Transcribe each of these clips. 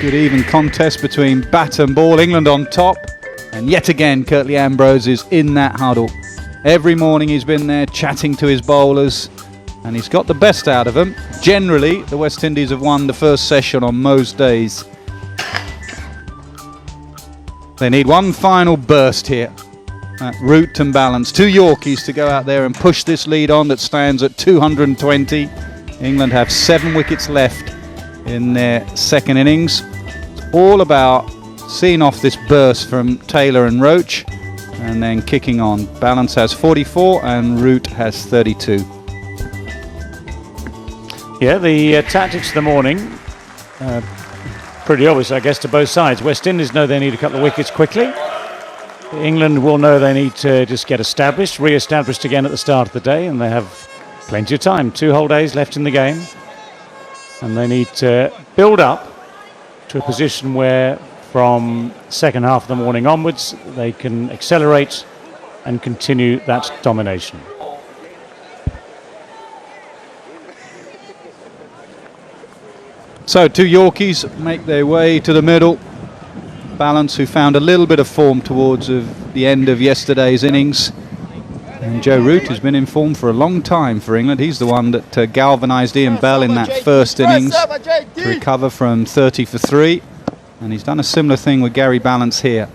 Good even contest between bat and ball. England on top. And yet again, Curtly Ambrose is in that huddle. Every morning he's been there chatting to his bowlers. And he's got the best out of them. Generally, the West Indies have won the first session on most days. They need one final burst here. Root and balance. 2 Yorkies to go out there and push this lead on that stands at 220. England have 7 wickets left in their second innings. It's all about seeing off this burst from Taylor and Roach and then kicking on. Balance has 44 and Root has 32. Yeah, the tactics of the morning, pretty obvious, I guess, to both sides. West Indies know they need a couple of wickets quickly. England will know they need to just get established, re-established again at the start of the day, and they have plenty of time. 2 whole days left in the game. And they need to build up to a position where from second half of the morning onwards they can accelerate and continue that domination. So 2 Yorkies make their way to the middle. Balance, who found a little bit of form towards the end of yesterday's innings. And Joe Root has been in form for a long time for England. He's the one that galvanised Ian Bell in that first innings to recover from 30 for 3. And he's done a similar thing with Gary Balance here.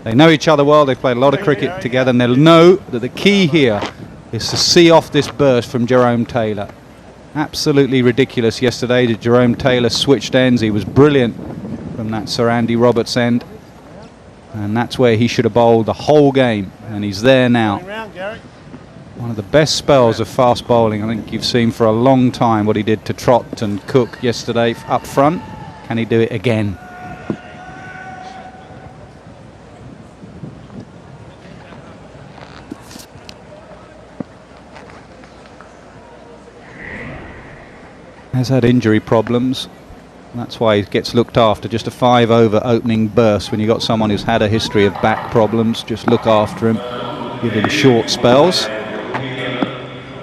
They know each other well, they've played a lot of cricket together, and they'll know that the key here is to see off this burst from Jerome Taylor. Absolutely ridiculous yesterday that Jerome Taylor switched ends. He was brilliant from that Sir Andy Roberts end. And that's where he should have bowled the whole game. And he's there now. One of the best spells of fast bowling I think you've seen for a long time, what he did to Trott and Cook yesterday up front. Can he do it again? Has had injury problems. That's why he gets looked after. Just a 5 over opening burst. When you've got someone who's had a history of back problems, just look after him, give him short spells.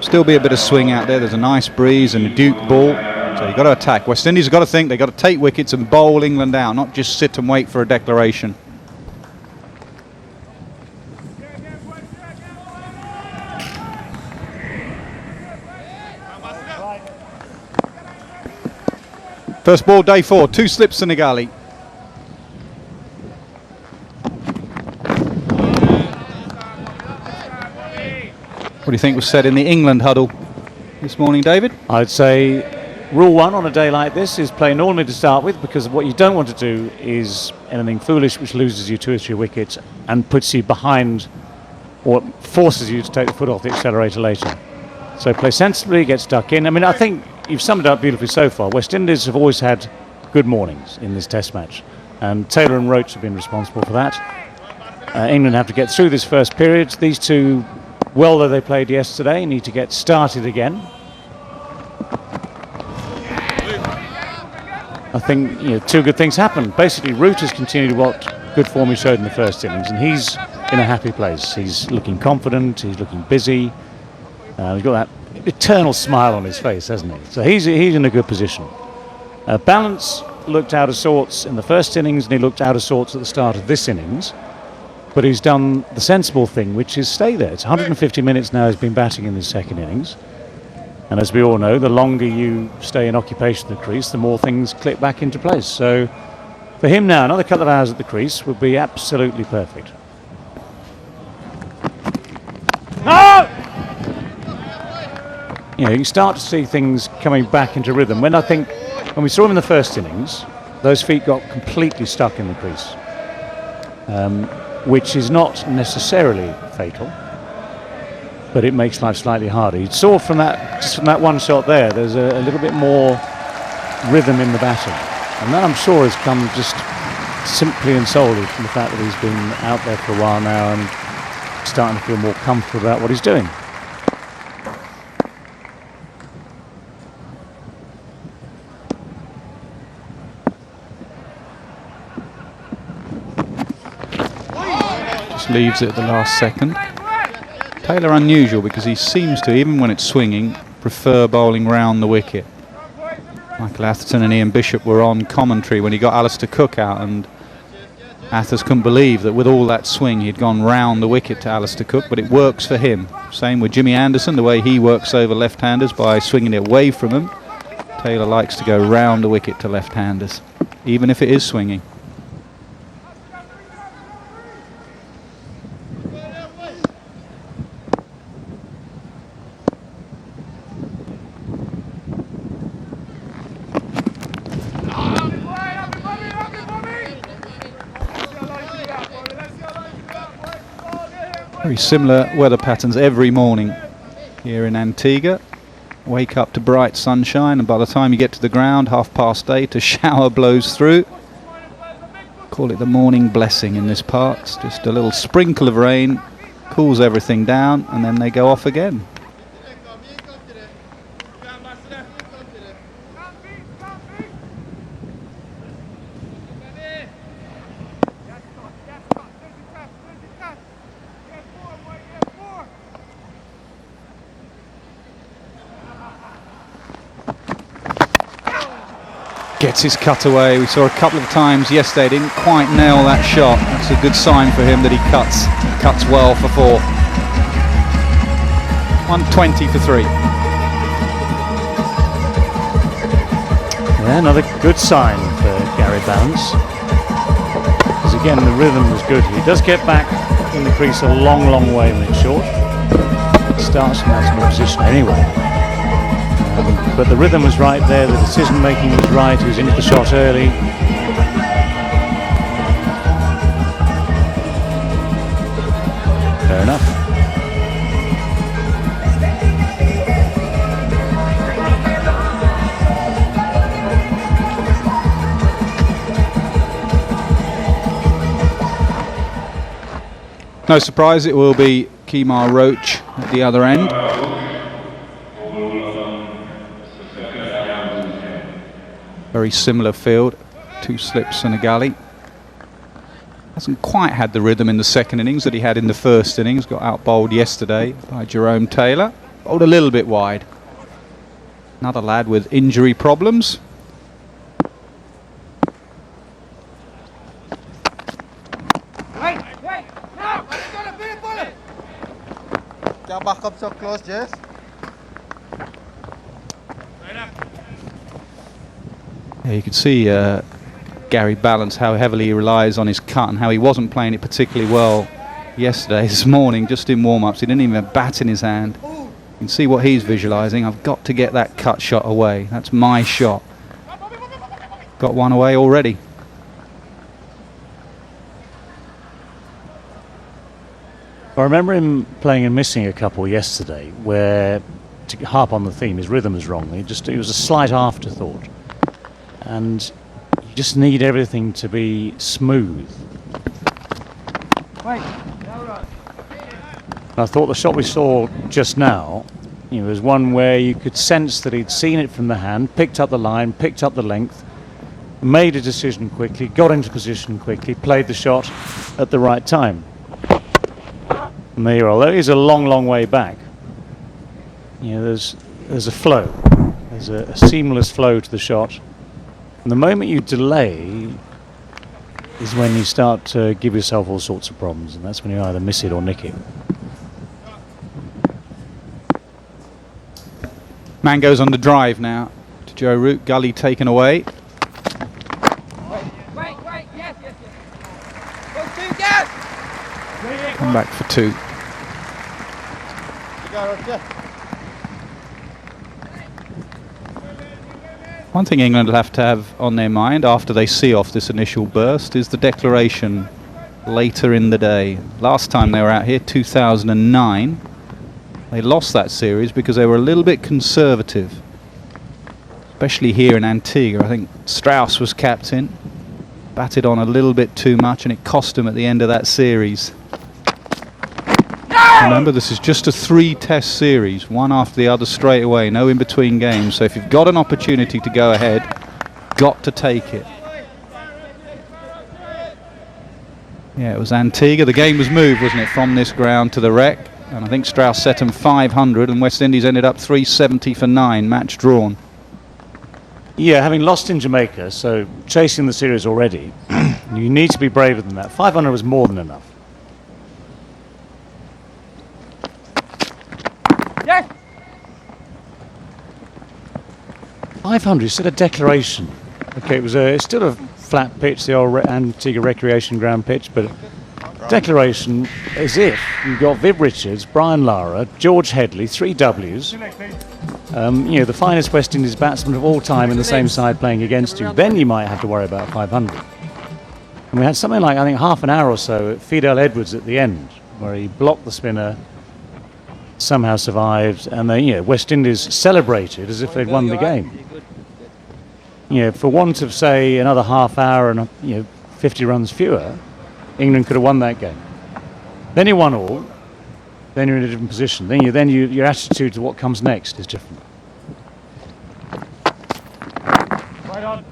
Still be a bit of swing out there. There's a nice breeze and a Duke ball. So you've got to attack. West Indies have got to think they've got to take wickets and bowl England out, not just sit and wait for a declaration. First ball, day 4, 2 slips in the gully. What do you think was said in the England huddle this morning, David? I'd say rule 1 on a day like this is play normally to start with, because what you don't want to do is anything foolish which loses you 2 or 3 wickets and puts you behind or forces you to take the foot off the accelerator later. So play sensibly, get stuck in. I mean, I think you've summed it up beautifully so far. West Indies have always had good mornings in this Test match, and Taylor and Roach have been responsible for that. England have to get through this first period. These 2, well though they played yesterday, need to get started again. I think 2 good things happened. Basically, Root has continued what good form he showed in the first innings, and he's in a happy place. He's looking confident, he's looking busy. He's got that eternal smile on his face, hasn't he? So he's in a good position. Balance looked out of sorts in the first innings, and he looked out of sorts at the start of this innings. But he's done the sensible thing, which is stay there. It's 150 minutes now he's been batting in his second innings. And as we all know, the longer you stay in occupation of the crease, the more things click back into place. So for him now, another couple of hours at the crease would be absolutely perfect. No! You can start to see things coming back into rhythm. When we saw him in the first innings, those feet got completely stuck in the crease, which is not necessarily fatal, but it makes life slightly harder. You saw from that one shot there's a little bit more rhythm in the batting, and that I'm sure has come just simply and solely from the fact that he's been out there for a while now and starting to feel more comfortable about what he's doing. Leaves it at the last second. Taylor unusual because he seems to, even when it's swinging, prefer bowling round the wicket. Michael Atherton and Ian Bishop were on commentary when he got Alistair Cook out, and Athers couldn't believe that with all that swing he'd gone round the wicket to Alistair Cook, but it works for him. Same with Jimmy Anderson, the way he works over left-handers by swinging it away from them. Taylor likes to go round the wicket to left-handers, even if it is swinging. Very similar weather patterns every morning here in Antigua. Wake up to bright sunshine, and by the time you get to the ground, 8:30, a shower blows through. Call it the morning blessing in this part. It's just a little sprinkle of rain, cools everything down, and then they go off again. Gets his cut away. We saw a couple of times yesterday, didn't quite nail that shot. That's a good sign for him that he cuts well for 4. 120 for 3. Yeah, another good sign for Gary Ballance. Because again, the rhythm was good. He does get back in the crease a long, long way when it's short. It starts from that small position anyway. But the rhythm was right there, the decision making was right, he was into the shot early. Fair enough. No surprise, it will be Kemar Roach at the other end. Very similar field, 2 slips and a gully. Hasn't quite had the rhythm in the second innings that he had in the first innings. Got out-bowled yesterday by Jerome Taylor. Bowled a little bit wide. Another lad with injury problems. Can't back up so close, Jess. Yeah, you can see Gary Ballance, how heavily he relies on his cut and how he wasn't playing it particularly well yesterday. This morning, just in warm-ups, he didn't even have a bat in his hand. You can see what he's visualising. I've got to get that cut shot away. That's my shot. Got one away already. I remember him playing and missing a couple yesterday where, to harp on the theme, his rhythm was wrong. It was a slight afterthought. And you just need everything to be smooth. I thought the shot we saw just now, was one where you could sense that he'd seen it from the hand, picked up the line, picked up the length, made a decision quickly, got into position quickly, played the shot at the right time. And there you are. Although he's a long, long way back, there's a flow. There's a seamless flow to the shot. And the moment you delay is when you start to give yourself all sorts of problems, and that's when you either miss it or nick it. Man goes on the drive now to Joe Root. Gully taken away. Come back for 2. One thing England will have to have on their mind after they see off this initial burst is the declaration later in the day. Last time they were out here, 2009, they lost that series because they were a little bit conservative, especially here in Antigua. I think Strauss was captain, batted on a little bit too much, and it cost him at the end of that series. Remember, this is just a 3-test series, one after the other straight away, no in-between games. So if you've got an opportunity to go ahead, got to take it. Yeah, it was Antigua. The game was moved, wasn't it, from this ground to the Rec. And I think Strauss set him 500, and West Indies ended up 370 for 9, match drawn. Yeah, having lost in Jamaica, so chasing the series already, you need to be braver than that. 500 was more than enough. Yes. 500, you said a declaration. Okay, it's still a flat pitch, the old Antigua Recreation Ground pitch, but declaration as if you've got Viv Richards, Brian Lara, George Headley, 3 Ws. The finest West Indies batsmen of all time in the same side playing against you. Then you might have to worry about 500. And we had something like, I think, half an hour or so at Fidel Edwards at the end, where he blocked the spinner, somehow survived, and West Indies celebrated as if they'd won the game. For want of, say, another half hour and 50 runs fewer, England could have won that game. Then you won all. Then you're in a different position. Then your attitude to what comes next is different. Right on.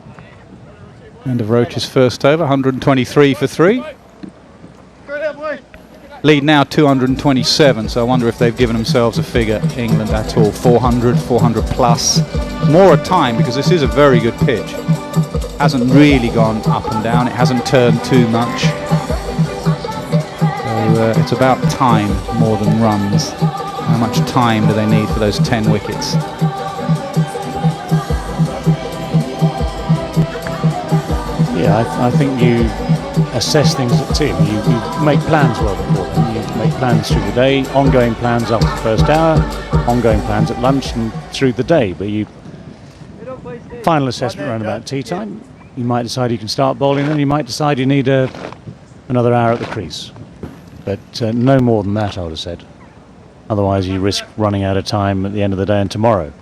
End of Roach's first over, 123 for 3. Lead now 227, so I wonder if they've given themselves a figure, England, at all. 400, 400 plus. More at time, because this is a very good pitch. Hasn't really gone up and down, it hasn't turned too much. So it's about time more than runs. How much time do they need for those 10 wickets? Yeah, I think you assess things at team. You make plans well before them. You make plans through the day, ongoing plans after the first hour, ongoing plans at lunch and through the day. But you final assessment around about tea time. You might decide you can start bowling, then you might decide you need another hour at the crease. But no more than that, I would have said. Otherwise, you risk running out of time at the end of the day and tomorrow.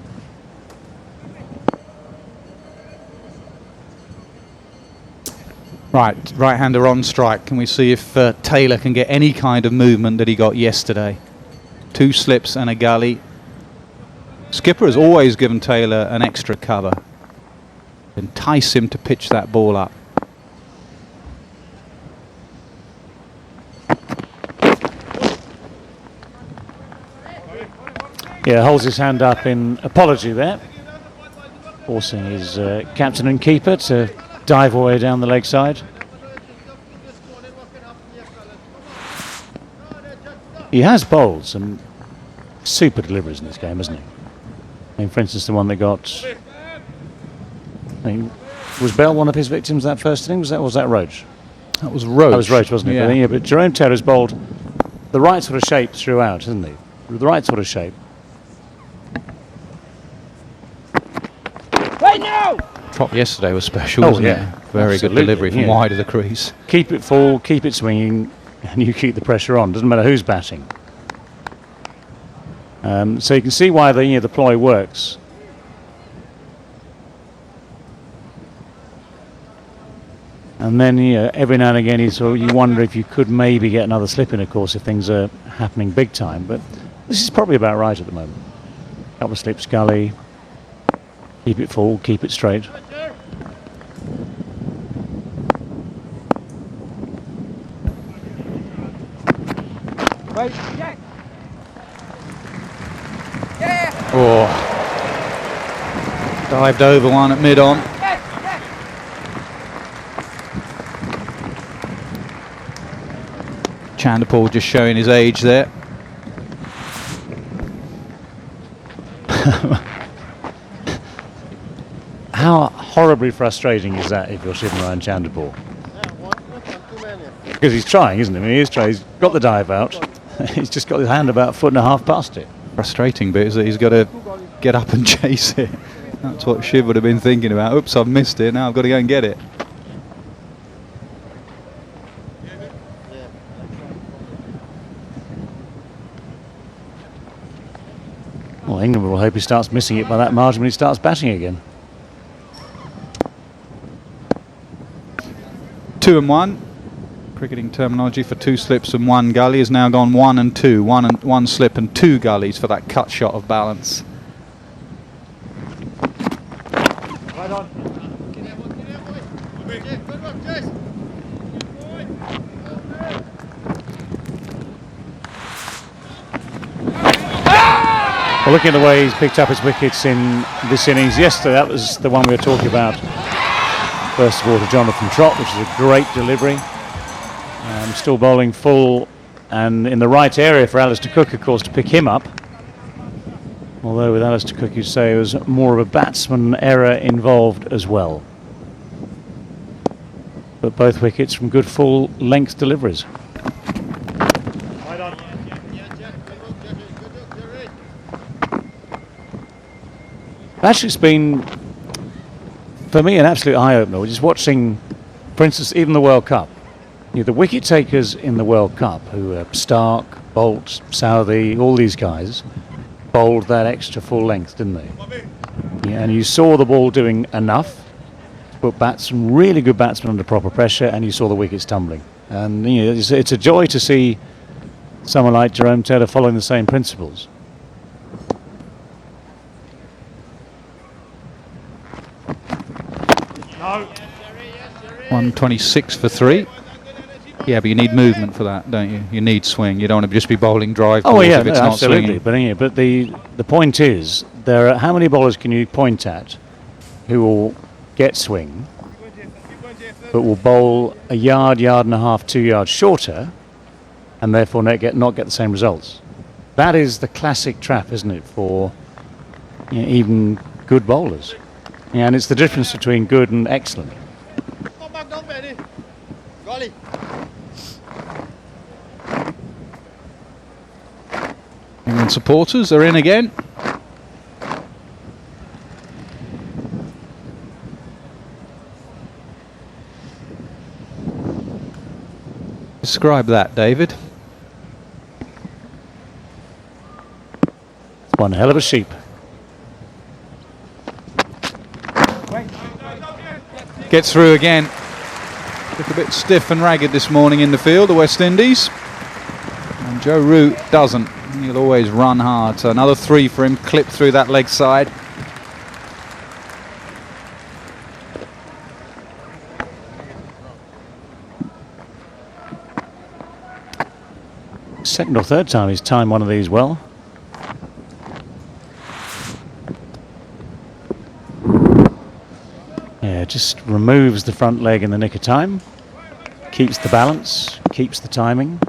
Right-hander on strike. Can we see if Taylor can get any kind of movement that he got yesterday? 2 slips and a gully. Skipper has always given Taylor an extra cover. Entice him to pitch that ball up. Yeah, holds his hand up in apology there, forcing his captain and keeper to dive away down the leg side. He has bowled some super deliveries in this game, hasn't he? I mean, for instance, the one that got... was Bell one of his victims that first inning? Was that Roach? That was Roach. That was Roach, wasn't it? Yeah. But Jerome Taylor's bowled the right sort of shape throughout, hasn't he? The right sort of shape. Right now. Drop yesterday was special, wasn't it? Very Absolutely, good delivery from yeah. wide of the crease. Keep it full, keep it swinging, and you keep the pressure on. Doesn't matter who's batting. So you can see why the ploy works. And then every now and again you wonder if you could maybe get another slip in, of course, if things are happening big time. But this is probably about right at the moment. Couple of slips, gully. Keep it full, keep it straight. Right. Yeah. Oh. Dived over one at mid-on. Chanderpaul just showing his age there. How horribly frustrating is that if you're Shivanarayan Chanderpaul? Because he's trying, isn't he? I mean, he is trying. He's got the dive out. He's just got his hand about 1.5 foot past it. Frustrating bit is that he's got to get up and chase it. That's what Shiv would have been thinking about. Oops, I've missed it. Now I've got to go and get it. Well, England will hope he starts missing it by that margin when he starts batting again. 2 and 1. Cricketing terminology for 2 slips and 1 gully has now gone 1 and 2. 1 slip and 2 gullies for that cut shot of balance. Right on. Well, looking at the way he's picked up his wickets in this innings, yesterday that was the one we were talking about. First of all to Jonathan Trott, which is a great delivery. Still bowling full and in the right area for Alistair Cook, of course, to pick him up. Although with Alistair Cook, you'd say there was more of a batsman error involved as well. But both wickets from good full length deliveries. Actually, it's been, for me, an absolute eye-opener. Just watching, for instance, even the World Cup. You know, the wicket takers in the World Cup, who are Stark, Bolt, Southey, all these guys, bowled that extra full length, didn't they? Yeah, and you saw the ball doing enough to put some really good batsmen under proper pressure, and you saw the wickets tumbling. And you know, it's a joy to see someone like Jerome Taylor following the same principles. No. 126 for 3. Yeah, but you need movement for that, don't you? You need swing. You don't want to just be bowling drive balls if it's not absolutely. swinging. But the point is, there are how many bowlers can you point at who will get swing, but will bowl a yard, yard and a half, 2 yards shorter, and therefore not get the same results? That is the classic trap, isn't it, for even good bowlers? Yeah, and it's the difference between good and excellent. England supporters are in again. Describe that, David. It's one hell of a sheep. Gets through again. Look a bit stiff and ragged this morning in the field, the West Indies. And Joe Root doesn't. He'll always run hard. So another 3 for him, clipped through that leg side. Second or third time he's timed one of these well. Yeah, just removes the front leg in the nick of time. Keeps the balance, keeps the timing.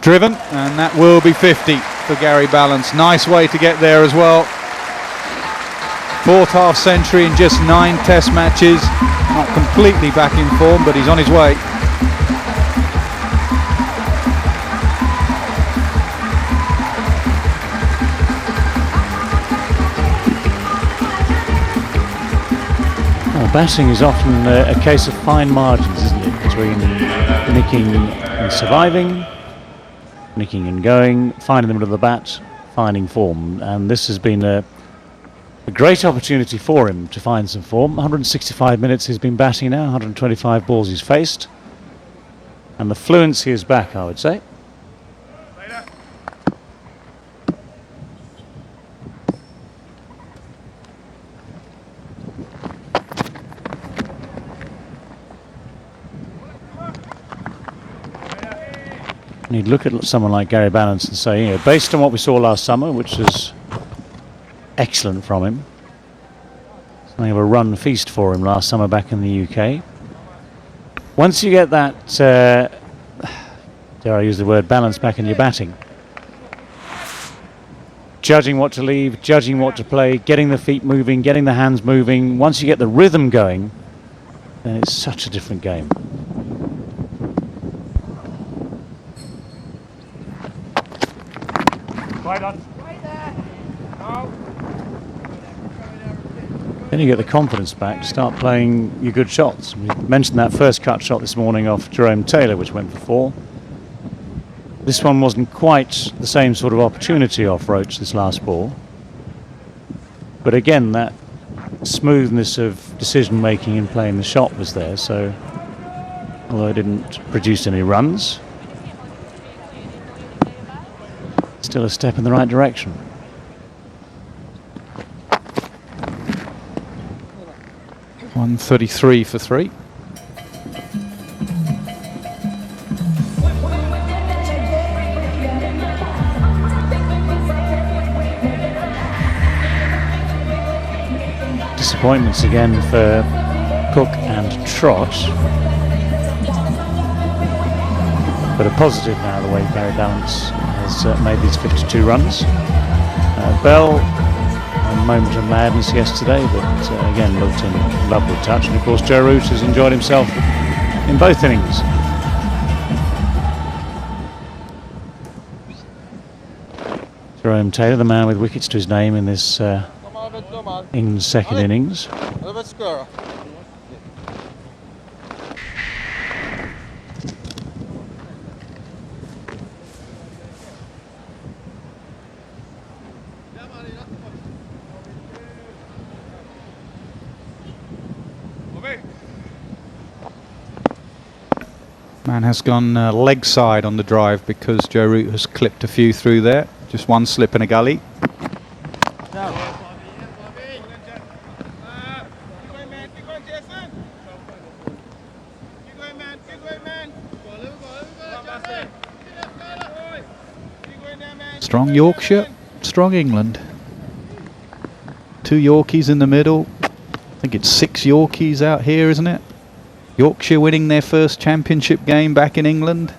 Driven, and that will be 50 for Gary Ballance. Nice way to get there as well. 4th half century in just 9 test matches. Not completely back in form, but he's on his way. Well, batting is often a case of fine margins, isn't it, between nicking and surviving, nicking and going, finding the middle of the bat, finding form. And this has been a great opportunity for him to find some form. 165 minutes he's been batting now, 125 balls he's faced. And the fluency is back, I would say. And you'd look at someone like Gary Ballance and say, you know, based on what we saw last summer, which was excellent from him, something of a run feast for him last summer back in the UK. Once you get that, dare I use the word, balance back in your batting, judging what to leave, judging what to play, getting the feet moving, getting the hands moving, once you get the rhythm going, then it's such a different game. Right on. Right there. No. Then you get the confidence back to start playing your good shots. We mentioned that first cut shot this morning off Jerome Taylor, which went for 4. This one wasn't quite the same sort of opportunity off Roach, this last ball. But again, that smoothness of decision making in playing the shot was there. So although it didn't produce any runs, still a step in the right direction. .133 for 3. Disappointments again for Cook and Trott, but a positive now the way Barry Balance has made these 52 runs. Bell, a moment of madness yesterday, but again looked in love with touch, and of course Joe Root has enjoyed himself in both innings. Jerome Taylor, the man with wickets to his name in this England's second innings. Man has gone leg side on the drive because Joe Root has clipped a few through there. Just one slip in a gully. Strong Yorkshire, strong England. 2 Yorkies in the middle. I think it's 6 Yorkies out here, isn't it? Yorkshire winning their first championship game back in England.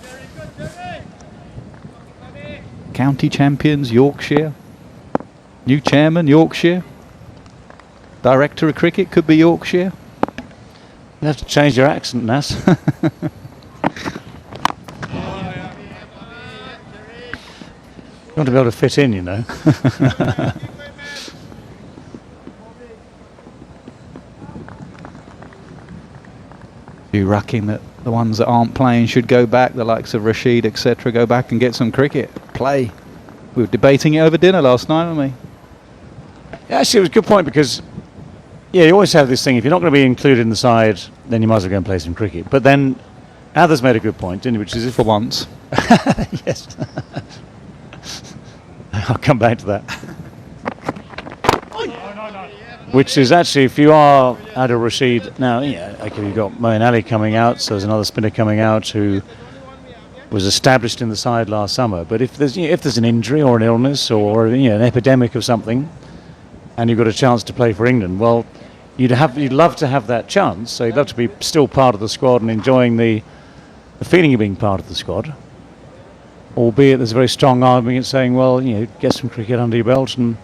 County champions, Yorkshire. New chairman, Yorkshire. Director of cricket could be Yorkshire. You have to change your accent, Nas. You want to be able to fit in, you know. You reckon that the ones that aren't playing should go back, the likes of Rashid, etc., go back and get some cricket, play. We were debating it over dinner last night, weren't we? Yeah, actually, it was a good point because, yeah, you always have this thing, if you're not going to be included in the side, then you might as well go and play some cricket. But then, Athers made a good point, didn't he? Which is if For once. yes. I'll come back to that. Which is actually, if you are Adil Rashid, now, yeah, okay, you've got Moeen Ali coming out, so there's another spinner coming out who was established in the side last summer. But if there's an injury or an illness or an epidemic of something, and you've got a chance to play for England, well, you'd love to have that chance. So you'd love to be still part of the squad and enjoying the feeling of being part of the squad. Albeit there's a very strong argument saying, well, get some cricket under your belt and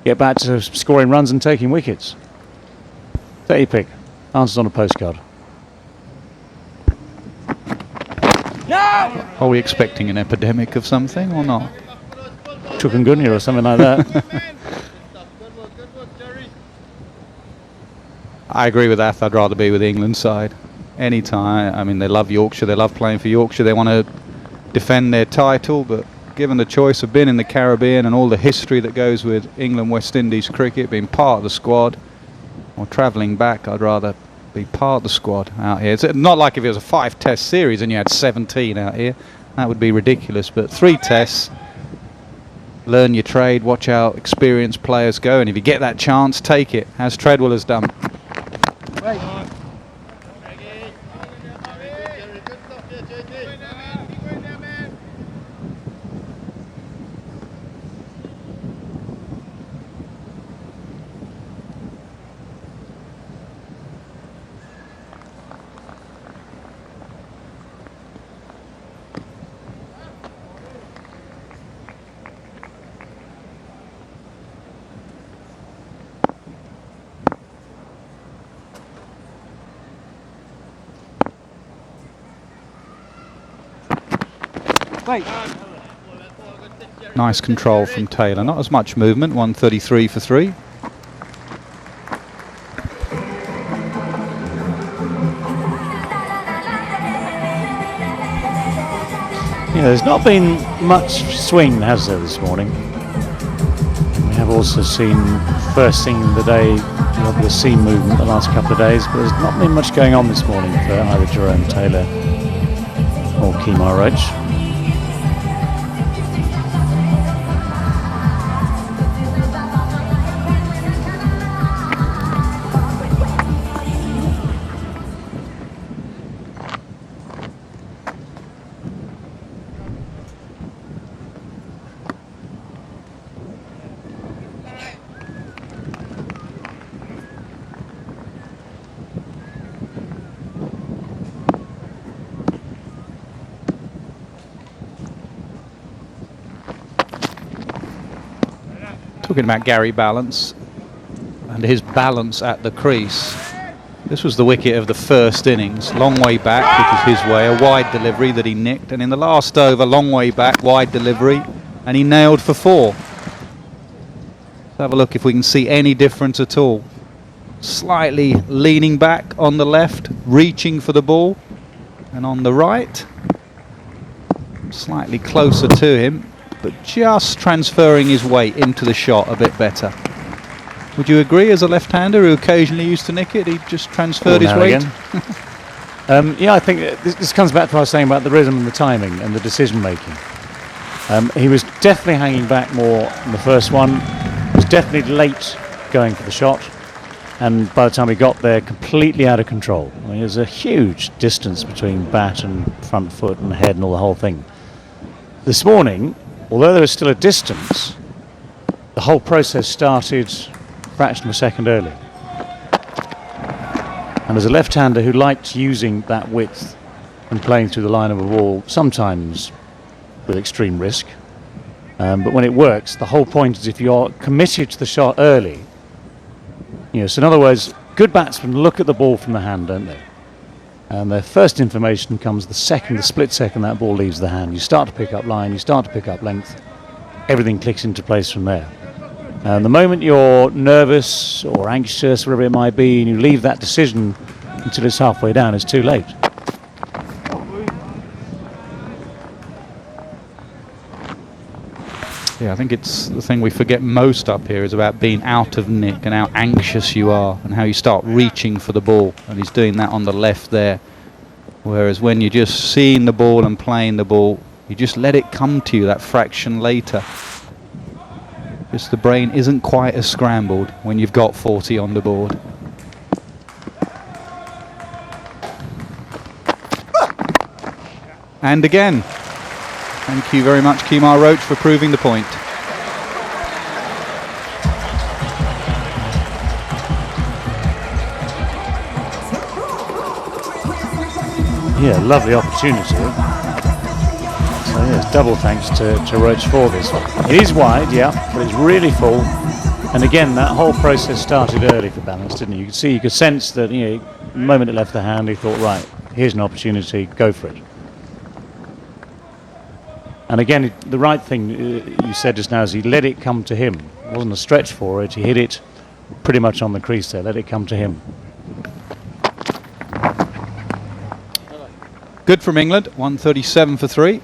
get back to scoring runs and taking wickets. Take your pick. Answers on a postcard. No! Are we expecting an epidemic of something or not? Chikungunya or something like that. I agree with that. I'd rather be with the England side any time. I mean, they love Yorkshire. They love playing for Yorkshire. They want to defend their title, but given the choice of being in the Caribbean and all the history that goes with England West Indies cricket, being part of the squad or travelling back, I'd rather be part of the squad out here. It's not like if it was a 5-test series and you had 17 out here. That would be ridiculous. But 3 tests, learn your trade, watch how experienced players go, and if you get that chance, take it, as Treadwell has done. Wait. Nice control from Taylor. Not as much movement. 133 for 3. Yeah, there's not been much swing, has there, this morning? We have also seen first thing in the day the seam movement the last couple of days, but there's not been much going on this morning for either Jerome Taylor or Kemar Roach. Talking about Gary Balance and his balance at the crease. This was the wicket of the first innings. Long way back, which is his way. A wide delivery that he nicked. And in the last over, long way back, wide delivery. And he nailed for 4. Let's have a look if we can see any difference at all. Slightly leaning back on the left, reaching for the ball. And on the right, slightly closer to him, but just transferring his weight into the shot a bit better. Would you agree, as a left-hander who occasionally used to nick it, he just transferred his weight? Yeah, I think this comes back to what I was saying about the rhythm and the timing and the decision-making. He was definitely hanging back more in the first one. He was definitely late going for the shot. And by the time he got there, completely out of control. I mean, there's a huge distance between bat and front foot and head and all the whole thing. This morning, although there was still a distance, the whole process started a fraction of a second early. And as a left-hander who liked using that width and playing through the line of a ball, sometimes with extreme risk, but when it works, the whole point is if you're committed to the shot early, so in other words, good batsmen look at the ball from the hand, don't they? And their first information comes the split second that ball leaves the hand. You start to pick up line, you start to pick up length, everything clicks into place from there. And the moment you're nervous or anxious, whatever it might be, and you leave that decision until it's halfway down, it's too late. Yeah, I think it's the thing we forget most up here is about being out of nick and how anxious you are and how you start reaching for the ball. And he's doing that on the left there. Whereas when you're just seeing the ball and playing the ball, you just let it come to you that fraction later. Just the brain isn't quite as scrambled when you've got 40 on the board. And again. Thank you very much, Kemar Roach, for proving the point. Yeah, lovely opportunity. So yes, double thanks to Roach for this. It is wide, yeah, but it's really full. And again, that whole process started early for Balance, didn't it? You could sense that, the moment it left the hand, he thought, right, here's an opportunity, go for it. And again, the right thing you said just now is he let it come to him. It wasn't a stretch for it. He hit it pretty much on the crease there. Let it come to him. Good from England, 137 for 3.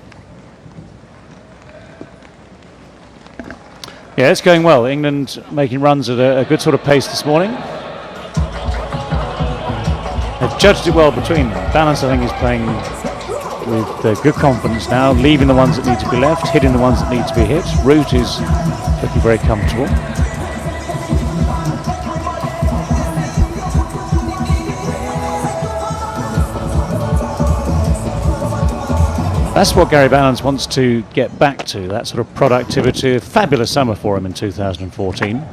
Yeah, it's going well. England making runs at a good sort of pace this morning. They've judged it well between them. Balance, I think, is playing with good confidence now, leaving the ones that need to be left, hitting the ones that need to be hit. Root is looking very comfortable. That's what Gary Balance wants to get back to, that sort of productivity. A fabulous summer for him in 2014.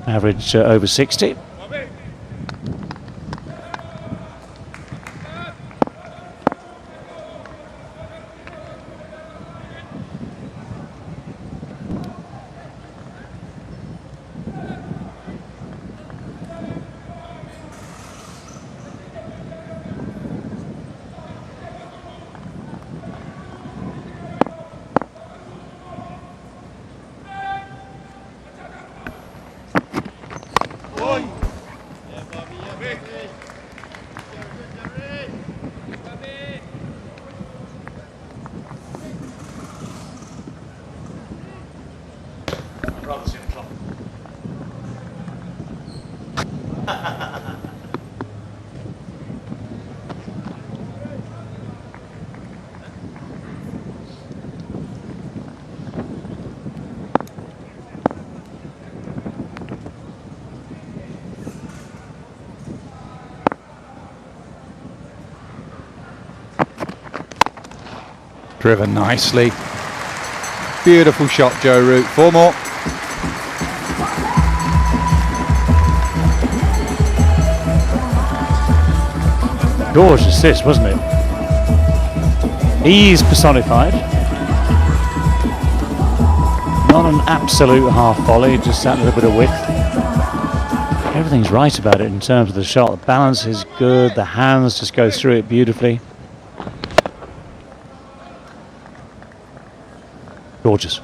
Average over 60. Driven nicely. Beautiful shot, Joe Root. 4 more. Gorgeous this, wasn't it? Ease personified. Not an absolute half volley, just that little bit of width. Everything's right about it in terms of the shot. The balance is good, the hands just go through it beautifully. Gorgeous.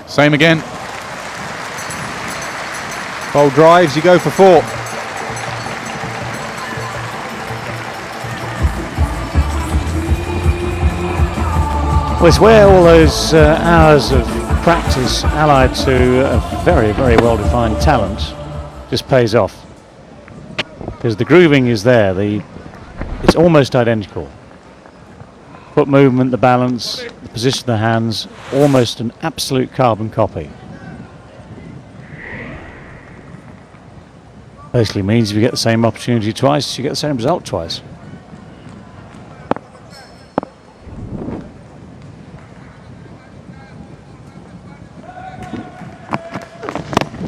Same again. Bold drives, you go for 4. Well, it's where all those hours of practice allied to a very, very well-defined talent just pays off. Because the grooving is there, it's almost identical. Foot movement, the balance, the position of the hands, almost an absolute carbon copy. Basically means if you get the same opportunity twice, you get the same result twice.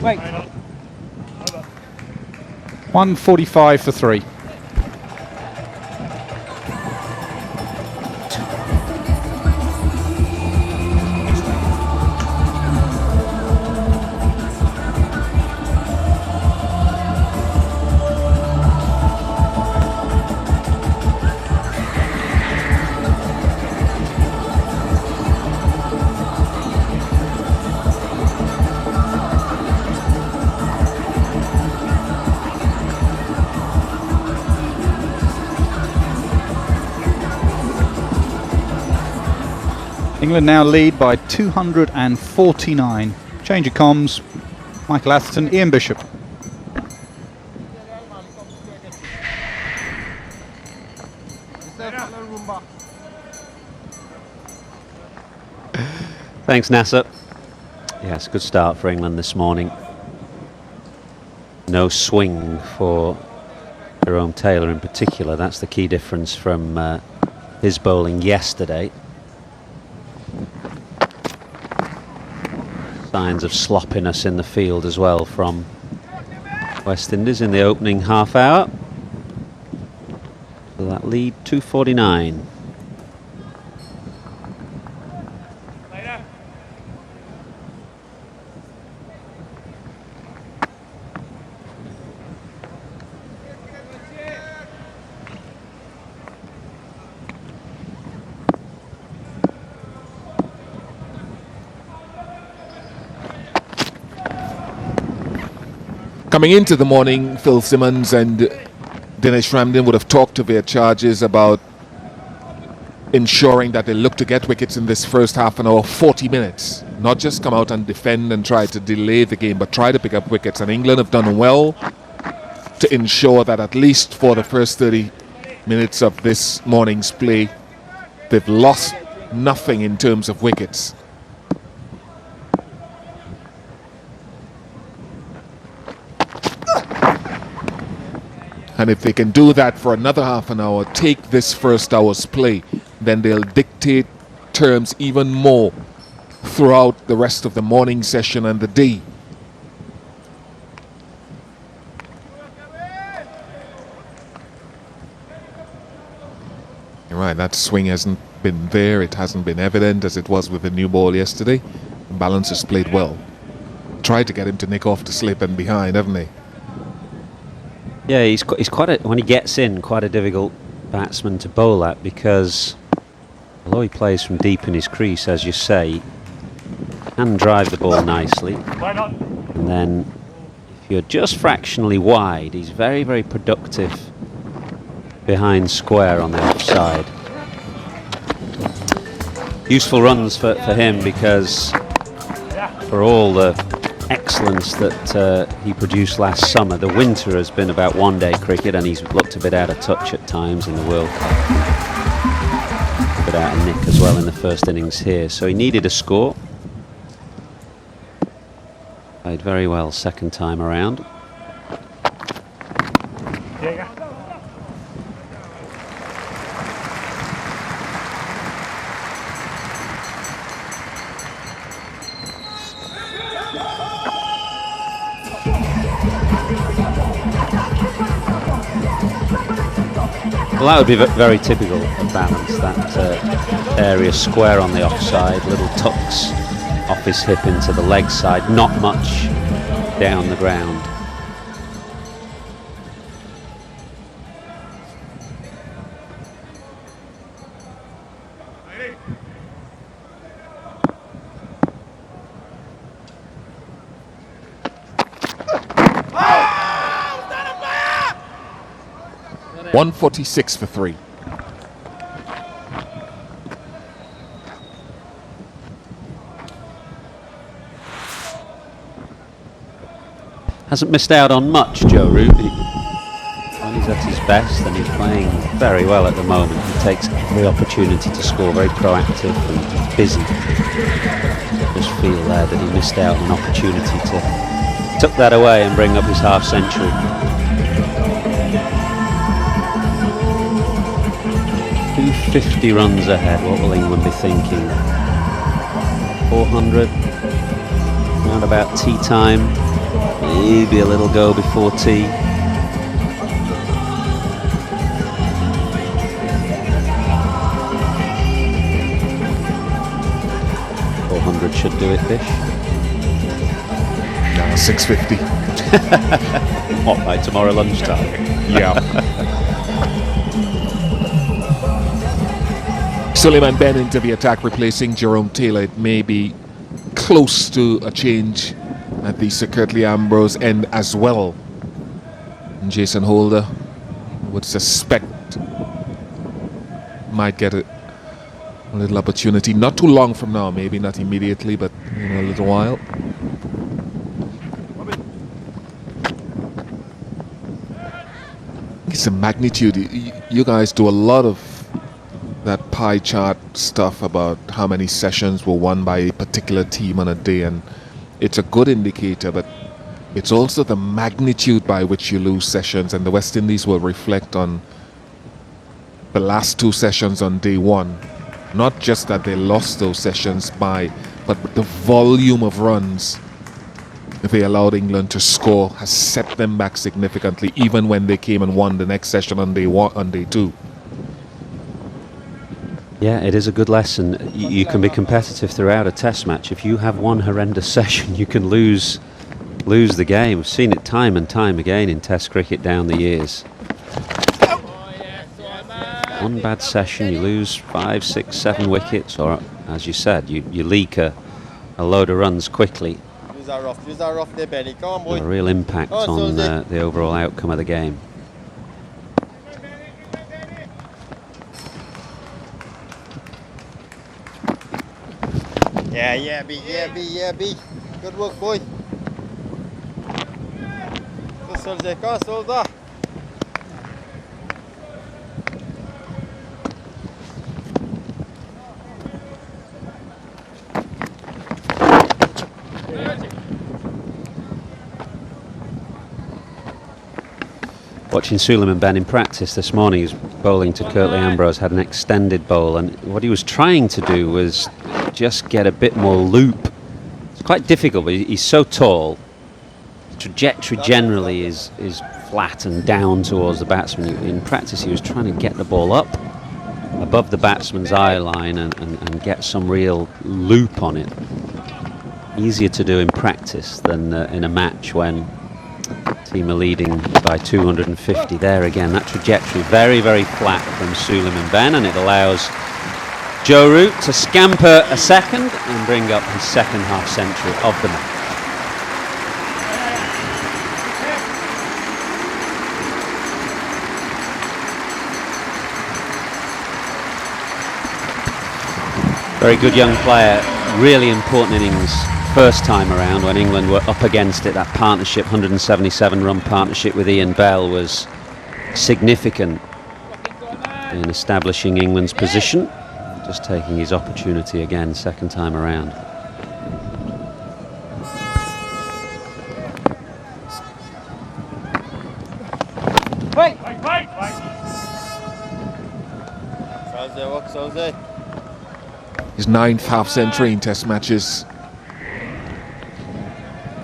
Wait. 145 for 3. England now lead by 249. Change of comms. Michael Atherton, Ian Bishop. Thanks, Nasser. Yes, good start for England this morning. No swing for Jerome Taylor in particular. That's the key difference from his bowling yesterday. Signs of sloppiness in the field as well from West Indies in the opening half hour. So that lead 249. Coming into the morning, Phil Simmons and Dinesh Ramdin would have talked to their charges about ensuring that they look to get wickets in this first half an hour, 40 minutes. Not just come out and defend and try to delay the game, but try to pick up wickets. And England have done well to ensure that at least for the first 30 minutes of this morning's play, they've lost nothing in terms of wickets. And if they can do that for another half an hour, take this first hour's play, then they'll dictate terms even more throughout the rest of the morning session and the day. You're right, that swing hasn't been there, it hasn't been evident as it was with the new ball yesterday. Balance has played well. Tried to get him to nick off the slip and behind, haven't they? Yeah, he's quite a, when he gets in, quite a difficult batsman to bowl at, because although he plays from deep in his crease, as you say, he can drive the ball nicely. And then if you're just fractionally wide, he's very, very productive behind square on the offside. Useful runs for him, because for all the excellence that he produced last summer, the winter has been about one-day cricket, and he's looked a bit out of touch at times in the World Cup. A bit out of nick as well in the first innings here, so he needed a score. Played very well second time around. Well, that would be very typical of Balance, that area square on the offside, little tucks off his hip into the leg side, not much down the ground. .146 for 3. Hasn't missed out on much, Joe Root. When he's at his best, and he's playing very well at the moment, he takes every opportunity to score, very proactive and busy. Just feel there that he missed out on an opportunity to tuck that away and bring up his half century. 250 runs ahead. What will England be thinking? 400 round about tea time, maybe a little go before tea. Should do it, Bish. No, 650. What, by tomorrow lunchtime? Yeah. Suleiman Ben into the attack, replacing Jerome Taylor. It may be close to a change at the Sir Curtly Ambrose end as well. And Jason Holder would suspect might get a little opportunity, not too long from now, maybe not immediately, but in a little while. It's the magnitude. You guys do a lot of that pie chart stuff about how many sessions were won by a particular team on a day, and it's a good indicator, but it's also the magnitude by which you lose sessions, and the West Indies will reflect on the last two sessions on day one. Not just that they lost those sessions by, but the volume of runs they allowed England to score has set them back significantly, even when they came and won the next session on day one, on day two. Yeah, it is a good lesson. You can be competitive throughout a test match. If you have one horrendous session, you can lose the game. I've seen it time and time again in test cricket down the years. One bad session, you lose 5, 6, 7 wickets, or as you said, you leak a load of runs quickly. Use a rough there, Benny. Come on, boy. A real impact Oh, on Susie. the overall outcome of the game. Yeah, B. Good work, boy. Go, Soldier, go, Soldier. Watching Suleiman Ben in practice this morning, he's bowling to Curtly Ambrose, had an extended bowl, and what he was trying to do was just get a bit more loop. It's quite difficult, but he's so tall. Trajectory generally is flat and down towards the batsman. In practice, he was trying to get the ball up above the batsman's eye line and get some real loop on it. Easier to do in practice than in a match when team are leading by 250. There again, that trajectory very, very flat from Suleiman Ben, and it allows Joe Root to scamper a second and bring up his second half century of the match. Very good young player, really important innings first time around when England were up against it. That partnership, 177 run partnership with Ian Bell, was significant in establishing England's position. Just taking his opportunity again second time around. Wait! Soldier, work, Soldier. His 9th half century in Test matches.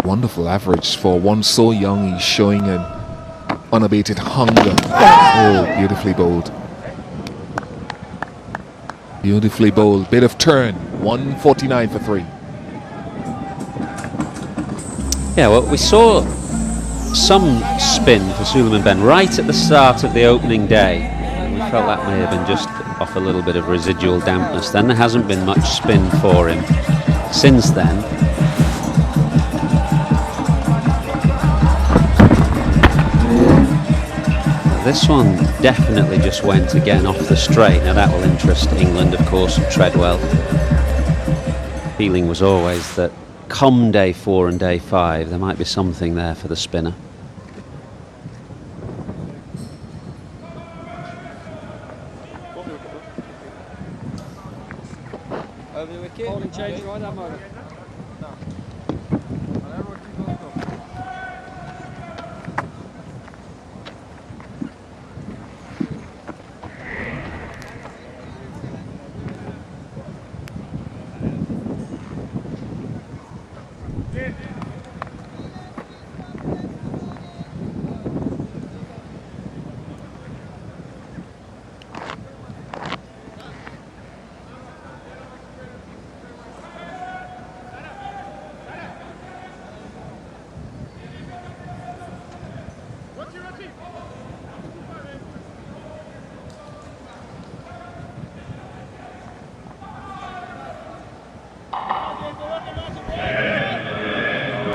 Wonderful average for one so young. He's showing an unabated hunger. Oh, beautifully bowled. Beautifully bowled. Bit of turn. 149 for 3. Yeah, well, we saw some spin for Suleiman Ben right at the start of the opening day. We felt that may have been just off a little bit of residual dampness. Then there hasn't been much spin for him since then. This one definitely just went again off the straight. Now that will interest England, of course, and Treadwell. Feeling was always that come day 4 and day 5, there might be something there for the spinner. Over the wicket. Bowling change right that moment.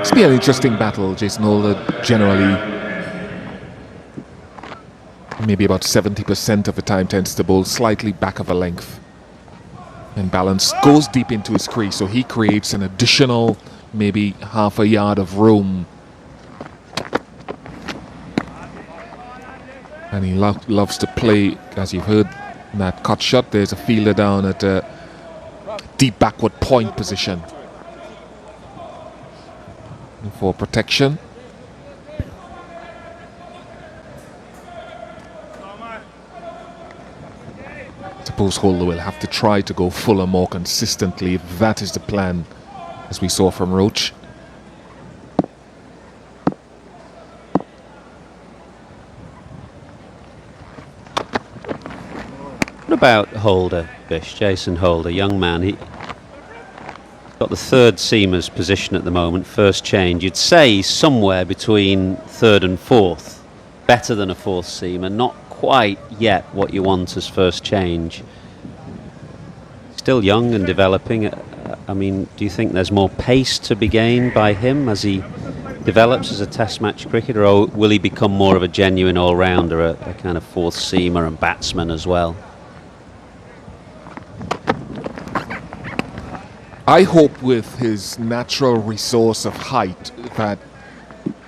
It's been an interesting battle. Jason Holder generally, maybe about 70% of the time, tends to bowl slightly back of a length. And Balance goes deep into his crease, so he creates an additional maybe half a yard of room. And he loves to play, as you've heard, that cut shot. There's a fielder down at a deep backward point position for protection. Suppose Holder will have to try to go fuller more consistently if that is the plan, as we saw from Roach. What about Holder, Bish? Jason Holder, young man. He got the third seamer's position at the moment, first change. You'd say somewhere between third and fourth. Better than a fourth seamer, not quite yet what you want as first change. Still young and developing. I mean, do you think there's more pace to be gained by him as he develops as a test match cricketer, or will he become more of a genuine all-rounder, a kind of fourth seamer and batsman as well? I hope with his natural resource of height that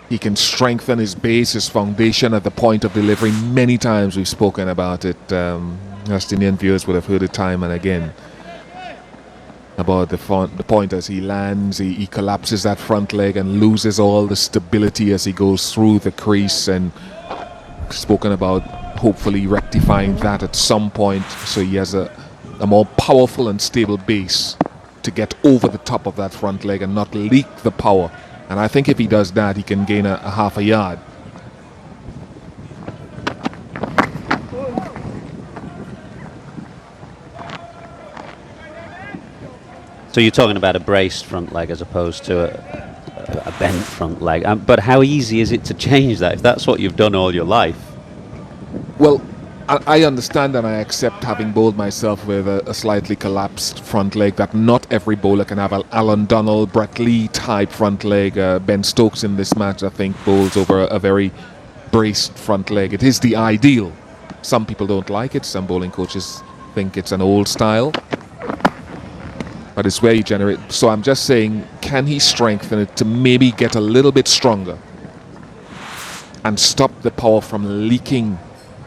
he can strengthen his base, his foundation at the point of delivery. Many times we've spoken about it. West Indian viewers would have heard it time and again about the point as he lands, he collapses that front leg and loses all the stability as he goes through the crease, and spoken about hopefully rectifying that at some point so he has a more powerful and stable base to get over the top of that front leg and not leak the power. And I think if he does that, he can gain a half a yard. So you're talking about a braced front leg as opposed to a bent front leg. But how easy is it to change that if that's what you've done all your life? Well, I understand and I accept, having bowled myself with a slightly collapsed front leg, that not every bowler can have an Alan Donald, Brett Lee type front leg. Ben Stokes in this match, I think, bowls over a very braced front leg. It is the ideal. Some people don't like it. Some bowling coaches think it's an old style. But it's where you generate. So I'm just saying, can he strengthen it to maybe get a little bit stronger and stop the power from leaking?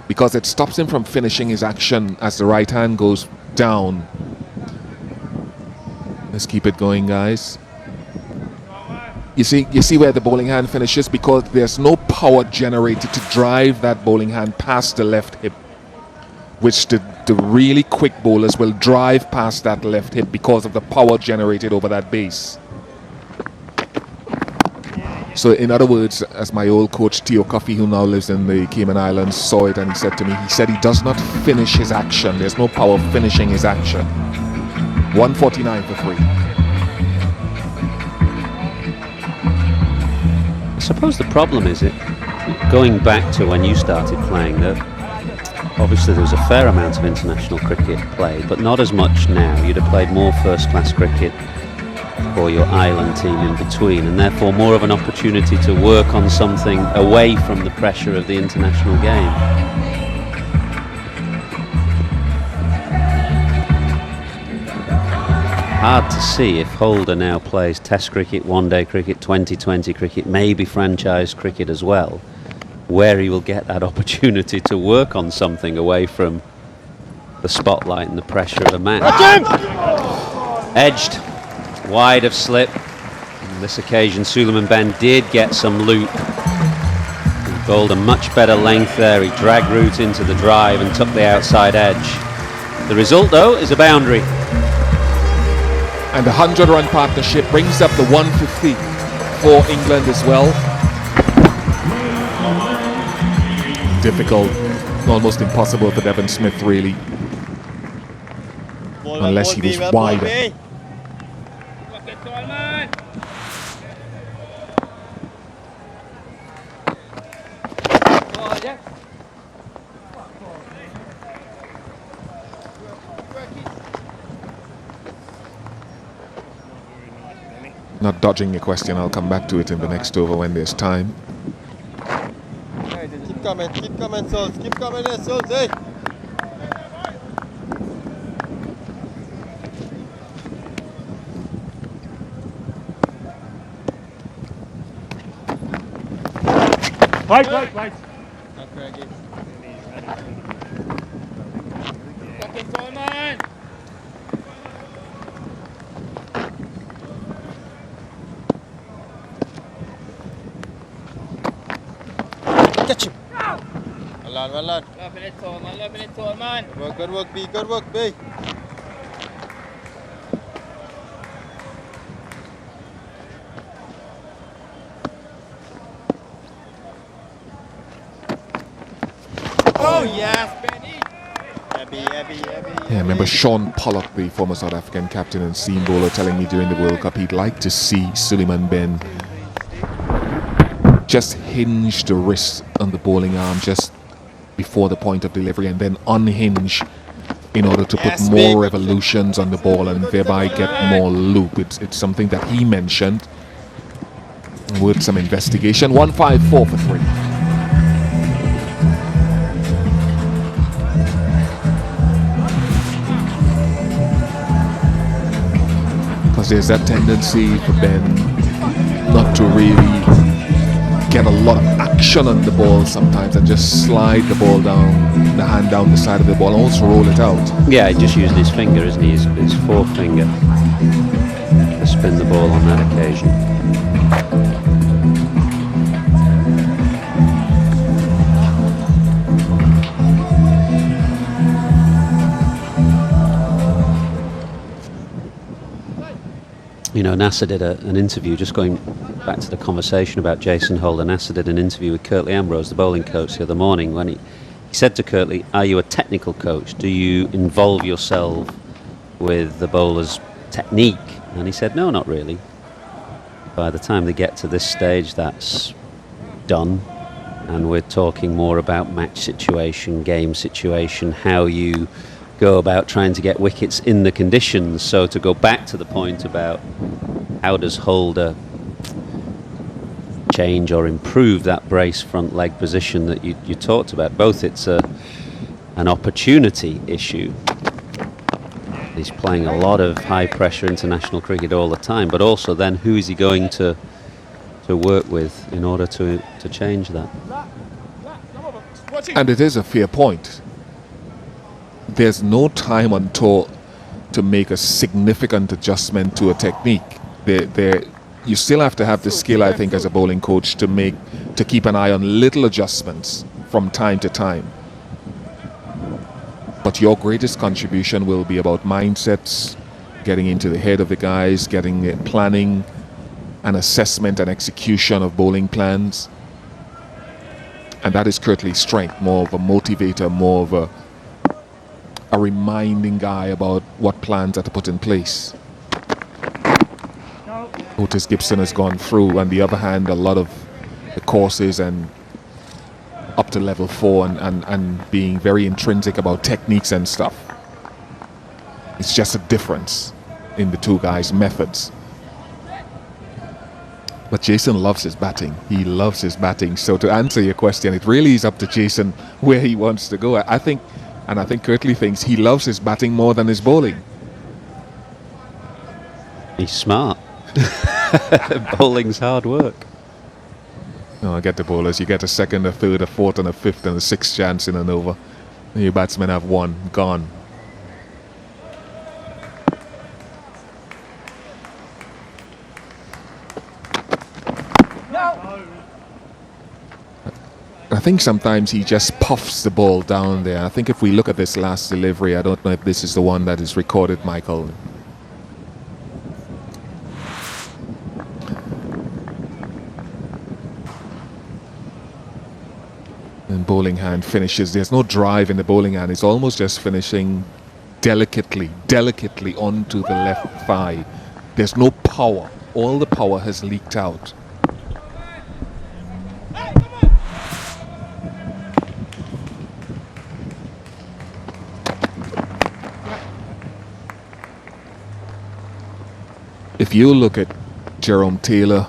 Because it stops him from finishing his action as the right hand goes down. Let's keep it going, guys. You see where the bowling hand finishes, because there's no power generated to drive that bowling hand past the left hip, which the really quick bowlers will drive past that left hip because of the power generated over that base. So in other words, as my old coach Theo Coffey, who now lives in the Cayman Islands, saw it, and he said to me, he said he does not finish his action. There's no power finishing his action. 149 for 3. I suppose the problem is, going back to when you started playing, that obviously there was a fair amount of international cricket played, but not as much now. You'd have played more first-class cricket for your island team in between, and therefore more of an opportunity to work on something away from the pressure of the international game. Hard to see if Holder now plays Test cricket, one-day cricket, 2020 cricket, maybe franchise cricket as well, where he will get that opportunity to work on something away from the spotlight and the pressure of a match. Edged, wide of slip. On this occasion, Suleiman Ben did get some loop. He bowled a much better length there. He dragged Root into the drive and took the outside edge. The result, though, is a boundary. And the 100-run partnership brings up the 150 for England as well. Difficult, almost impossible for Devon Smith, really, unless he was wider. Not dodging your question, I'll come back to it in the next over when there's time. Keep coming, Souls. Keep coming there, Souls, eh? Right. Not Craigie. Fucking go, man. Catch him. Well on. Loving it, tall, man. Good work, B. Good work, B. Oh, yes, Benny. Heavy. Yeah, I remember Sean Pollock, the former South African captain and seam bowler, telling me during the World Cup he'd like to see Suleiman Ben just hinge the wrist on the bowling arm just before the point of delivery and then unhinge in order to put Yes, more big. revolutions on the ball and thereby get more loop. It's something that he mentioned with some investigation. 154 for 3. Because there's that tendency for Ben not to really get a lot of action on the ball sometimes and just slide the ball down, the hand down the side of the ball, and also roll it out. Yeah, he's just using his finger, isn't he? His forefinger to spin the ball on that occasion. You know, Nasser did an interview, just going back to the conversation about Jason Holder. Nasser did an interview with Curtly Ambrose, the bowling coach, the other morning, when he said to Curtly, are you a technical coach? Do you involve yourself with the bowler's technique? And he said, no, not really. By the time they get to this stage, that's done. And we're talking more about match situation, game situation, how you go about trying to get wickets in the conditions. So to go back to the point about how does Holder change or improve that brace front leg position that you talked about, both it's an opportunity issue. He's playing a lot of high pressure international cricket all the time, but also then who is he going to work with in order to change that? And it is a fair point. There's no time on tour to make a significant adjustment to a technique. You still have to have the skill, I think, as a bowling coach to keep an eye on little adjustments from time to time. But your greatest contribution will be about mindsets, getting into the head of the guys, getting planning and assessment and execution of bowling plans. And that is Curtly's strength, more of a motivator, more of a reminding guy about what plans are to put in place. Otis Gibson has gone through, on the other hand, a lot of the courses and up to level 4 and being very intrinsic about techniques and stuff. It's just a difference in the two guys' methods. But Jason loves his batting. He loves his batting. So to answer your question, it really is up to Jason where he wants to go. I think Curtly thinks he loves his batting more than his bowling. He's smart. Bowling's hard work. No, I get the bowlers. You get a second, a third, a fourth, and a fifth, and a sixth chance in an over. And your batsmen have one, gone. I think sometimes he just puffs the ball down there. I think if we look at this last delivery, I don't know if this is the one that is recorded, Michael. And bowling hand finishes. There's no drive in the bowling hand. It's almost just finishing delicately onto the left thigh. There's no power. All the power has leaked out. If you look at Jerome Taylor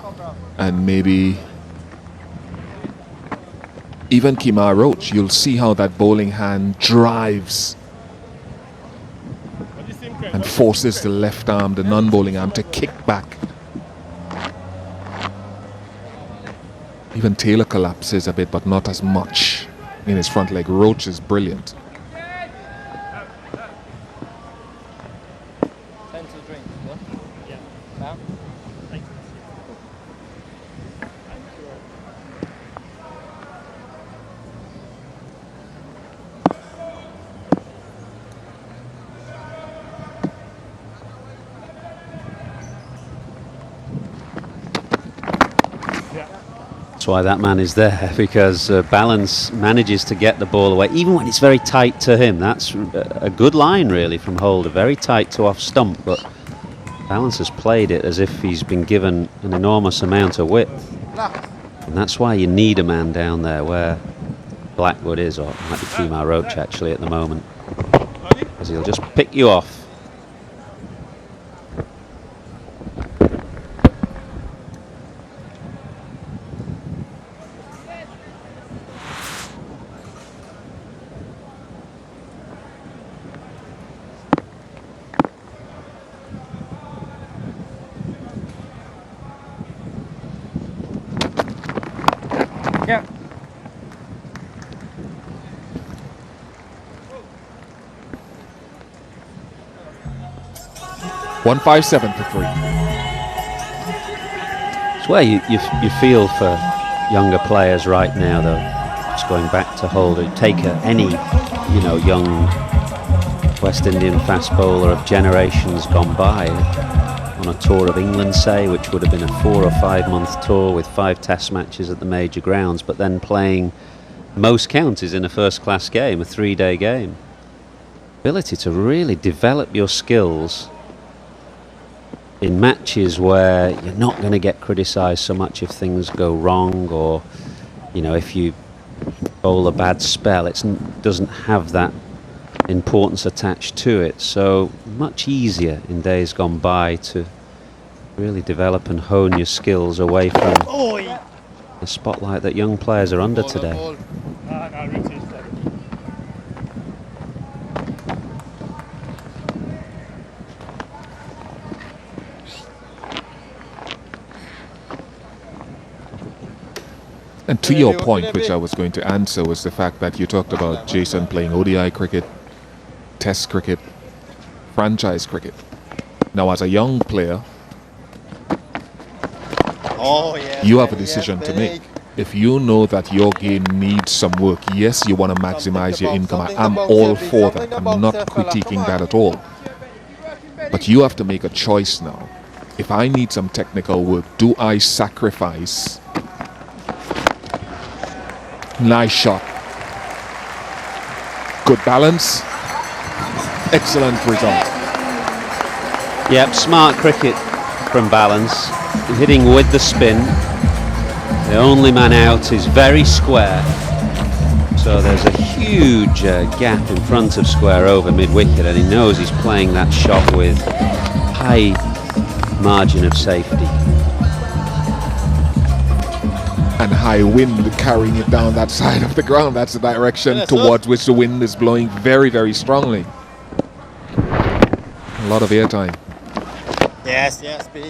and maybe even Kemar Roach, you'll see how that bowling hand drives and forces the left arm, the non-bowling arm, to kick back. Even Taylor collapses a bit, but not as much in his front leg. Roach is brilliant. That's why that man is there, because Balance manages to get the ball away, even when it's very tight to him. That's a good line, really, from Holder. Very tight to off stump, but Balance has played it as if he's been given an enormous amount of width. And that's why you need a man down there where Blackwood is, or it might be Kemar Roach, actually, at the moment. because he'll just pick you off. Yeah. 157 for 3. It's where you feel for younger players right now, though. Just going back to Holder, take any young West Indian fast bowler of generations gone by on a tour of England, say, which would have been a 4 or 5 month tour with 5 test matches at the major grounds, but then playing most counties in a first class game, a 3-day game. Ability to really develop your skills in matches where you're not going to get criticised so much if things go wrong, or if you bowl a bad spell, it doesn't have that importance attached to it. So much easier in days gone by to really develop and hone your skills away from the spotlight that young players are under today. And to your point, which I was going to answer, was the fact that you talked about Jason playing ODI cricket, Test cricket, franchise cricket. Now, as a young player, you have a decision to make. If you know that your game needs some work, yes, you want to maximize your income. I'm all for that. I'm not critiquing that at all. But you have to make a choice now. If I need some technical work, do I sacrifice? Nice shot. Good balance. Excellent result. Yep, smart cricket from Balance. Hitting with the spin. The only man out is very square. So there's a huge gap in front of square over mid-wicket, and he knows he's playing that shot with high margin of safety. And high wind carrying it down that side of the ground. That's the direction towards which the wind is blowing very, very strongly. A lot of airtime. Yes,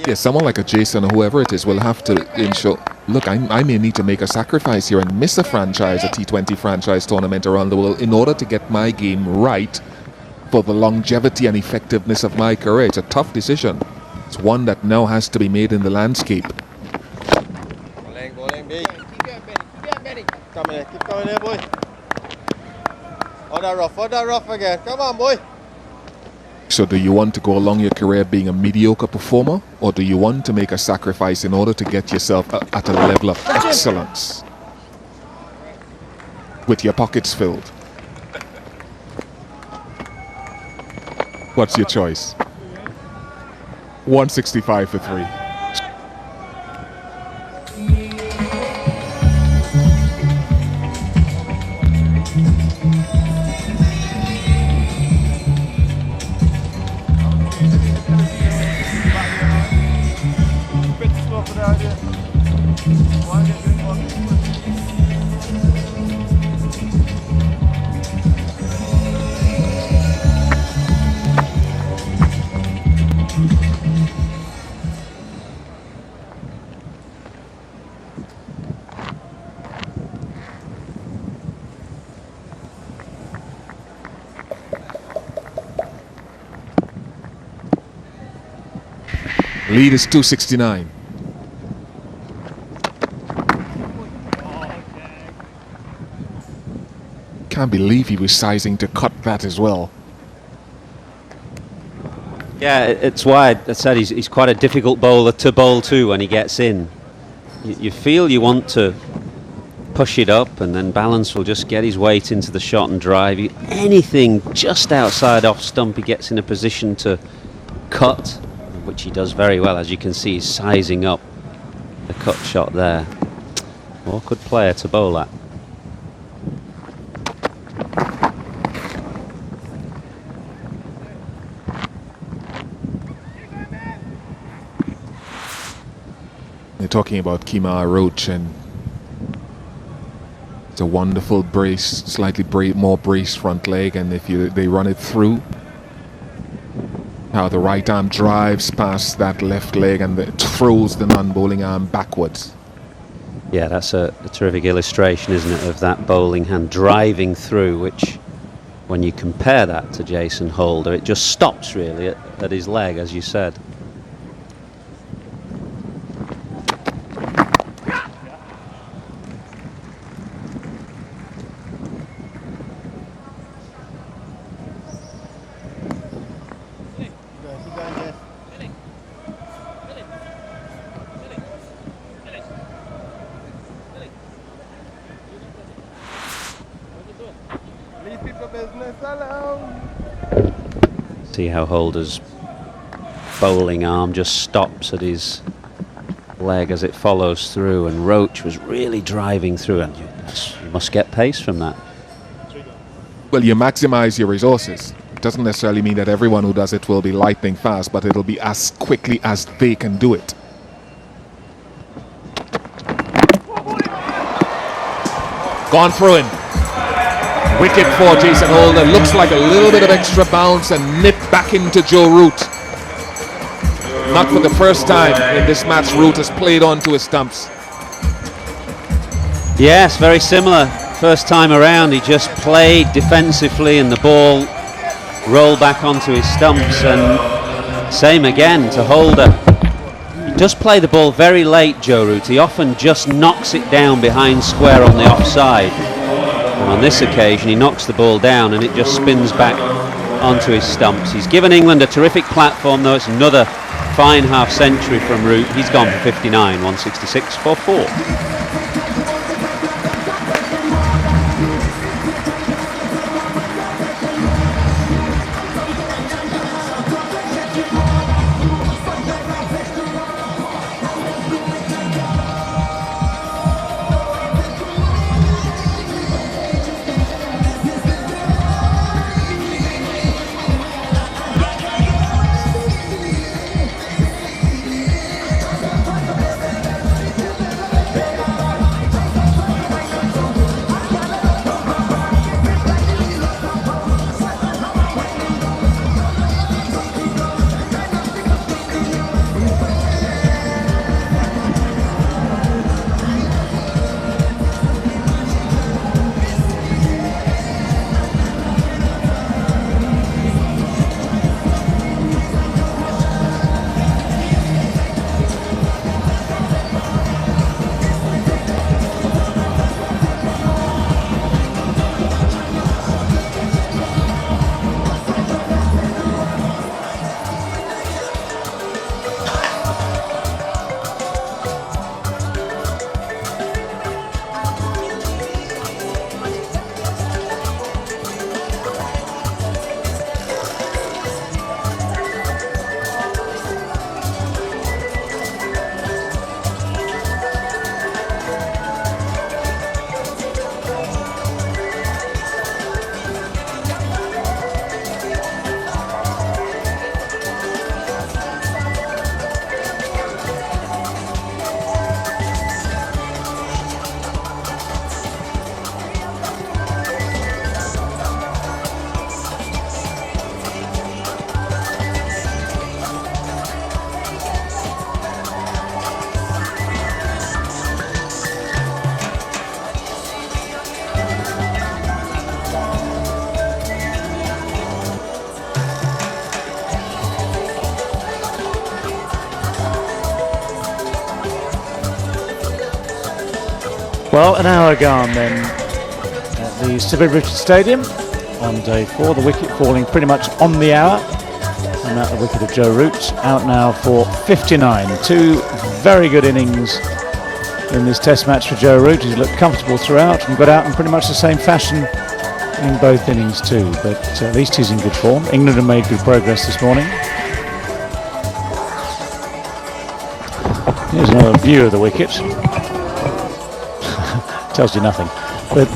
Yeah, someone like a Jason or whoever it is will have to ensure, look, I may need to make a sacrifice here and miss a franchise, a T20 franchise tournament around the world in order to get my game right for the longevity and effectiveness of my career. It's a tough decision. It's one that now has to be made in the landscape. Bowling, B. Keep coming there, boy. Order rough again. Come on, boy. So do you want to go along your career being a mediocre performer, or do you want to make a sacrifice in order to get yourself at a level of excellence with your pockets filled? What's your choice? 165 for 3. Lead is 269. Can't believe he was sizing to cut that as well. Yeah, it's why I said he's quite a difficult bowler to bowl to when he gets in. You feel you want to push it up, and then Balance will just get his weight into the shot and drive. Anything just outside off stump, he gets in a position to cut, which he does very well. As you can see, he's sizing up the cut shot there. Awkward player to bowl at. talking about Kemar Roach, and it's a wonderful brace, slightly more braced front leg, and if they run it through, how the right arm drives past that left leg and it throws the non-bowling arm backwards. Yeah, that's a terrific illustration, isn't it, of that bowling hand driving through, which, when you compare that to Jason Holder, it just stops really at his leg, as you said. Leave people business alone. See how Holder's bowling arm just stops at his leg as it follows through, and Roach was really driving through, and you must get pace from that. Well, you maximize your resources. It doesn't necessarily mean that everyone who does it will be lightning fast, but it'll be as quickly as they can do it. Gone through him. Wicket for Jason Holder. Looks like a little bit of extra bounce and nip back into Joe Root. Not for the first time in this match, Root has played onto his stumps. Yes, very similar. First time around, he just played defensively and the ball rolled back onto his stumps, and same again to Holder. He does play the ball very late, Joe Root. He often just knocks it down behind square on the offside. And on this occasion, he knocks the ball down and it just spins back onto his stumps. He's given England a terrific platform, though. It's another fine half century from Root. He's gone for 59, 166 for 4. Well, an hour gone then at the Sir Viv Richards Stadium on day 4. The wicket falling pretty much on the hour, and that the wicket of Joe Root, out now for 59. Two very good innings in this test match for Joe Root. He's looked comfortable throughout and got out in pretty much the same fashion in both innings too, but at least he's in good form. England have made good progress this morning. Here's another view of the wicket. Tells you nothing, but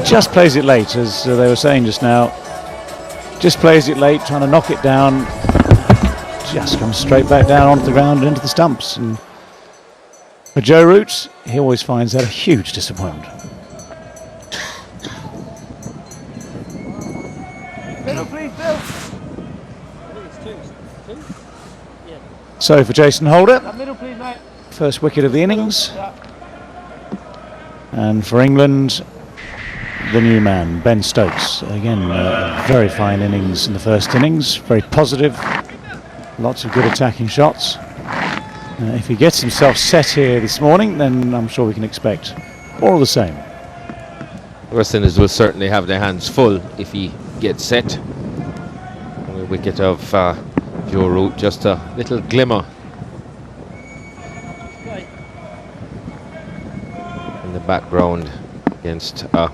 just plays it late, as they were saying just now. Just plays it late, trying to knock it down. Just comes straight back down onto the ground and into the stumps. And For Joe Root, he always finds that a huge disappointment. Middle, please, Bill. So for Jason Holder, Middle, please, mate. first wicket of the innings. And for England, the new man, Ben Stokes. Again, a very fine innings in the first innings, very positive, lots of good attacking shots. If he gets himself set here this morning, then I'm sure we can expect more of the same. West Indies will certainly have their hands full if he gets set. On the wicket of Joe Root, just a little glimmer in the background against a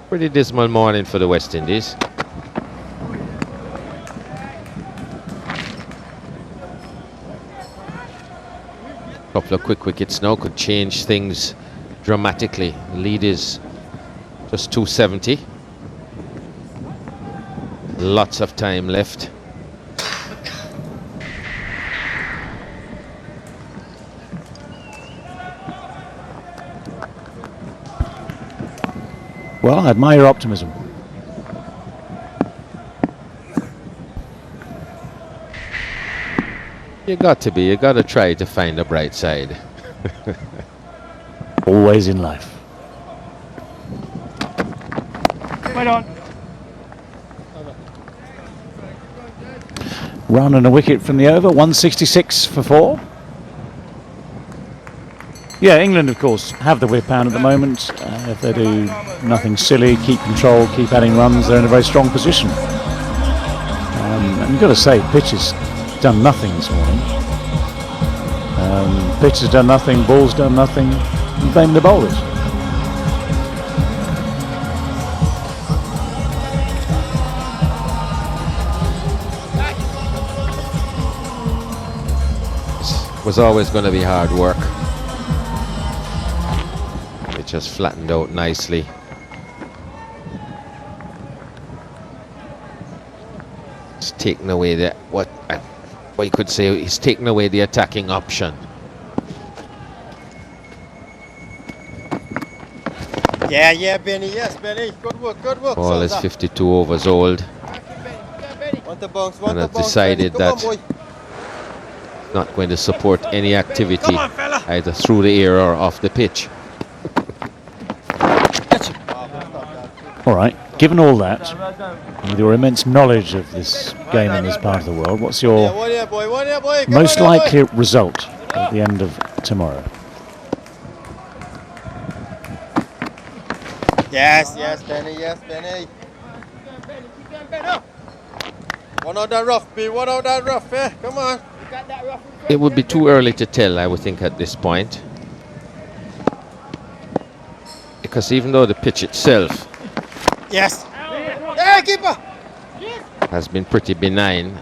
pretty dismal morning for the West Indies. Couple of quick wickets now could change things dramatically. The lead is just 270. Lots of time left. Well, I admire your optimism. You got to try to find the bright side. Always in life. Wait on. Run and a wicket from the over, 166 for 4. Yeah, England, of course, have the whip hand at the moment. If they do nothing silly, keep control, keep adding runs, they're in a very strong position. And you've got to say, pitch has done nothing this morning. Pitch has done nothing, ball's done nothing. You blame the bowlers. Was always going to be hard work. It just flattened out nicely. It's taken away the what you could say. He's taken away the attacking option. Yeah, Benny. Yes, Benny. Good work, good work. Ball is 52 overs old, Want the bounce, and have decided that not going to support any activity either through the air or off the pitch. All right, given all that, and with your immense knowledge of this game in this part of the world, what's your most likely result at the end of tomorrow? Yes, Benny. Yes, Benny. One out that rough, B. One out that rough, eh? Come on. It would be too early to tell, I would think, at this point, because even though the pitch itself Yes. Yeah, keeper. has been pretty benign,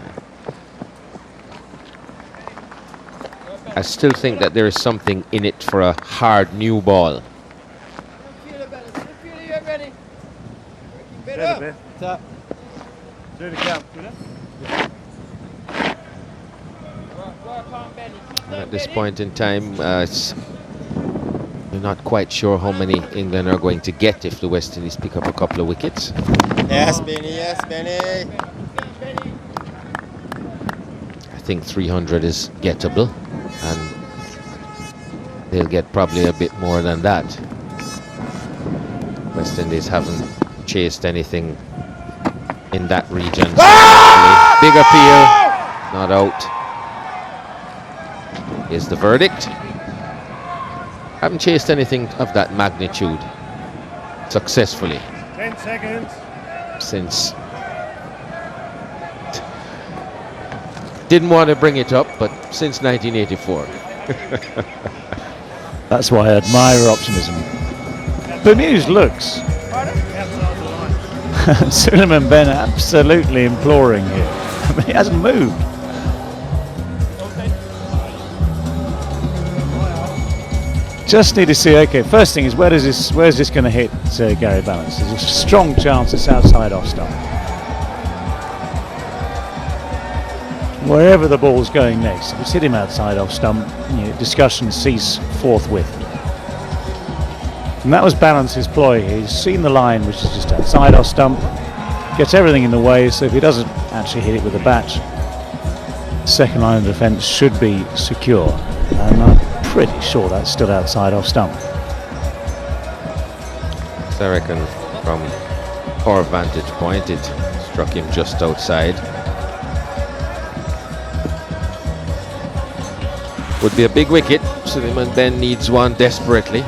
I still think that there is something in it for a hard new ball. Do the count. And at this point in time, you're not quite sure how many England are going to get if the West Indies pick up a couple of wickets. Yes, Benny. Yes, Benny. I think 300 is gettable, and they'll get probably a bit more than that. West Indies haven't chased anything in that region. Big appeal, not out. Is the verdict. Haven't chased anything of that magnitude successfully 10 seconds. since. Didn't want to bring it up, but since 1984. That's why I admire your optimism. Bemused looks. Suleiman Ben absolutely imploring here. I mean, he hasn't moved. Just need to see. Okay, first thing is where's this going to hit Gary Balance? There's a strong chance it's outside off stump. wherever the ball's going next, if it's hit him outside off stump, discussions cease forthwith. And that was Balance's ploy. He's seen the line, which is just outside off stump, gets everything in the way, so if he doesn't actually hit it with a bat, second line of defence should be secure. And I'm pretty sure that's still outside off stump. So I reckon from our vantage point, it struck him just outside. Would be a big wicket. Suleiman Ben needs one desperately.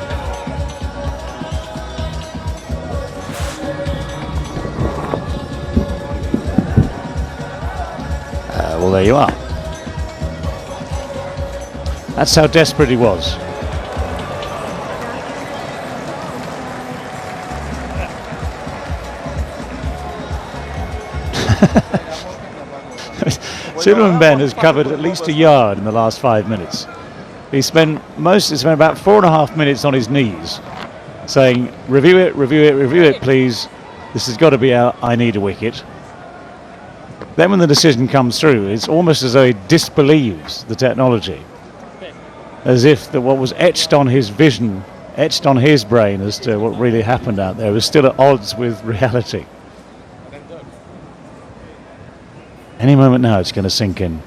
Well, there you are. That's how desperate he was. Suleiman Ben has covered at least a yard in the last 5 minutes. He spent about 4.5 minutes on his knees saying, review it, please. This has got to be out. I need a wicket. Then when the decision comes through, it's almost as though he disbelieves the technology. As if what was etched on his vision, etched on his brain as to what really happened out there was still at odds with reality. Any moment now it's going to sink in.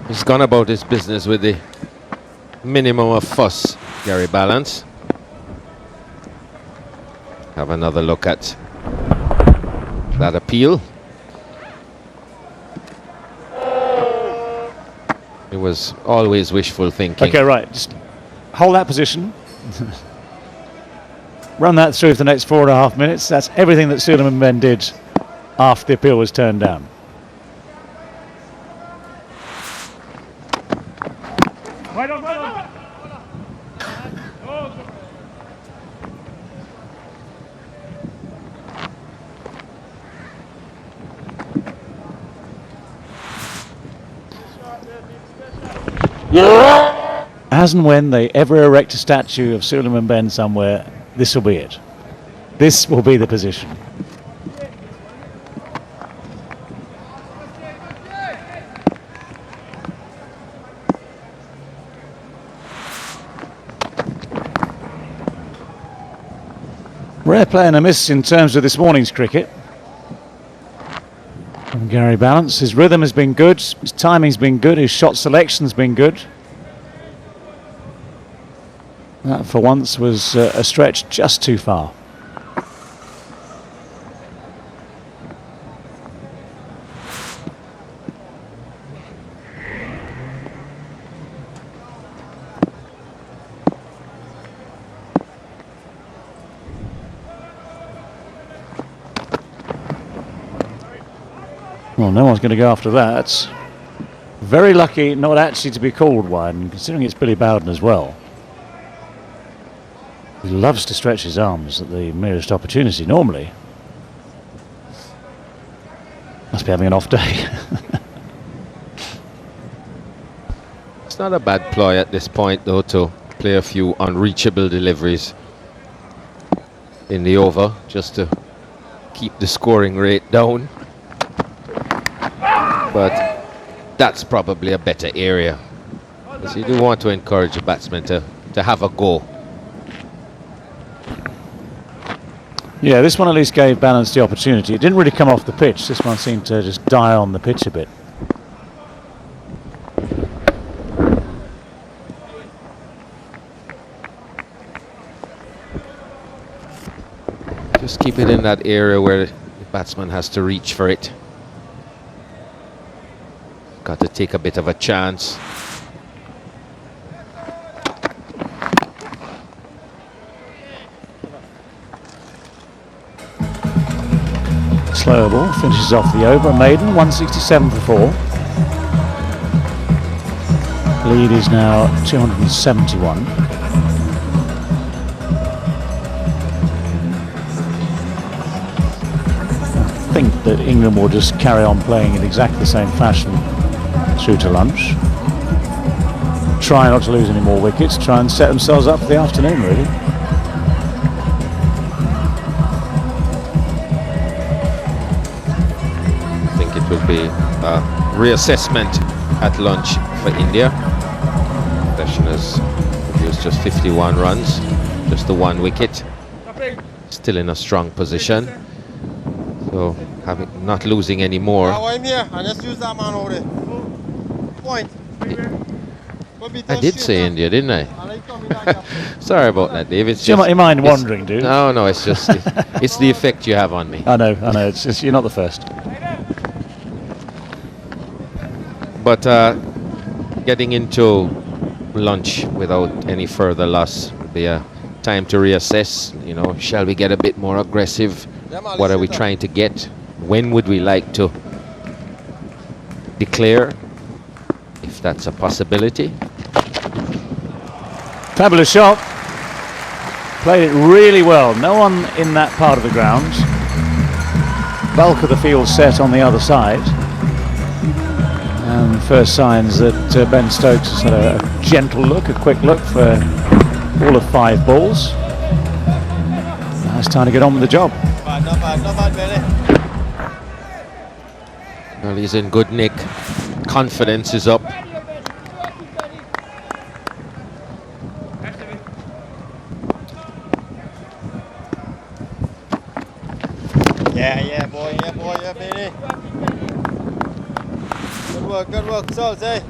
He's gone about his business with the minimum of fuss, Gary Balance. Have another look at that appeal. It was always wishful thinking. Okay, right. Just hold that position. Run that through for the next 4.5 minutes. That's everything that Suleiman Ben did after the appeal was turned down. As and when they ever erect a statue of Suleiman Ben somewhere, this will be it. This will be the position. Rare play and a miss in terms of this morning's cricket from Gary Balance. His rhythm has been good, his timing's been good, his shot selection's been good. That for once was a stretch just too far. Well, no one's going to go after that. Very lucky not actually to be called one, considering it's Billy Bowden as well. He loves to stretch his arms at the merest opportunity, normally. Must be having an off day. It's not a bad ploy at this point, though, to play a few unreachable deliveries in the over, just to keep the scoring rate down. But that's probably a better area, because you do want to encourage a batsman to have a go. Yeah, this one at least gave Balance the opportunity. It didn't really come off the pitch. This one seemed to just die on the pitch a bit. Just keep it in that area where the batsman has to reach for it. Got to take a bit of a chance. Slower ball finishes off the over. Maiden 167 for 4. Lead is now 271. I think that England will just carry on playing in exactly the same fashion through to lunch. Try not to lose any more wickets, try and set themselves up for the afternoon, really. I think it will be a reassessment at lunch for India. Session has produced just 51 runs, just the 1 wicket. Still in a strong position. So not losing any more. Now I'm here and just use that man over there. Point. I did say India, didn't I? Sorry about that, Dave. It's Do you just, mind it's- wandering, do you? No, it's just it's the effect you have on me. I know. It's just, you're not the first. But getting into lunch without any further loss would be a time to reassess. You know, shall we get a bit more aggressive? What are we trying to get? When would we like to declare, if that's a possibility? Fabulous shot. Played it really well. No one in that part of the ground. Bulk of the field set on the other side. And first signs that Ben Stokes has had a gentle look, a quick look for all of 5 balls. Now it's time to get on with the job. Not bad, Benny. Well, he's in good nick. Confidence is up. Yeah, boy, Benny. Good work, Souls, eh?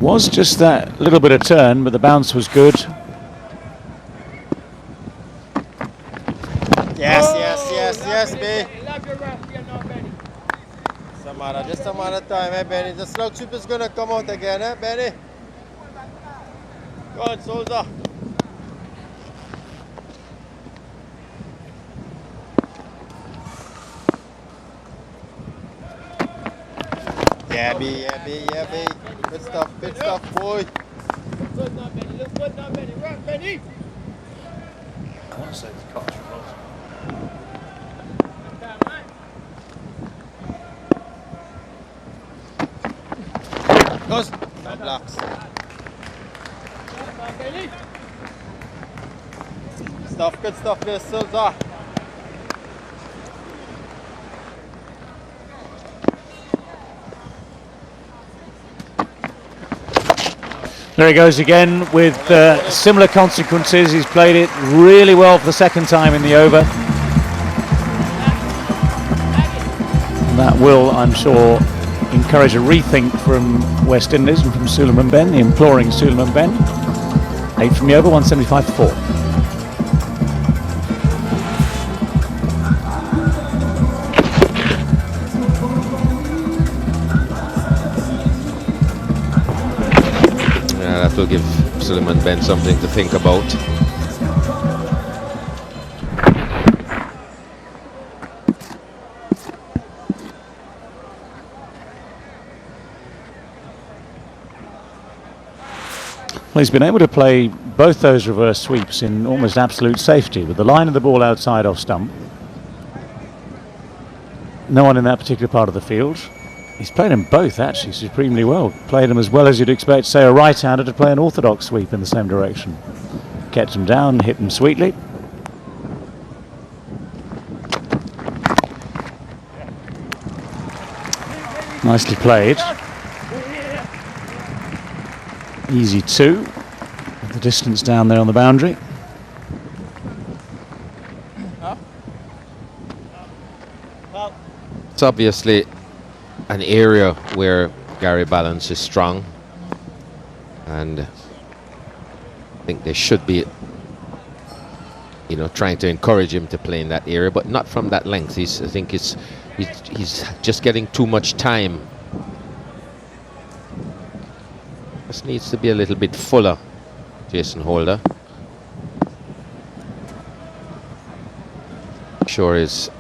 Was just that little bit of turn, but the bounce was good. Yes, B. Just a matter of time, eh, Benny? The slug super's gonna come out again, eh, Benny? Go on, Sousa. Yeah, B. Good stuff, boy. Look good now, Benny. Rock, Benny. Goes. No blocks. Good stuff there, Sousa. There he goes again with similar consequences. He's played it really well for the second time in the over. And that will, I'm sure, encourage a rethink from West Indies and from Suleiman Ben, the imploring Suleiman Ben. 8 from the over, 175 for 4. That will give Suleiman Ben something to think about. Well, he's been able to play both those reverse sweeps in almost absolute safety, with the line of the ball outside off stump. No one in that particular part of the field. He's played them both actually supremely well. Played them as well as you'd expect, say, a right-hander to play an orthodox sweep in the same direction. Kept them down, hit them sweetly. Nicely played. Easy 2. The distance down there on the boundary. It's obviously an area where Gary Balance is strong, and I think they should be, you know, trying to encourage him to play in that area, but not from that length. I think he's just getting too much time. Just needs to be a little bit fuller, Jason Holder. Sure is.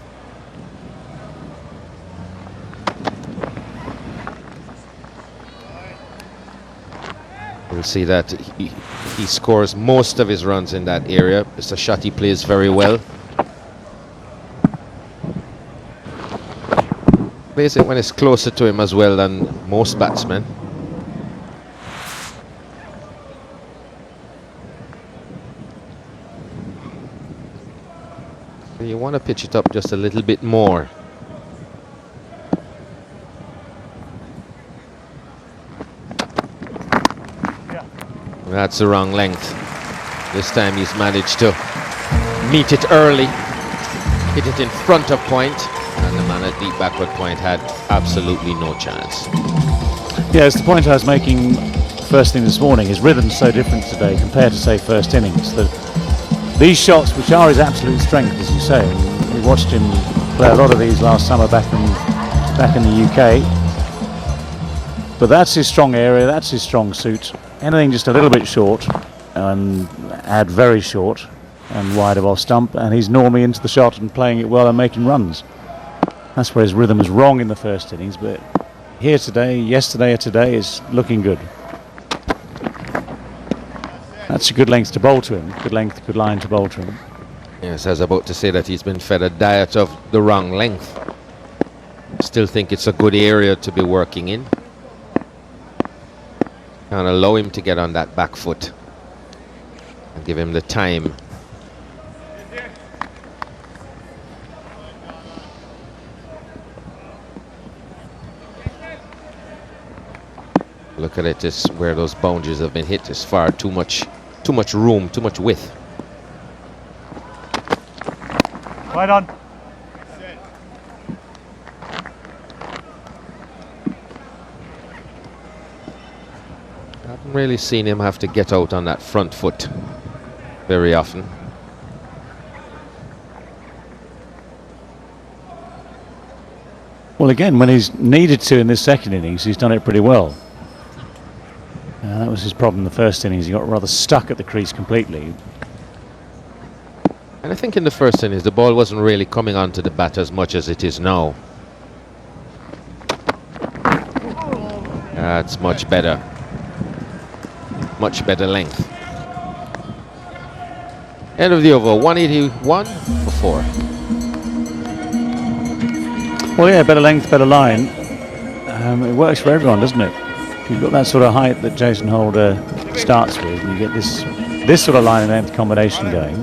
We'll see that he scores most of his runs in that area. It's a shot he plays very well. Plays it when it's closer to him as well than most batsmen. You want to pitch it up just a little bit more. That's the wrong length. This time he's managed to meet it early, hit it in front of point, and the man at deep backward point had absolutely no chance. Yeah, it's the point I was making first thing this morning. His rhythm's so different today compared to, say, first innings. That these shots, which are his absolute strength, as you say, and we watched him play a lot of these last summer back in the UK. But that's his strong area, that's his strong suit. Anything just a little bit short, and add very short and wide of off stump, and he's normally into the shot and playing it well and making runs. That's where his rhythm was wrong in the first innings, but here today, yesterday or today is looking good. That's a good length to bowl to him, good length, good line to bowl to him. Yes, I was about to say that he's been fed a diet of the wrong length. Still think it's a good area to be working in. And allow him to get on that back foot and give him the time. Look at it, this where those boundaries have been hit is far too much room, too much width. Right on. Haven't really seen him have to get out on that front foot very often. Well, again, when he's needed to in this second innings, he's done it pretty well. That was his problem in the first innings. He got rather stuck at the crease completely. And I think in the first innings, the ball wasn't really coming onto the bat as much as it is now. That's much better. Much better length. End of the over, 181 for 4. Well, yeah, better length, better line. It works for everyone, doesn't it? If you've got that sort of height that Jason Holder starts with, and you get this sort of line and length combination going,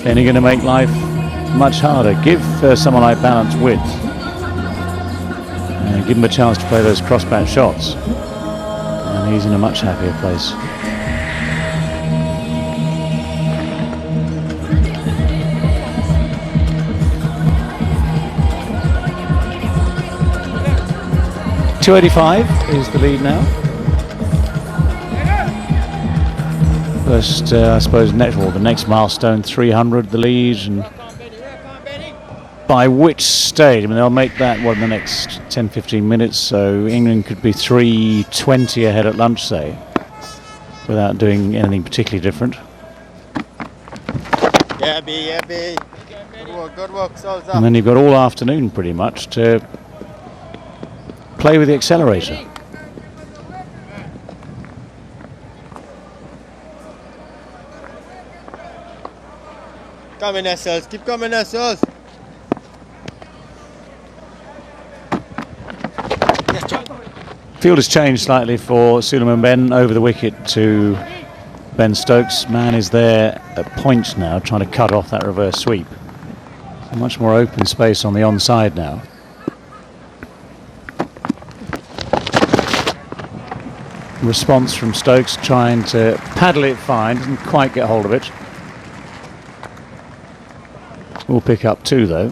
then you're going to make life much harder. Give someone like Balance width. Give him a chance to play those cross-bat shots. And he's in a much happier place. .285 is the lead now. First, I suppose, the next milestone, 300, the lead, and by which stage? I mean, they'll make that, in the next 10-15 minutes, so England could be 320 ahead at lunch, say, without doing anything particularly different. Yeah, B, yeah, B. Good work, Souls up. And then you've got all afternoon, pretty much, to play with the accelerator. Come in there, Souls. Keep coming there, Souls. Field has changed slightly for Suleiman Ben over the wicket to Ben Stokes. Man is there at point now, trying to cut off that reverse sweep. A much more open space on the onside now. Response from Stokes, trying to paddle it fine, doesn't quite get hold of it. We'll pick up 2 though.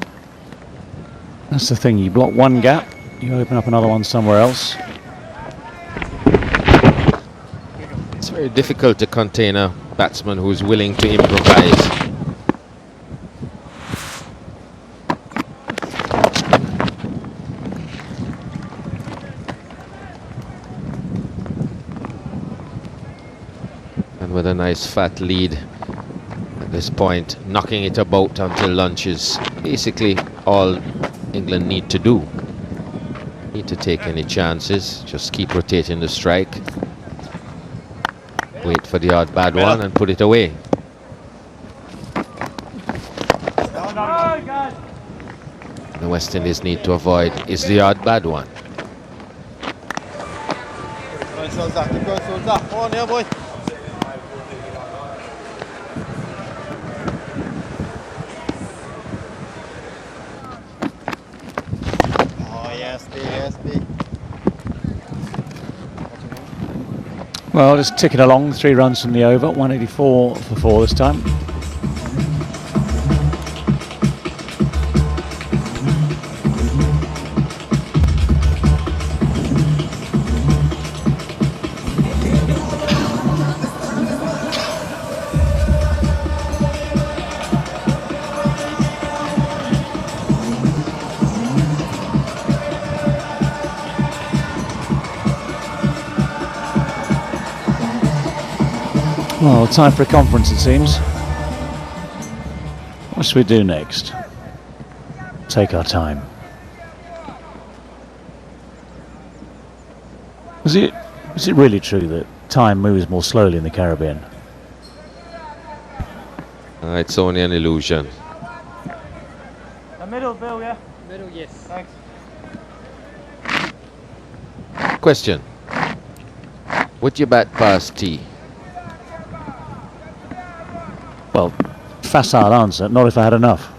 That's the thing, you block one gap, you open up another one somewhere else. It's very difficult to contain a batsman who's willing to improvise. And with a nice fat lead at this point, knocking it about until lunch is basically all England need to do. Need to take any chances, just keep rotating the strike. Wait for the odd bad one and put it away. The West Indies need to avoid is the odd bad one. Keep going, Souza. Keep going, Souza. Come on here, boy. Oh, yes, B, yes, B. Well, just ticking along, 3 runs from the over, 184 for 4 this time. Well, time for a conference, it seems. What should we do next? Take our time. Is it really true that time moves more slowly in the Caribbean? It's only an illusion. The middle, Bill, yeah? Middle, yes. Thanks. Question. Would you bat past tee? Well, facile answer, not if I had enough.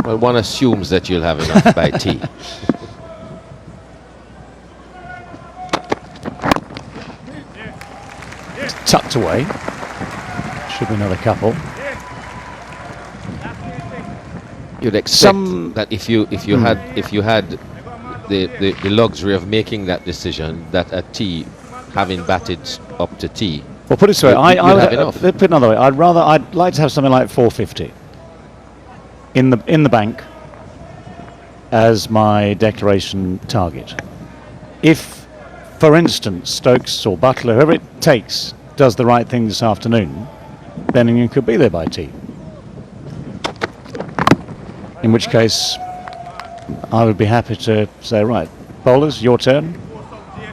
Well, one assumes that you'll have enough by tee. It's tucked away. Should be another couple. You'd expect that if you had the luxury of making that decision, that at tee, having batted up to tee, Well, put it this way, you'd have enough. put it another way. I'd like to have something like 450 in the bank as my declaration target. If, for instance, Stokes or Butler, whoever it takes, does the right thing this afternoon, then you could be there by tee. In which case, I would be happy to say, right, bowlers, your turn.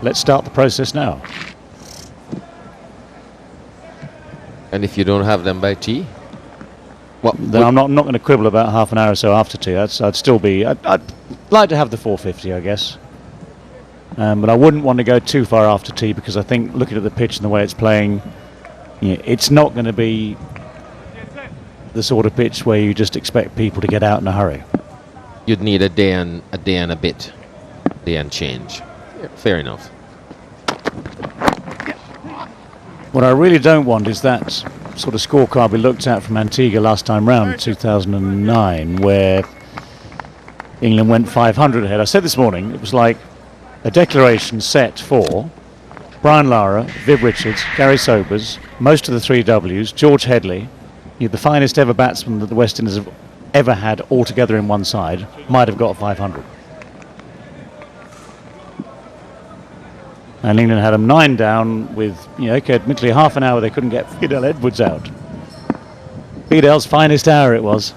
Let's start the process now. and if you don't have them by tee, what? Then I'm not going to quibble about half an hour or so after tee. I'd like to have the 450, I guess. But I wouldn't want to go too far after tee, because I think, looking at the pitch and the way it's playing, it's not going to be the sort of pitch where you just expect people to get out in a hurry. You'd need a day and a bit, day and change. Yeah, fair enough. What I really don't want is that sort of scorecard we looked at from Antigua last time round, 2009, where England went 500 ahead. I said this morning, it was like a declaration set for Brian Lara, Viv Richards, Gary Sobers, most of the 3 Ws, George Headley, the finest ever batsman that the West Indies have ever had all together in one side, might have got 500. And England had them 9 down with, admittedly half an hour they couldn't get Fidel Edwards out. Fidel's finest hour it was.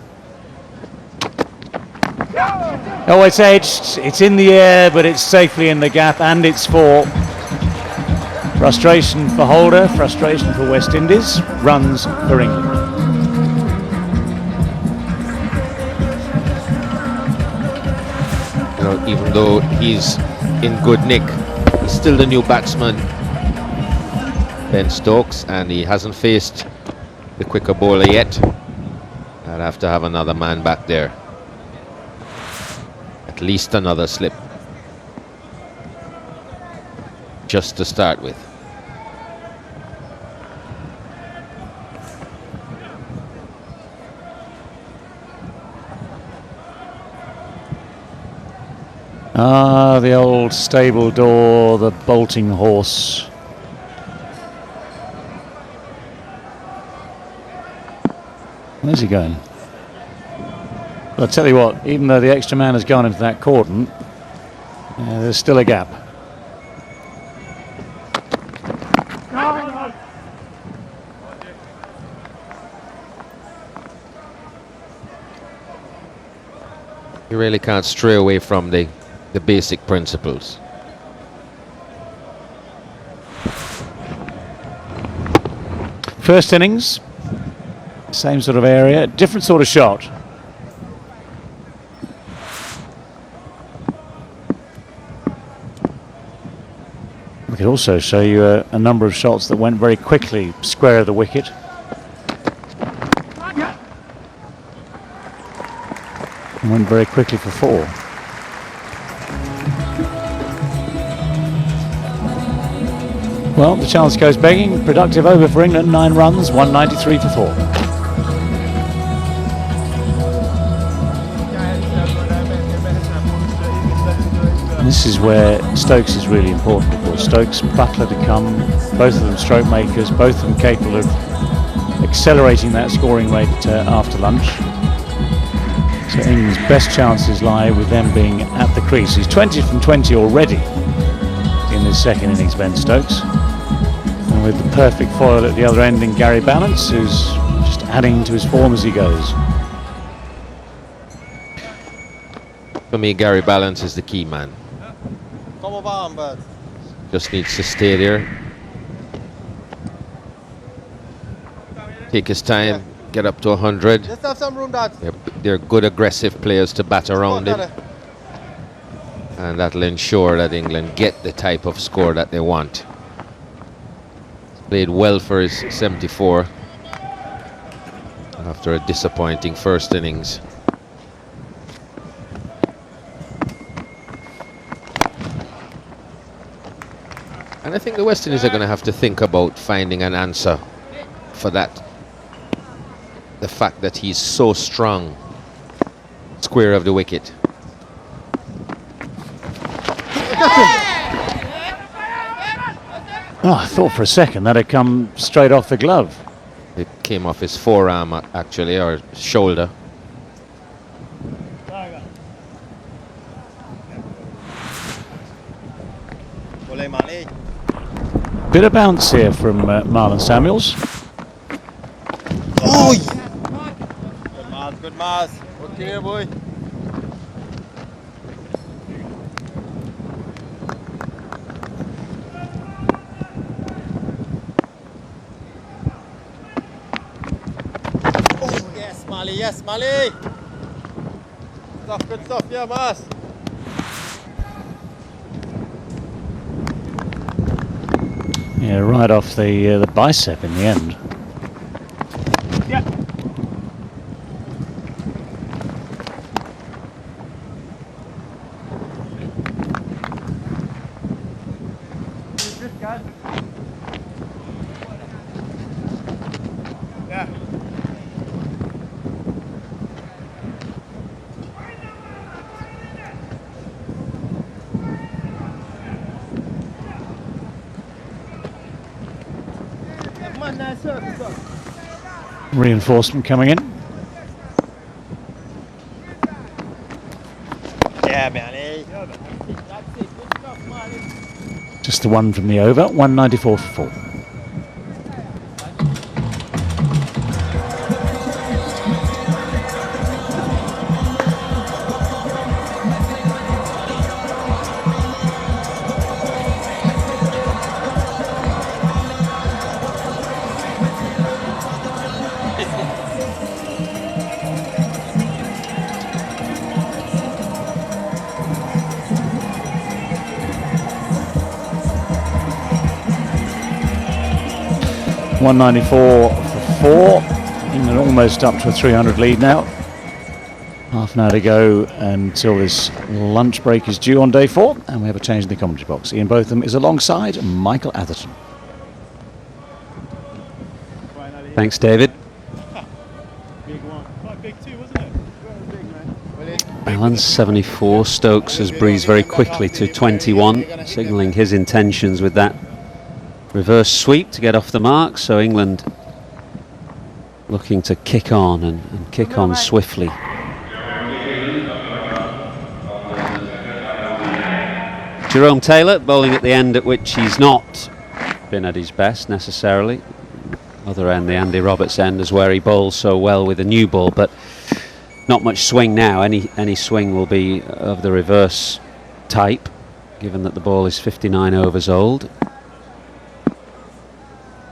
Oh, it's edged, it's in the air, but it's safely in the gap, and it's 4. Frustration for Holder, frustration for West Indies, runs for England. Even though he's in good nick, he's still the new batsman, Ben Stokes, and he hasn't faced the quicker bowler yet. I'd have to have another man back there. At least another slip, just to start with. Ah, the old stable door, the bolting horse. Where's he going? Well, I'll tell you what, even though the extra man has gone into that cordon, there's still a gap. You really can't stray away from the basic principles. First innings, same sort of area, different sort of shot. could also show you a number of shots that went very quickly square of the wicket. And went very quickly for 4. Well, the chance goes begging. Productive over for England, 9 runs, 193 for 4. And this is where Stokes is really important, of course. Stokes, Buttler to come, both of them stroke makers, both of them capable of accelerating that scoring rate after lunch. So England's best chances lie with them being at the crease. He's 20 from 20 already in this second innings, Ben Stokes. And with the perfect foil at the other end in Gary Ballance, who's just adding to his form as he goes. For me, Gary Ballance is the key man. Come on, bud. Just needs to stay there. Take his time, get up to 100. Just have some room, Dad. They're good aggressive players to bat around him. And that'll ensure that England get the type of score that they want. Played well for his 74 after a disappointing first innings. And I think the West Indies are going to have to think about finding an answer for that. The fact that he's so strong square of the wicket. Oh, I thought for a second that had come straight off the glove. It came off his forearm actually, or shoulder. Bit of bounce here from Marlon Samuels. Oh! Good Mars. Okay, here, boy. Oh, yes, Mali, yes, Mali. Good stuff, yeah, Mars. Yeah, right off the bicep in the end. Reinforcement coming in. Yeah, man. Just the one from the over, 194 for 4. $194 for 4. England almost up to a 300 lead now. Half an hour to go until this lunch break is due on day 4, and we have a change in the commentary box. Ian Botham is alongside Michael Atherton. Thanks, David. Balance 74. Stokes has breezed very quickly to 21, signalling his intentions with that reverse sweep to get off the mark. So England looking to kick on and kick on swiftly. Jerome Taylor bowling at the end at which he's not been at his best necessarily. Other end, the Andy Roberts end, is where he bowls so well with a new ball, but not much swing now. Any swing will be of the reverse type, given that the ball is 59 overs old.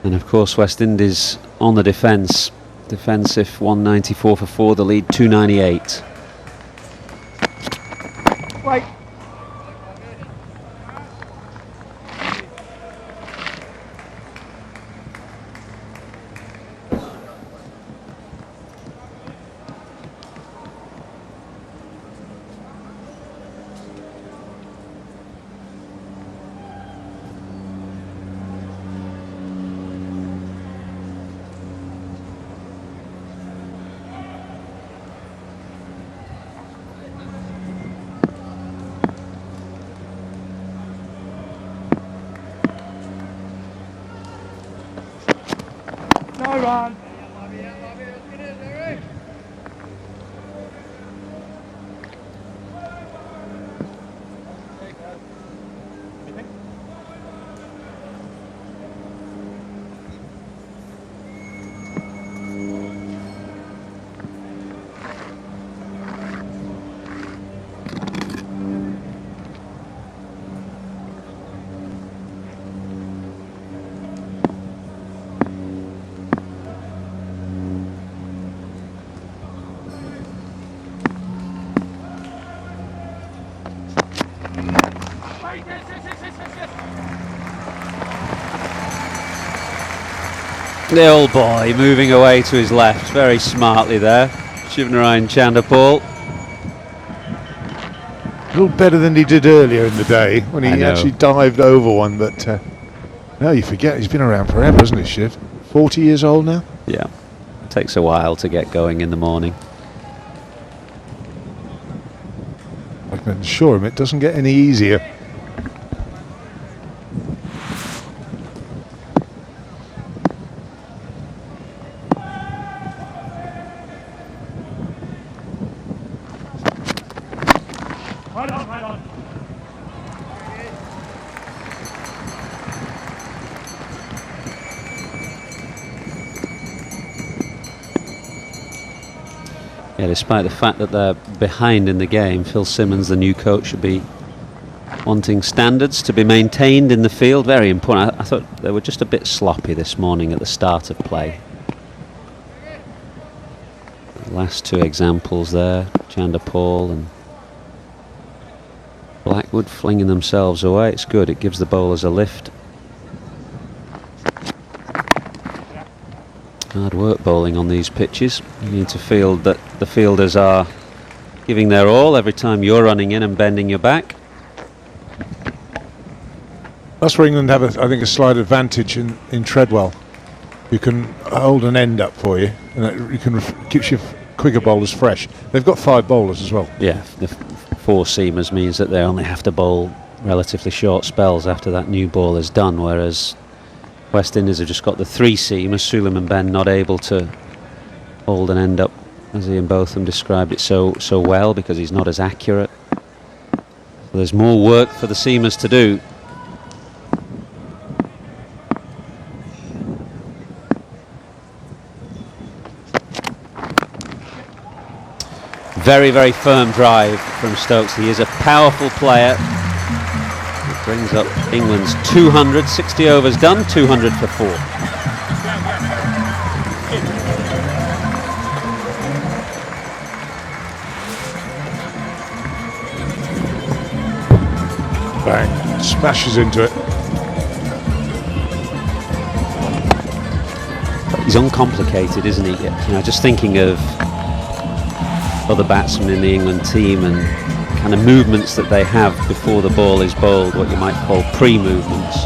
And of course West Indies on the defence. Defensive 194 for 4, the lead 298. Right. No run. The old boy moving away to his left very smartly there. Shivnarine Chanderpaul. A little better than he did earlier in the day when I he know. actually dived over one, but no, you forget he's been around forever, hasn't he, Shiv? 40 years old now? Yeah, takes a while to get going in the morning. I can assure him it doesn't get any easier. Yeah, despite the fact that they're behind in the game, Phil Simmons, the new coach, should be wanting standards to be maintained in the field. Very important. I thought they were just a bit sloppy this morning at the start of play. The last two examples there, Chanderpaul and Blackwood flinging themselves away. It's good. It gives the bowlers a lift. Hard work bowling on these pitches. You need to feel that the fielders are giving their all every time you're running in and bending your back. That's where England have, I think, a slight advantage in Treadwell. You can hold an end up for you, and it keeps your quicker bowlers fresh. They've got 5 bowlers as well. Yeah, the 4 seamers means that they only have to bowl relatively short spells after that new ball is done, whereas West Indies have just got the 3 seamers. Suleiman Ben not able to hold an end up, as Ian Botham described it so well, because he's not as accurate. So there's more work for the seamers to do. Very, very firm drive from Stokes. He is a powerful player. It brings up England's 200, 60 overs done, 200 for 4. Bang. Smashes into it. He's uncomplicated, isn't he? You know, just thinking of other batsmen in the England team and kind of movements that they have before the ball is bowled, what you might call pre-movements.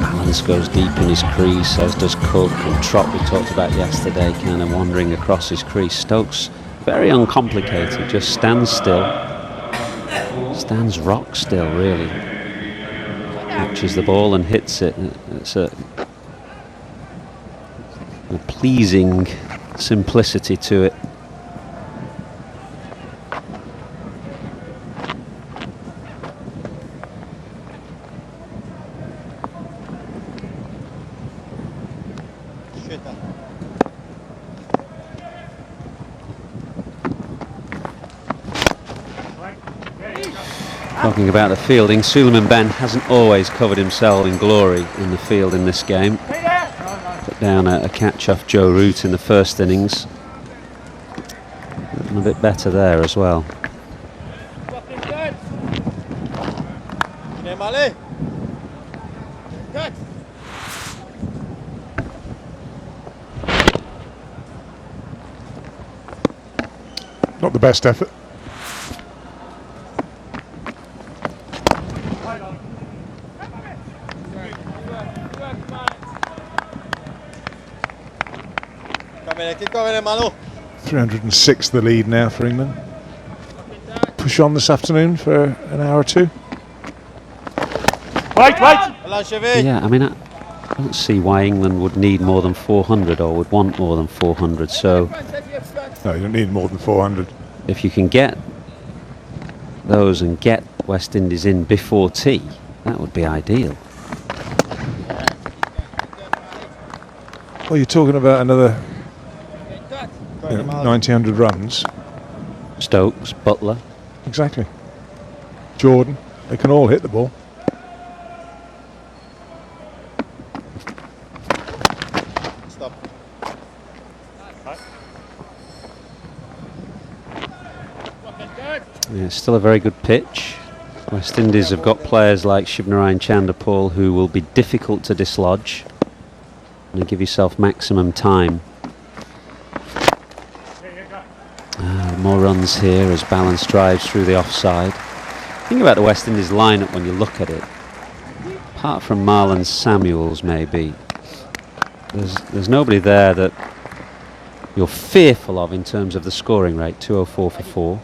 Balance goes deep in his crease, as does Cook, and Trott, we talked about yesterday, kind of wandering across his crease. Stokes, very uncomplicated, just stands still, stands rock still, really. Catches the ball and hits it. It's a pleasing simplicity to it. Talking about the fielding, Suleiman Ben hasn't always covered himself in glory in the field in this game. Put down a catch off Joe Root in the first innings. And a bit better there as well. Not the best effort. Keep going, Manu. 306 the lead now for England. Push on this afternoon for an hour or two. Yeah, I mean, I don't see why England would need more than 400 or would want more than 400. So No, you don't need more than 400. if you can get those and get West Indies in before tea, that would be ideal. Well, you're talking about another 1,900 runs. Stokes, Butler. Exactly. Jordan, they can all hit the ball. Stop. Yeah, it's still a very good pitch. West Indies have got players like Shivnarine Chanderpaul who will be difficult to dislodge. And give yourself maximum time. More runs here as Balance drives through the offside. Think about the West Indies lineup when you look at it. Apart from Marlon Samuels, maybe, there's nobody there that you're fearful of in terms of the scoring rate. 204 for 4.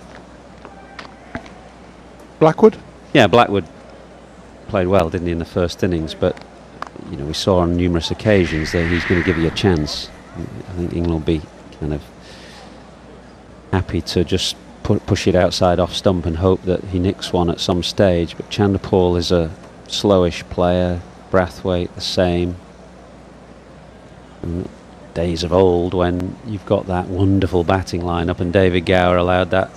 Blackwood? Yeah, Blackwood played well, didn't he, in the first innings? But you know, we saw on numerous occasions that he's going to give you a chance. I think England will be kind of happy to just push it outside off stump and hope that he nicks one at some stage. But Chanderpaul is a slowish player. Brathwaite the same. And days of old when you've got that wonderful batting lineup, and David Gower allowed that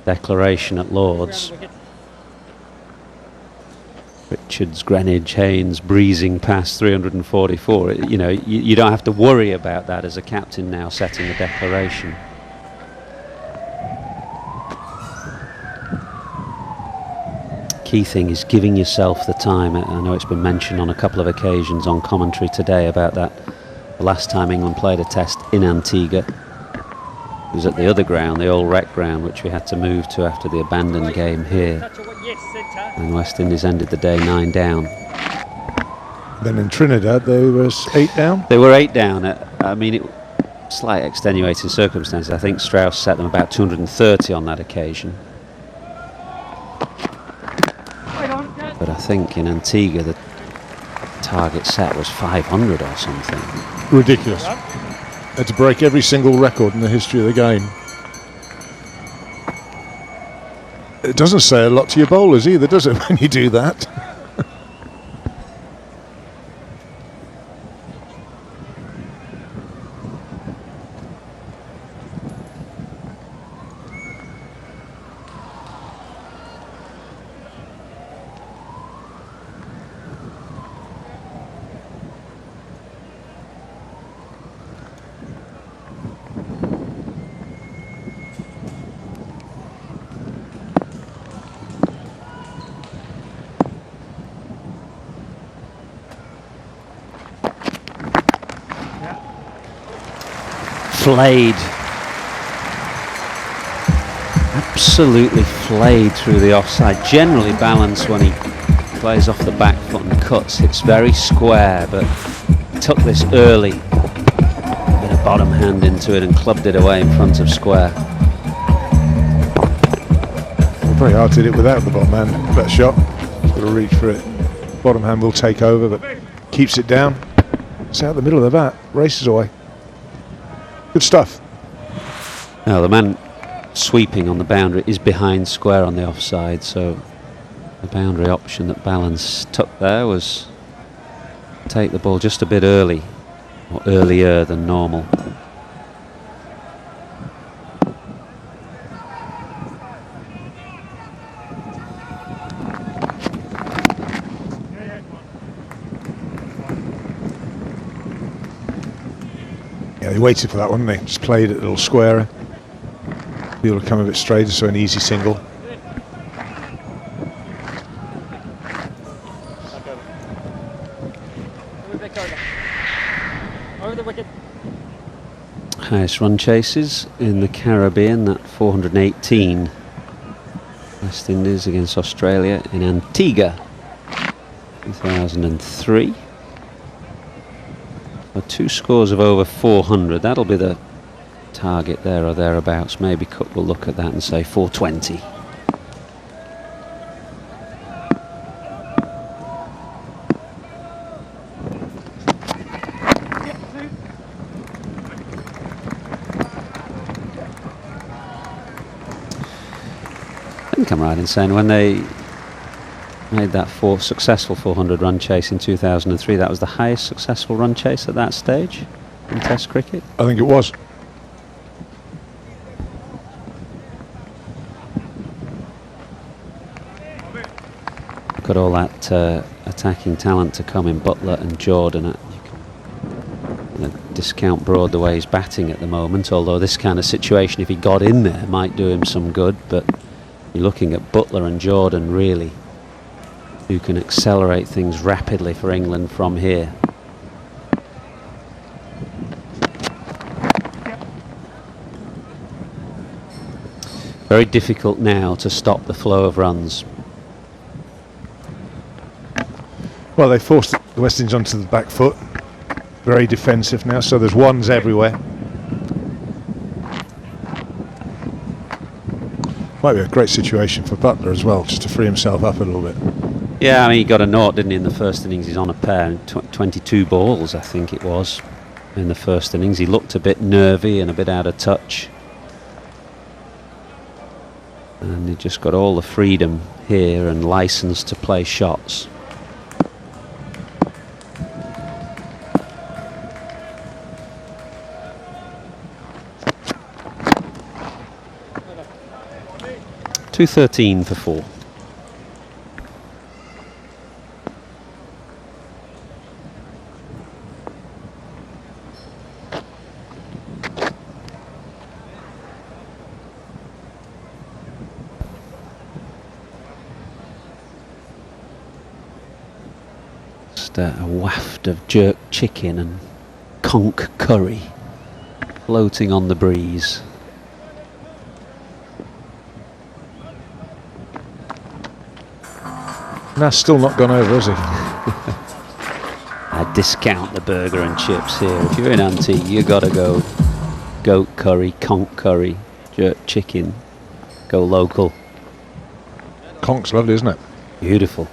declaration at Lords. Richards, Greenwich, Haynes breezing past 344. You know, you don't have to worry about that as a captain now setting the declaration. Key thing is giving yourself the time. I know it's been mentioned on a couple of occasions on commentary today about that. The last time England played a test in Antigua, it was at the other ground, the old rec ground, which we had to move to after the abandoned game here. And West Indies ended the day 9 down. Then in Trinidad, they was 8 down. They were 8 down. I mean, slight extenuating circumstances. I think Strauss set them about 230 on that occasion. But I think in Antigua the target set was 500 or something. Ridiculous. Had to break every single record in the history of the game. It doesn't say a lot to your bowlers either, does it, when you do that? Flayed. Absolutely flayed through the offside. Generally Balance when he plays off the back foot and cuts. It's very square, but took this early. Bit of bottom hand into it and clubbed it away in front of square. Very hard to hit it without the bottom hand. That shot. Got to reach for it. Bottom hand will take over, but keeps it down. It's out the middle of the bat. Races away. Good stuff. Now the man sweeping on the boundary is behind square on the offside, so the boundary option that Balance took there was take the ball just a bit early, or earlier than normal. Yeah, they waited for that one, they just played it a little squarer. Be able to come a bit straighter, so an easy single. Over the wicket. Highest run chases in the Caribbean, that 418. West Indies against Australia in Antigua, 2003. Two scores of over 400. That'll be the target there or thereabouts. Maybe Cook will look at that and say 420. think I'm right in saying when they made that successful 400 run chase in 2003, that was the highest successful run chase at that stage in Test cricket. I think it was. Got all that attacking talent to come in Butler and Jordan. You can discount Broad the way he's batting at the moment, although this kind of situation, if he got in there, might do him some good. But you're looking at Butler and Jordan, really, who can accelerate things rapidly for England from here. Very difficult now to stop the flow of runs. Well, they forced the West Indies onto the back foot. Very defensive now, so there's ones everywhere. Might be a great situation for Butler as well, just to free himself up a little bit. Yeah, I mean, he got a nought, didn't he, in the first innings? He's on a pair, 22 balls, I think it was, in the first innings. He looked a bit nervy and a bit out of touch. And he just got all the freedom here and license to play shots. .213 for 4. Just a waft of jerk chicken and conch curry floating on the breeze. That's still not gone over, has he? I discount the burger and chips here. If you're in Antigua, you gotta go goat curry, conch curry, jerk chicken. Go local. Conch's lovely, isn't it? Beautiful.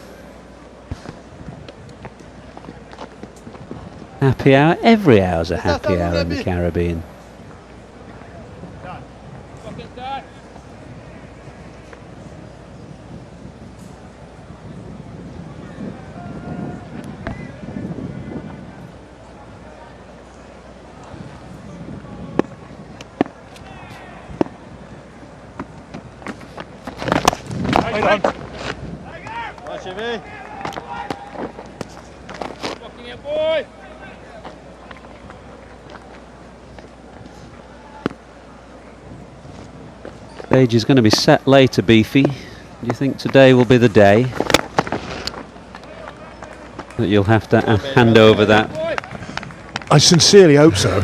Happy hour. Every hour's a happy hour in the Caribbean. Fucking start. Watch it, me. Fucking it, boy. Stage is going to be set later, Beefy. Do you think today will be the day that you'll have to hand over that? I sincerely hope so.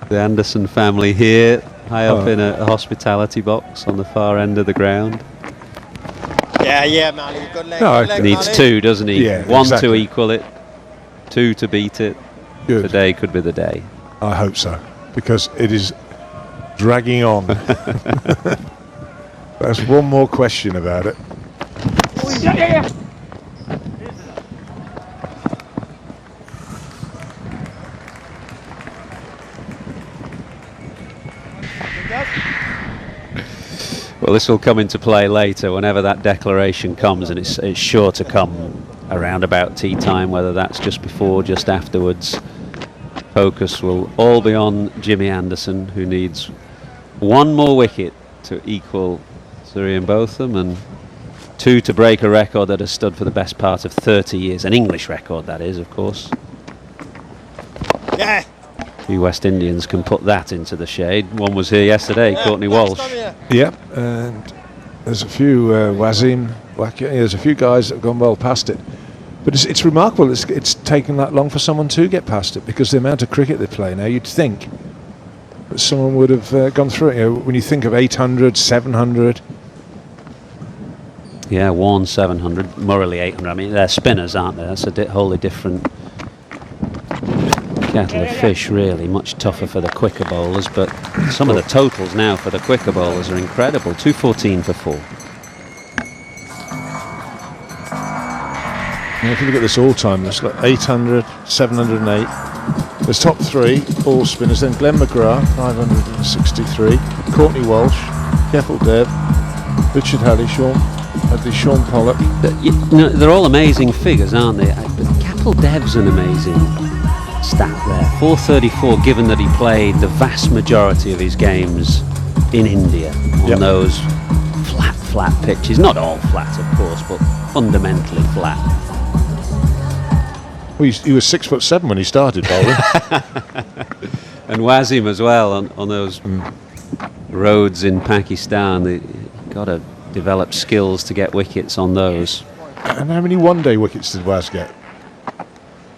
The Anderson family here, high up in a hospitality box on the far end of the ground. Yeah, Mally. Good leg. No, good leg, Needs Mally. 2, doesn't he? Yeah, 1 to exactly. equal it, 2 to beat it. Good. Today could be the day. I hope so, because it is dragging on. There's one more question about it. Well, this will come into play later whenever that declaration comes, and it's sure to come around about tea time, whether that's just before, just afterwards. Focus will all be on Jimmy Anderson, who needs one more wicket to equal Surya Botham and 2 to break a record that has stood for the best part of 30 years. An English record, that is, of course. Yeah. Few West Indians can put that into the shade. One was here yesterday, Courtney Walsh. Come here. Yeah, and there's a few Wazim, there's a few guys that have gone well past it. But it's remarkable it's taken that long for someone to get past it, because the amount of cricket they play now, you'd think that someone would have gone through it. You know, when you think of 800, 700. Yeah, Warren 700, Murray 800. I mean, they're spinners, aren't they? That's a wholly different kettle of fish, really. Much tougher for the quicker bowlers, but some of the totals now for the quicker bowlers are incredible. 214 for 4. Now, if you look at this all-time list, like 800, 708. There's top 3, all spinners. Then Glenn McGrath, 563. Courtney Walsh, Keppel Dev, Richard Hadley, Sean Pollock. They're all amazing figures, aren't they? But Keppel Dev's an amazing stat there. 434, given that he played the vast majority of his games in India on those flat pitches. Not all flat, of course, but fundamentally flat. Well, he was 6'7" when he started bowling. And Wasim as well on those roads in Pakistan. They got to develop skills to get wickets on those. And how many one-day wickets did Waz get?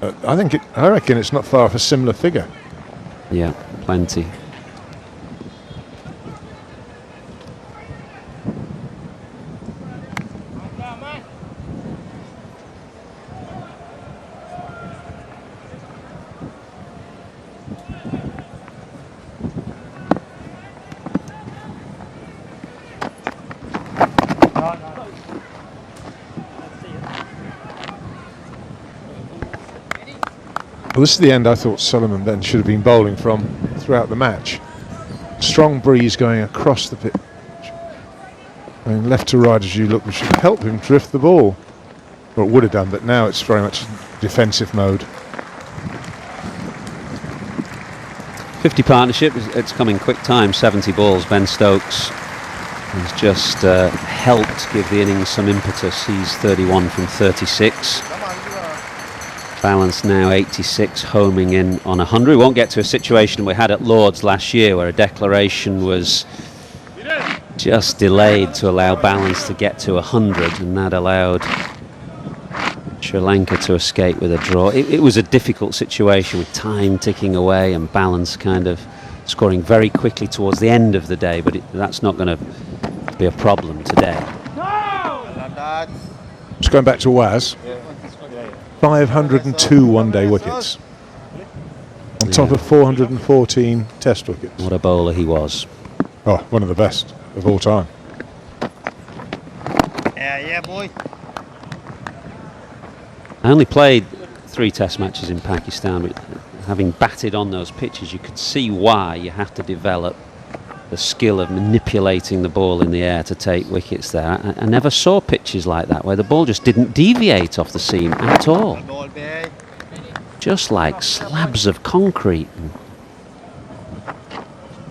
I reckon it's not far off a similar figure. Yeah, plenty. Well, this is the end I thought Solomon then should have been bowling from throughout the match. Strong breeze going across the pitch. Going left to right as you look, which should help him drift the ball. Well, it would have done, but now it's very much defensive mode. 50 partnership, it's coming quick time, 70 balls. Ben Stokes has just helped give the innings some impetus. He's 31 from 36. Balance now 86, homing in on 100. We won't get to a situation we had at Lord's last year where a declaration was just delayed to allow Balance to get to 100, and that allowed Sri Lanka to escape with a draw. It was a difficult situation with time ticking away and Balance kind of scoring very quickly towards the end of the day, but that's not going to be a problem today. Just going back to Waz. 502 one-day wickets. On top of 414 test wickets. What a bowler he was. Oh, one of the best of all time. Yeah, boy. I only played 3 test matches in Pakistan, but having batted on those pitches, you could see why you have to develop the skill of manipulating the ball in the air to take wickets there. I never saw pitches like that where the ball just didn't deviate off the seam at all. Just like slabs of concrete.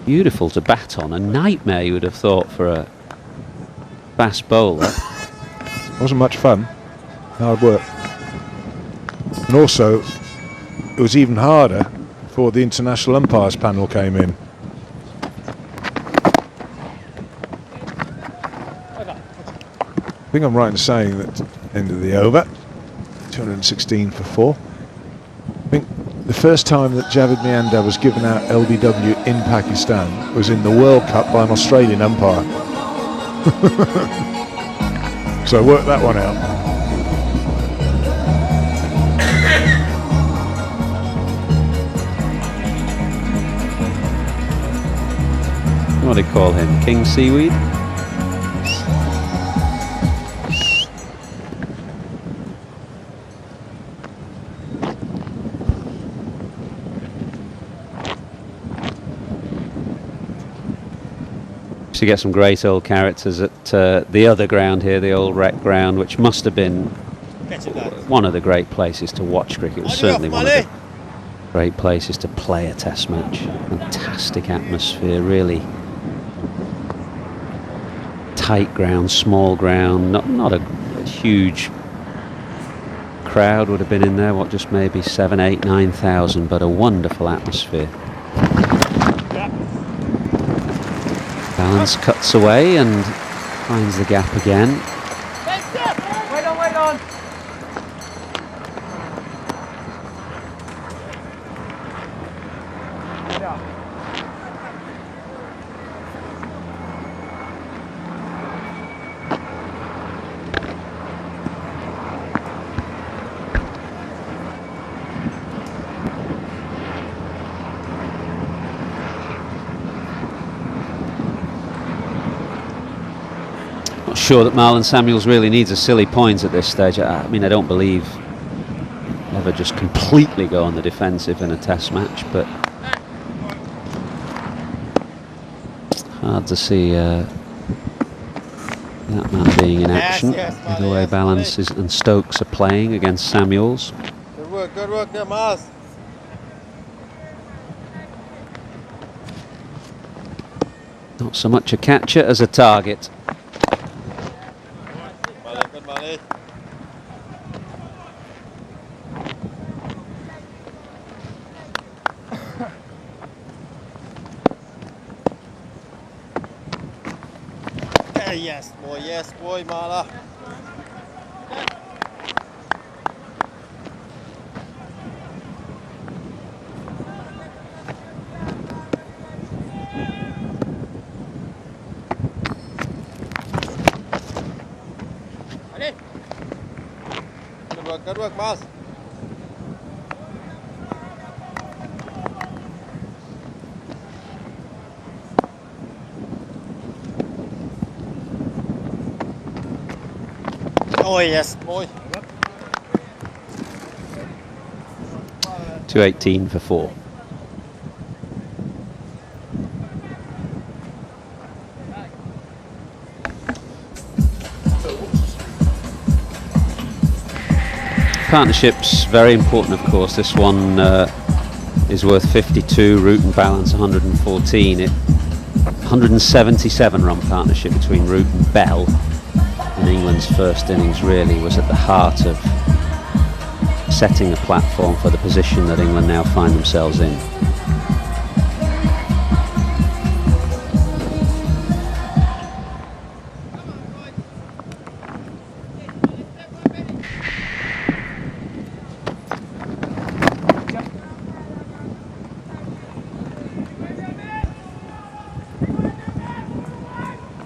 Beautiful to bat on. A nightmare, you would have thought, for a fast bowler. Wasn't much fun. Hard work. And also, it was even harder before the international umpires panel came in. I think I'm right in saying that end of the over, 216 for 4. I think the first time that Javed Mianda was given out LBW in Pakistan was in the World Cup by an Australian umpire. So work that one out. What do they call him? King Seaweed? To get some great old characters at the other ground here, the old rec ground, which must have been one of the great places to watch cricket. It was certainly one of the great places to play a test match. Fantastic atmosphere, really. Tight ground, small ground, not a huge crowd would have been in there, what, just maybe 7, 8, 9,000, but a wonderful atmosphere. Balance cuts away and finds the gap again. Wait on. Not sure that Marlon Samuels really needs a silly point at this stage. I mean, I don't believe ever just completely go on the defensive in a test match, but hard to see That man being in action. yes, The Molly, way yes, Balance and Stokes are playing against Samuels. Good work there, Miles. Not so much a catcher as a target. Molly, good Molly. Yes boy, Mala. Allez. Good work, Miles. Oh yes, boy. 218 for 4. Partnerships, very important of course. This one is worth 52, Root and Balance 114. 177 run partnership between Root and Bell in England's first innings really was at the heart of setting a platform for the position that England now find themselves in.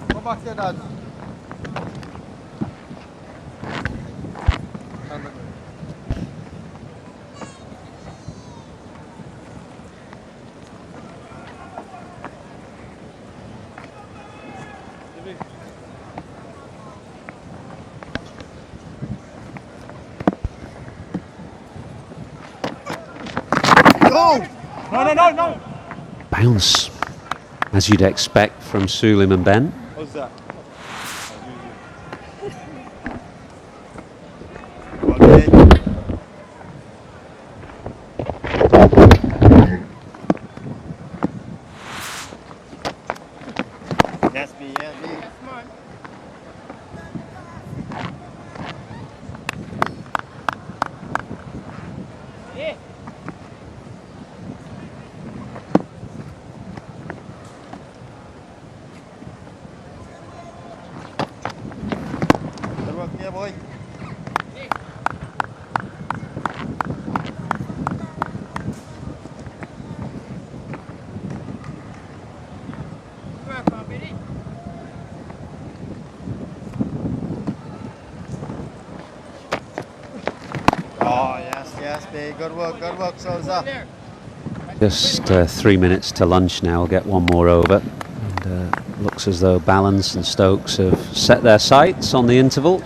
Go back there, Dad. No. Bounce, as you'd expect from Suleiman Ben. What's that? Yes, B. Yeah. Good work, yeah, boy. Work on Benny. Oh, yes, B. Good work, Souza. There. Just 3 minutes to lunch now. We'll get one more over. And looks as though Balance and Stokes have set their sights on the interval.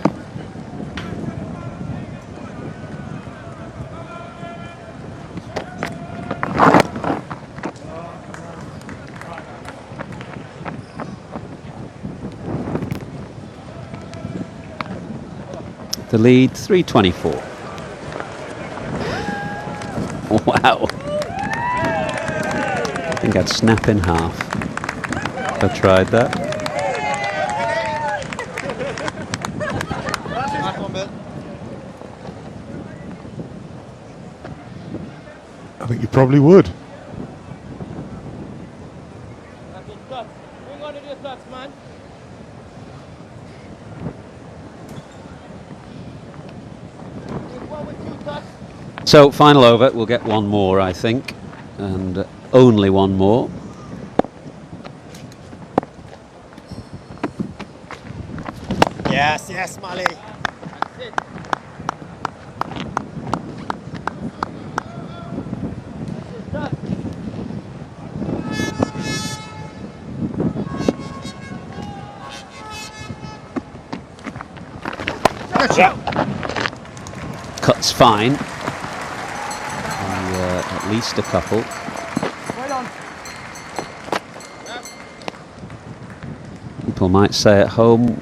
The lead 324. Wow. I think I'd snap in half if I tried that. Back one bit. I think you probably would. That's it, touch. Bring on to the touch, man. Bring one with you, touch. So final over, we'll get one more I think, and only one more. Yes, Molly. That's it. Touch. Cuts fine. At least a couple. Right on. People might say at home,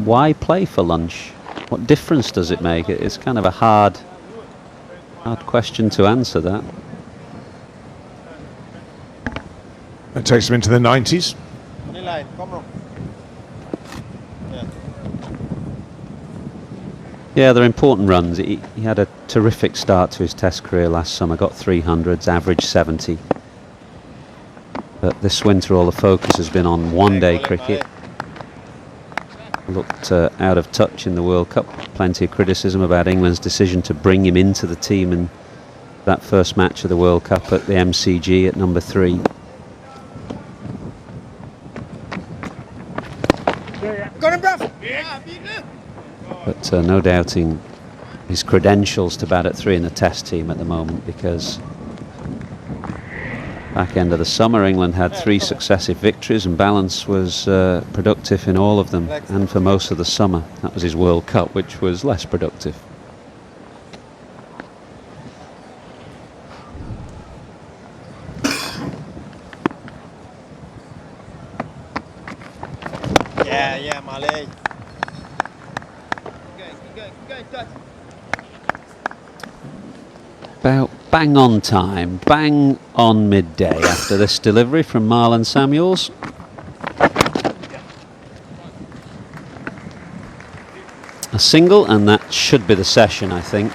why play for lunch? What difference does it make? It's kind of a hard question to answer that. That takes them into the 90s. Any line, come on. Yeah. Yeah, they're important runs. He had a terrific start to his Test career last summer, got 300s, averaged 70. But this winter all the focus has been on one-day cricket. Looked out of touch in the World Cup. Plenty of criticism about England's decision to bring him into the team in that first match of the World Cup at the MCG at number 3. Got him, bruv. Yeah, beat him. But no doubting his credentials to bat at 3 in the Test team at the moment, because back end of the summer England had 3 successive victories and Balance was productive in all of them and for most of the summer. That was his World Cup, which was less productive. Yeah, Malay. Go, touch. About bang on time, bang on midday after this delivery from Marlon Samuels. A single, and that should be the session, I think.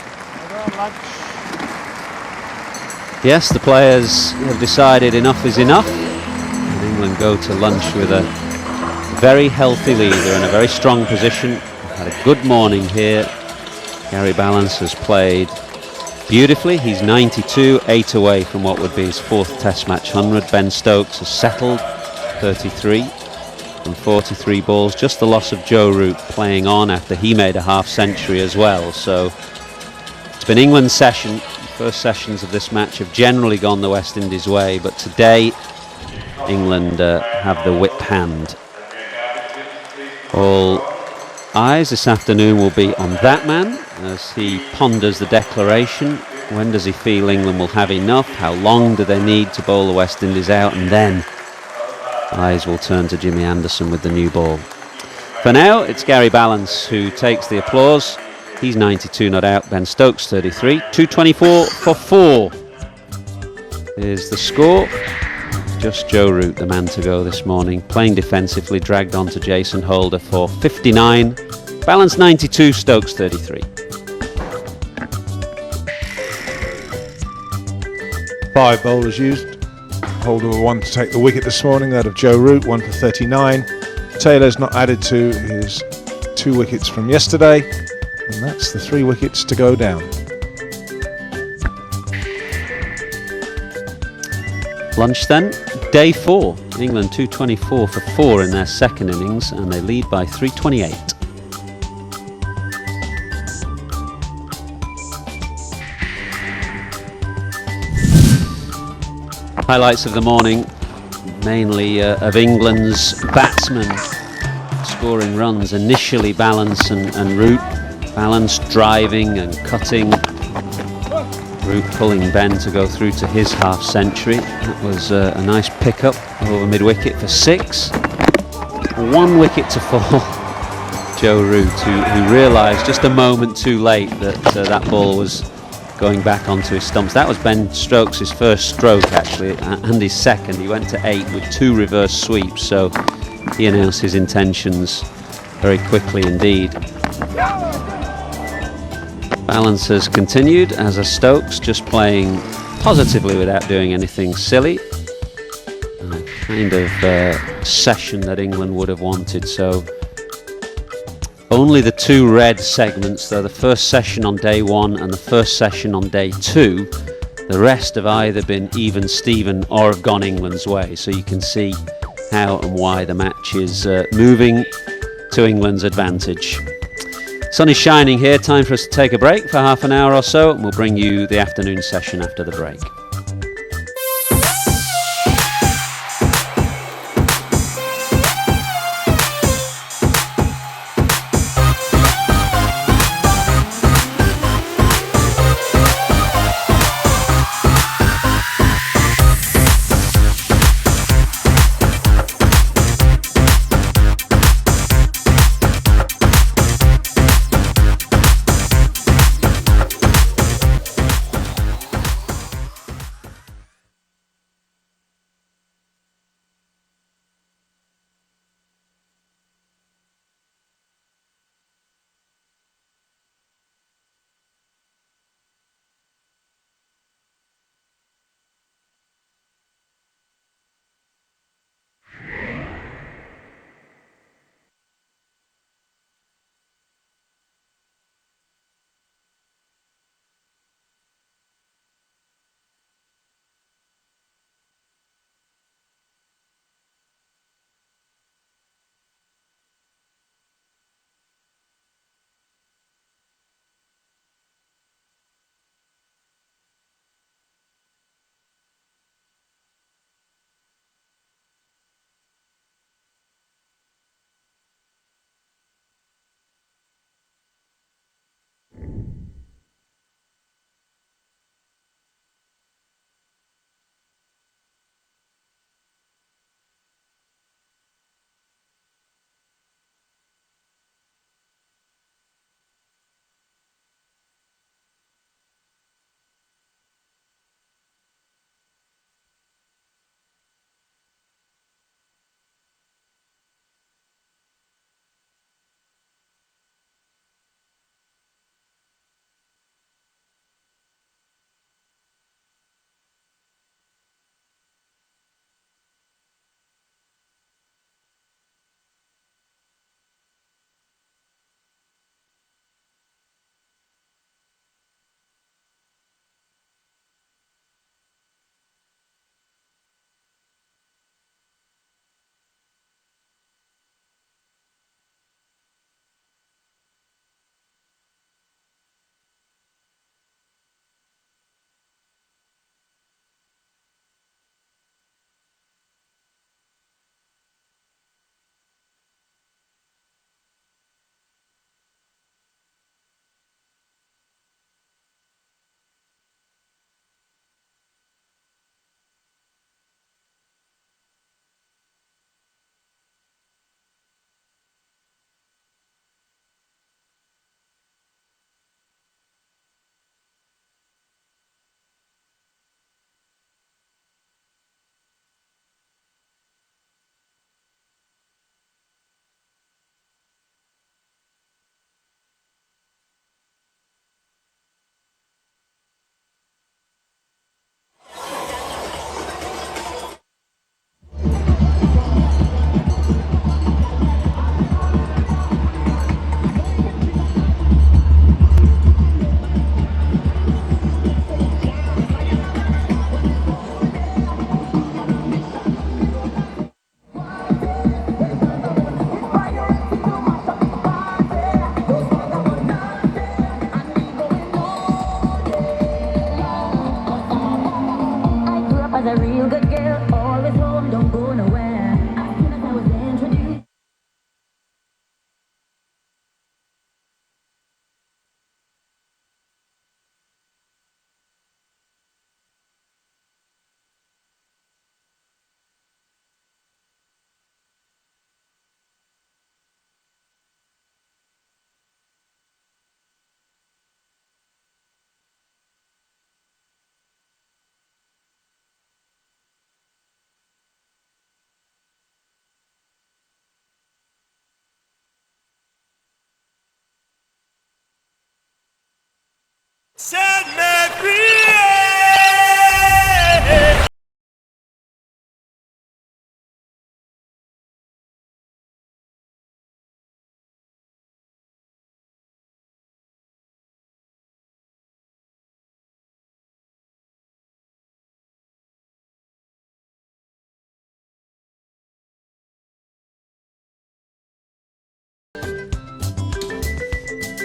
Yes, the players have decided enough is enough, and England go to lunch with a very healthy leader in a very strong position. Had a good morning here. Gary Balance has played beautifully. He's 92, 8 away from what would be his 4th Test match 100. Ben Stokes has settled 33 from 43 balls. Just the loss of Joe Root playing on after he made a half century as well. So it's been England's session. The first sessions of this match have generally gone the West Indies way, but today England have the whip hand. All eyes this afternoon will be on that man as he ponders the declaration. When does he feel England will have enough? How long do they need to bowl the West Indies out? And then eyes will turn to Jimmy Anderson with the new ball. For now, it's Gary Balance who takes the applause. He's 92 not out. Ben Stokes 33. 224 for 4 is the score. Just Joe Root, the man to go this morning, playing defensively, dragged on to Jason Holder for 59. Balance 92, Stokes 33. 5 bowlers used. Holder with 1 to take the wicket this morning, that of Joe Root, 1 for 39. Taylor's not added to his 2 wickets from yesterday, and that's the 3 wickets to go down. Lunch then, day 4. England 224 for 4 in their second innings, and they lead by 328. Highlights of the morning, mainly of England's batsmen scoring runs. Initially Balance and Root. Balance driving and cutting. Root pulling Ben to go through to his half century. That was a nice pickup over mid-wicket for 6. 1 wicket to fall. Joe Root, who realised just a moment too late that that ball was going back onto his stumps. That was Ben Stokes' first stroke actually, and his second. He went to 8 with 2 reverse sweeps, so he announced his intentions very quickly indeed. Balance has continued, as a Stokes, just playing positively without doing anything silly. A kind of session that England would have wanted. So only the 2 red segments, though, the first session on day 1 and the first session on day 2. The rest have either been even Steven or have gone England's way. So you can see how and why the match is moving to England's advantage. Sun is shining here, time for us to take a break for half an hour or so, and we'll bring you the afternoon session after the break.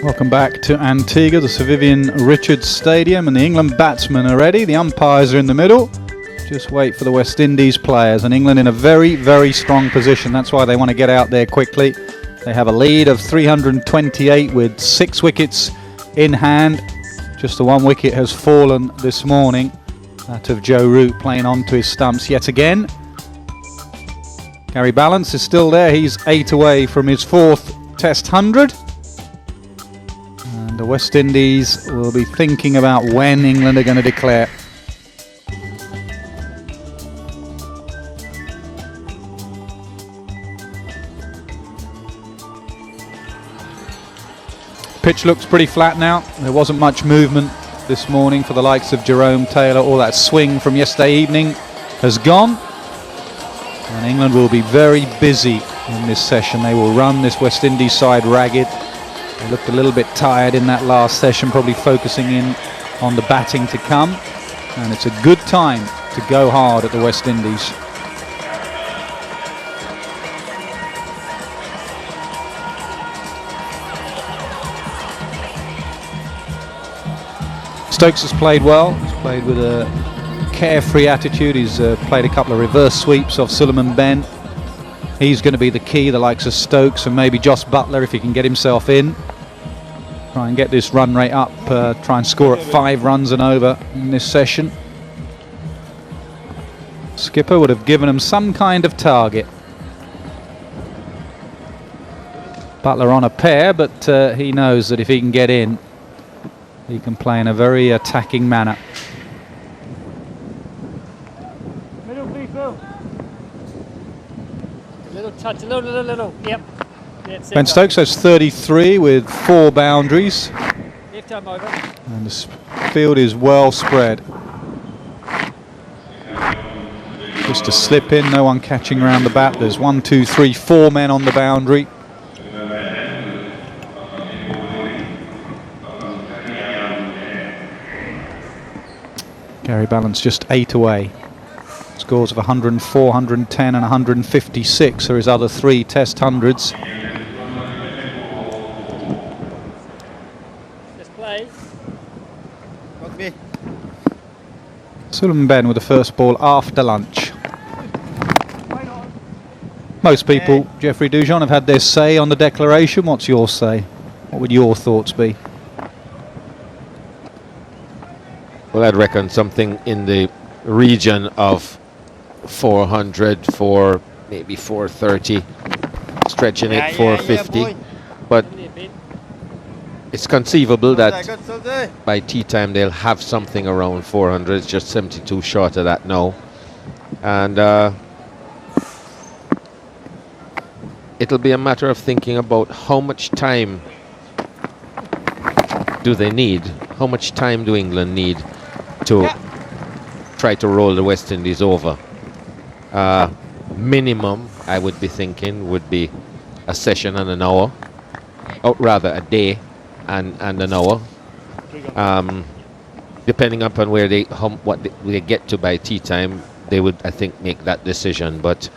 Welcome back to Antigua, the Sir Vivian Richards Stadium, and the England batsmen are ready. The umpires are in the middle. Just wait for the West Indies players, and England in a very, very strong position. That's why they want to get out there quickly. They have a lead of 328 with 6 wickets in hand. Just the 1 wicket has fallen this morning. That of Joe Root playing on to his stumps yet again. Gary Ballance is still there. He's 8 away from his 4th Test 100. And the West Indies will be thinking about when England are going to declare. Pitch looks pretty flat now. There wasn't much movement this morning for the likes of Jerome Taylor. All that swing from yesterday evening has gone. And England will be very busy in this session. They will run this West Indies side ragged. They looked a little bit tired in that last session, probably focusing in on the batting to come. And it's a good time to go hard at the West Indies. Stokes has played well. He's played with a carefree attitude. He's played a couple of reverse sweeps off Suleiman Ben. He's going to be the key, the likes of Stokes and maybe Joss Butler if he can get himself in. Try and get this run rate up, try and score at 5 runs and over in this session. Skipper would have given him some kind of target. Butler on a pair, but he knows that if he can get in, he can play in a very attacking manner. Middle, please, Bill. A little touch, a little. Yep. Ben Stokes has 33 with 4 boundaries. Left arm over. And the field is well spread. Just a slip in, no one catching around the bat. There's 1, 2, 3, 4 men on the boundary. Gary Ballance just 8 away. Scores of 104, 110 and 156 are his other 3 Test 100s. Just play. Rugby. Suleiman Ben with the first ball after lunch. Most people, Jeffrey Dujon, have had their say on the declaration. What's your say? What would your thoughts be? Well, I'd reckon something in the region of 400, maybe 430, stretching it 450. But it's conceivable that by tea time they'll have something around 400. It's just 72 short of that now. And it'll be a matter of thinking about how much time do they need? How much time do England need to try to roll the West Indies over? Minimum, I would be thinking, would be a session and an hour, or rather a day and an hour, depending upon where they get to by tea time. They would, I think, make that decision. But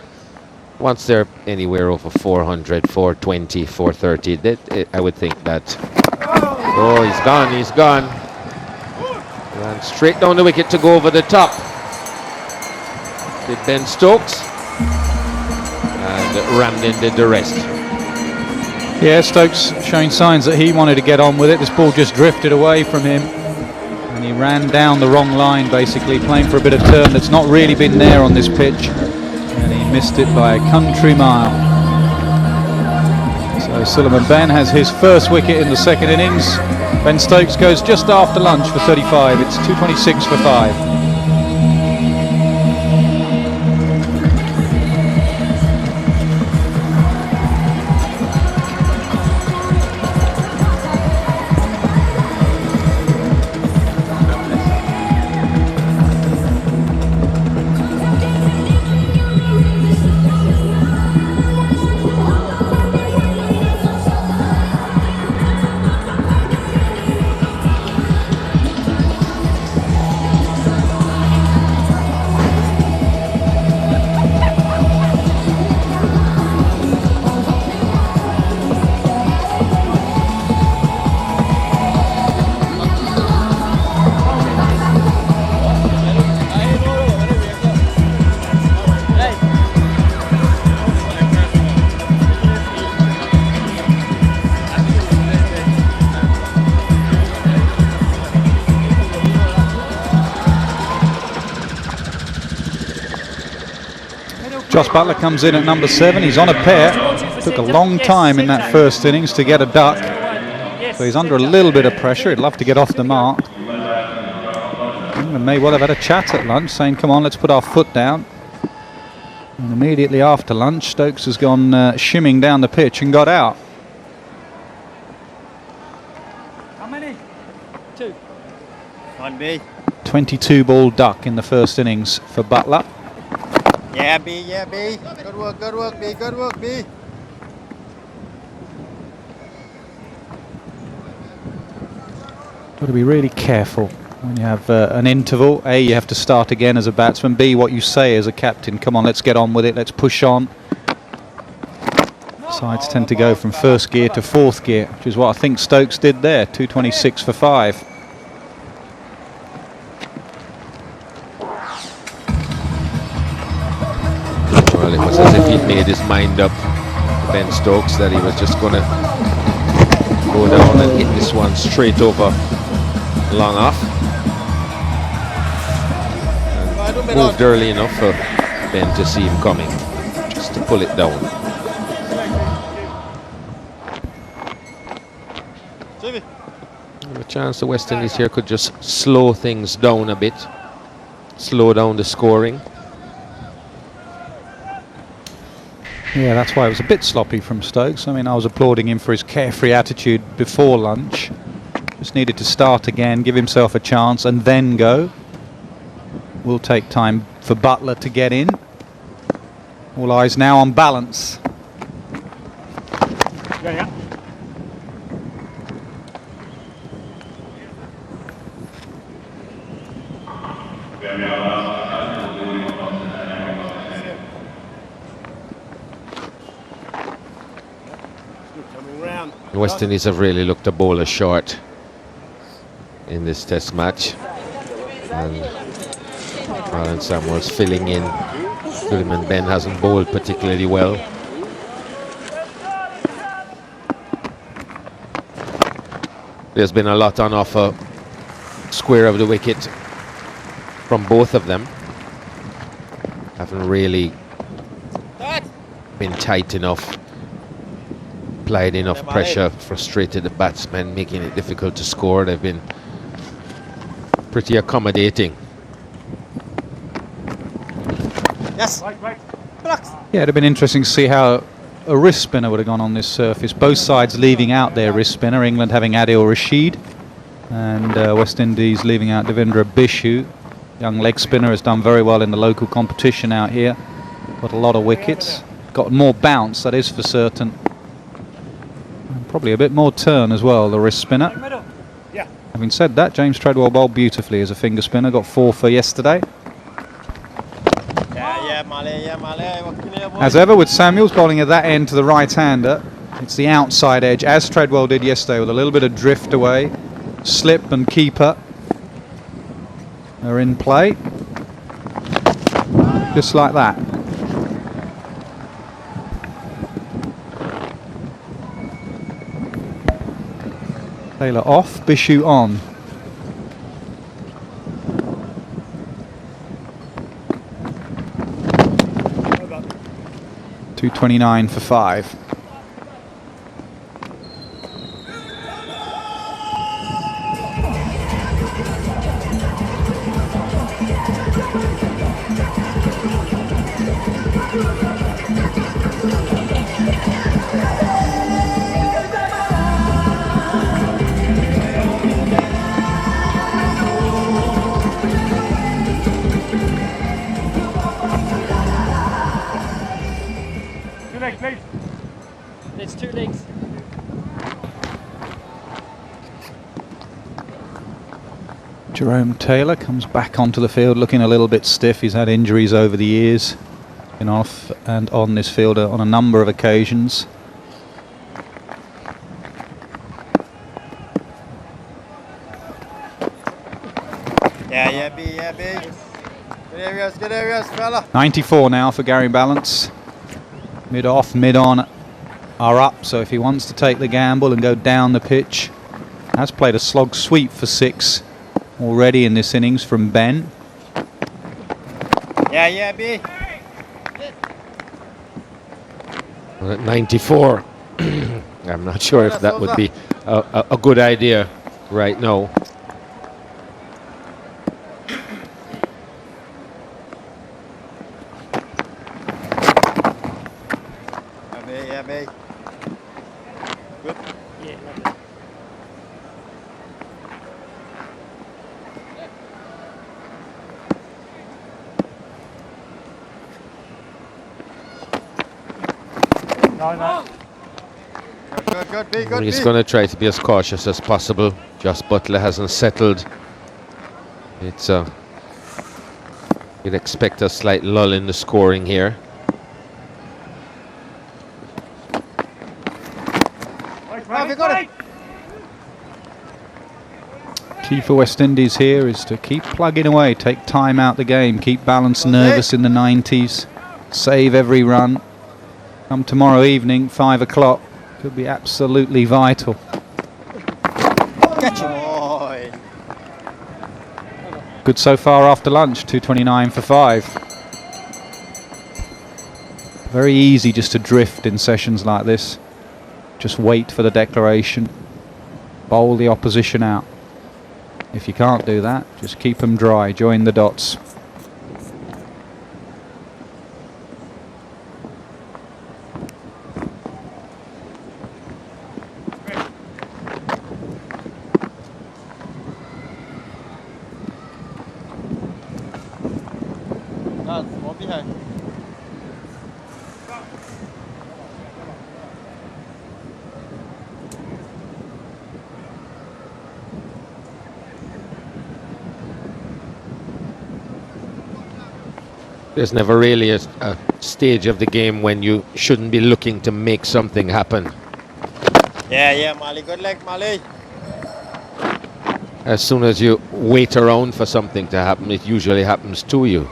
once they're anywhere over 400, 420, 430, I would think that. Oh, he's gone. And straight down the wicket to go over the top. Did Ben Stokes. And Ramden did the rest. Yeah, Stokes showing signs that he wanted to get on with it. This ball just drifted away from him. And he ran down the wrong line, basically, playing for a bit of turn that's not really been there on this pitch. And he missed it by a country mile. So Suleiman Ben has his first wicket in the second innings. Ben Stokes goes just after lunch for 35. It's 2:26 for 5. Josh Butler comes in at number 7. He's on a pair. Took a long time in that first innings to get a duck. So he's under a little bit of pressure. He'd love to get off the mark. England may well have had a chat at lunch saying, come on, let's put our foot down. And immediately after lunch, Stokes has gone shimming down the pitch and got out. How many? 2. On B. 22 ball duck in the first innings for Butler. Yeah, B, yeah, B. Good work, B, good work, B. Got to be really careful when you have an interval. A, you have to start again as a batsman. B, what you say as a captain. Come on, let's get on with it. Let's push on. Sides tend to go from first gear to fourth gear, which is what I think Stokes did there. 226 for 5. Well, it was as if he'd made his mind up, Ben Stokes, that he was just going to go down and hit this one straight over long off. And moved early enough for Ben to see him coming, just to pull it down. A chance the West Indies here could just slow things down a bit, slow down the scoring. Yeah, that's why it was a bit sloppy from Stokes. I mean, I was applauding him for his carefree attitude before lunch. Just needed to start again, give himself a chance and then go. Will take time for Butler to get in. All eyes now on Balance. Yeah. The West Indies have really looked a bowler short in this test match, and Alan Samuels filling in. Suleiman Ben hasn't bowled particularly well. There's been a lot on offer square of the wicket from both of them. Haven't really been tight enough, applied enough pressure, frustrated the batsmen, making it difficult to score. They've been pretty accommodating. Yes. Yeah, it'd have been interesting to see how a wrist spinner would have gone on this surface. Both sides leaving out their wrist spinner. England having Adil Rashid and West Indies leaving out Devendra Bishu. Young leg spinner, has done very well in the local competition out here. Got a lot of wickets. Got more bounce, that is for certain. And probably a bit more turn as well, the wrist spinner. Yeah. Having said that, James Treadwell bowled beautifully as a finger spinner. Got 4 for yesterday. Yeah, Malay. As ever with Samuels bowling at that end to the right-hander. It's the outside edge, as Treadwell did yesterday, with a little bit of drift away. Slip and keeper are in play. Just like that. Taylor off, Bishu on. .229 for 5. It's 2 legs. Jerome Taylor comes back onto the field looking a little bit stiff. He's had injuries over the years. Been off and on this field on a number of occasions. Yeah, B. Good areas, fella. 94 now for Gary Balance. Mid off, mid on are up, so if he wants to take the gamble and go down the pitch, has played a slog sweep for 6 already in this innings from Ben. Yeah, B. Well, at 94, I'm not sure if that would be a good idea right now. Yeah, me. Good. Yeah, lovely. Good, be good. He's be. going to try to be as cautious as possible. Joss Butler hasn't settled. It's you'd expect a slight lull in the scoring here. Have you got it? Key for West Indies here is to keep plugging away, take time out the game, keep balance nervous in the 90s, save every run. Come tomorrow evening, 5 o'clock, could be absolutely vital. Catch him. Boy. Good so far after lunch, 2:29 for 5. Very easy just to drift in sessions like this. Just wait for the declaration, bowl the opposition out. If you can't do that, just keep them dry, join the dots. That's one behind. There's never really a stage of the game when you shouldn't be looking to make something happen. Yeah, Mali. Good leg, Mali. As soon as you wait around for something to happen, it usually happens to you.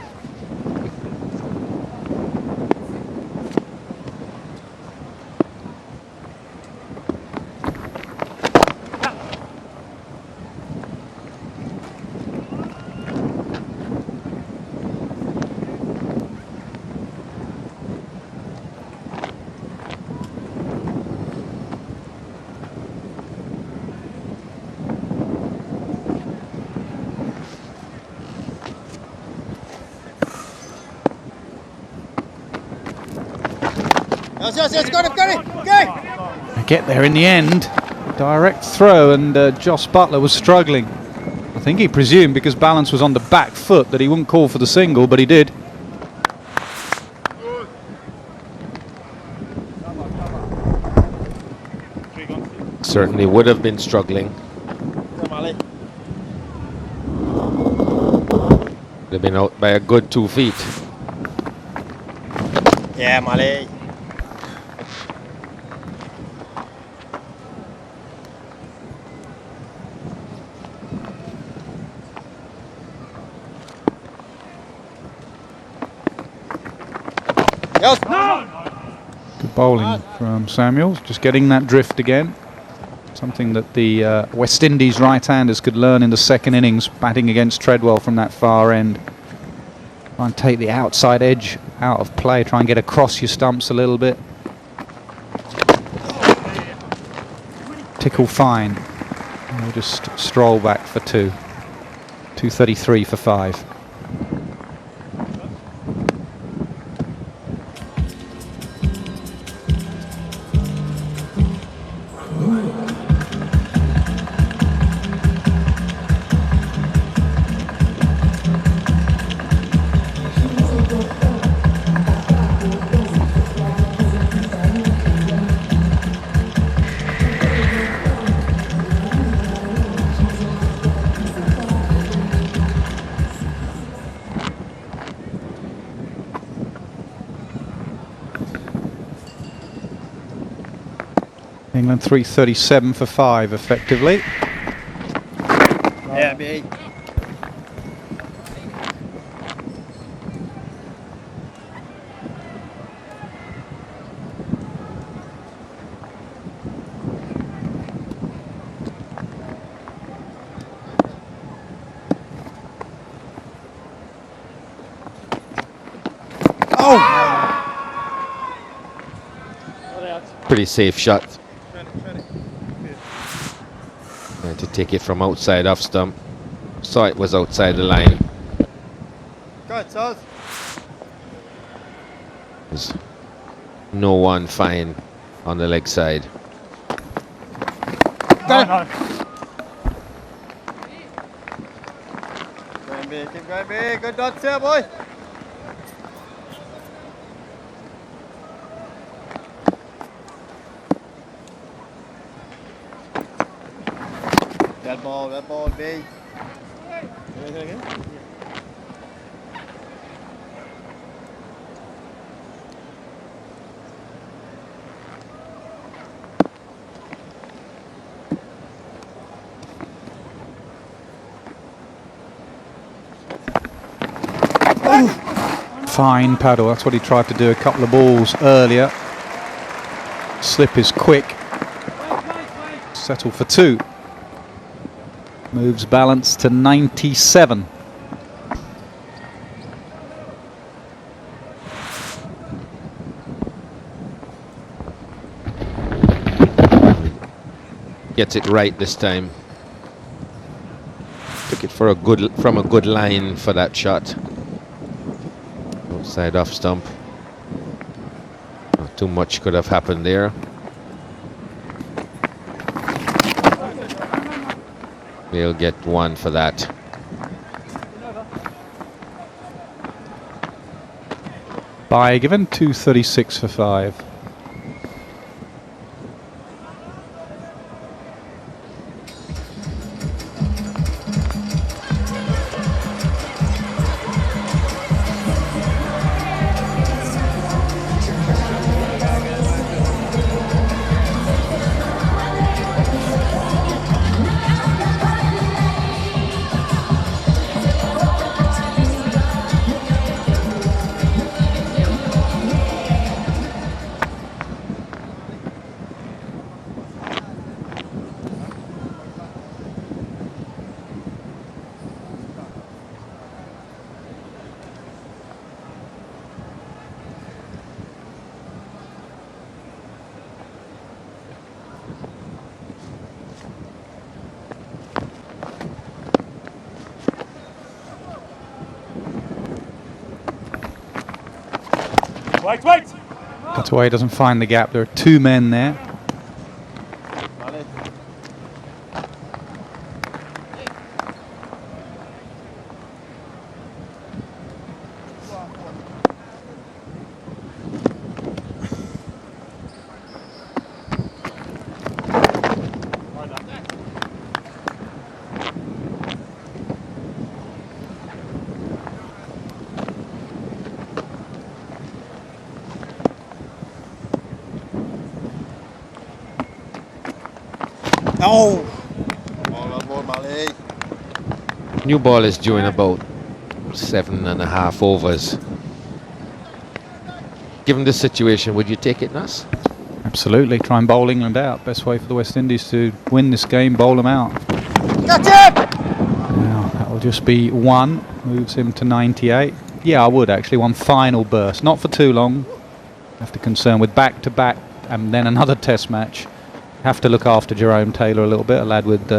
Yes, got it. Okay. Get there in the end. Direct throw, and Joss Butler was struggling. I think he presumed because balance was on the back foot that he wouldn't call for the single, but he did. Certainly would have been struggling. Come, Mali. They've been out by a good 2 feet. Yeah, Mali. Yes. Good bowling from Samuels, just getting that drift again. Something that the West Indies right-handers could learn in the second innings, batting against Treadwell from that far end. Try and take the outside edge out of play, try and get across your stumps a little bit. Tickle fine. And we'll just stroll back for 2. 2:33 for 5. England 3:37 for 5 effectively. Yeah, B. pretty safe shot. And to take it from outside off stump. Saw it was outside the line. Good, South. There's no one fine on the leg side. Going big, keep going big. Good dots here, boy. That ball, big. Anything again? Fine paddle, that's what he tried to do a couple of balls earlier. Slip is quick. Settle for 2. Moves balance to 97. Gets it right this time. Took it for from a good line for that shot. Outside off stump. Not too much could have happened there. They'll get 1 for that. By given 236 for 5. Wait! That's why he doesn't find the gap. There are 2 men there. No! Ball, Mali. New ball is due in about 7.5 overs. Given this situation, would you take it, Nas? Absolutely. Try and bowl England out. Best way for the West Indies to win this game, bowl them out. Got him! Now, that will just be 1. Moves him to 98. Yeah, I would actually. 1 final burst. Not for too long. Have to concern with back-to-back and then another test match. Have to look after Jerome Taylor a little bit, a lad with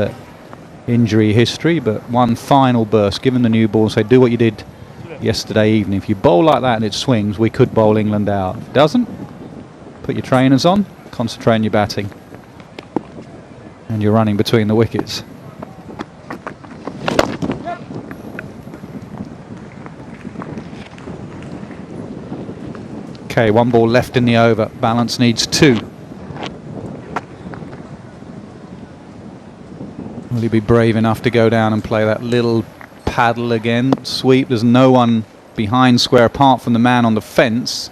injury history, but 1 final burst. Given the new ball, say do what you did yesterday evening. If you bowl like that and it swings, we could bowl England out. If it doesn't, put your trainers on, concentrate on your batting. And you're running between the wickets. Okay, 1 ball left in the over. Balance needs 2. Will he be brave enough to go down and play that little paddle again? Sweep. There's no one behind square apart from the man on the fence.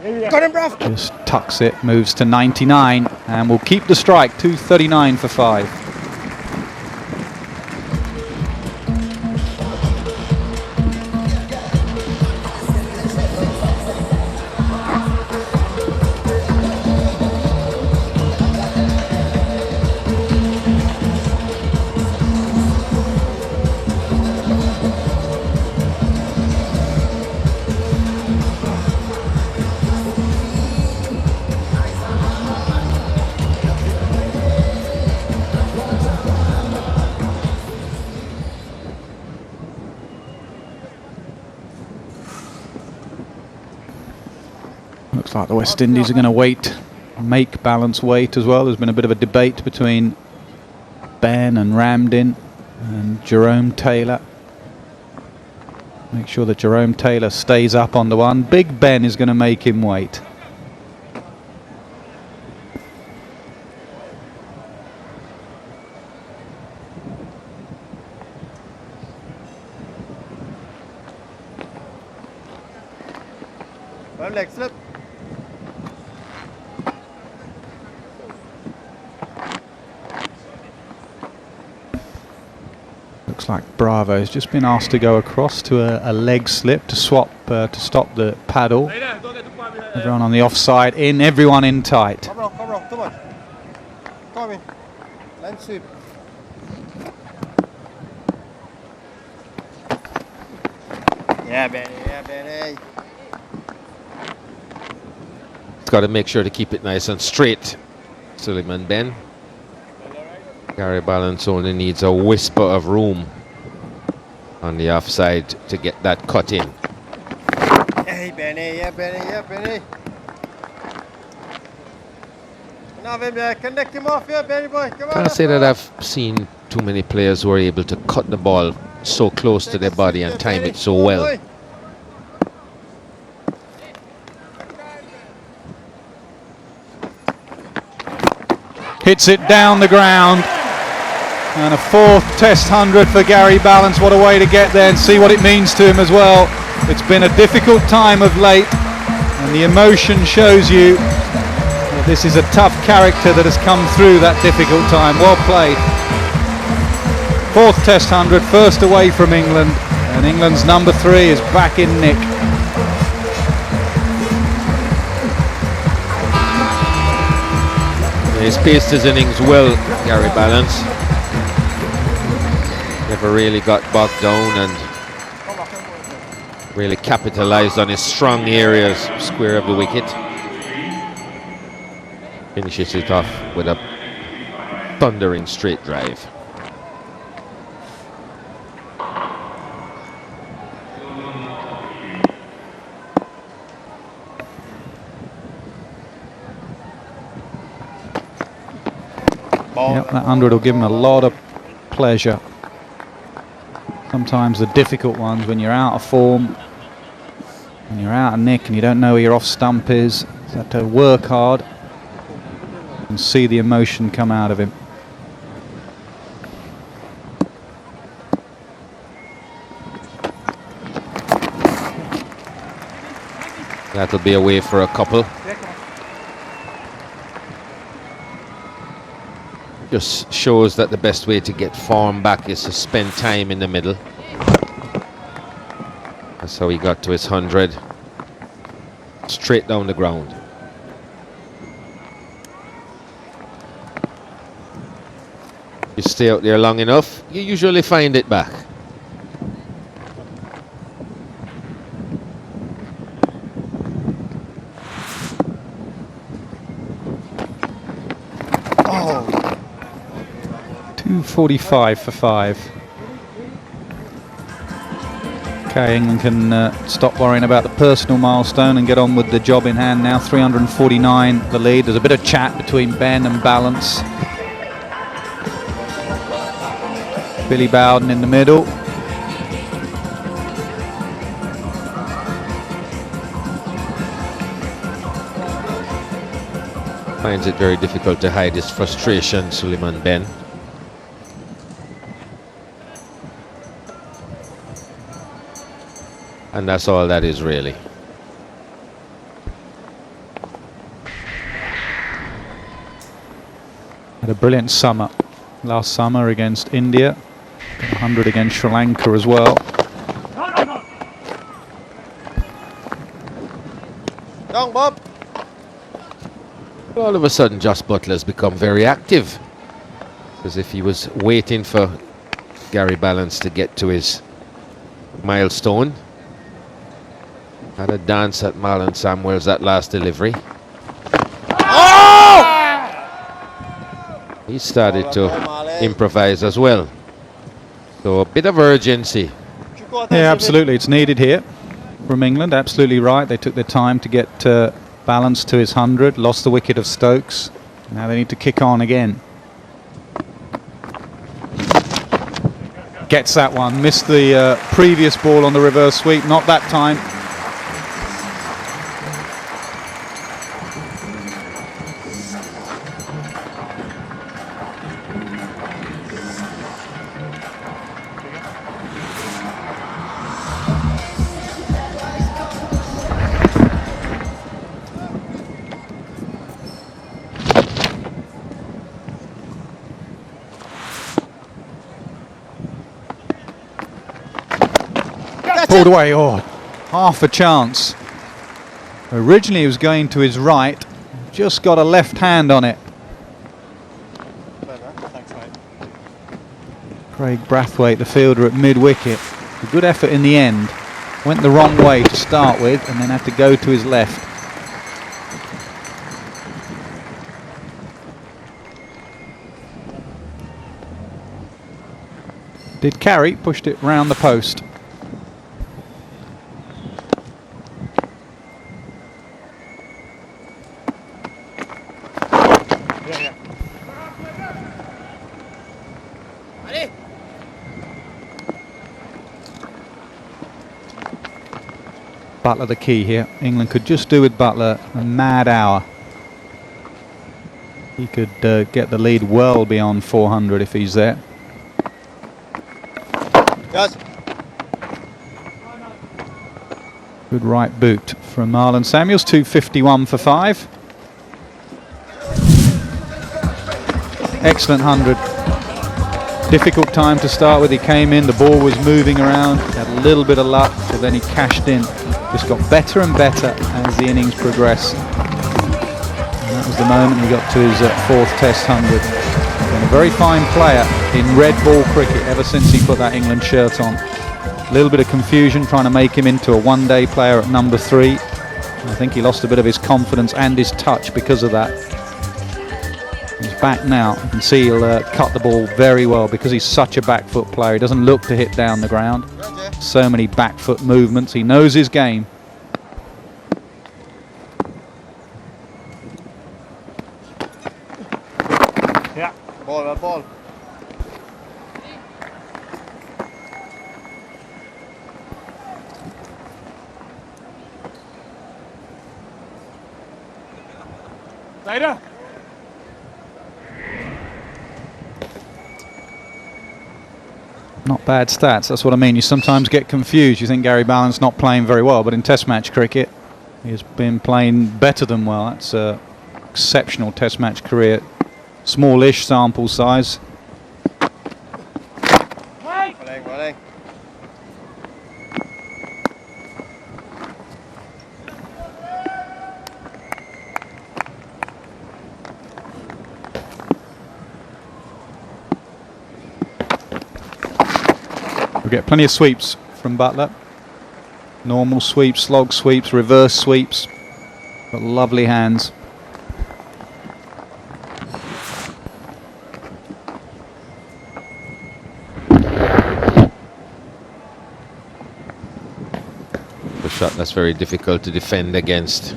Got him, bruv! Just tucks it, moves to 99, and will keep the strike. 239 for 5. Looks like the West Indies are going to wait, make Balance wait as well. There's been a bit of a debate between Ben and Ramdin and Jerome Taylor. Make sure that Jerome Taylor stays up on the one. Big Ben is going to make him wait. One leg slip. Looks like Bravo's just been asked to go across to a leg slip to swap to stop the paddle. Everyone on the offside in, everyone in tight. Come on, too much. Come in. Land sweep. Yeah, Benny. Got to make sure to keep it nice and straight. Suleiman Ben. Gary Balance only needs a whisper of room on the offside to get that cut in. Hey, Benny. Now, connect him off here, Benny boy. Come on. Can't say that I've seen too many players who are able to cut the ball so close to their body and time it so well. Hits it down the ground. And a fourth Test 100 for Gary Balance. What a way to get there and see what it means to him as well. It's been a difficult time of late, and the emotion shows you that this is a tough character that has come through that difficult time. Well played. Fourth Test 100, first away from England, and England's number 3 is back in nick. He's paced his innings well, Gary Balance. Never really got bogged down and really capitalized on his strong areas, square of the wicket. Finishes it off with a thundering straight drive. Yep, that 100 will give him a lot of pleasure. Sometimes the difficult ones, when you're out of form, when you're out of nick and you don't know where your off stump is, you have to work hard and see the emotion come out of him. That'll be away for a couple. Just shows that the best way to get form back is to spend time in the middle. That's how he got to his 100. Straight down the ground. You stay out there long enough, you usually find it back. Oh. 245 for 5. Okay, England can stop worrying about the personal milestone and get on with the job in hand now. 349 the lead. There's a bit of chat between Ben and Balance. Billy Bowden in the middle. Finds it very difficult to hide his frustration, Suleiman Ben. And that's all that is really. Had a brilliant summer last summer against India. 100 against Sri Lanka as well. Down, Bob. All of a sudden, Jos Buttler's become very active. As if he was waiting for Gary Balance to get to his milestone. Had a dance at Marlon Samuels that last delivery. Oh! He started to improvise as well. So a bit of urgency. Yeah, absolutely. It's needed here from England. Absolutely right. They took their time to get Balance to his 100, lost the wicket of Stokes. Now they need to kick on again. Gets that one, missed the previous ball on the reverse sweep, not that time. Pulled away, oh, half a chance. Originally he was going to his right, just got a left hand on it. Craig Brathwaite, the fielder at mid-wicket. A good effort in the end. Went the wrong way to start with and then had to go to his left. Did carry, pushed it round the post. Buttler the key here. England could just do with Buttler a mad hour. He could get the lead well beyond 400 if he's there. Yes. Good right boot from Marlon Samuels. 251 for 5. Excellent 100. Difficult time to start with. He came in, the ball was moving around, had a little bit of luck, but then he cashed in. Just got better and better as the innings progressed. And that was the moment he got to his 4th Test 100. And a very fine player in red ball cricket ever since he put that England shirt on. A little bit of confusion trying to make him into a one-day player at number 3. I think he lost a bit of his confidence and his touch because of that. He's back now. You can see he'll cut the ball very well because he's such a back foot player. He doesn't look to hit down the ground. So many back foot movements. He knows his game. Yeah. Ball, ball. Later. Not bad stats, that's what I mean. You sometimes get confused. You think Gary Ballant's not playing very well, but in Test match cricket, he's been playing better than well. That's an exceptional Test match career. Smallish sample size. Bowling. We'll get plenty of sweeps from Buttler. Normal sweeps, slog sweeps, reverse sweeps. Got lovely hands. A shot that's very difficult to defend against.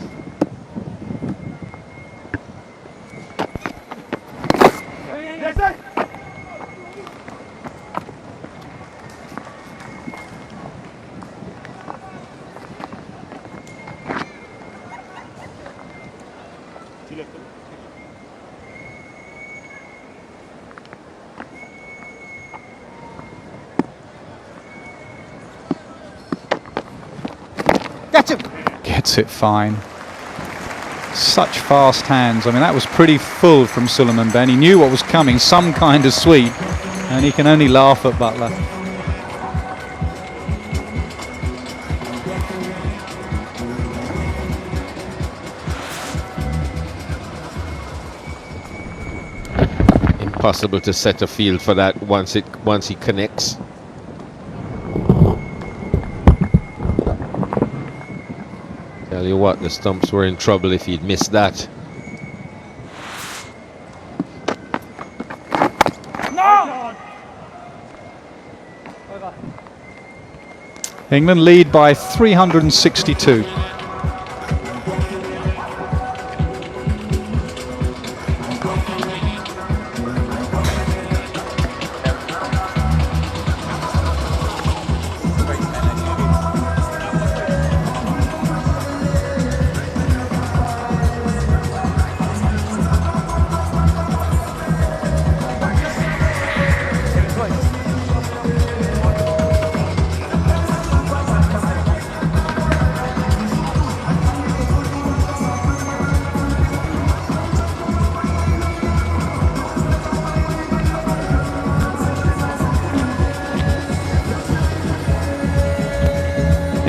Gets it fine. Such fast hands. I mean, that was pretty full from Suleiman Ben. He knew what was coming, some kind of sweep, and he can only laugh at Buttler. Impossible to set a field for that once he connects. Tell you what, the stumps were in trouble if he'd missed that. England lead by 362.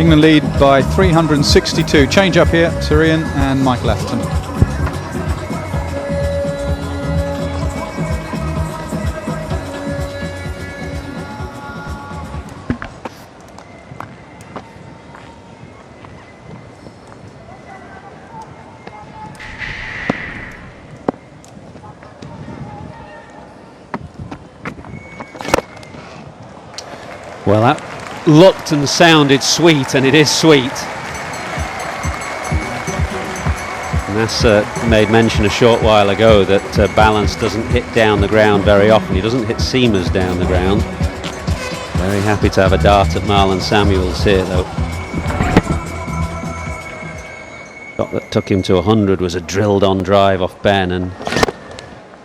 England lead by 362. Change up here, Syrian and Michael Atherton. Well, that looked and sounded sweet, and it is sweet. Nasser made mention a short while ago that Balance doesn't hit down the ground very often. He doesn't hit seamers down the ground. Very happy to have a dart at Marlon Samuels here, though. Shot that took him to 100 was a drilled-on drive off Ben, and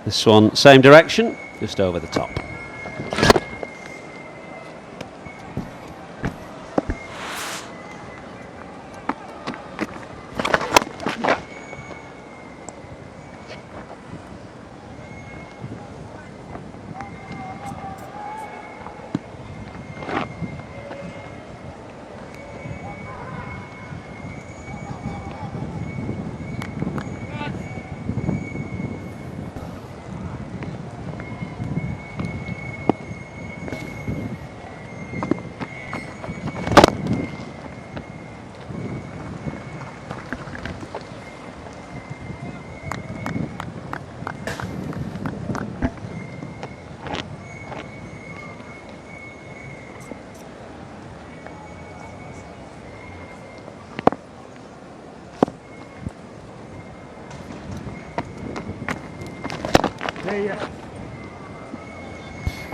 this one, same direction, just over the top.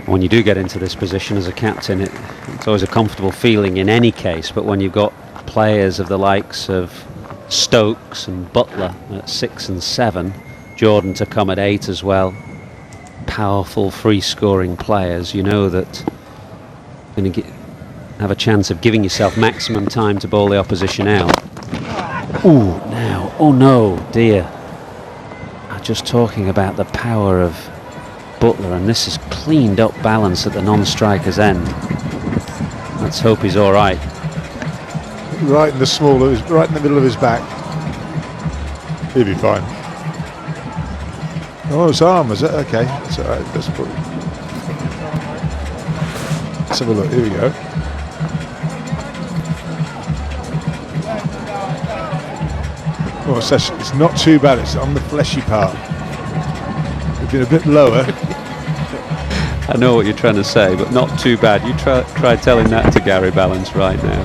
When you do get into this position as a captain, it's always a comfortable feeling in any case, but when you've got players of the likes of Stokes and Butler at 6 and 7, Jordan to come at 8 as well, powerful free scoring players, you know that you're going to have a chance of giving yourself maximum time to bowl the opposition out. Ooh, now, oh no, dear. I'm just talking about the power of Butler, and this is cleaned up Balance at the non-striker's end. Let's hope he's all right. Right in the small of his, right in the middle of his back. He'll be fine. Oh, his arm, is it? Okay, that's all right. Let's have a look. Here we go. Oh, it's not too bad. It's on the fleshy part. It's been a bit lower. I know what you're trying to say, but not too bad. You try telling that to Gary Balance right now.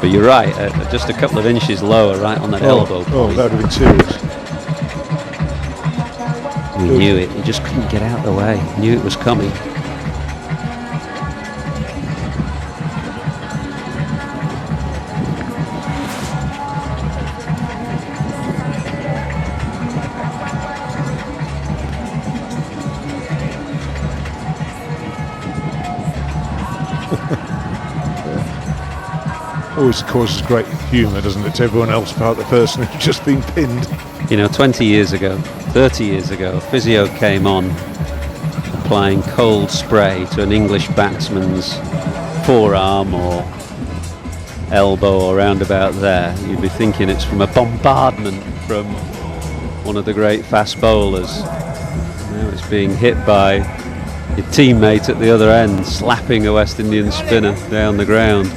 But you're right, just a couple of inches lower, right on that elbow point. Oh, that would have been serious. He knew it, he just couldn't get out of the way. He knew it was coming. Always causes great humour, doesn't it, to everyone else about the person who's just been pinned. You know, 20 years ago, 30 years ago, physio came on applying cold spray to an English batsman's forearm or elbow or roundabout there. You'd be thinking it's from a bombardment from one of the great fast bowlers. Now it's being hit by your teammate at the other end, slapping a West Indian spinner down the ground.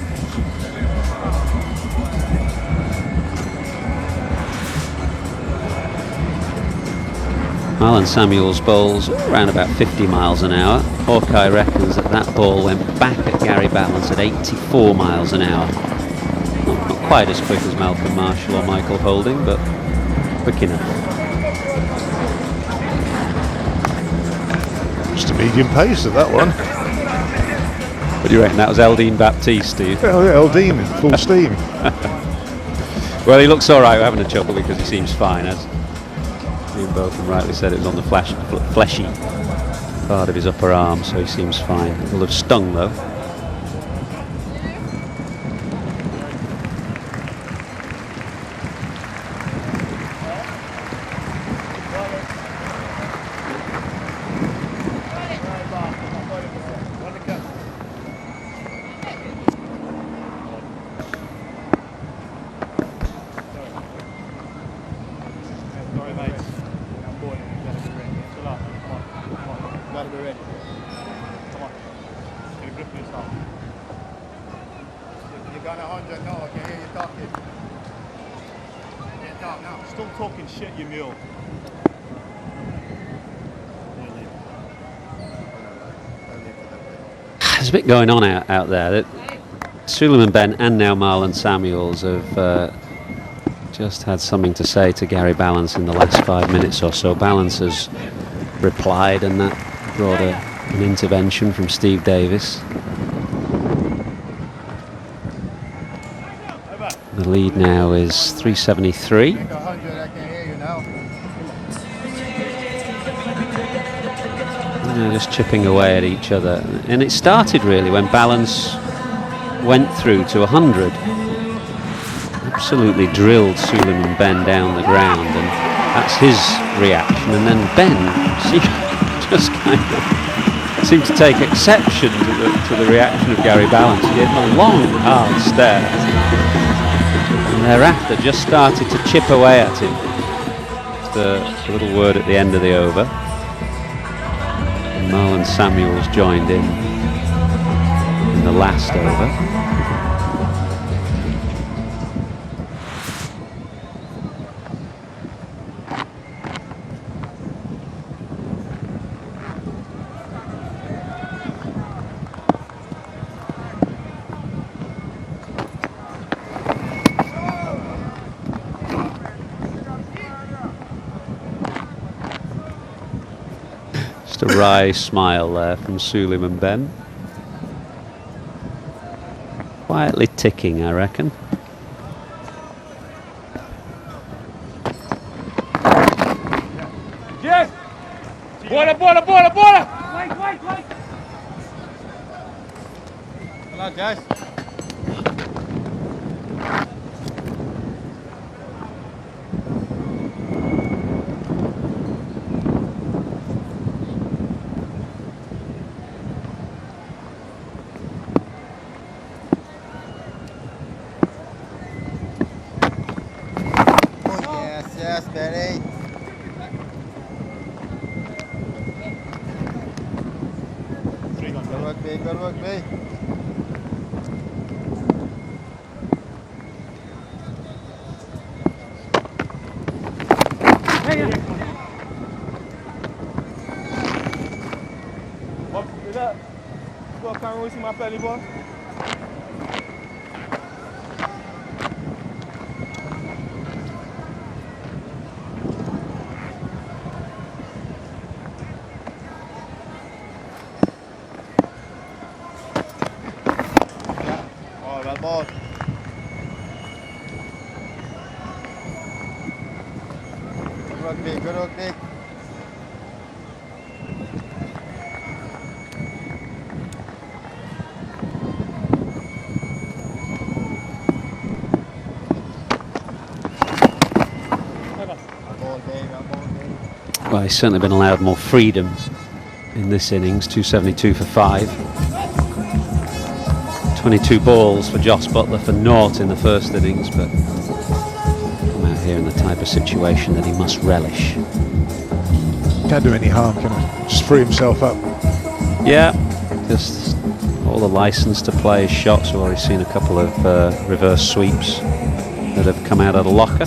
Marlon Samuels bowls around about 50 miles an hour. Hawkeye reckons that ball went back at Gary Balance at 84 miles an hour. Not quite as quick as Malcolm Marshall or Michael Holding, but quick enough. Just a medium pace at that one. What do you reckon? That was Eldine Baptiste, do you? Oh, yeah, Eldine, full steam. Well, he looks all right. We're having a chuckle because he seems fine, as Ian Botham rightly said. It was on the fleshy part of his upper arm, so he seems fine. It will have stung, though. Sorry, mate. I'm bored. You gotta be ready. Chill out. Come on. Come on. You gotta be ready. Come on. Get a grip for yourself. You got 100 now. I can hear you talking. Can't talk now. Stop talking shit, you mule. There's a bit going on out there. That Suleiman Ben and now Marlon Samuels have just had something to say to Gary Balance in the last 5 minutes or so. Balance has replied, and that brought an intervention from Steve Davis. The lead now is 373. 100, I can hear you now. They're just chipping away at each other, and it started really when Balance went through to 100. Absolutely drilled Suleiman Ben down the ground, and that's his reaction. And then Ben just kind of seemed to take exception to the reaction of Gary Balance. He gave him a long, hard stare, and thereafter just started to chip away at him. Just a little word at the end of the over. Marlon Samuels joined in the last over. Just a wry smile there from Suleiman Ben. Quietly ticking, I reckon. Yes! Bola! Wait! Come on, guys. Yes, Benny. Good work, B. What? Is that? What, can't really see my belly, boy? Ball. Good work, Nick. Well, he's certainly been allowed more freedom in this innings. 272 for 5. 22 balls for Jos Buttler for naught in the first innings, but come out here in the type of situation that he must relish. Can't do any harm, can it? Just free himself up. Yeah, just all the license to play his shots. We've already seen a couple of reverse sweeps that have come out of the locker.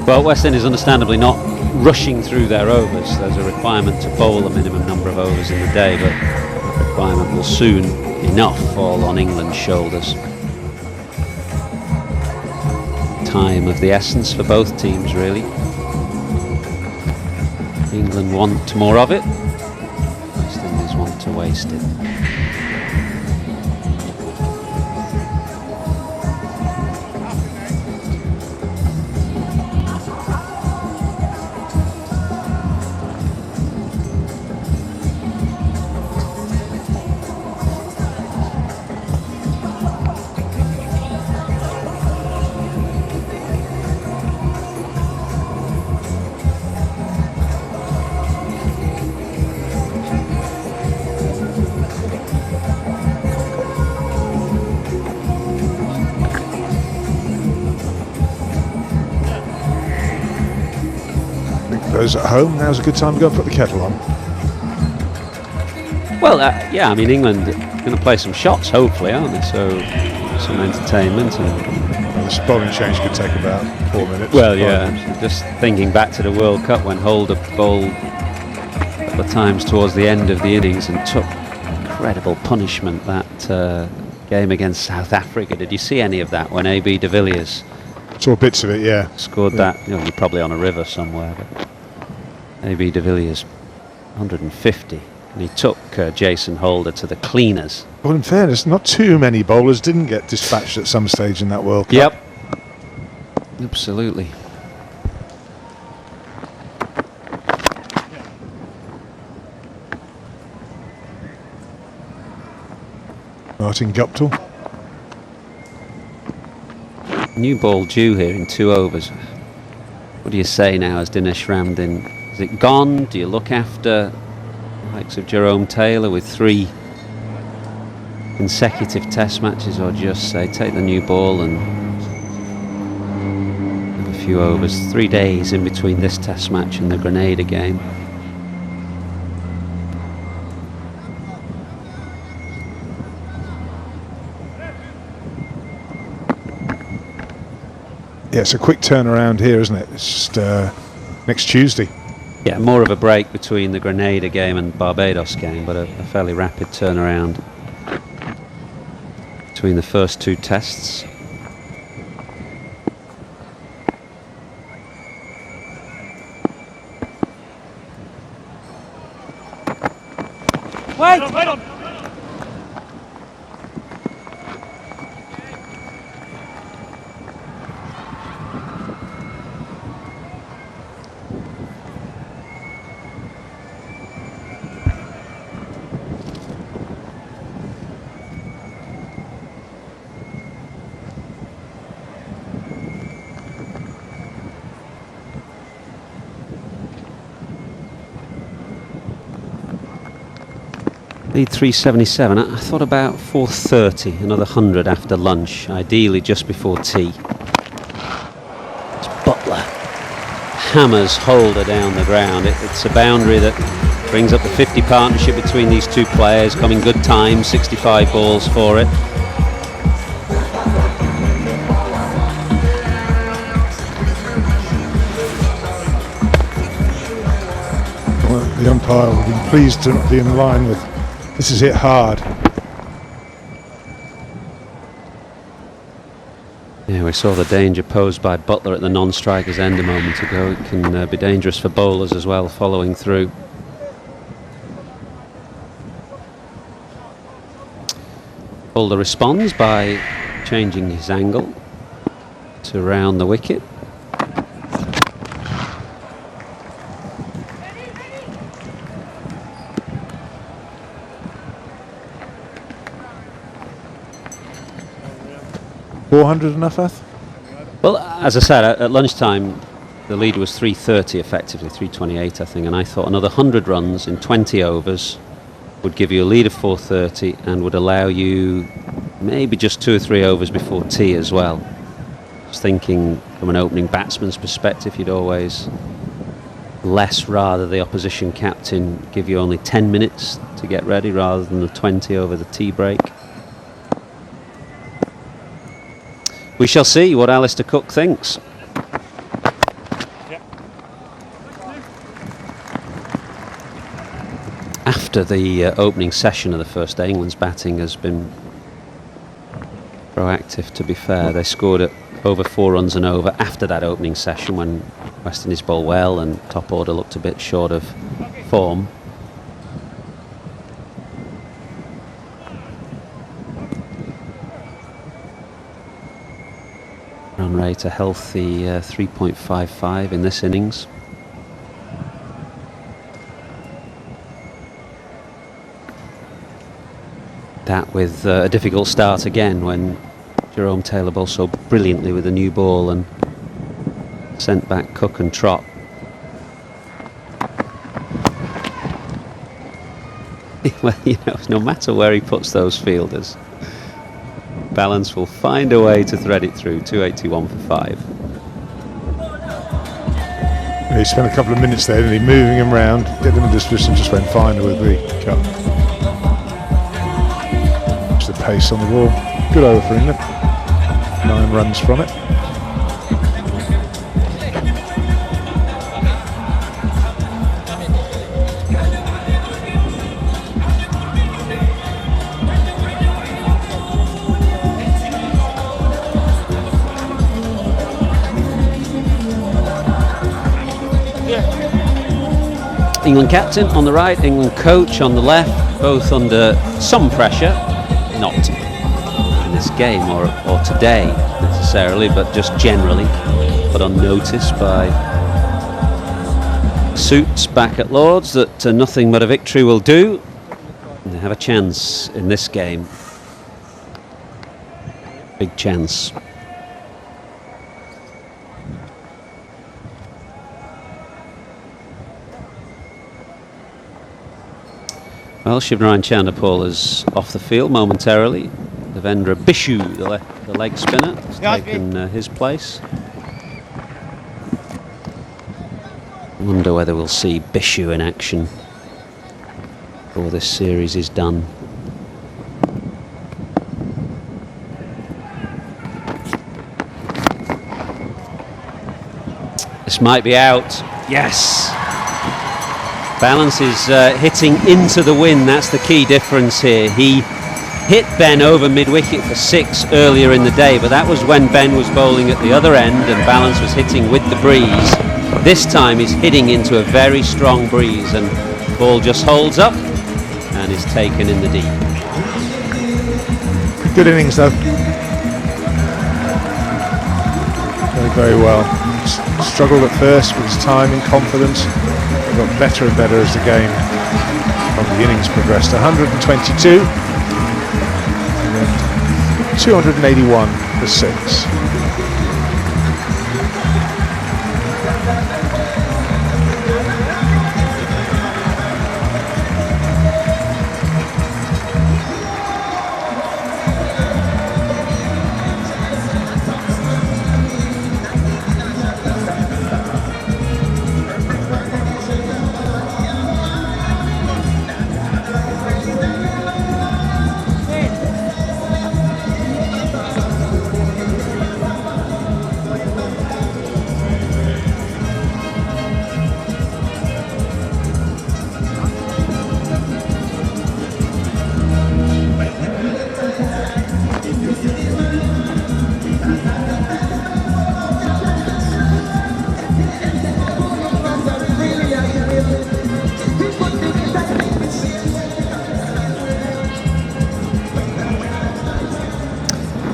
Well, West Indies is understandably not rushing through their overs. There's a requirement to bowl a minimum number of overs in the day, but that requirement will soon enough fall on England's shoulders. Time of the essence for both teams, really. England want more of it. West Indies want to waste it. Those at home, now's a good time to go and put the kettle on. Well, yeah, I mean, England going to play some shots, hopefully, aren't they? So, some entertainment. And This bowling change could take about 4 minutes. well, 5 yeah, minutes. just thinking back to the World Cup when Holder bowled a couple of times towards the end of the innings and took incredible punishment that game against South Africa. Did you see any of that when AB de Villiers Saw bits of it, yeah. scored Yeah. that? You know, you're probably on a river somewhere, but AB de Villiers 150, and he took Jason Holder to the cleaners. Well, in fairness, not too many bowlers didn't get dispatched at some stage in that World Cup. Yep, absolutely. Martin Guptill. New ball due here in 2 overs. What do you say now as Dinesh Ramdin? Is it gone? Do you look after the likes of Jerome Taylor with 3 consecutive test matches, or just say take the new ball and have a few overs? 3 days in between this test match and the Grenada game. Yeah, it's a quick turnaround here, isn't it? It's just next Tuesday. Yeah, more of a break between the Grenada game and Barbados game, but a fairly rapid turnaround between the first 2 tests. Wait on. Lead 377. I thought about 430, another 100 after lunch, ideally just before tea. It's Butler hammers Holder down the ground. It's a boundary that brings up the 50 partnership between these 2 players, coming good time, 65 balls for it. Well, the umpire will be pleased to be in line with. This is hit hard. Yeah, we saw the danger posed by Butler at the non-striker's end a moment ago. It can be dangerous for bowlers as well, following through. Holder responds by changing his angle to round the wicket. $400 enough, Ath? Well, as I said, at lunchtime, the lead was 330 effectively, 328 I think, and I thought another 100 runs in 20 overs would give you a lead of 430 and would allow you maybe just 2 or 3 overs before tea as well. Just thinking from an opening batsman's perspective, you'd always less rather the opposition captain give you only 10 minutes to get ready rather than the 20 over the tea break. We shall see what Alistair Cook thinks. After the opening session of the first day, England's batting has been proactive, to be fair. They scored at over 4 runs and over after that opening session when West Indies bowled well and top order looked a bit short of form. Run rate a healthy 3.55 in this innings. That with a difficult start again when Jerome Taylor bowled so brilliantly with a new ball and sent back Cook and Trott. Well, you know, no matter where he puts those fielders, Balance will find a way to thread it through. 281 for 5. He spent a couple of minutes there, didn't he? Moving him round, get them in this position, just went fine with the cut. Just the pace on the ball. Good over for England. 9 runs from it. England captain on the right, England coach on the left, both under some pressure, not in this game or today necessarily, but just generally put on notice by Suits back at Lords that nothing but a victory will do. And they have a chance in this game. Big chance. Well, Shivnarine Chanderpaul is off the field momentarily. Devendra Bishu, the leg spinner, has taken his place. I wonder whether we'll see Bishu in action before this series is done. This might be out. Yes! Balance is hitting into the wind. That's the key difference here. He hit Ben over mid-wicket for 6 earlier in the day, but that was when Ben was bowling at the other end and Balance was hitting with the breeze. This time he's hitting into a very strong breeze and the ball just holds up and is taken in the deep. Good innings though. Very, very well. Struggled at first with his timing, confidence. He got better and better as the game of the innings progressed. 122 and then 281 for 6.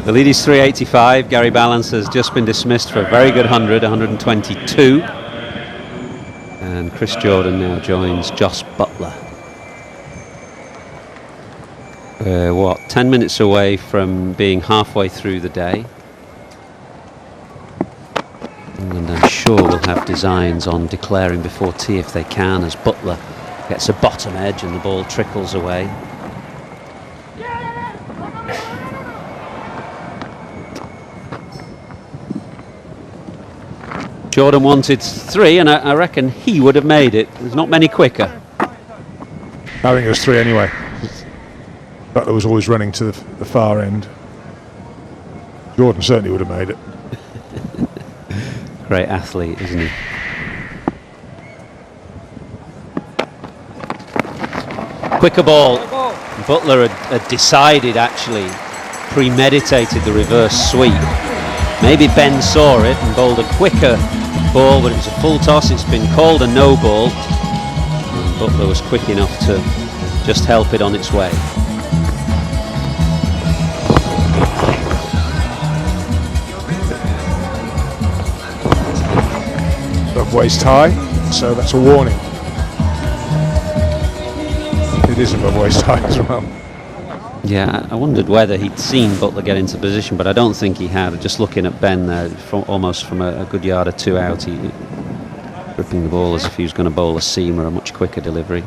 The lead is 385. Gary Balance has just been dismissed for a very good 122. And Chris Jordan now joins Jos Buttler. We're 10 minutes away from being halfway through the day. And I'm sure we'll have designs on declaring before tea if they can, as Buttler gets a bottom edge and the ball trickles away. Jordan wanted 3, and I reckon he would have made it. There's not many quicker. I think it was 3 anyway. Butler was always running to the far end. Jordan certainly would have made it. Great athlete, isn't he? Quicker ball. Buttler had decided, actually, premeditated the reverse sweep. Maybe Ben saw it and bowled a quicker ball, but it was a full toss. It's been called a no ball. And Buttler was quick enough to just help it on its way. Above waist high, so that's a warning. It is above waist high as well. Yeah, I wondered whether he'd seen Buttler get into position, but I don't think he had. Just looking at Ben there, almost from a good yard or 2 out, he gripping the ball as if he was going to bowl a seamer, a much quicker delivery.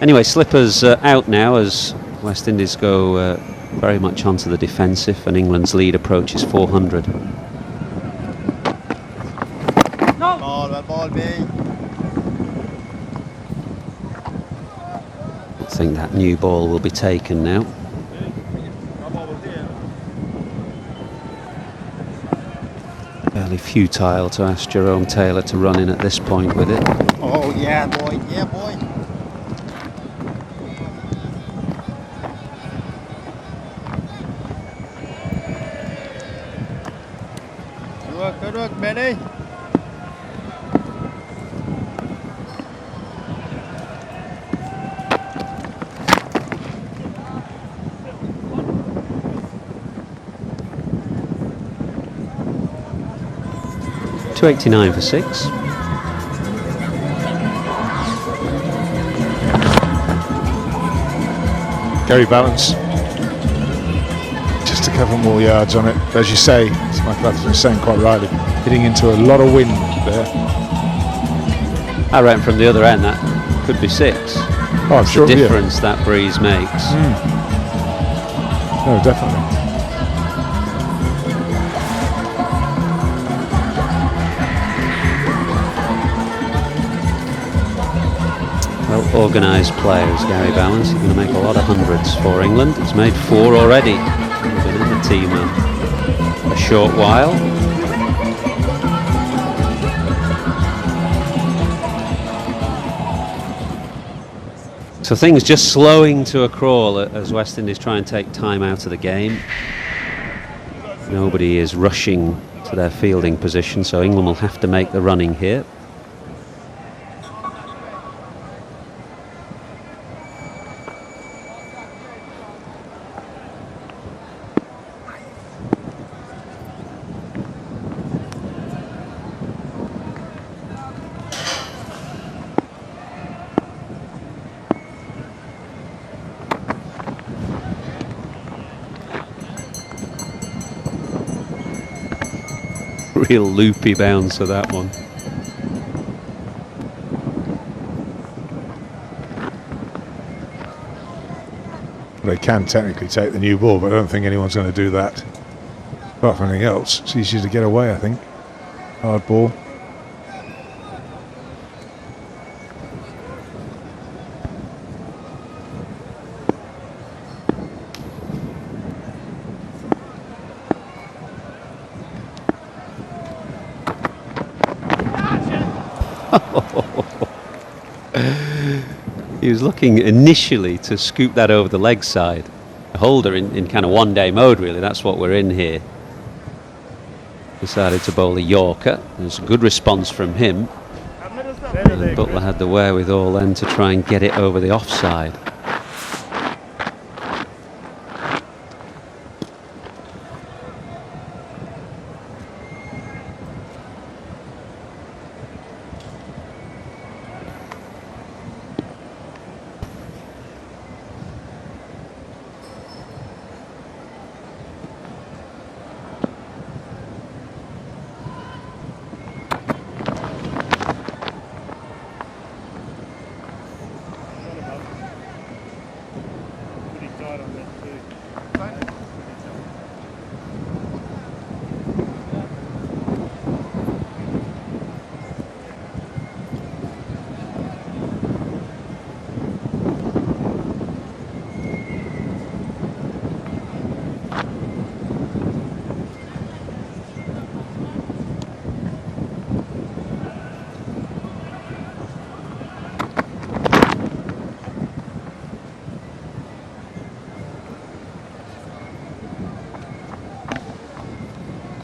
Anyway, slippers out now as West Indies go very much onto the defensive, and England's lead approaches 400. Ball, big. think that new ball will be taken now. Fairly futile to ask Jerome Taylor to run in at this point with it. Oh, yeah, boy. Yeah, boy. Good work, Benny. .289 for 6. Gary Balance. Just a couple more yards on it. But as you say, as Michael Atherton was saying quite rightly, hitting into a lot of wind there. I reckon from the other end that could be 6. Oh, I'm sure. The difference that breeze makes. No, definitely. Well organised players, Gary Balance. He's going to make a lot of hundreds for England. He's made 4 already. He's been in the team a short while. So things just slowing to a crawl as West Indies try and take time out of the game. Nobody is rushing to their fielding position, so England will have to make the running here. Real loopy bounce of that one. They can technically take the new ball, but I don't think anyone's going to do that. Apart from anything else, it's easier to get away, I think. Hard ball. He was looking initially to scoop that over the leg side. Holder in kind of one-day mode, really. That's what we're in here. Decided to bowl a Yorker. There's a good response from him. And Butler had the wherewithal then to try and get it over the offside.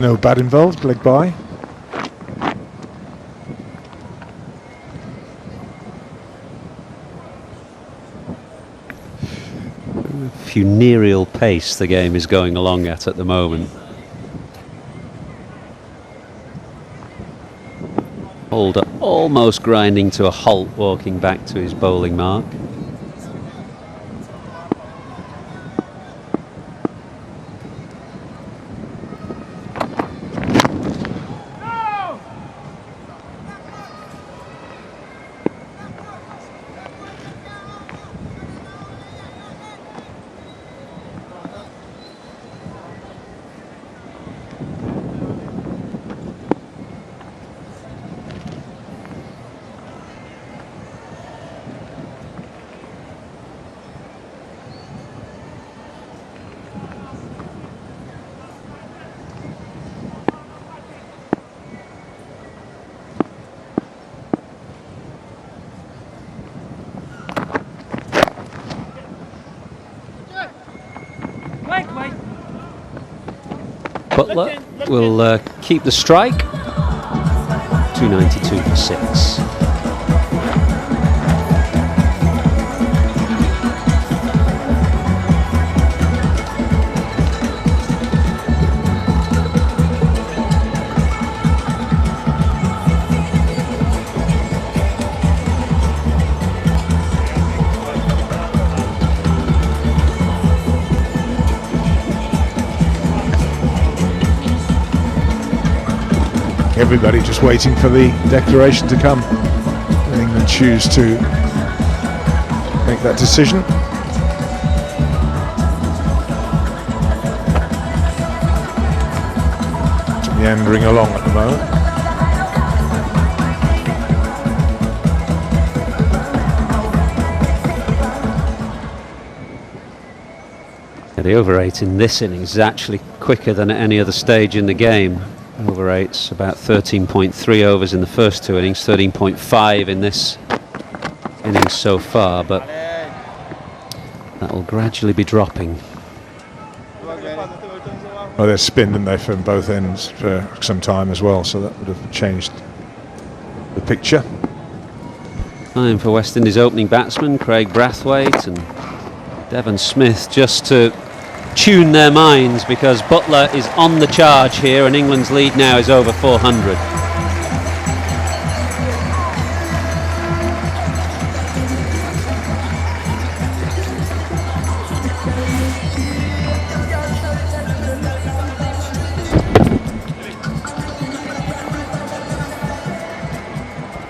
No bat involved, leg by. Funereal pace the game is going along at the moment. Holder almost grinding to a halt, walking back to his bowling mark. Butler will keep the strike. 292 for 6. Everybody just waiting for the declaration to come. And England choose to make that decision. It's meandering along at the moment. The over 8 in this innings is actually quicker than at any other stage in the game. Over 8's about 13.3 overs in the first 2 innings, 13.5 in this innings so far, but that will gradually be dropping. Well, they're spin, didn't they, from both ends for some time as well, so that would have changed the picture. Time for West Indies opening batsman Craig Brathwaite and Devon Smith just to tune their minds, because Butler is on the charge here and England's lead now is over 400.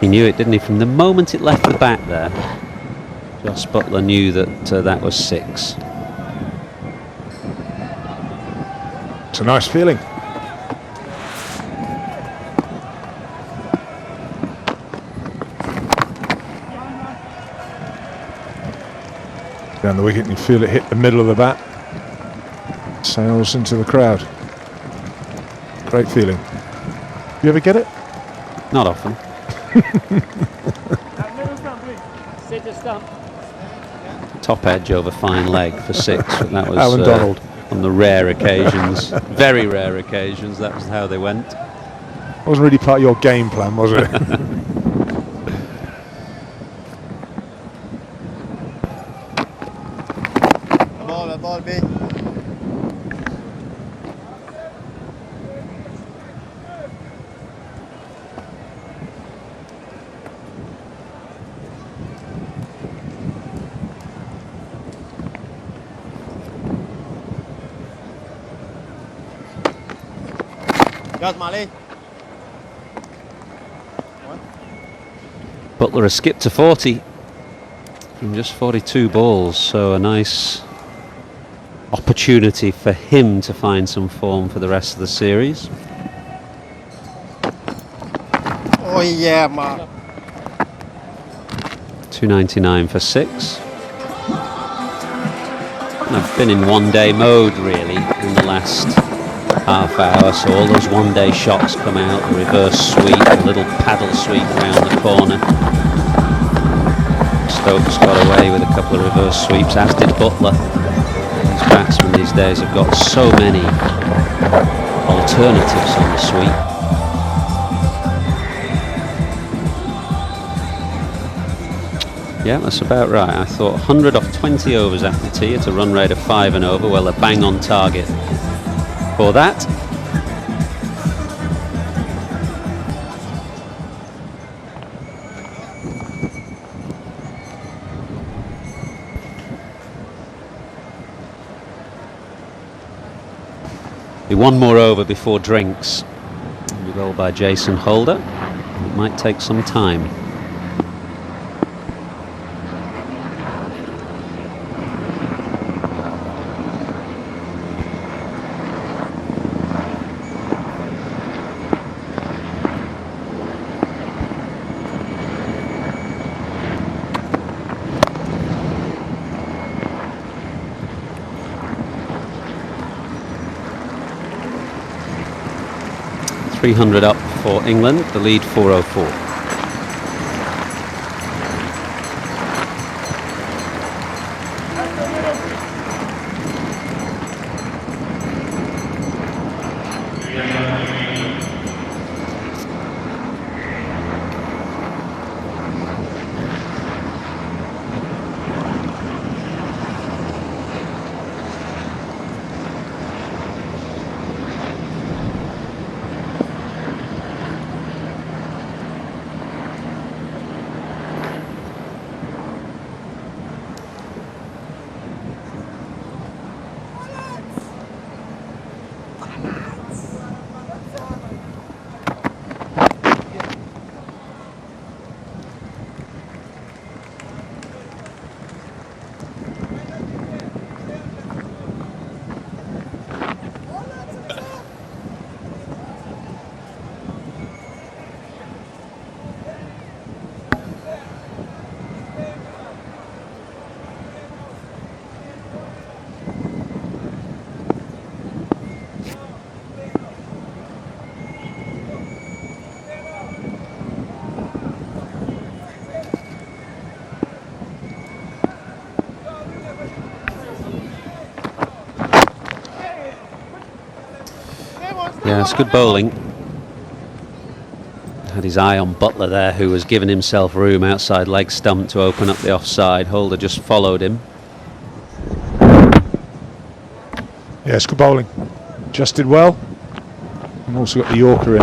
He knew it, didn't he? From the moment it left the bat there, Jos Buttler knew that that was 6. It's a nice feeling. Down the wicket and you feel it hit the middle of the bat. Sails into the crowd. Great feeling. You ever get it? Not often. Top edge over fine leg for 6. But that was Alan Donald. On the rare occasions, very rare occasions, that was how they went. Wasn't really part of your game plan, was it? Ball, B. Butler has skipped to 40 from just 42 balls, so a nice opportunity for him to find some form for the rest of the series. Oh yeah, man. 299 for 6. And I've been in one-day mode really in the last half hour, so all those one-day shots come out, the reverse sweep, the little paddle sweep round the corner. Stokes got away with a couple of reverse sweeps, as did Butler. These batsmen these days have got so many alternatives on the sweep. Yeah, that's about right. I thought 100 off 20 overs after tea at a run rate of 5 and over. Well, they're bang on target for that. Be one more over before drinks. We roll by Jason Holder. It might take some time. .300 up for England, the lead 404. Yeah, it's good bowling. Had his eye on Butler there, who was giving himself room outside leg stump to open up the offside. Holder just followed him. Yeah, it's good bowling. Just did well. And also got the Yorker in.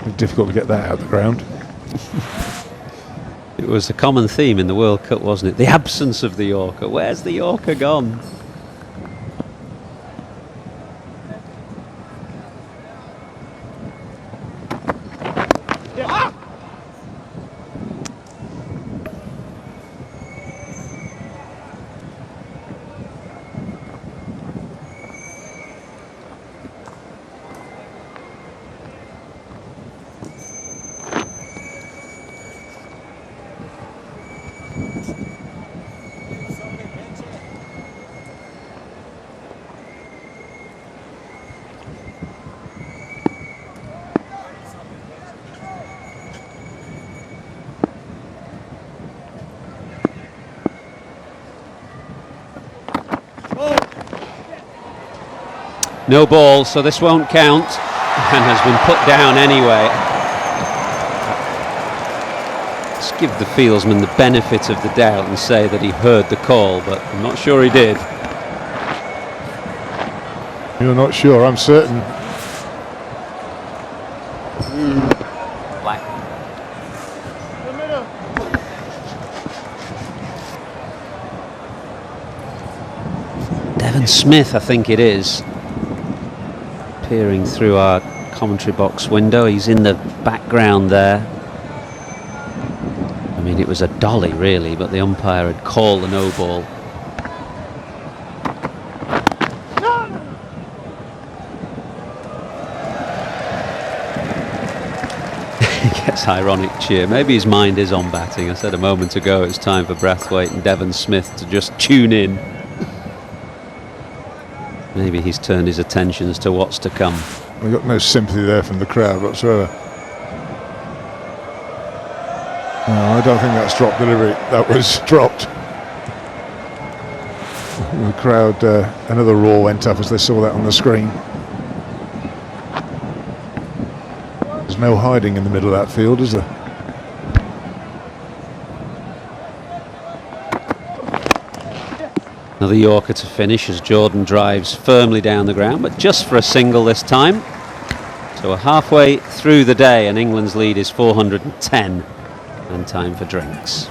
It's difficult to get that out of the ground. It was a common theme in the World Cup, wasn't it? The absence of the Yorker. Where's the Yorker gone? No ball, so this won't count, and has been put down anyway. Let's give the fieldsman the benefit of the doubt and say that he heard the call, but I'm not sure he did. You're not sure, I'm certain. Black. Devon Smith, I think it is. Peering through our commentary box window, he's in the background there. I mean, it was a dolly really, but the umpire had called the no ball. He gets ironic cheer. Maybe his mind is on batting. I said a moment ago it's time for Brathwaite and Devon Smith to just tune in. Maybe he's turned his attentions to what's to come. We got no sympathy there from the crowd whatsoever. No, I don't think that's drop delivery. That was dropped. The crowd, another roar went up as they saw that on the screen. There's no hiding in the middle of that field, is there? Another Yorker to finish as Jordan drives firmly down the ground, but just for a single this time. So we're halfway through the day and England's lead is 410, and time for drinks.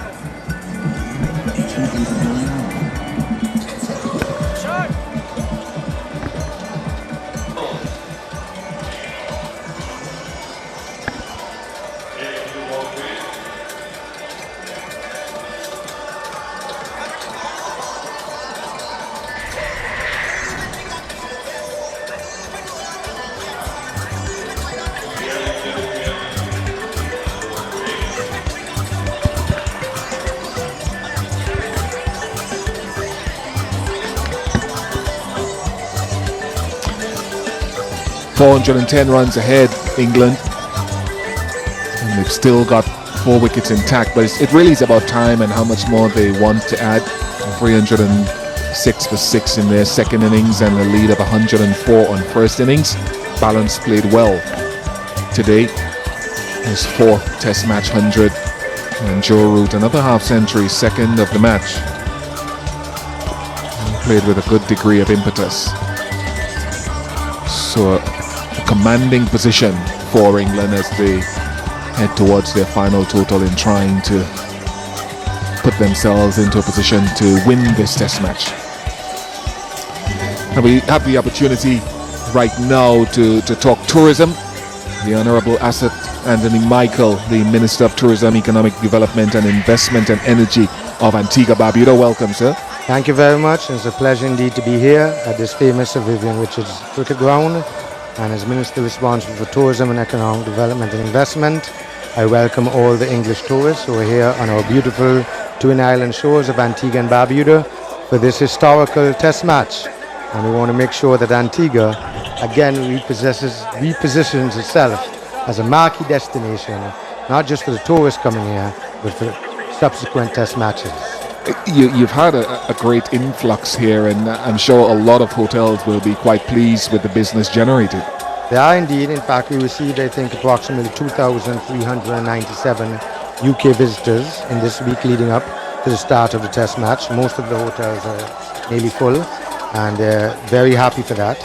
.410 runs ahead, England, and they've still got 4 wickets intact, but it really is about time and how much more they want to add. 306 for 6 in their second innings and a lead of 104 on first innings. Balance played well today. His 4th Test match 100, and Joe Root another half century, second of the match. And played with a good degree of impetus. So a commanding position for England as they head towards their final total in trying to put themselves into a position to win this Test match. And we have the opportunity right now to talk tourism. The Honourable Asset Anthony Michael, the Minister of Tourism, Economic Development and Investment and Energy of Antigua Barbuda. Welcome, sir. Thank you very much. It's a pleasure indeed to be here at this famous Sir Vivian Richards cricket ground. And as Minister responsible for Tourism and Economic Development and Investment, I welcome all the English tourists who are here on our beautiful Twin Island shores of Antigua and Barbuda for this historical Test match. And we want to make sure that Antigua again repositions itself as a marquee destination, not just for the tourists coming here, but for subsequent Test matches. You've had a great influx here, and I'm sure a lot of hotels will be quite pleased with the business generated. They are indeed. In fact, we received, I think, approximately 2,397 UK visitors in this week leading up to the start of the test match. Most of the hotels are nearly full, and they're very happy for that.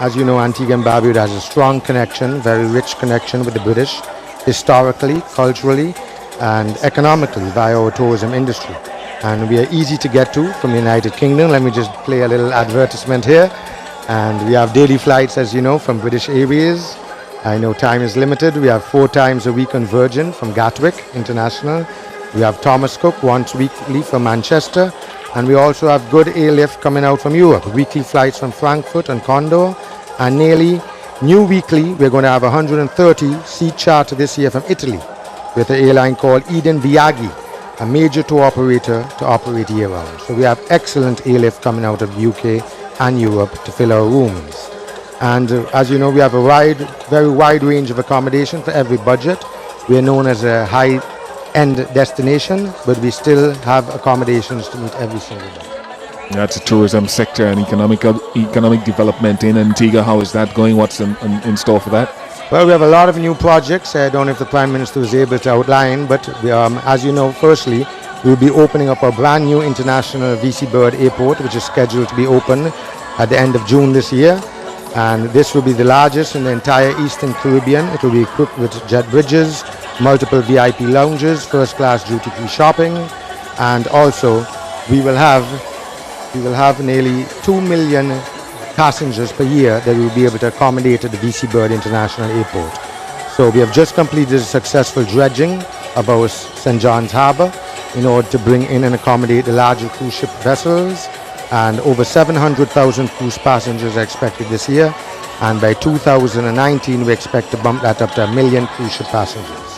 As you know, Antigua and Barbuda has a strong connection, very rich connection with the British, historically, culturally, and economically via our tourism industry. And we are easy to get to from the United Kingdom. Let me just play a little advertisement here. And we have daily flights, as you know, from British Airways. I know time is limited. We have 4 times a week on Virgin from Gatwick International. We have Thomas Cook once weekly from Manchester. And we also have good airlift coming out from Europe. Weekly flights from Frankfurt and Condor. And nearly new weekly, we're going to have 130 seat charter this year from Italy with an airline called Eden Viaggi, a major tour operator to operate year-round. So we have excellent airlift coming out of the UK and Europe to fill our rooms. And as you know, we have a very wide range of accommodation for every budget. We are known as a high-end destination, but we still have accommodations to meet every single day. That's the tourism sector and economic development in Antigua. How is that going? What's in store for that? Well, we have a lot of new projects. I don't know if the Prime Minister was able to outline, but as you know, firstly, we'll be opening up a brand new international VC Bird airport, which is scheduled to be open at the end of June this year. And this will be the largest in the entire Eastern Caribbean. It will be equipped with jet bridges, multiple VIP lounges, first-class duty-free shopping, and also we will have nearly 2 million passengers per year that we will be able to accommodate at the VC Bird International Airport. So we have just completed a successful dredging of our St. John's Harbour in order to bring in and accommodate the larger cruise ship vessels, and over 700,000 cruise passengers are expected this year, and by 2019 we expect to bump that up to 1 million cruise ship passengers.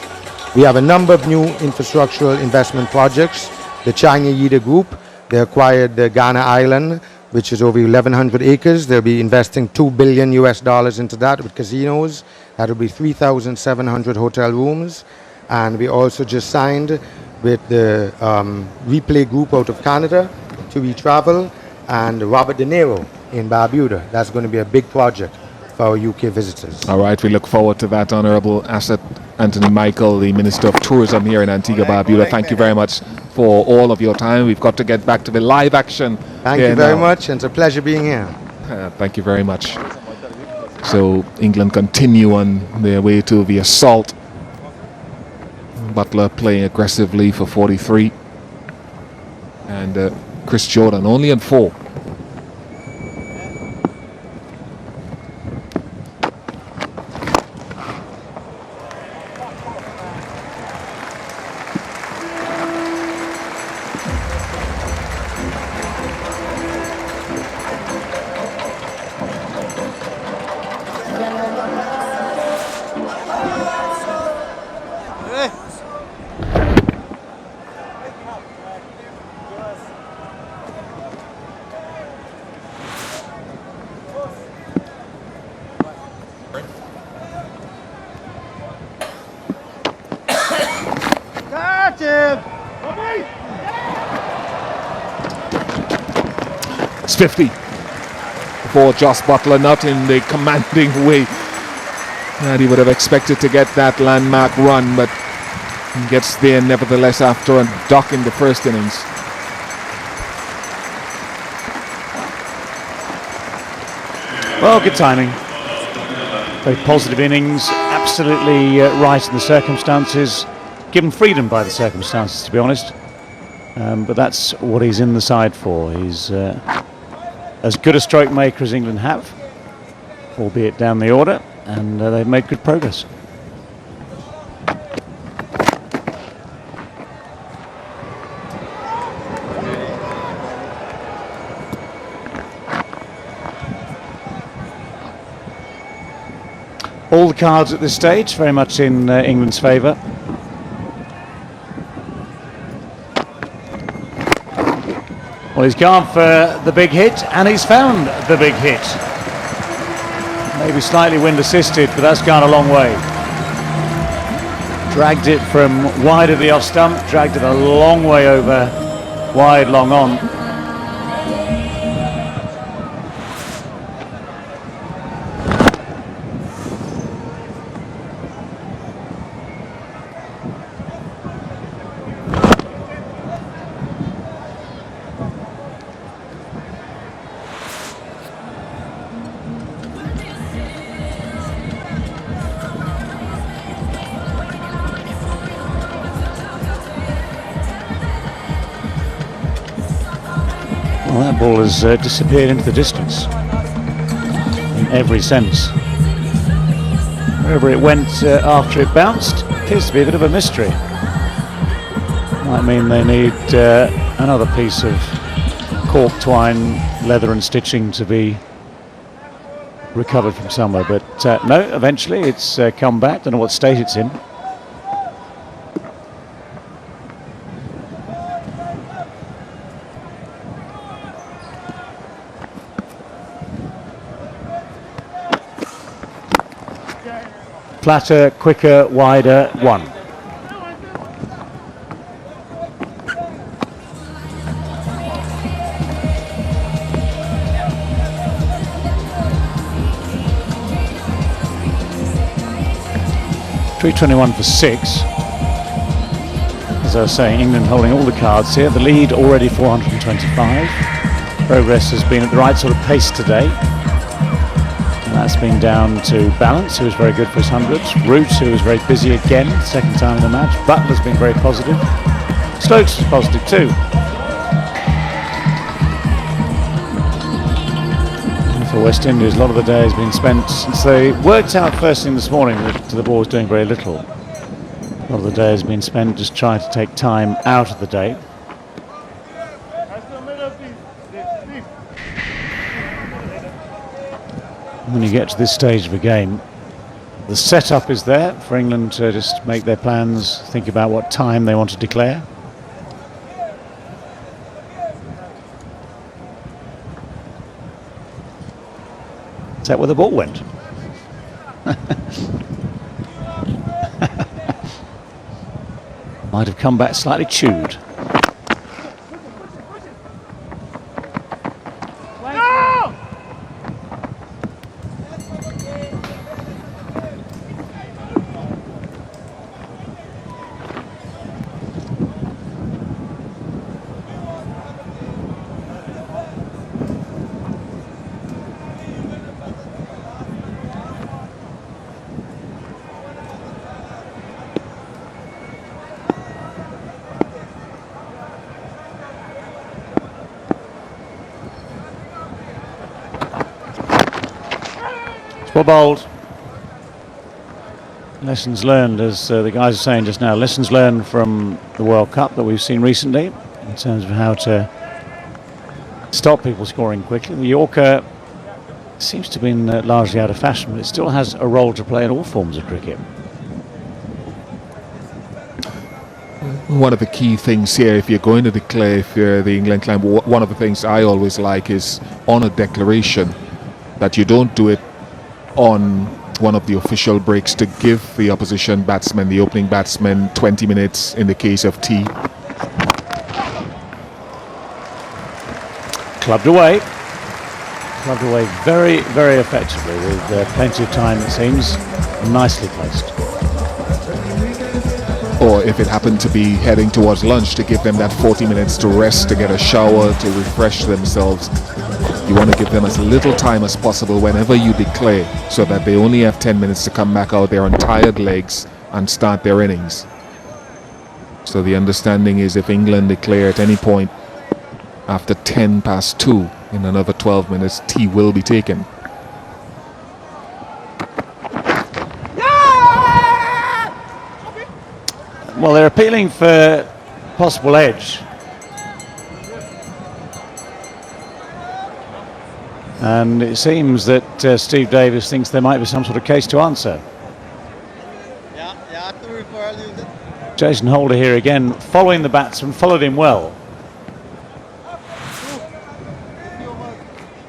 We have a number of new infrastructural investment projects. The China Yida Group, they acquired the Ghana Island, which is over 1,100 acres. They'll be investing $2 billion into that with casinos. That will be 3,700 hotel rooms. And we also just signed with the Replay Group out of Canada, TUI Travel, and Robert De Niro in Barbuda. That's going to be a big project for our UK visitors. All right, we look forward to that, Honourable Asset Anthony Michael, the Minister of Tourism here in Antigua Barbuda. Thank you very much for all of your time. We've got to get back to the live action. Thank you very much, and it's a pleasure being here. Thank you very much. So England continue on their way to the assault. Butler playing aggressively for 43. And Chris Jordan only on 4. It's 50 for Jos Buttler, not in the commanding way that he would have expected to get that landmark run, but he gets there nevertheless after a duck in the first innings. Well, good timing. Very positive innings, absolutely right in the circumstances. Given freedom by the circumstances, to be honest. But that's what he's in the side for. He's as good a stroke maker as England have, albeit down the order, and they've made good progress. All the cards at this stage very much in England's favour. Well, he's gone for the big hit, and he's found the big hit. Maybe slightly wind assisted, but that's gone a long way. Dragged it from wide of the off stump, dragged it a long way over Wide, long on. Well, that ball has disappeared into the distance in every sense. Wherever it went after it bounced appears to be a bit of a mystery. Might mean they need another piece of cork, twine, leather and stitching to be recovered from somewhere. But no, eventually it's come back. Don't know what state it's in. Flatter, quicker, wider, one. .321 for 6. As I was saying, England holding all the cards here. The lead already 425. Progress has been at the right sort of pace today. And that's been down to Balance, who was very good for his hundreds. Root, who was very busy again, second time in the match. Butler's been very positive. Stokes was positive too. And for West Indies, a lot of the day has been spent since they worked out first thing this morning that the ball was doing very little. A lot of the day has been spent just trying to take time out of the day. When you get to this stage of a game, the setup is there for England to just make their plans, think about what time they want to declare. Is that where the ball went? Might have come back slightly chewed. Well bowled. Lessons learned, as the guys are saying just now, lessons learned from the World Cup that we've seen recently in terms of how to stop people scoring quickly. The Yorker seems to have been largely out of fashion, but it still has a role to play in all forms of cricket. One of the key things here, if you're going to declare, if you're the England climb, one of the things I always like is on a declaration that you don't do it on one of the official breaks to give the opposition batsman, the opening batsman, 20 minutes in the case of tea. Clubbed away. Clubbed away very, very effectively with plenty of time, it seems. Nicely placed. Or if it happened to be heading towards lunch, to give them that 40 minutes to rest, to get a shower, to refresh themselves. You want to give them as little time as possible whenever you declare, so that they only have 10 minutes to come back out there on tired legs and start their innings. So the understanding is if England declare at any point after 10 past 2 in another 12 minutes, tea will be taken. Well, they're appealing for possible edge. And it seems that Steve Davis thinks there might be some sort of case to answer. Jason Holder here again, following the batsman, followed him well.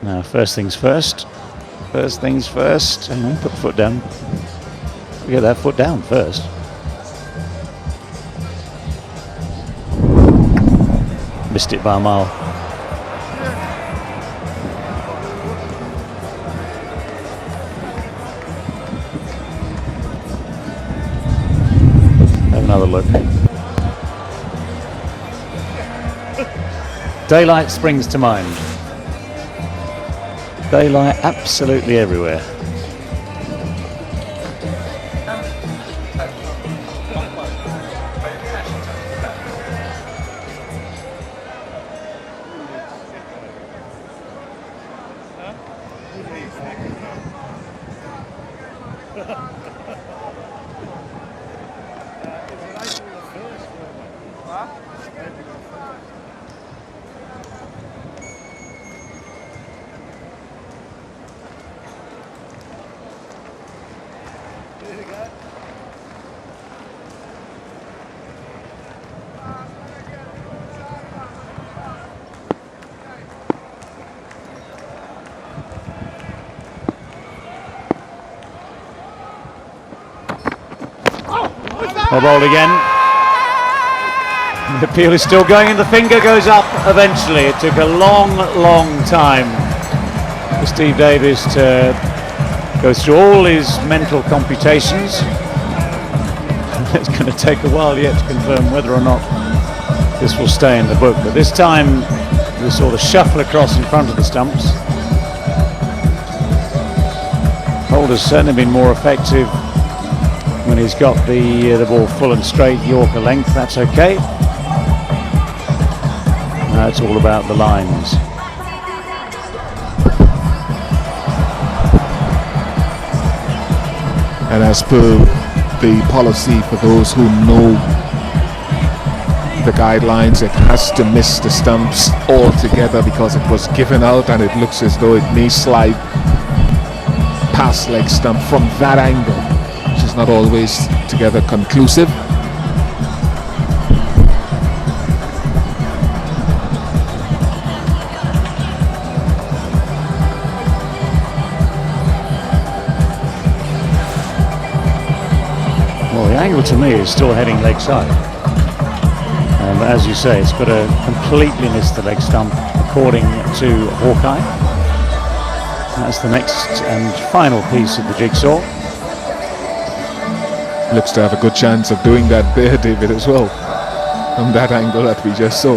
Now, first things first. First things first. Hang on, put the foot down. Get that foot down first. missed it by a mile. Have another look. Daylight springs to mind. Daylight absolutely everywhere. Well bowled again. The appeal is still going and the finger goes up eventually. It took a long, long time for Steve Davis to go through all his mental computations. It's going to take a while yet to confirm whether or not this will stay in the book. But this time we saw the shuffle across in front of the stumps. Holder's certainly been more effective when he's got the ball full and straight Yorker length. That's okay. Now it's all about the lines. And as per the policy, for those who know the guidelines, it has to miss the stumps altogether because it was given out, and it looks as though it may slide past leg stump from that angle, which is not always together conclusive. Well, the angle to me is still heading leg side. As you say, it's got to completely miss the leg stump according to Hawkeye. That's the next and final piece of the jigsaw. Looks to have a good chance of doing that there, David, as well, from that angle that we just saw.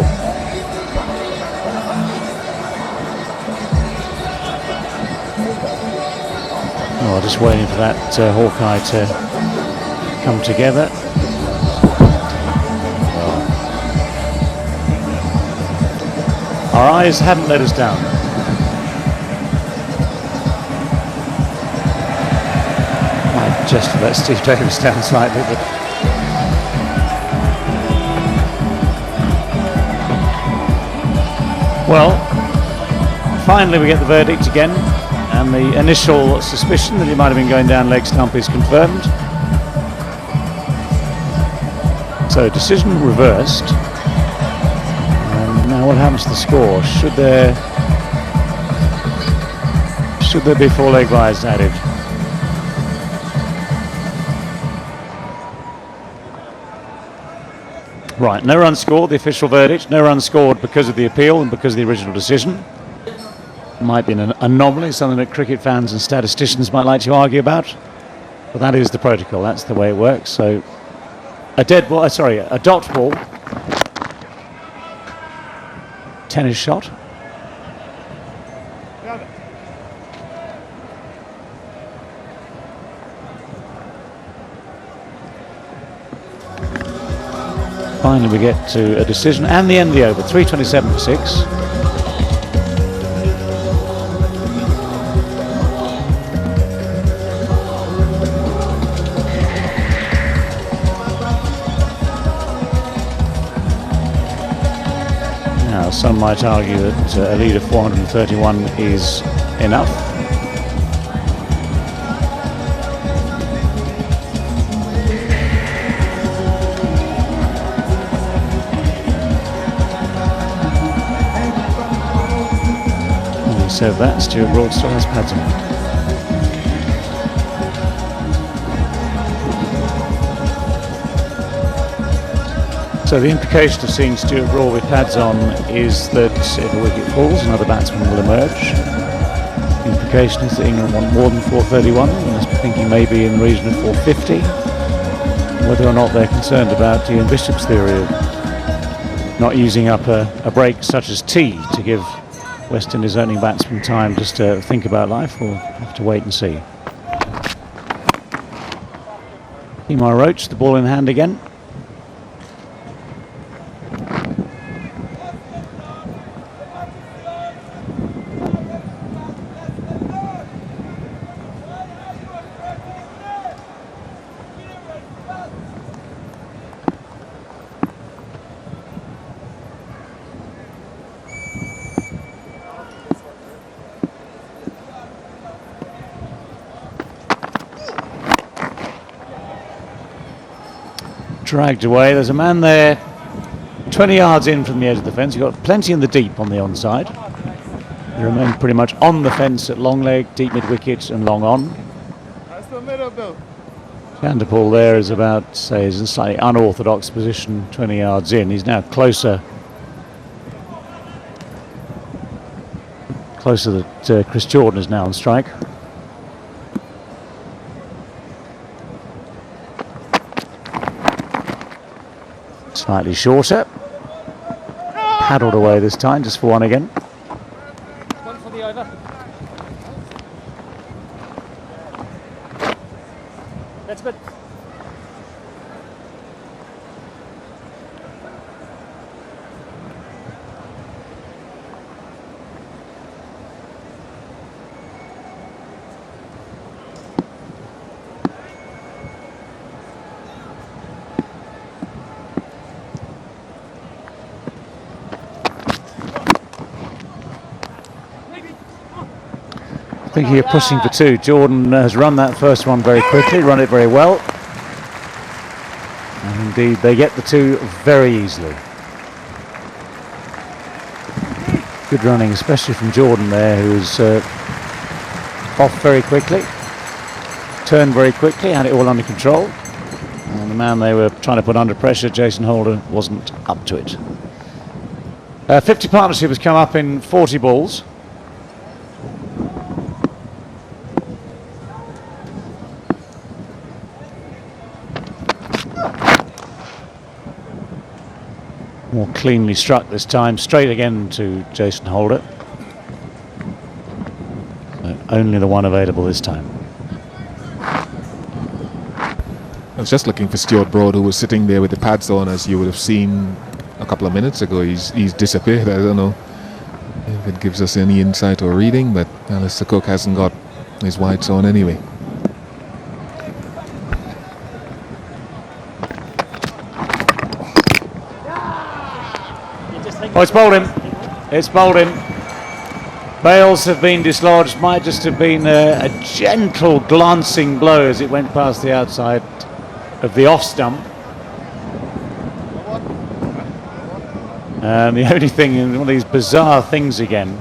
Oh, just waiting for that Hawkeye to come together. Our eyes haven't let us down. Might just let Steve Davis down slightly, but well, finally we get the verdict again, and the initial suspicion that he might have been going down leg stump is confirmed. So decision reversed. Now what happens to the score? Should there be 4 leg byes added? Right, no runs scored, the official verdict. No runs scored because of the appeal and because of the original decision. Might be an anomaly, something that cricket fans and statisticians might like to argue about. But that is the protocol, that's the way it works. So a dot ball. Tennis shot. Finally we get to a decision and the end of the over. 3:27 for 6. Some might argue that a lead of 431 is enough. Having said that, Stuart Broad still has pads on. So the implication of seeing Stuart Broad with pads on is that if a wicket falls, another batsman will emerge. The implication is that England want more than 431, and is thinking maybe in the region of 450. Whether or not they're concerned about Ian Bishop's theory of not using up a break such as tea to give West Indies opening batsman time just to think about life, we'll have to wait and see. Kemar Roach, the ball in hand again. Dragged away. There's a man there 20 yards in from the edge of the fence. You've got plenty in the deep on the onside. They remain pretty much on the fence at long leg, deep mid-wicket and long on. That's the middle, Bill. Chanderpaul there is about, say, is in a slightly unorthodox position 20 yards in. He's now closer that Chris Jordan is now on strike. Slightly shorter. Paddled away this time, just for one again. One for the over. That's good. Thinking of pushing for two. Jordan has run that first one very quickly, run it very well. And indeed, they get the two very easily. Good running, especially from Jordan there, who's off very quickly, turned very quickly, had it all under control. And the man they were trying to put under pressure, Jason Holder, wasn't up to it. 50 partnership has come up in 40 balls. More cleanly struck this time, straight again to Jason Holder. So only the one available this time. I was just looking for Stuart Broad, who was sitting there with the pads on, as you would have seen a couple of minutes ago. He's disappeared. I don't know if it gives us any insight or reading, but Alistair Cook hasn't got his whites on anyway. Oh, it's bowled him. It's bowled him. Bails have been dislodged. Might just have been a gentle glancing blow as it went past the outside of the off stump. And the only thing, one of these bizarre things again,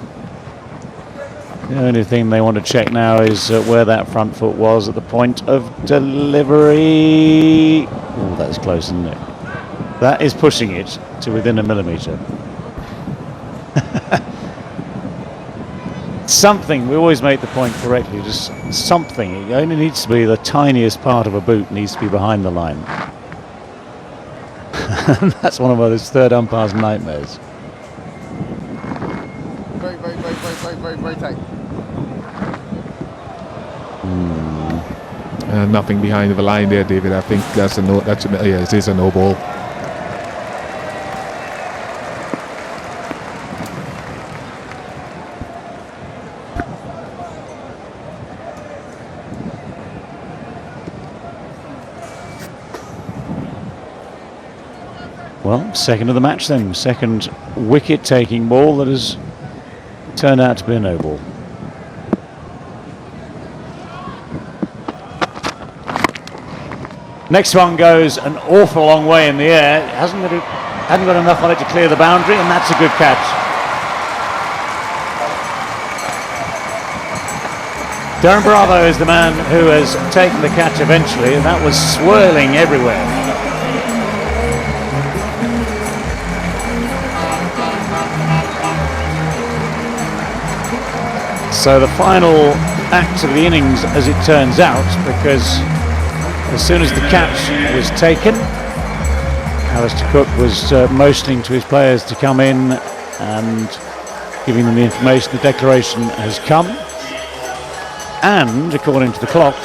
the only thing they want to check now is where that front foot was at the point of delivery. Oh, that's close, isn't it? That is pushing it to within a millimetre. Something, we always make the point correctly, just something. It only needs to be the tiniest part of a boot needs to be behind the line. That's one of those third umpire's nightmares. Very tight. Nothing behind the line there, David. I think that's a no. Yeah, it is a no ball. Well, second of the match then. Second wicket-taking ball that has turned out to be a no ball. Next one goes an awful long way in the air. It hasn't got enough on it to clear the boundary, and that's a good catch. Darren Bravo is the man who has taken the catch eventually, and that was swirling everywhere. So the final act of the innings, as it turns out, because as soon as the catch was taken, Alistair Cook was motioning to his players to come in and giving them the information. The declaration has come, and according to the clock,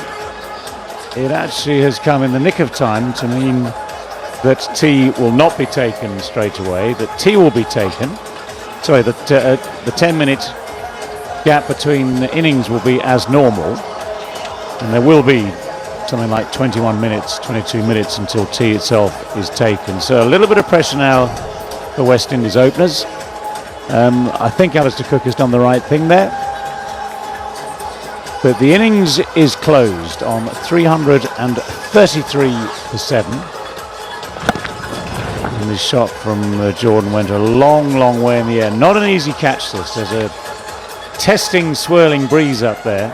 it actually has come in the nick of time to mean that tea will not be taken straight away, that tea will be taken. Sorry, that the 10-minute gap between the innings will be as normal, and there will be something like 21 minutes, 22 minutes until tea itself is taken. So a little bit of pressure now for West Indies openers. I think Alistair Cook has done the right thing there. But the innings is closed on 333 for 7. And the shot from Jordan went a long, long way in the air. Not an easy catch this. There's a testing, swirling breeze up there.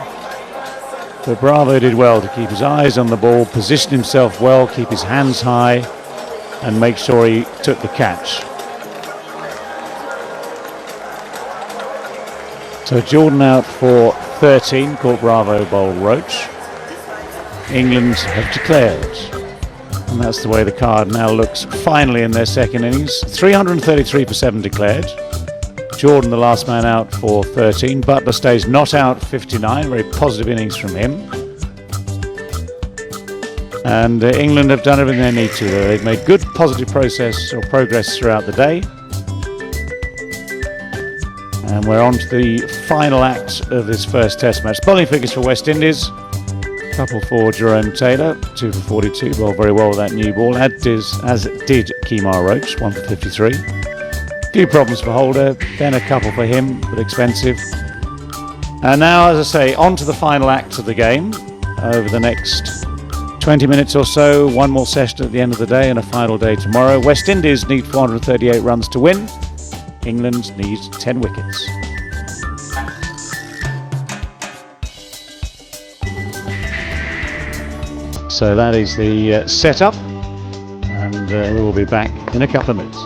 But Bravo did well to keep his eyes on the ball, position himself well, keep his hands high, and make sure he took the catch. So Jordan out for 13, caught Bravo bowled Roach. England have declared, and that's the way the card now looks finally in their second innings. 333 for 7 declared. Jordan the last man out for 13. Butler stays not out 59, very positive innings from him. And England have done everything they need to. They've made good positive progress throughout the day. And we're on to the final act of this first test match. Bowling figures for West Indies. Couple for Jerome Taylor, 2 for 42, bowled very well with that new ball, as did Kemar Roach, 1 for 53. Few problems for Holder, then a couple for him, but expensive. And now, as I say, on to the final act of the game. Over the next 20 minutes or so, one more session at the end of the day and a final day tomorrow. West Indies need 438 runs to win. England needs 10 wickets. So that is the setup, and we will be back in a couple of minutes.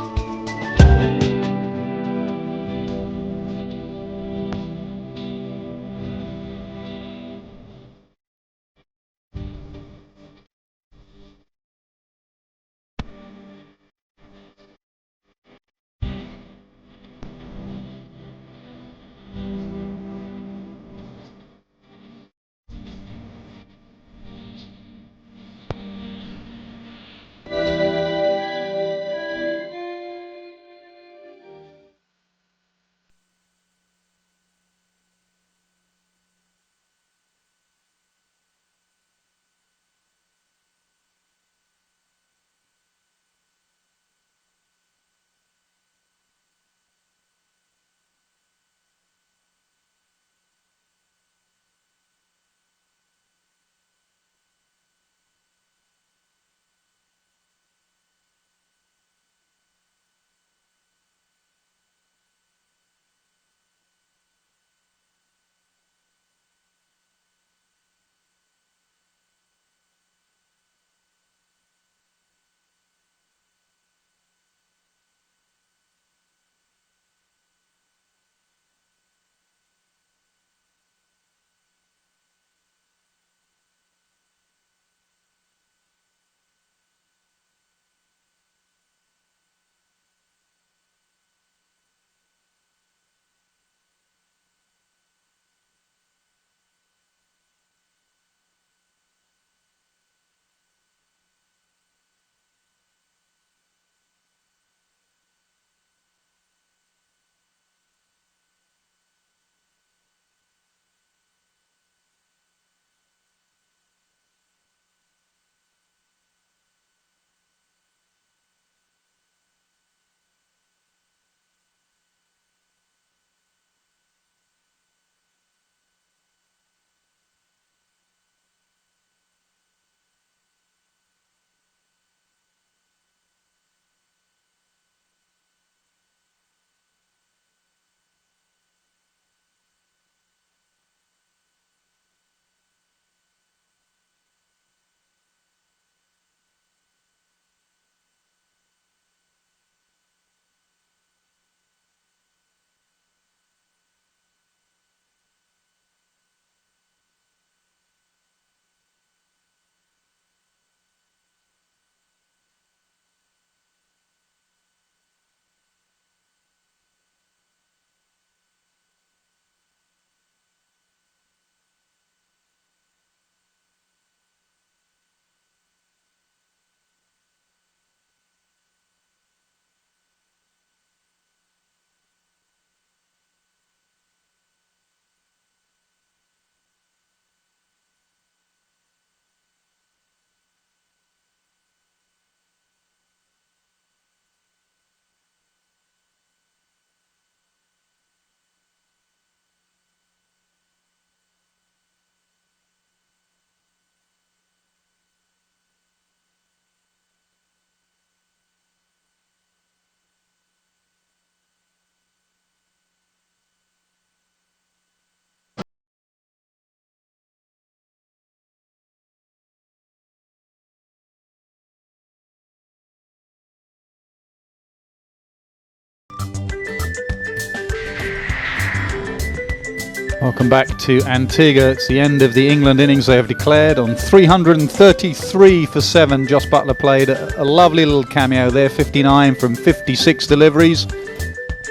Welcome back to Antigua. It's the end of the England innings they have declared on 333 for 7. Jos Buttler played a lovely little cameo there, 59 from 56 deliveries.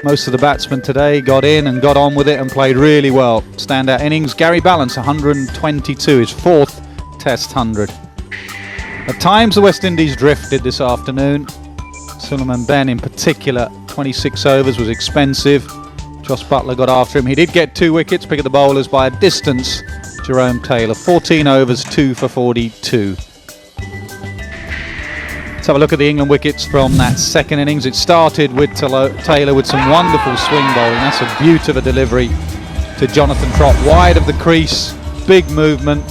Most of the batsmen today got in and got on with it and played really well. Standout innings, Gary Ballance 122, his 4th Test 100. At times the West Indies drifted this afternoon. Suleiman Ben in particular, 26 overs was expensive. Jos Buttler got after him. He did get 2 wickets, pick of the bowlers by a distance. Jerome Taylor, 14 overs, 2 for 42. Let's have a look at the England wickets from that second innings. It started with Taylor with some wonderful swing bowling. That's a beaut of a delivery to Jonathan Trott, wide of the crease, big movement.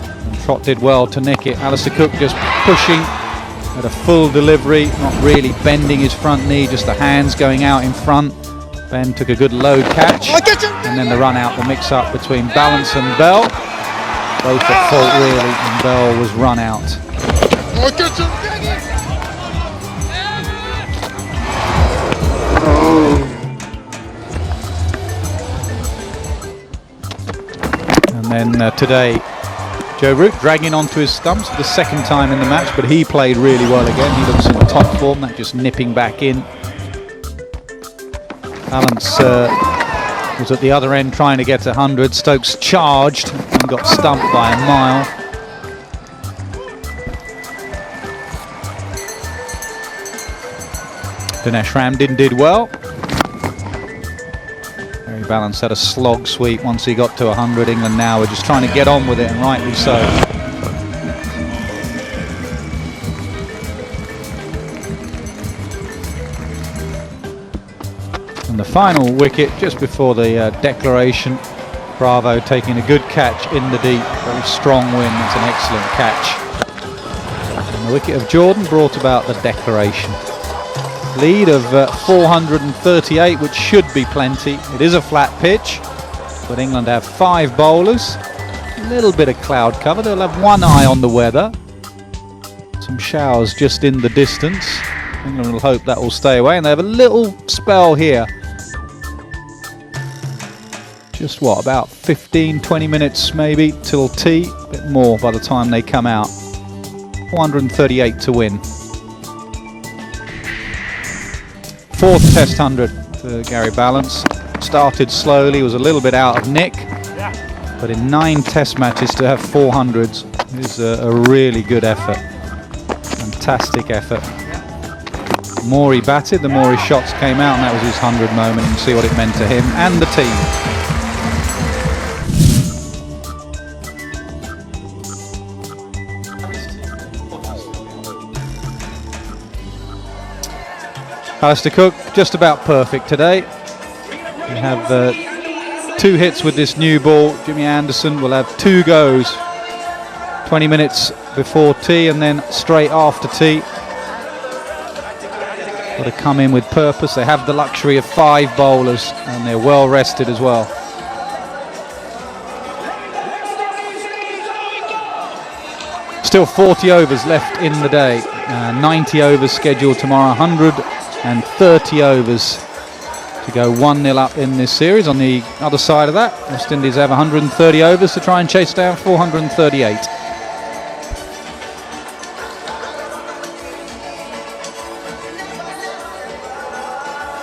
And Trott did well to nick it. Alistair Cook just pushing at a full delivery, not really bending his front knee, just the hands going out in front. Ben took a good low catch, and then the run out, the mix-up between Ballance and Bell. Both at fault really, and Bell was run out. And then today, Joe Root dragging onto his stumps for the second time in the match, but he played really well again. He looks in top form, that just nipping back in. Ballance was at the other end trying to get to 100. Stokes charged and got stumped by a mile. Dinesh Ramdin did well. Very Ballance had a slog sweep once he got to 100. England now are just trying to get on with it, and rightly so. And the final wicket just before the declaration, Bravo taking a good catch in the deep, very strong win. That's an excellent catch. And the wicket of Jordan brought about the declaration. Lead of 438, which should be plenty. It is a flat pitch, but England have 5 bowlers, a little bit of cloud cover. They'll have one eye on the weather, some showers just in the distance. England will hope that will stay away, and they have a little spell here. Just what, about 15-20 minutes maybe till tea, a bit more by the time they come out. 438 to win. 4th Test 100 for Gary Ballance. Started slowly, was a little bit out of nick, but in 9 Test matches to have 400s is a really good effort. Fantastic effort. The more he batted, the more his shots came out, and that was his 100 moment. You can see what it meant to him and the team. Alistair Cook just about perfect today. We have 2 hits with this new ball. Jimmy Anderson will have 2 goes, 20 minutes before tea and then straight after tea. Got to come in with purpose. They have the luxury of 5 bowlers, and they're well rested as well. Still 40 overs left in the day. 90 overs scheduled tomorrow, 130 overs to go 1-0 up in this series. On the other side of that, West Indies have 130 overs to try and chase down 438.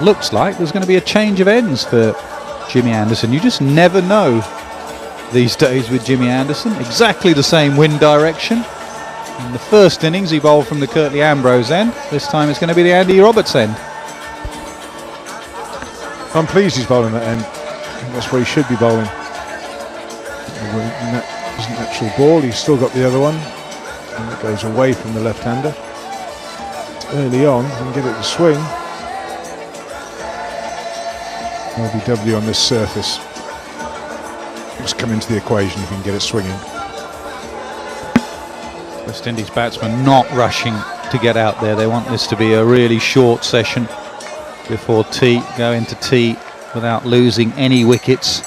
Looks like there's going to be a change of ends for Jimmy Anderson. You just never know these days with Jimmy Anderson. Exactly the same wind direction. In the first innings he bowled from the Curtly Ambrose end. This time it's going to be the Andy Roberts end. I'm pleased he's bowling that end. I think that's where he should be bowling. And that isn't natural ball. He's still got the other one, and it goes away from the left-hander. Early on, he can get it to swing. LBW on this surface. Just come into the equation if you can get it swinging. West Indies batsmen not rushing to get out there. They want this to be a really short session before tea, go into tea without losing any wickets.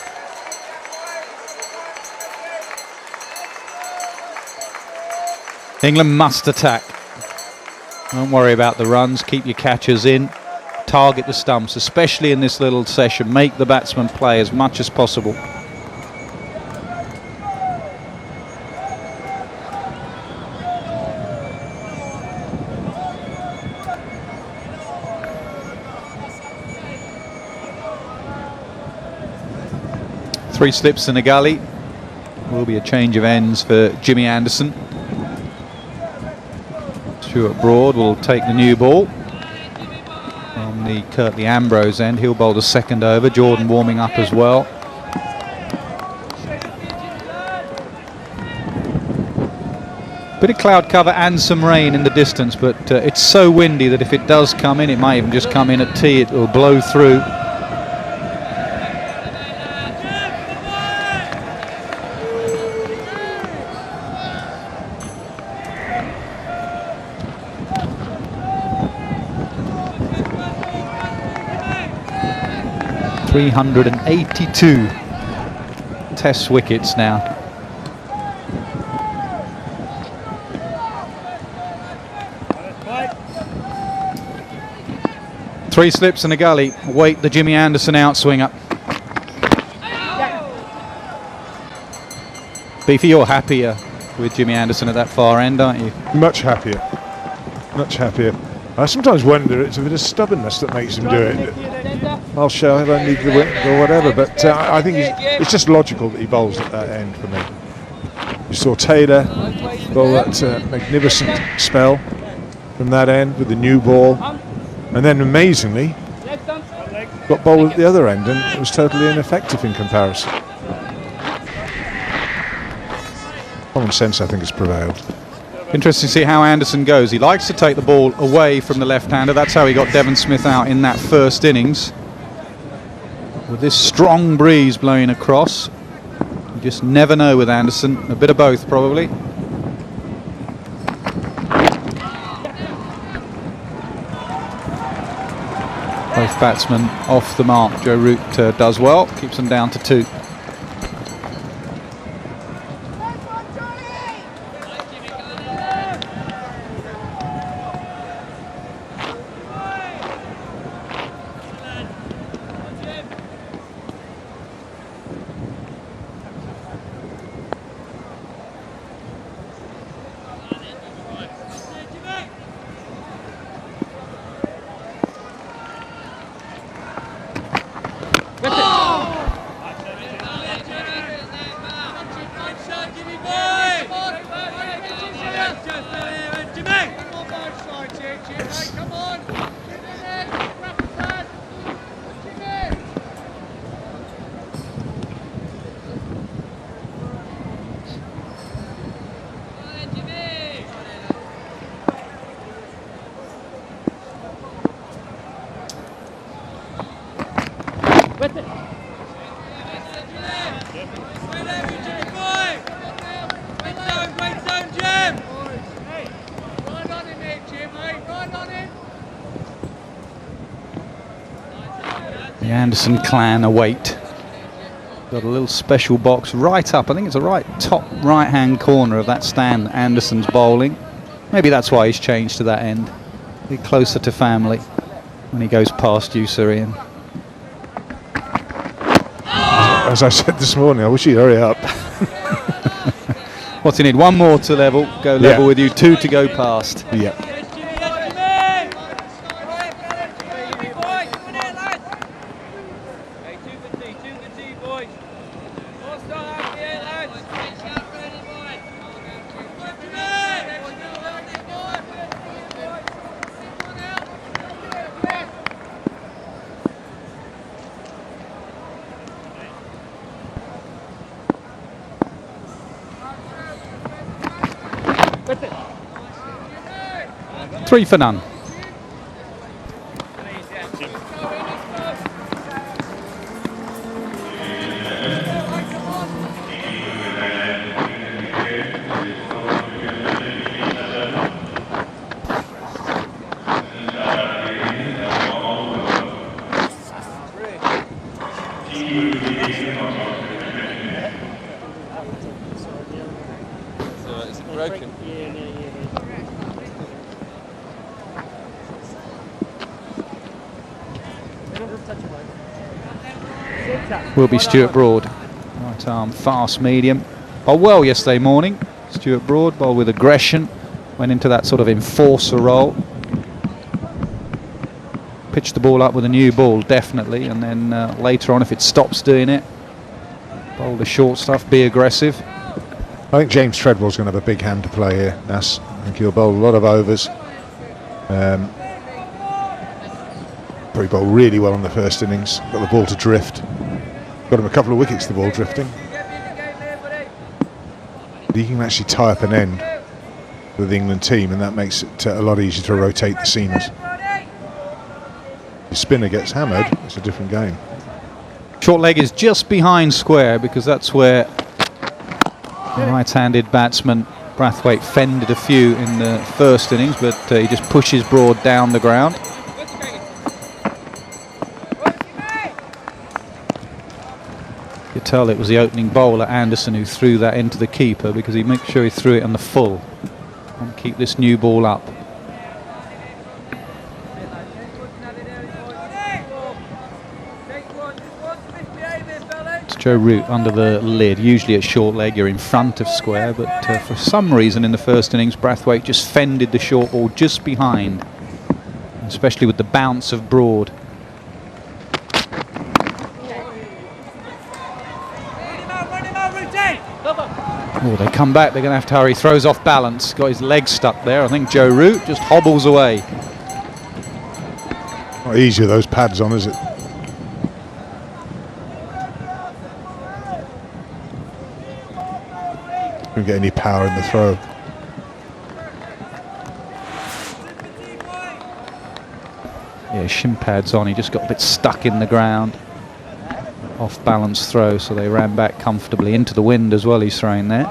England must attack. Don't worry about the runs, keep your catchers in, target the stumps, especially in this little session. Make the batsmen play as much as possible. 3 slips in the gully. Will be a change of ends for Jimmy Anderson. Stuart Broad will take the new ball on the Curtly Ambrose end. He'll bowl the second over. Jordan warming up as well. Bit of cloud cover and some rain in the distance, but it's so windy that if it does come in, it might even just come in at tee. It will blow through. .382 Test wickets now. Three slips in the gully. Wait the Jimmy Anderson outswinger. Beefy, you're happier with Jimmy Anderson at that far end, aren't you? Much happier. Much happier. I sometimes wonder it's a bit of stubbornness that makes him do it. I'll show I don't need the wicket or whatever, but I think it's just logical that he bowls at that end for me. You saw Taylor bowl that magnificent spell from that end with the new ball, and then amazingly got bowled at the other end, and it was totally ineffective in comparison. Common sense, I think, has prevailed. Interesting to see how Anderson goes. He likes to take the ball away from the left-hander. That's how he got Devon Smith out in that first innings. With this strong breeze blowing across, you just never know with Anderson. A bit of both, probably. Both batsmen off the mark. Joe Root does well, keeps them down to 2. The Anderson clan await. Got a little special box right up. I think it's the right top right-hand corner of that stand that Anderson's bowling. Maybe that's why he's changed to that end. A bit closer to family when he goes past you, Sir Ian. As I said this morning, I wish he'd hurry up. What's he need? 1 more to level. Go level with you. 2 to go past. Yeah. Three for none. Is it broken? Will be Stuart Broad. Right arm, fast medium. Bowled well yesterday morning. Stuart Broad bowled with aggression. Went into that sort of enforcer role. Pitched the ball up with a new ball, definitely. And then later on, if it stops doing it, Bowl the short stuff, be aggressive. I think James Treadwell's going to have a big hand to play here. I think he'll bowl a lot of overs. Probably bowled really well in the first innings. Got the ball to drift. Got him a couple of wickets, the ball drifting. But he can actually tie up an end with the England team, and that makes it a lot easier to rotate the seamers. If the spinner gets hammered, it's a different game. Short leg is just behind square because that's where the right-handed batsman Brathwaite fended a few in the first innings, but he just pushes Broad down the ground. You could tell it was the opening bowler, Anderson, who threw that into the keeper because he made sure he threw it on the full and keep this new ball up. Joe Root under the lid. Usually at short leg you're in front of square, but for some reason in the first innings Brathwaite just fended the short ball just behind, especially with the bounce of Broad. Oh, they come back, they're going to have to hurry. Throws off balance, got his leg stuck there. I think Joe Root just hobbles away. Not easy with those pads on, is it? Couldn't get any power in the throw. Yeah, shin pads on, he just got a bit stuck in the ground. Off balance throw, so they ran back comfortably into the wind as well. He's throwing there.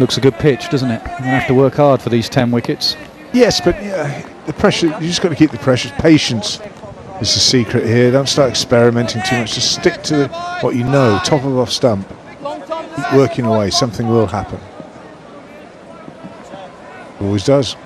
Looks a good pitch, doesn't it? You're going to have to work hard for these 10 wickets. Yes, but the pressure, you just got to keep the pressure. Patience is the secret here. Don't start experimenting too much. Just stick to what you know, top of off stump. Keep working away, something will happen. Always does.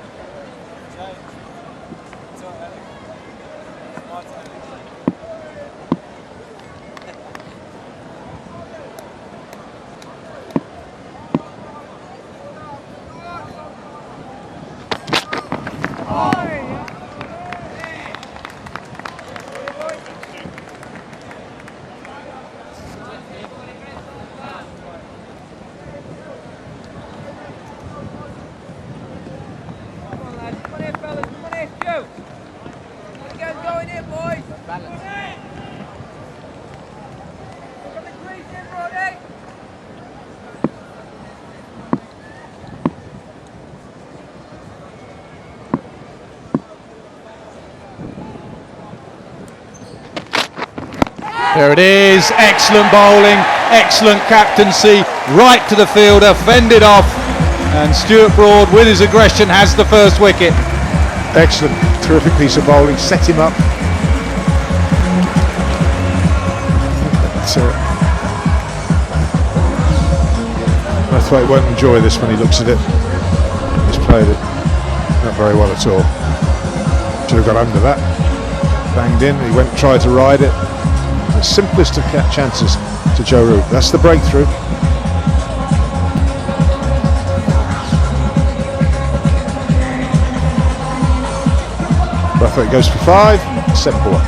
There it is, excellent bowling, excellent captaincy, right to the fielder, fended off, and Stuart Broad with his aggression has the first wicket. Excellent, terrific piece of bowling, set him up. Brathwaite won't enjoy this when he looks at it. He's played it not very well at all. Should have got under that. Banged in, he went and tried to ride it. The simplest of chances to Joe Root. That's the breakthrough. Brathwaite goes for 5, set ball.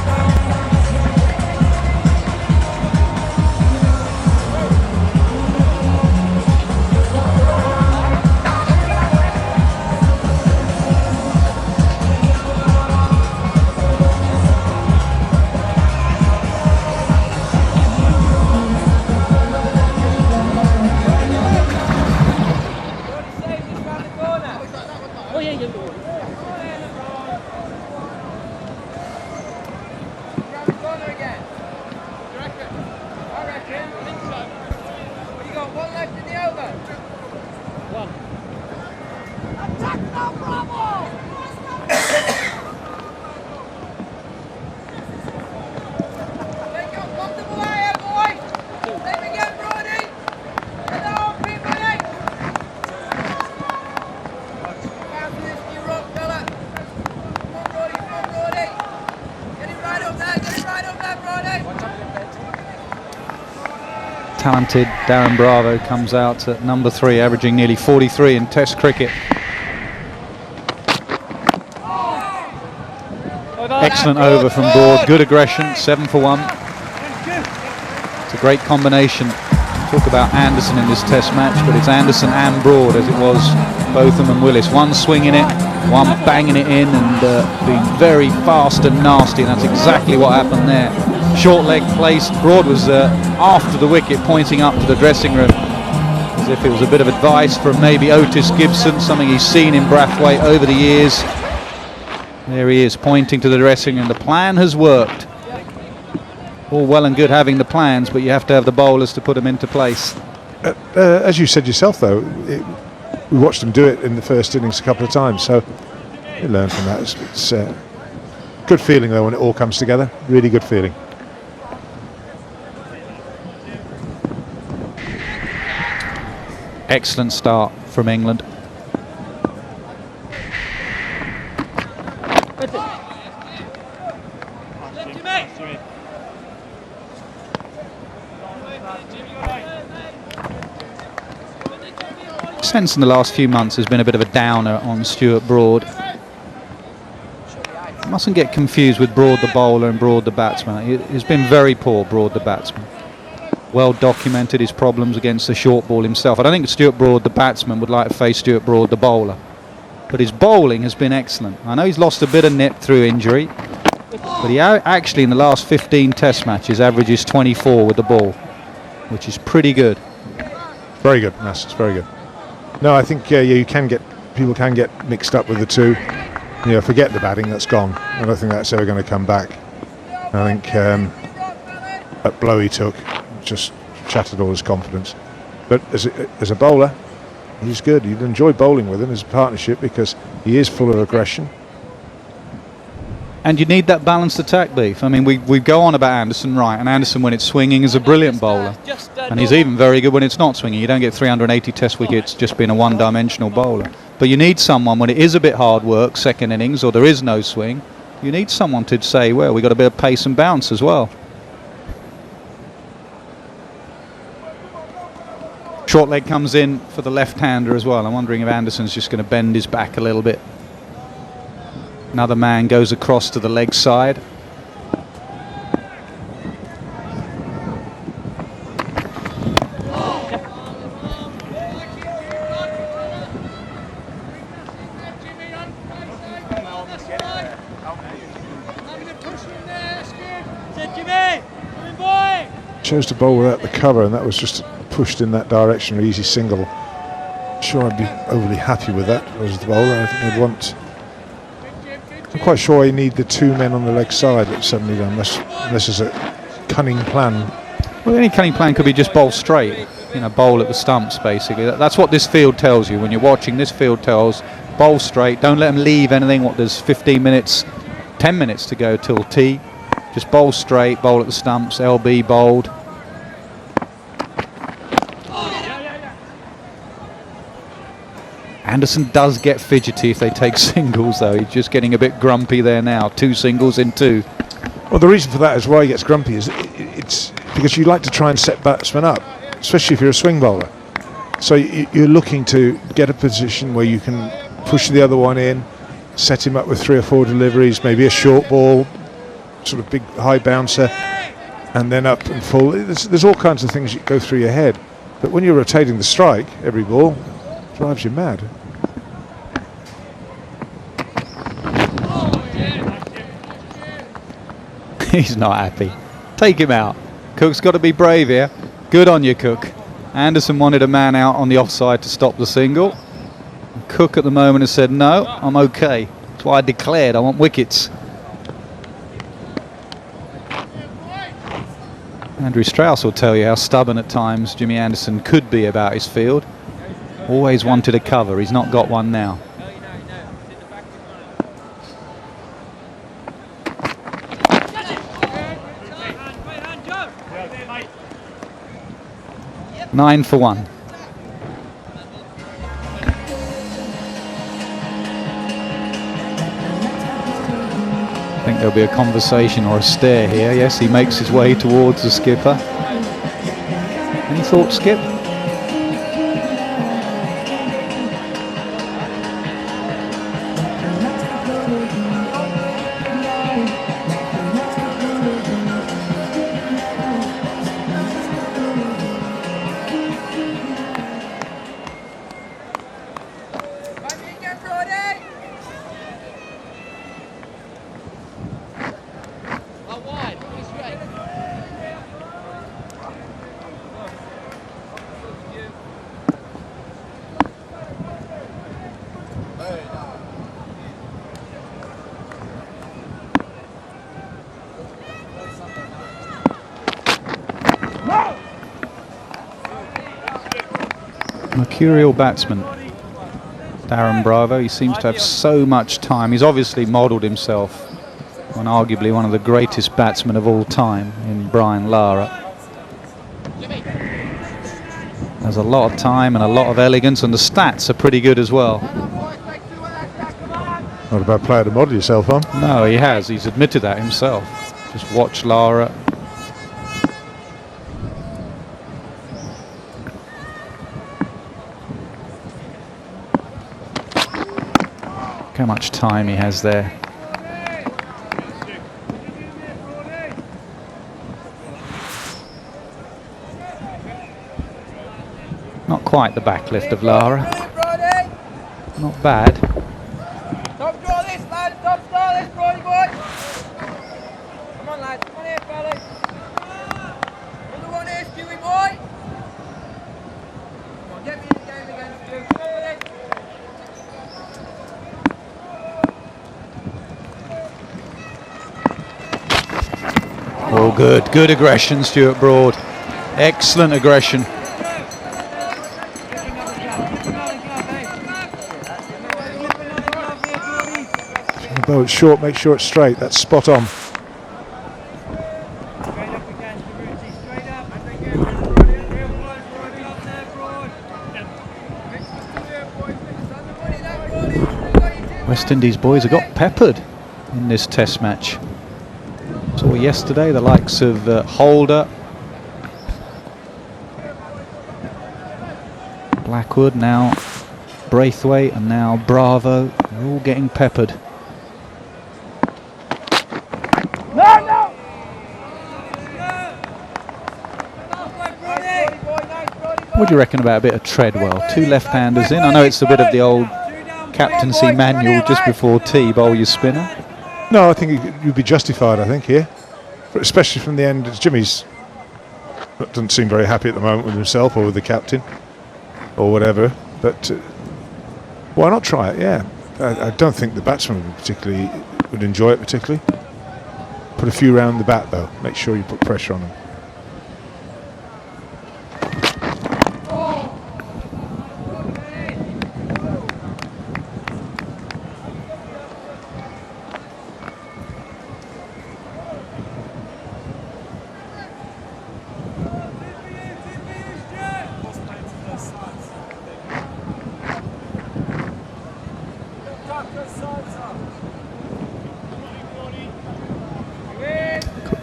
Talented Darren Bravo comes out at number 3, averaging nearly 43 in Test cricket. Excellent over from Broad. Good aggression. 7 for 1. It's a great combination. Talk about Anderson in this test match, but it's Anderson and Broad as it was Botham and Willis. One swinging it, one banging it in, and being very fast and nasty, and that's exactly what happened there. Short leg placed. Broad was after the wicket, pointing up to the dressing room as if it was a bit of advice from maybe Otis Gibson, something he's seen in Brathwaite over the years. There he is, pointing to the dressing room. The plan has worked. All well and good having the plans, but you have to have the bowlers to put them into place. As you said yourself, though, we watched them do it in the first innings a couple of times, so you learn from that. It's good feeling, though, when it all comes together. Really good feeling. Excellent start from England. Sense in the last few months has been a bit of a downer on Stuart Broad. Mustn't get confused with Broad the bowler and Broad the batsman. He's been very poor, Broad the batsman. Well documented his problems against the short ball himself. I don't think Stuart Broad the batsman would like to face Stuart Broad the bowler, but his bowling has been excellent. I know he's lost a bit of nip through injury, but he actually in the last 15 test matches averages 24 with the ball, which is pretty good. Very good, Nass. It's very good. No, I think people can get mixed up with the two. Forget the batting, that's gone. I don't think that's ever going to come back. I think that blow he took just shattered all his confidence. But as a bowler, he's good. You'd enjoy bowling with him as a partnership because he is full of aggression. And you need that balanced attack, Beef. I mean, we go on about Anderson, right, and Anderson when it's swinging is a brilliant bowler. And he's even very good when it's not swinging. You don't get 380 test wickets just being a one-dimensional bowler. But you need someone when it is a bit hard work, second innings, or there is no swing, you need someone to say, well, we've got a bit of pace and bounce as well. Short leg comes in for the left-hander as well. I'm wondering if Anderson's just going to bend his back a little bit. Another man goes across to the leg side. Chose to bowl without the cover, and that was just pushed in that direction, an easy single. Sure, I'd be overly happy with that as the bowler. I think I'd want. I'm quite sure I need the two men on the leg side that suddenly done, unless there's a cunning plan. Well, any cunning plan could be just bowl straight, bowl at the stumps, basically. That's what this field tells you. When you're watching, this field tells bowl straight, don't let them leave anything. There's 15 minutes, 10 minutes to go till tea. Just bowl straight, bowl at the stumps, LB bowled. Anderson does get fidgety if they take singles, though. He's just getting a bit grumpy there now. 2 singles in 2. Well, the reason for that is why he gets grumpy is it's because you like to try and set batsmen up, especially if you're a swing bowler. So you're looking to get a position where you can push the other one in, set him up with 3 or 4 deliveries, maybe a short ball, sort of big high bouncer, and then up and full. There's all kinds of things that go through your head. But when you're rotating the strike, every ball drives you mad. He's not happy. Take him out. Cook's got to be brave here. Good on you, Cook. Anderson wanted a man out on the offside to stop the single. Cook at the moment has said, no, I'm okay. That's why I declared I want wickets. Andrew Strauss will tell you how stubborn at times Jimmy Anderson could be about his field. Always wanted a cover. He's not got one now. Nine for 1. I think there'll be a conversation or a stare here. Yes, he makes his way towards the skipper. Any thoughts, Skip? Mercurial batsman, Darren Bravo. He seems to have so much time. He's obviously modelled himself on arguably one of the greatest batsmen of all time in Brian Lara. There's a lot of time and a lot of elegance, and the stats are pretty good as well. Not a bad player to model yourself on. No, he has. He's admitted that himself. Just watch Lara. Look how much time he has there. Not quite the backlift of Lara. Not bad. Top draw this, lad. Top star this, Brody boy. Come on, lads. Come on here, fellas. Another one here, Stewie boy. Come on, get me in the game again, Stu. Come on with it. Oh, good. Good aggression, Stuart Broad. Excellent aggression. Though it's short, make sure it's straight. That's spot on. West Indies boys have got peppered in this test match. Saw yesterday the likes of Holder, Blackwood, now Braithwaite, and now Bravo. They're all getting peppered. What do you reckon about a bit of Treadwell? Two left-handers in. I know it's a bit of the old captaincy manual just before tea, bowl your spinner. No, I think you'd be justified, I think, here. But especially from the end. Jimmy's doesn't seem very happy at the moment with himself or with the captain or whatever. But why not try it? Yeah. I don't think the batsman would enjoy it particularly. Put a few round the bat, though. Make sure you put pressure on them.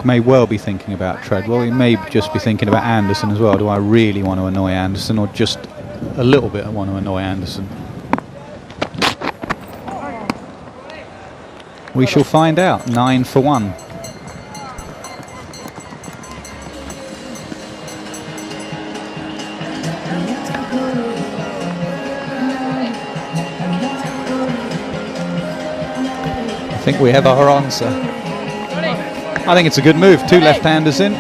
May well be thinking about Treadwell. He may just be thinking about Anderson as well. Do I really want to annoy Anderson, or just a little bit I want to annoy Anderson? We shall find out. 9 for 1. I think we have our answer. I think it's a good move. Two left-handers in.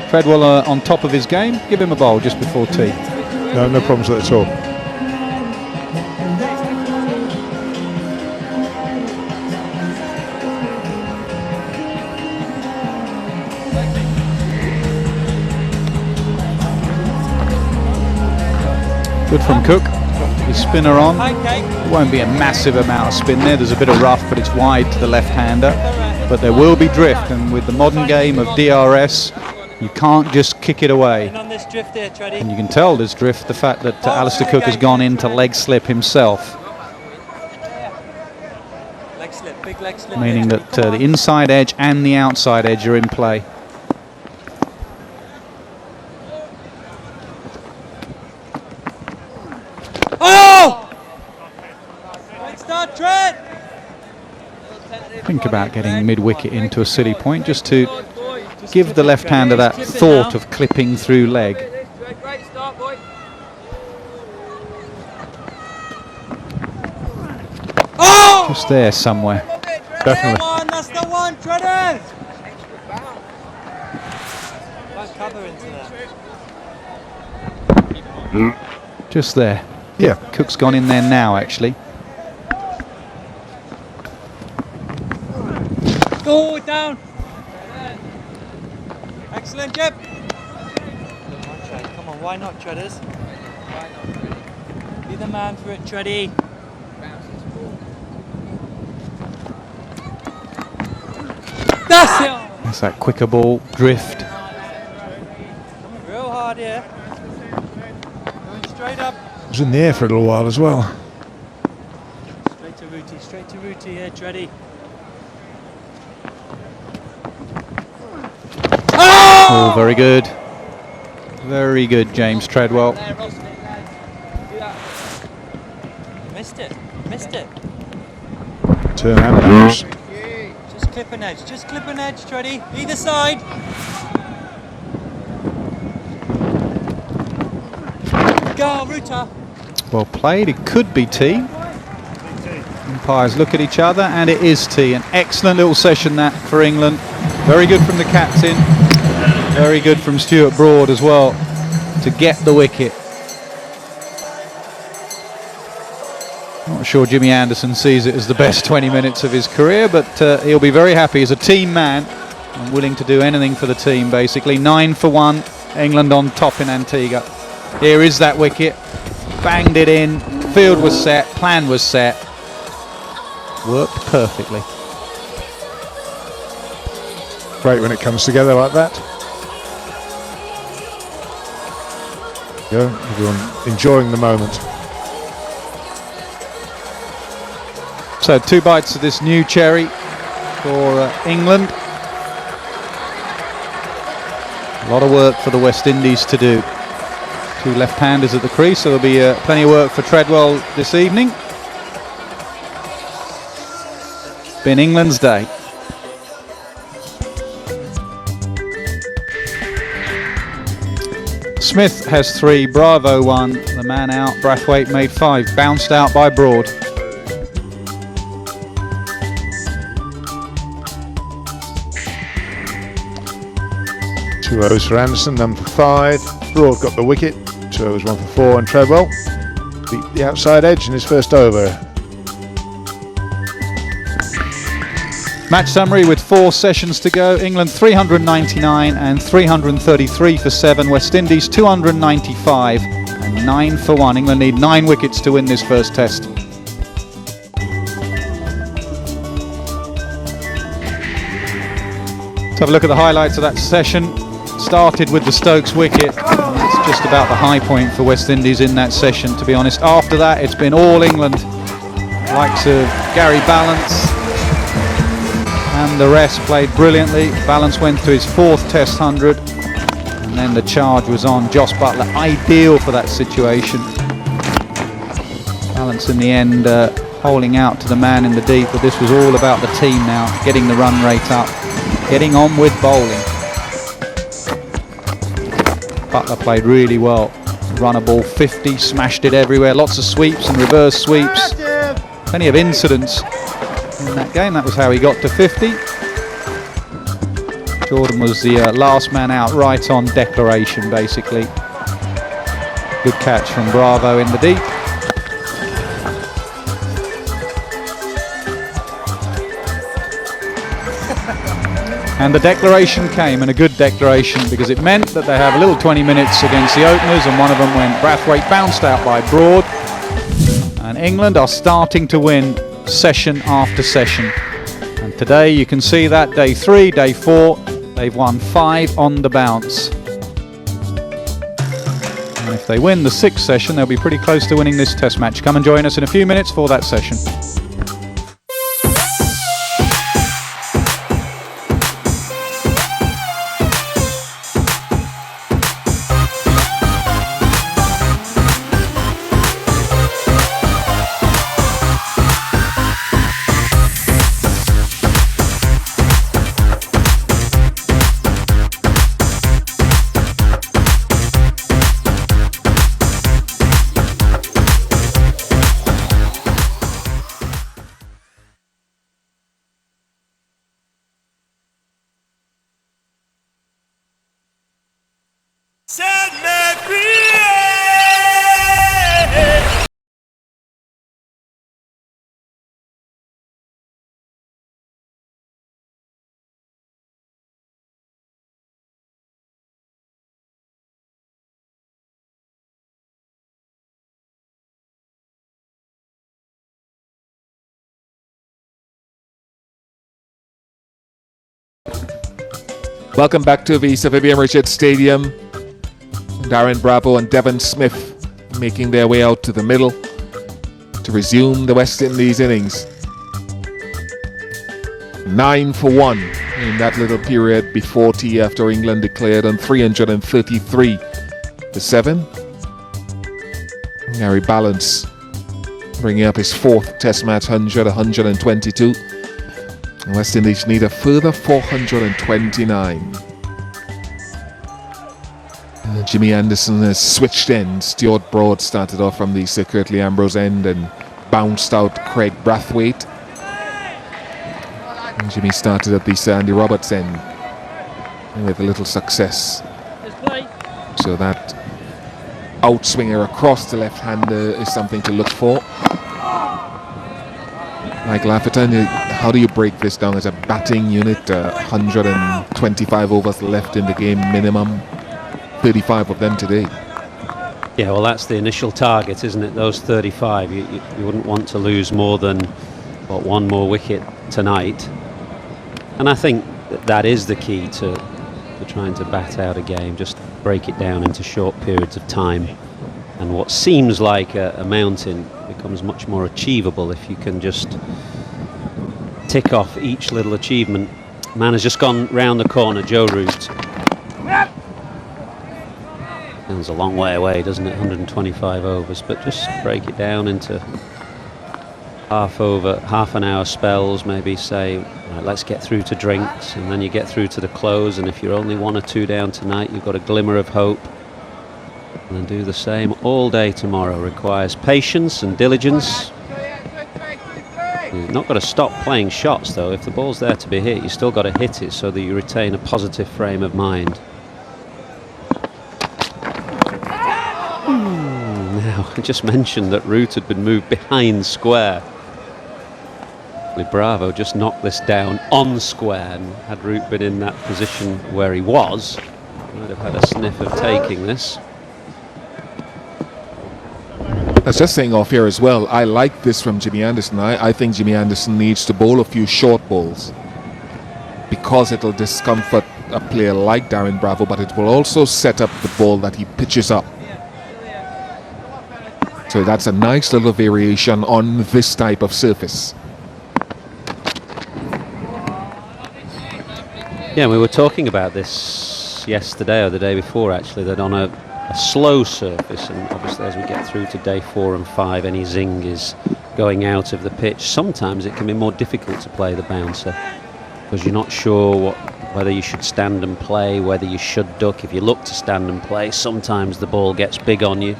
Treadwell on top of his game. Give him a bowl just before tea. No problems with it at all. Good from Cook. His spinner on. There won't be a massive amount of spin there. There's a bit of rough, but it's wide to the left-hander. But there will be drift, and with the modern game of DRS, you can't just kick it away. And you can tell there's drift, the fact that Alistair Cook has gone into leg slip himself. Meaning that the inside edge and the outside edge are in play. Think about getting mid-wicket into a silly point just to give the left-hander that thought of clipping through leg. Just there somewhere. Definitely. That's the one, Treaders! Cover into that. Just there. Yeah. Cook's gone in there now, actually. Go down. Excellent, Jeb. Come on, why not, Treaders? Be the man for it, Treddy. That's it! That's that quicker ball, drift. Real hard here. Going straight up. It was in the air for a little while as well. Straight to Rooty here, Treddy. Oh, very good. Very good, James Treadwell. Missed it. Missed it. Turn and bounce. Just clip an edge. Just clip an edge, Treddy. Either side. Go, Ruta. Well played. It could be tee. Umpires look at each other, and it is tee. An excellent little session that for England. Very good from the captain. Very good from Stuart Broad as well to get the wicket. Not sure Jimmy Anderson sees it as the best 20 minutes of his career, but he'll be very happy. He's a team man and willing to do anything for the team, basically. 9 for 1, England on top in Antigua. Here is that wicket. Banged it in. Field was set. Plan was set. Worked perfectly. Great when it comes together like that. Yeah, everyone enjoying the moment. So 2 bites of this new cherry for England. A lot of work for the West Indies to do. 2 left-handers at the crease, so there'll be plenty of work for Treadwell this evening. Been England's day. Smith has 3, Bravo 1, the man out, Brathwaite made 5, bounced out by Broad. Two overs for Anderson, none for 5. Broad got the wicket. 2 overs, 1 for 4, and Treadwell beat the outside edge in his first over. Match summary with 4 sessions to go. England 399 and 333 for 7. West Indies 295 and 9 for 1. England need 9 wickets to win this first test. Let's have a look at the highlights of that session. Started with the Stokes wicket. It's just about the high point for West Indies in that session, to be honest. After that, it's been all England. Likes of Gary Ballance and the rest played brilliantly. Ballance went to his 4th Test 100, and then the charge was on Jos Buttler, ideal for that situation. Ballance in the end holding out to the man in the deep, but this was all about the team now, getting the run rate up, getting on with bowling. Buttler played really well. Run a ball 50, smashed it everywhere, lots of sweeps and reverse sweeps. Plenty of incidents in that game. That was how he got to 50. Jordan was the last man out, right on declaration basically. Good catch from Bravo in the deep. And the declaration came, and a good declaration, because it meant that they have a little 20 minutes against the openers, and one of them went Brathwaite, bounced out by Broad. And England are starting to win session after session. And today you can see that day 3, day 4, they've won 5 on the bounce. And if they win the 6th session, they'll be pretty close to winning this test match. Come and join us in a few minutes for that session. Welcome back to the Sir Vivian Richards Stadium. Darren Bravo and Devon Smith making their way out to the middle to resume the West Indies innings. 9 for 1 in that little period before tea after England declared on 333 for 7. Gary Balance bringing up his 4th Test match 122. West Indies need a further 429. Jimmy Anderson has switched ends. Stuart Broad started off from the Sir Curtly Ambrose end and bounced out Craig Brathwaite. And Jimmy started at the Sir Andy Roberts end with a little success. So that outswinger across the left-hander is something to look for. Michael Atherton, how do you break this down as a batting unit? 125 overs left in the game minimum. 35 of them today. Yeah, well, that's the initial target, isn't it? Those 35. You wouldn't want to lose more than, what, one more wicket tonight. And I think that is the key to trying to bat out a game. Just break it down into short periods of time. And what seems like a mountain becomes much more achievable if you can just tick off each little achievement. Man has just gone round the corner, Joe Root. Sounds a long way away, doesn't it? 125 overs, but just break it down into half an hour spells. Maybe say, right, let's get through to drinks, and then you get through to the close. And if you're only 1 or 2 down tonight, you've got a glimmer of hope. And then do the same all day tomorrow. Requires patience and diligence. You've not got to stop playing shots, though. If the ball's there to be hit, you still got to hit it so that you retain a positive frame of mind. Now, I just mentioned that Root had been moved behind square. Bravo just knocked this down on square, and had Root been in that position where he was, he might have had a sniff of taking this. I was just saying off here as well, I like this from Jimmy Anderson. I think Jimmy Anderson needs to bowl a few short balls because it'll discomfort a player like Darren Bravo, but it will also set up the ball that he pitches up. So that's a nice little variation on this type of surface. Yeah, we were talking about this yesterday or the day before, actually, that on a slow surface, and obviously as we get through to day 4 and 5, any zing is going out of the pitch. Sometimes it can be more difficult to play the bouncer because you're not sure whether you should stand and play, whether you should duck. If you look to stand and play, sometimes the ball gets big on you.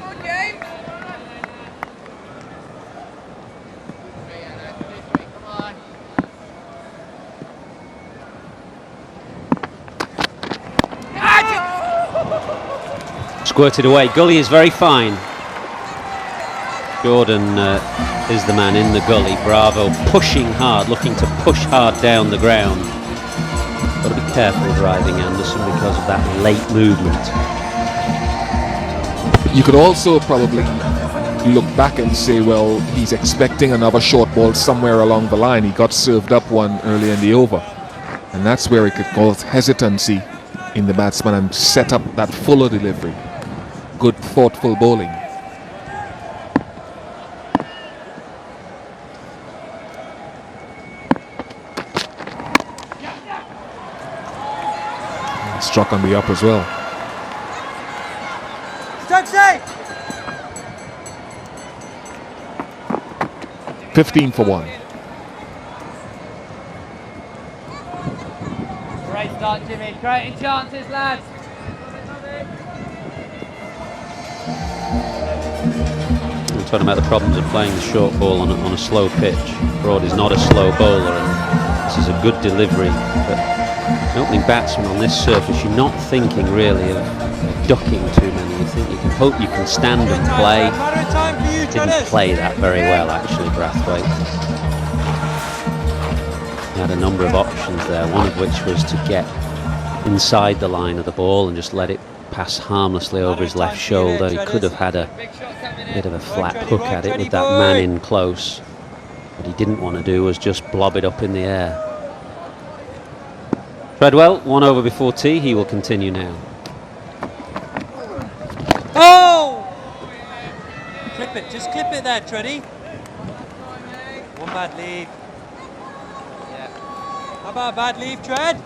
Squirted away. Gully is very fine. Jordan is the man in the gully. Bravo pushing hard, looking to push hard down the ground. Got to be careful driving Anderson because of that late movement. You could also probably look back and say, well, he's expecting another short ball somewhere along the line. He got served up one early in the over, and that's where it could cause hesitancy in the batsman and set up that fuller delivery. Good, thoughtful bowling. Struck on the up as well. Stokesy! 15 for 1. Great start, Jimmy. Creating chances, lads. We're talking about the problems of playing the short ball on a slow pitch. Broad is not a slow bowler, and this is a good delivery. But an opening batsman on this surface, you're not thinking really of ducking too many. You think you can hope you can stand and play. Didn't play that very well, actually, Brathwaite. He had a number of options there, one of which was to get inside the line of the ball and just let it pass harmlessly over his left shoulder. He could have had a bit of a flat hook at it with that man in close. What he didn't want to do was just blob it up in the air. Treadwell, 1 over before tea. He will continue now. Oh! Clip it, just clip it there, Treddy. One bad leave. Yeah. How about a bad leave, Tread?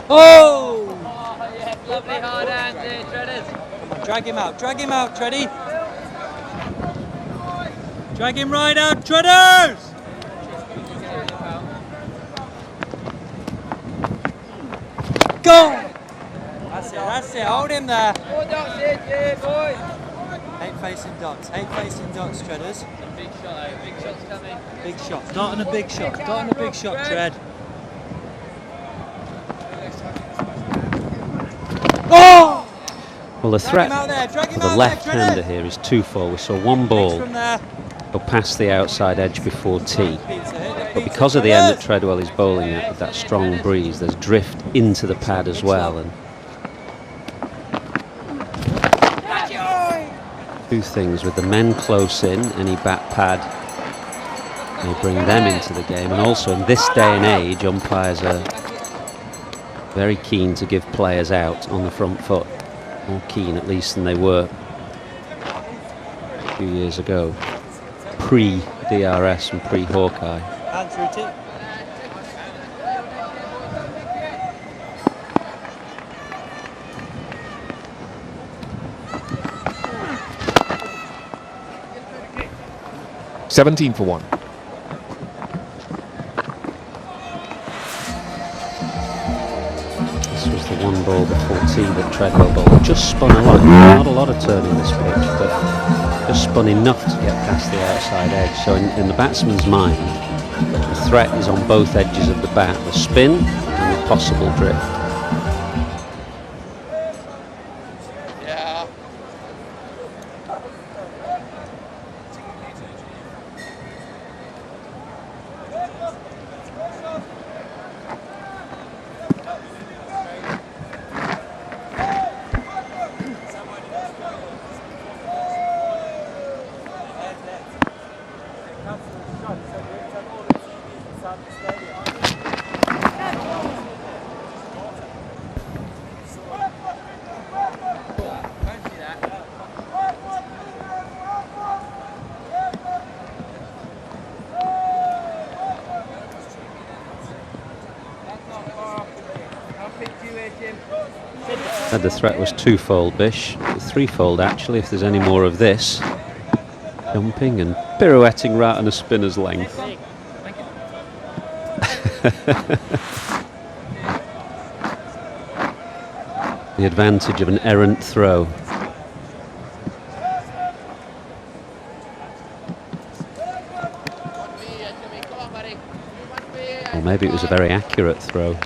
Oh! Yeah, lovely hard hands here, Treaders. Come on, drag him out, Treddy. Drag him right out, Treaders! Go! That's it, hold him there. More ducks here, boys. Hate facing ducks, Treaders. Big shot, big shot's coming. Big shot, not on a big shot, Tread. Oh! Well, the threat for the left-hander here is twofold. We saw one ball go past the outside edge before tee, but because of the end that Treadwell is bowling at with that strong breeze, there's drift into the pad as well. And two things, with the men close in, any bat pad may bring them into the game, and also in this day and age, umpires are very keen to give players out on the front foot. More keen, at least, than they were a few years ago, pre-DRS and pre-Hawkeye. Hands through tee. $17 for 1. This was the one ball before tee that Treadwell bowled. Just spun a lot, not a lot of turn in this pitch, but just spun enough to get past the outside edge. So in the batsman's mind, the threat is on both edges of the bat, the spin and the possible drift. The threat was twofold, Bish. Threefold, actually, if there's any more of this. Jumping and pirouetting right on a spinner's length. The advantage of an errant throw. Or maybe it was a very accurate throw.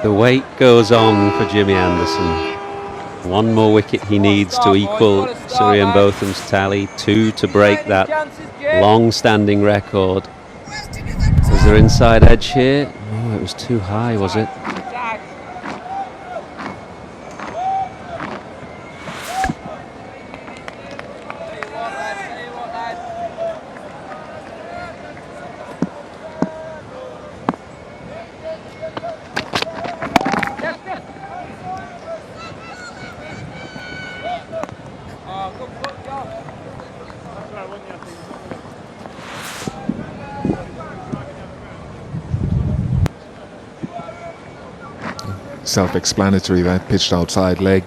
The wait goes on for Jimmy Anderson. One more wicket he needs to equal Suryan Botham's tally, 2 to break that long-standing record. Was there inside edge here? Oh, it was too high, was it? Self-explanatory, that pitched outside leg.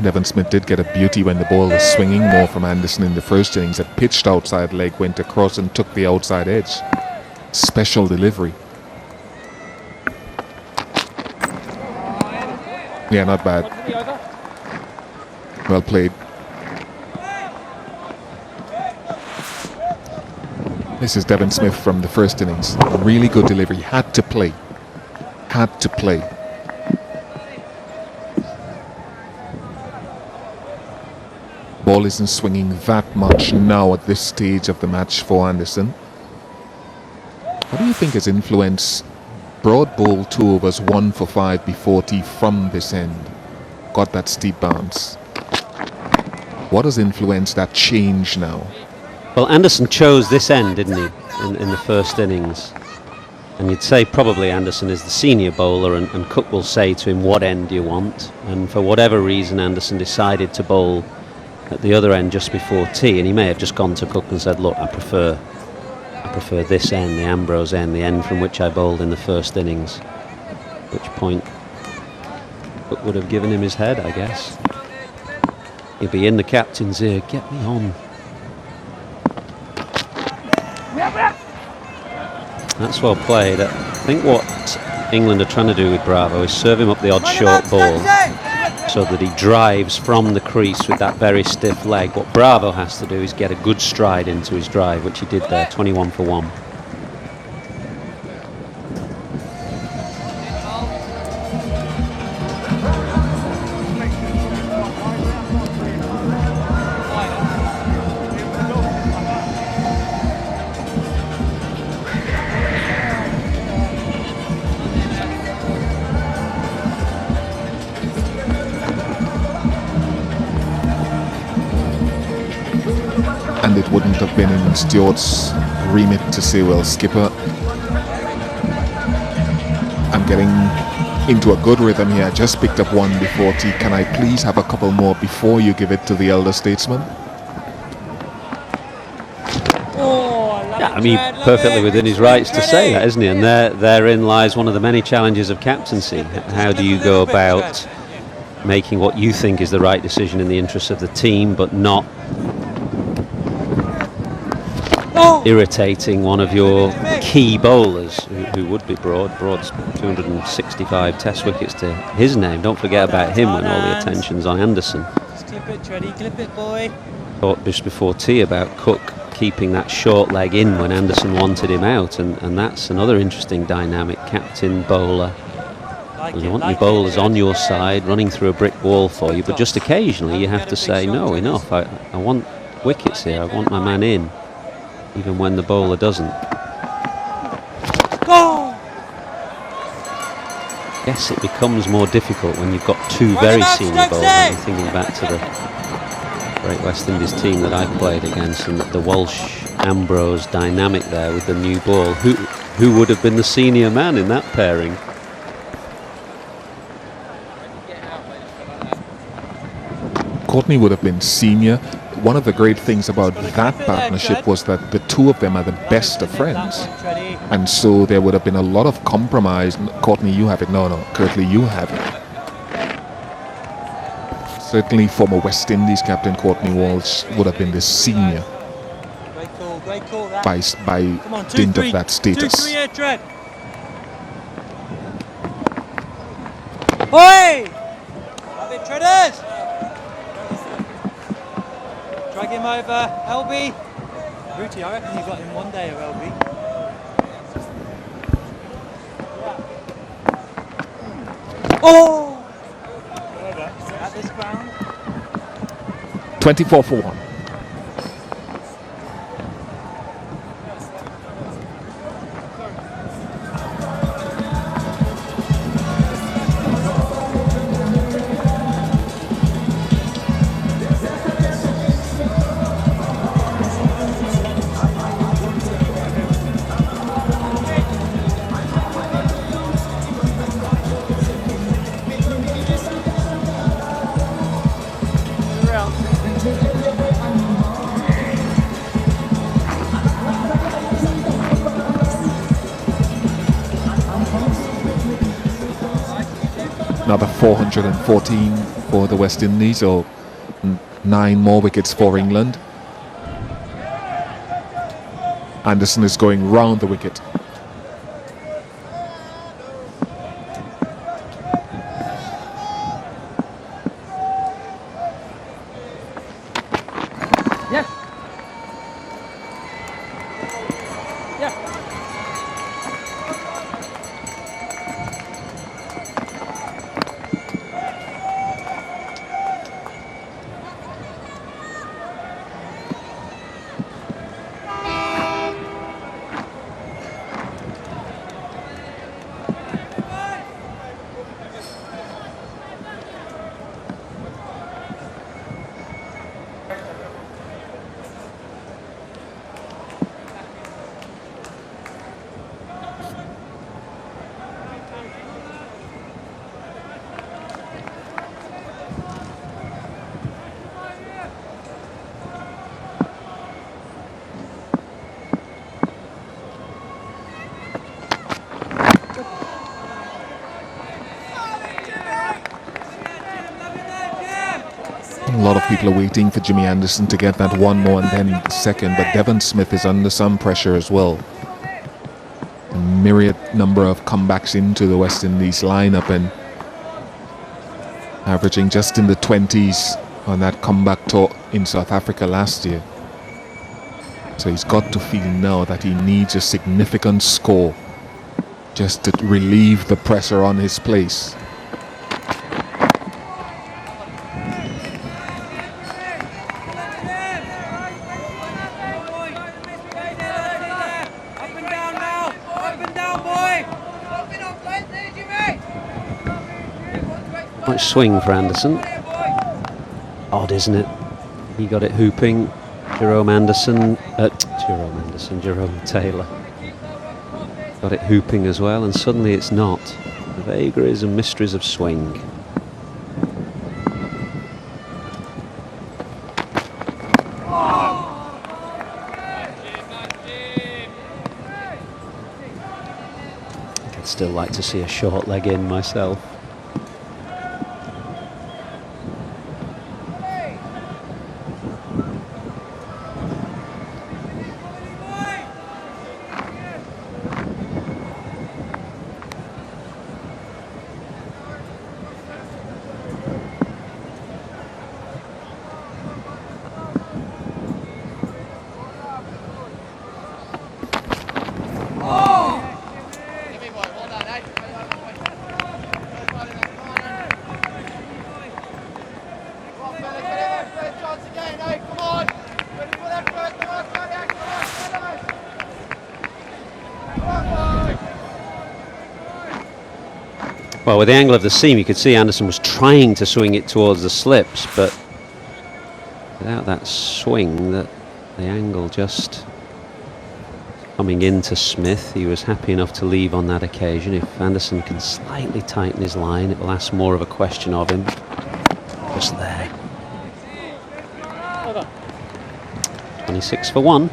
Devon Smith did get a beauty when the ball was swinging more from Anderson in the first innings. That pitched outside leg went across and took the outside edge. Special delivery. Yeah, not bad. Well played. This is Devon Smith from the first innings. Really good delivery. Had to play. Had to play. Ball isn't swinging that much now at this stage of the match for Anderson. What do you think has influenced Broad ball 2 overs 1 for 5 before tee from this end? Got that steep bounce. What has influenced that change now? Well, Anderson chose this end, didn't he, in the first innings? And you'd say probably Anderson is the senior bowler, and Cook will say to him, what end do you want? And for whatever reason, Anderson decided to bowl at the other end just before tee, and he may have just gone to Cook and said, look, I prefer this end, the Ambrose end, the end from which I bowled in the first innings. At which point Cook would have given him his head, I guess. He'd be in the captain's ear, get me on. That's well played. I think what England are trying to do with Bravo is serve him up the odd short ball so that he drives from the crease with that very stiff leg. What Bravo has to do is get a good stride into his drive, which he did there, 21 for 1. And it wouldn't have been in Stewart's remit to say, well, skipper, I'm getting into a good rhythm here. I just picked up 1 before tee. Can I please have a couple more before you give it to the elder statesman? Yeah, I mean, perfectly within his rights to say that, isn't he? And therein lies one of the many challenges of captaincy. How do you go about making what you think is the right decision in the interests of the team, but not irritating one of your key bowlers, who would be Broad. Broad's 265 test wickets to his name. Don't forget about him when all the attention's on Anderson. Just keep it steady, clip it, boy. Thought just before tee about Cook keeping that short leg in when Anderson wanted him out, and that's another interesting dynamic. Captain, bowler. You want your bowlers on your side, running through a brick wall for you, but just occasionally you have to say, no, enough. I want wickets here. I want my man in, even when the bowler doesn't. Go! Yes, it becomes more difficult when you've got 2 very senior bowlers. I'm thinking back to the Great West Indies team that I played against, and the Walsh-Ambrose dynamic there with the new ball. Who would have been the senior man in that pairing? Courtney would have been senior. One of the great things about that partnership was that the 2 of them are the best of friends. And so there would have been a lot of compromise. Courtney, you have it. No, Curtly, you have it. Certainly former West Indies captain Courtney Walsh would have been the senior Great call, that. by dint of that status. 2-3 here, Trent. Oi! Love it, Treaders! Drag him over, LB. Rooty, I reckon you got him one day of LB. Oh! At this ground. 24 for 1. Another 414 for the West Indies, or 9 more wickets for England. Anderson is going round the wicket. A lot of people are waiting for Jimmy Anderson to get that one more and then the second, but Devon Smith is under some pressure as well. A myriad number of comebacks into the West Indies lineup and averaging just in the 20s on that comeback tour in South Africa last year. So he's got to feel now that he needs a significant score just to relieve the pressure on his place. Much swing for Anderson. Odd, isn't it? He got it hooping. Jerome Taylor got it hooping as well, and suddenly it's not. The vagaries and mysteries of swing. I'd still like to see a short leg in myself. Well, with the angle of the seam, you could see Anderson was trying to swing it towards the slips, but without that swing, the angle just coming into Smith. He was happy enough to leave on that occasion. If Anderson can slightly tighten his line, it will ask more of a question of him. Just there. 26 for 1.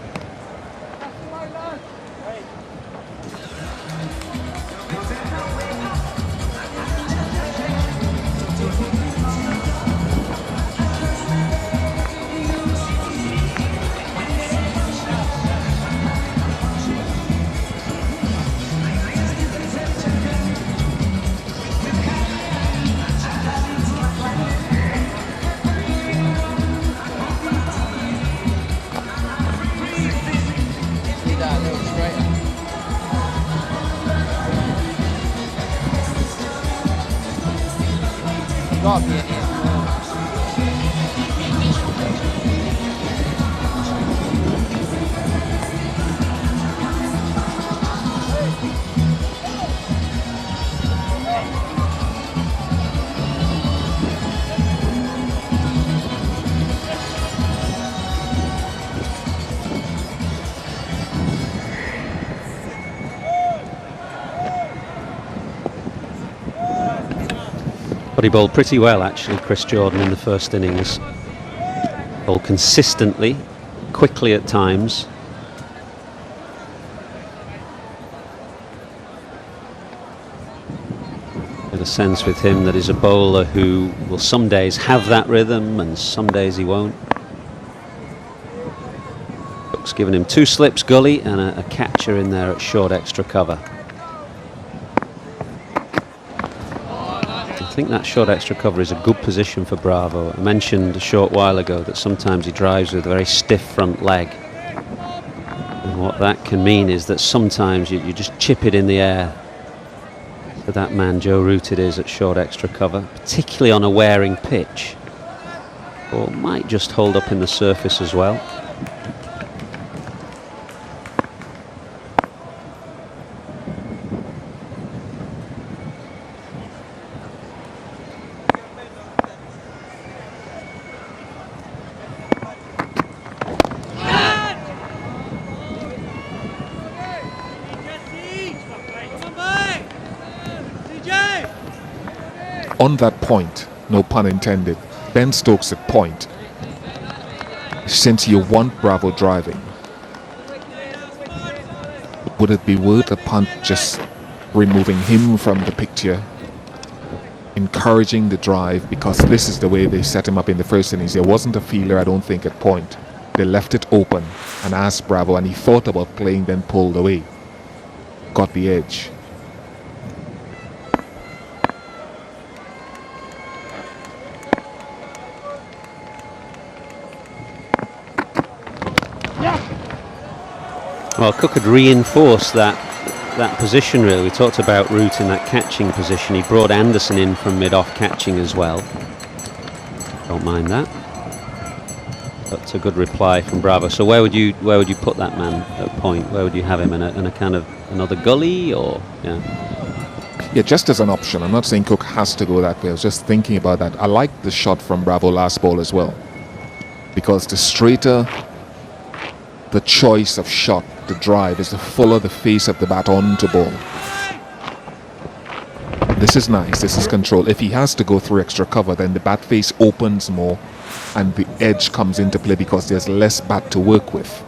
But he bowled pretty well, actually, Chris Jordan, in the first innings. Bowled consistently, quickly at times. Get a sense with him that he's a bowler who will some days have that rhythm and some days he won't. Cook's given him 2 slips gully and a catcher in there at short extra cover. I think that short extra cover is a good position for Bravo. I mentioned a short while ago that sometimes he drives with a very stiff front leg. And what that can mean is that sometimes you just chip it in the air. For that man, Joe Root, it is at short extra cover, particularly on a wearing pitch. Or might just hold up in the surface as well. On that point, no pun intended, Ben Stokes at point. Since you want Bravo driving, would it be worth a punt just removing him from the picture encouraging the drive, because this is the way they set him up in the first innings. There wasn't a fielder, I don't think, at point. They left it open and asked Bravo, and he thought about playing, then pulled away. Got the edge. Well, Cook had reinforced that position really. We talked about Root in that catching position. He brought Anderson in from mid-off catching as well. Don't mind that. That's a good reply from Bravo. So where would you put that man at point? Where would you have him in a kind of another gully, or Yeah, just as an option. I'm not saying Cook has to go that way. I was just thinking about that. I like the shot from Bravo last ball as well, because the straighter the choice of shot, the drive, is the fuller the face of the bat onto ball. This is nice. This is control. If he has to go through extra cover, then the bat face opens more and the edge comes into play because there's less bat to work with.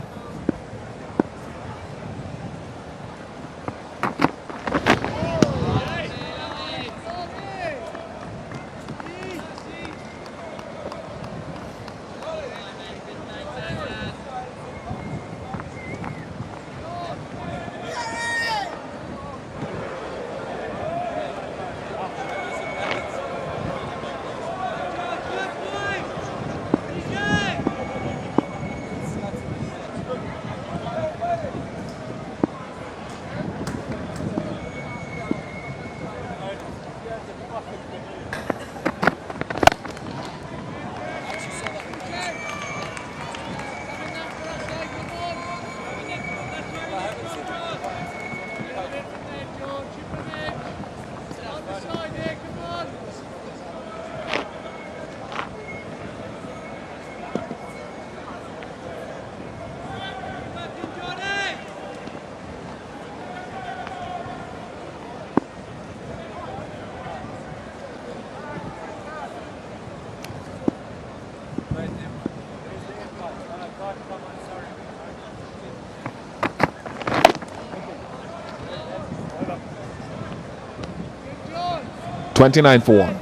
$29 for 1.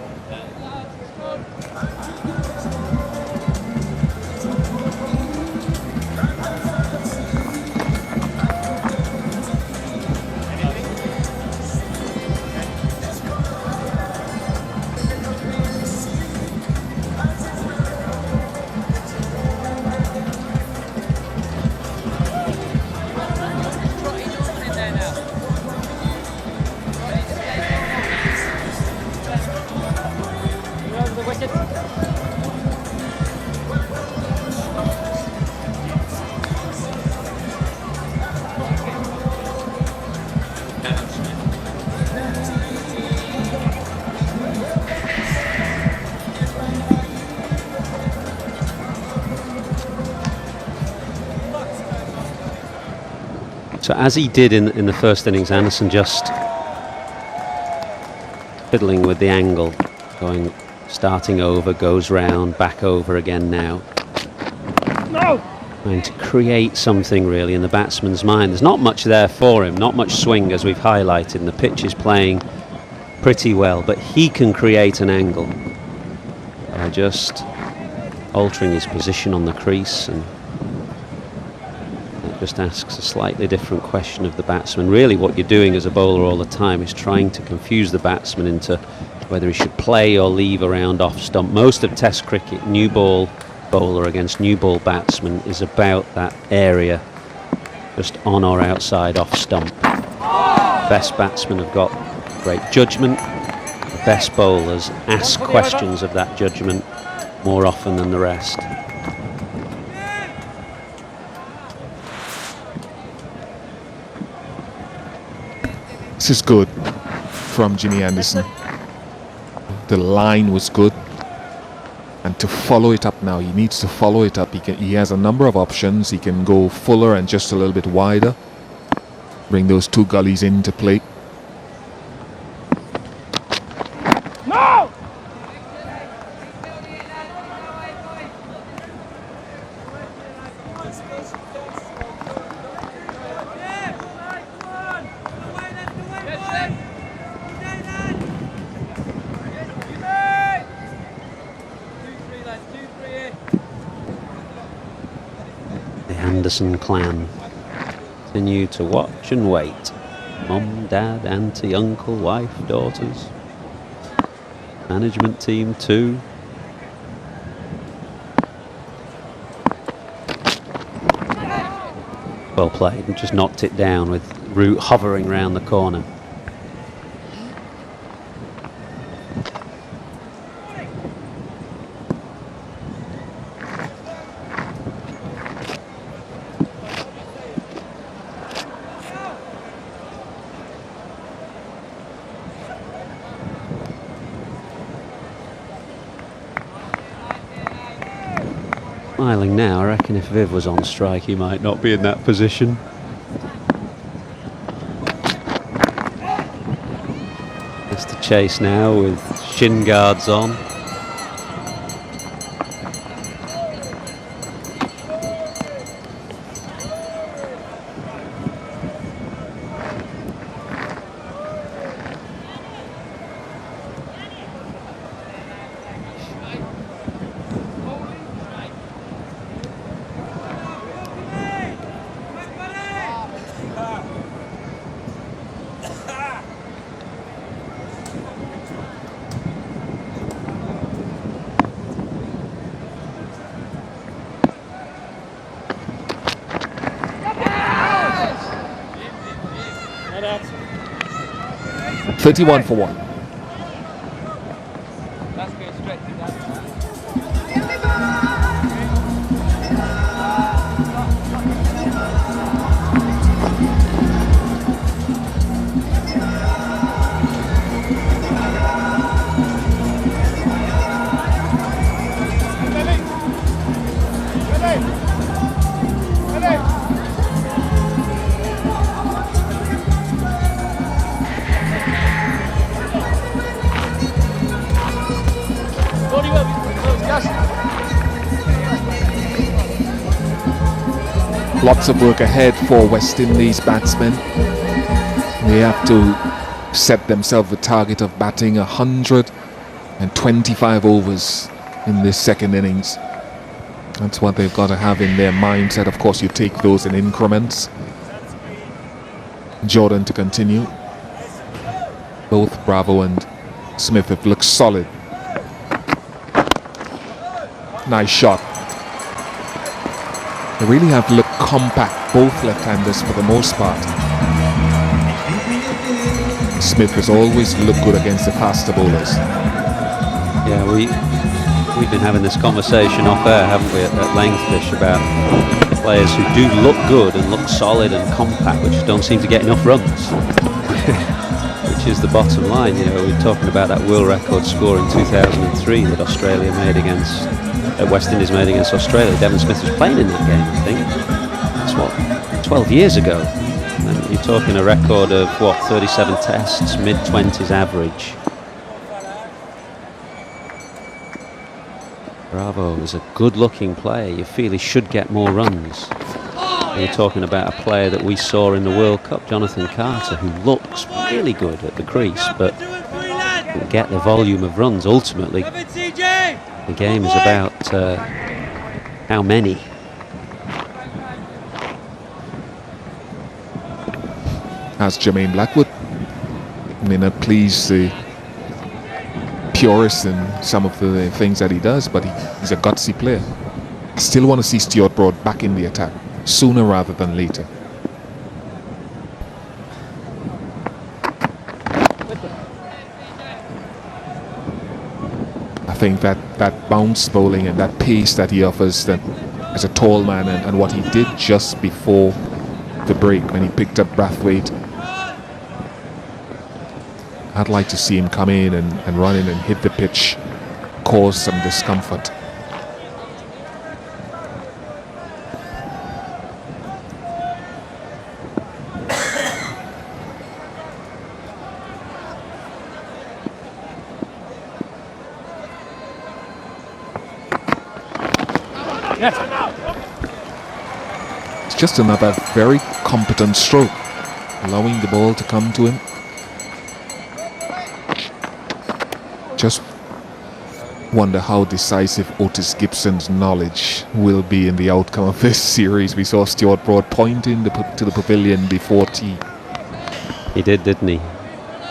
So as he did in the first innings, Anderson just fiddling with the angle, starting over, goes round, back over again now. No! Trying to create something really in the batsman's mind. There's not much there for him, not much swing as we've highlighted, and the pitch is playing pretty well, but he can create an angle by just altering his position on the crease, and just asks a slightly different question of the batsman. Really what you're doing as a bowler all the time is trying to confuse the batsman into whether he should play or leave around off stump. Most of Test cricket, new ball bowler against new ball batsman, is about that area, just on or outside off stump. The best batsmen have got great judgment. The best bowlers ask questions of that judgment more often than the rest. This is good from Jimmy Anderson. The line was good, and to follow it up now, he needs to follow it up. He has a number of options. He can go fuller and just a little bit wider, bring those two gullies into play. No! Anderson clan continue to watch and wait. Mum, dad, auntie, uncle, wife, daughters. Management team too. Well played, and just knocked it down with Root hovering round the corner. Smiling now. I reckon if Viv was on strike, he might not be in that position. It's the chase now with shin guards on. That's 31 for 1. going straight to that. Lots of work ahead for West Indies batsmen. They have to set themselves a target of batting 125 overs in this second innings. That's what they've got to have in their mindset. Of course, you take those in increments. Jordan to continue. Both Bravo and Smith have looked solid. Nice shot. They really have looked compact, both left-handers for the most part. Smith has always looked good against the faster bowlers. Yeah, we've been having this conversation off air, haven't we, at length, Fish, about players who do look good and look solid and compact, but just don't seem to get enough runs. Which is the bottom line. You know, we're talking about that world record score in 2003 that Australia made against, West Indies made against Australia. Devon Smith was playing in that game, I think. That's what, 12 years ago. And you're talking a record of, what, 37 tests, mid-20s average. Bravo is a good-looking player. You feel he should get more runs. You're talking about a player that we saw in the World Cup, Jonathan Carter, who looks really good at the crease, but didn't get the volume of runs. Ultimately, the game is about how many. As Jermaine Blackwood may not please the purists in some of the things that he does, but he's a gutsy player. I still want to see Stuart Broad back in the attack sooner rather than later. I think that bounce bowling and that pace that he offers, that as a tall man, and what he did just before the break when he picked up Brathwaite, I'd like to see him come in and run in and hit the pitch, cause some discomfort. It's just another very competent stroke, allowing the ball to come to him. Just wonder how decisive Otis Gibson's knowledge will be in the outcome of this series. We saw Stuart Broad pointing to the pavilion before tea. He did, didn't he?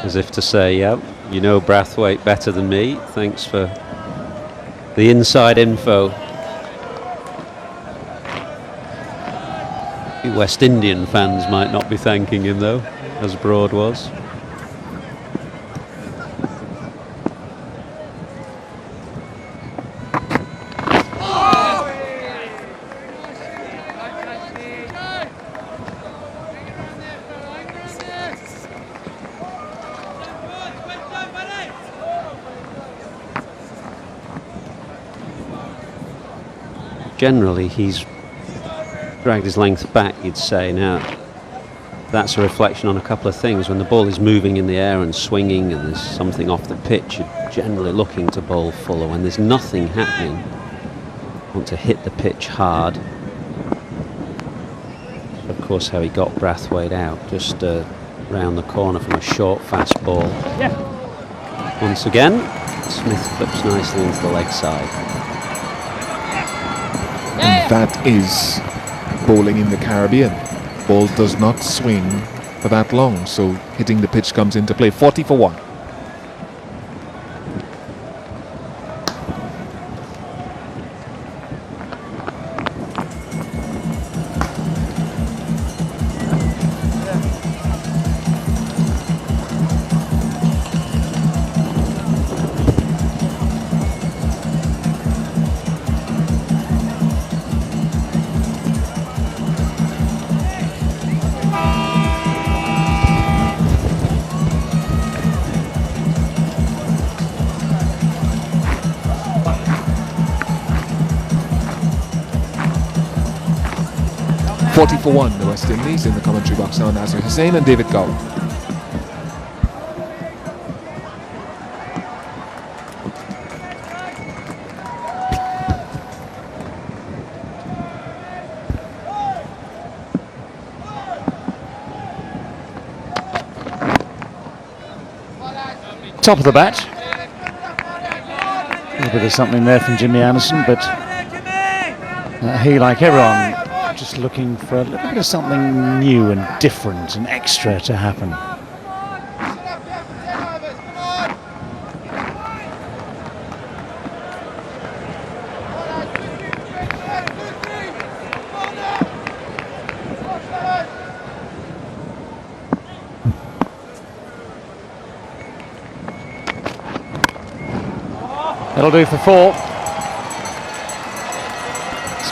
As if to say, yeah, you know Brathwaite better than me. Thanks for the inside info. The West Indian fans might not be thanking him though, as Broad was. Generally, he's dragged his length back, you'd say. Now, that's a reflection on a couple of things. When the ball is moving in the air and swinging and there's something off the pitch, you're generally looking to bowl fuller. When there's nothing happening, you want to hit the pitch hard. Of course, how he got Brathwaite out, just round the corner from a short, fast ball. Yeah. Once again, Smith clips nicely into the leg side. And that is bowling in the Caribbean. Ball does not swing for that long, so hitting the pitch comes into play. 40 for 1. For 1, the West Indies in the commentary box now. Nazir Hussain and David Gow. Top of the bat. A little bit of something there from Jimmy Anderson, but he, like everyone, just looking for a little bit of something new and different and extra to happen. That'll do for 4.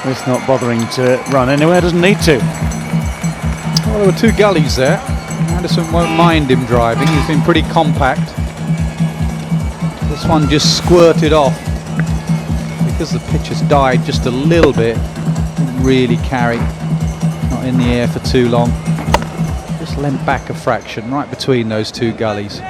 Smith not bothering to run anywhere, doesn't need to. Well, there were 2 gullies there. Anderson won't mind him driving, he's been pretty compact. This one just squirted off. Because the pitch has died just a little bit, didn't really carry, not in the air for too long. Just leant back a fraction, right between those 2 gullies.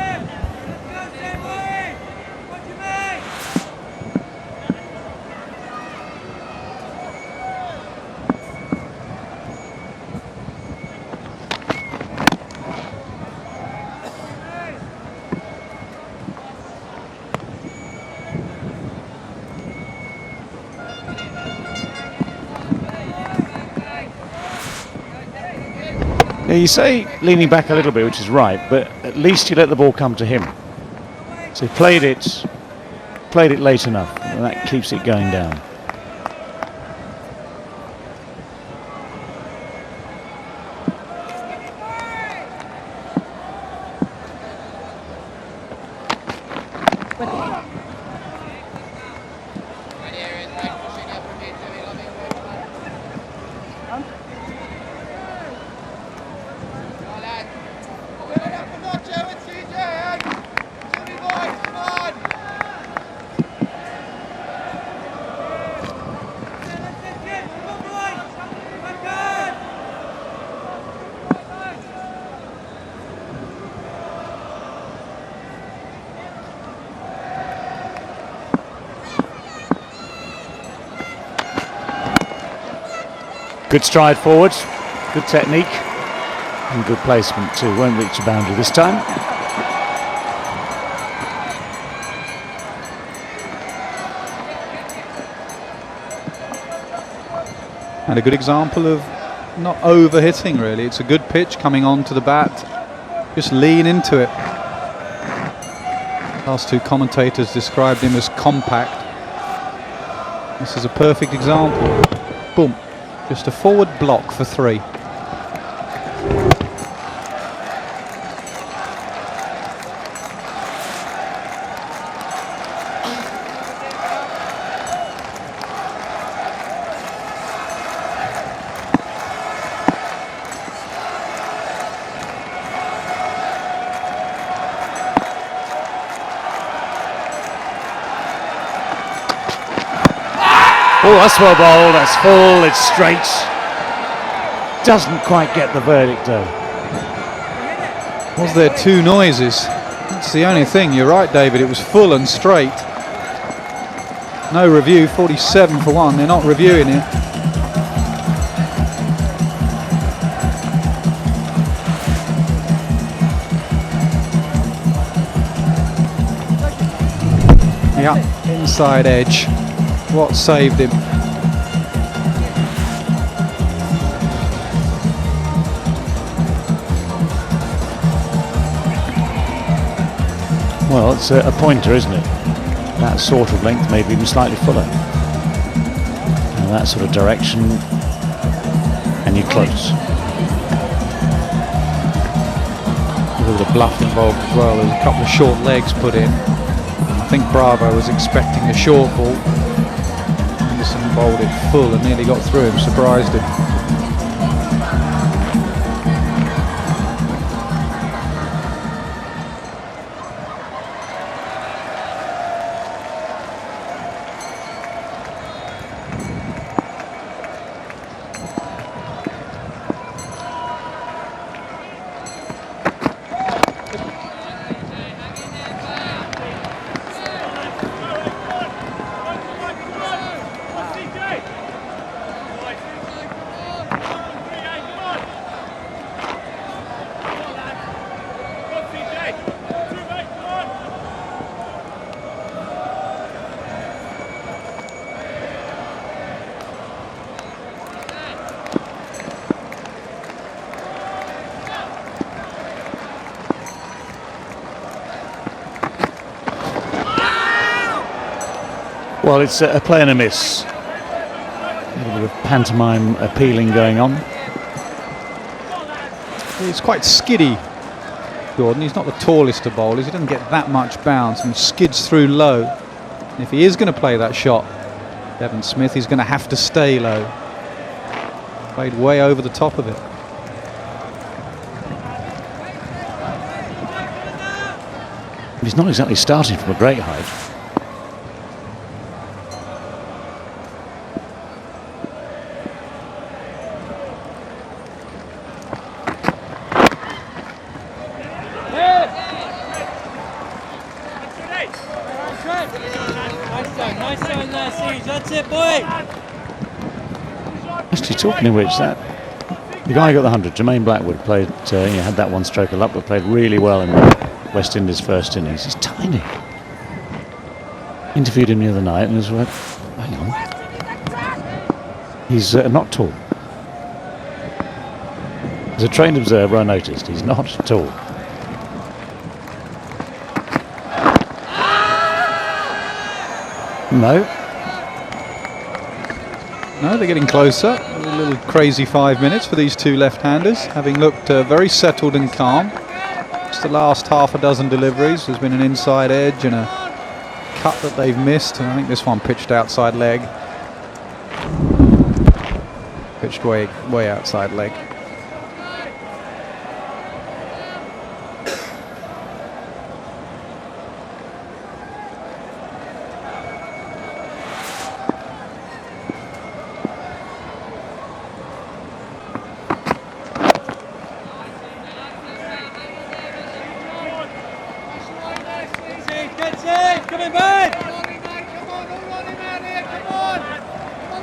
Yeah, you say leaning back a little bit, which is right, but at least you let the ball come to him. So he played it late enough, and that keeps it going down. Good stride forward, good technique, and good placement too. Won't reach the boundary this time. And a good example of not over-hitting, really. It's a good pitch coming onto the bat. Just lean into it. Last two commentators described him as compact. This is a perfect example. Boom. Just a forward block for 3. Oh, that's well bowled, that's full, it's straight. Doesn't quite get the verdict though. Was there 2 noises? That's the only thing. You're right, David. It was full and straight. No review. 47 for 1. They're not reviewing it. Yeah, inside edge. What saved him? Well, it's a pointer, isn't it? That sort of length, maybe even slightly fuller. And that sort of direction, and you're close. With a bluff involved as well. There's a couple of short legs put in. I think Bravo was expecting a short ball. Anderson bowled it full and nearly got through him, surprised him. Well, it's a play and a miss. A little bit of pantomime appealing going on. He's quite skiddy, Gordon. He's not the tallest of bowlers. He doesn't get that much bounce and skids through low. And if he is going to play that shot, Devon Smith, he's going to have to stay low. Played way over the top of it. He's not exactly starting from a great height. Actually, talking of which, the guy who got the 100, Jermaine Blackwood, played. Had that one stroke of luck, but played really well in West Indies' first innings. He's tiny. Interviewed him the other night, and was like, "Hang on, he's not tall." As a trained observer, I noticed he's not tall. No, they're getting closer. A little crazy 5 minutes for these two left-handers, having looked very settled and calm. Just the last half a dozen deliveries. There's been an inside edge and a cut that they've missed. And I think this one pitched outside leg. Pitched way outside leg.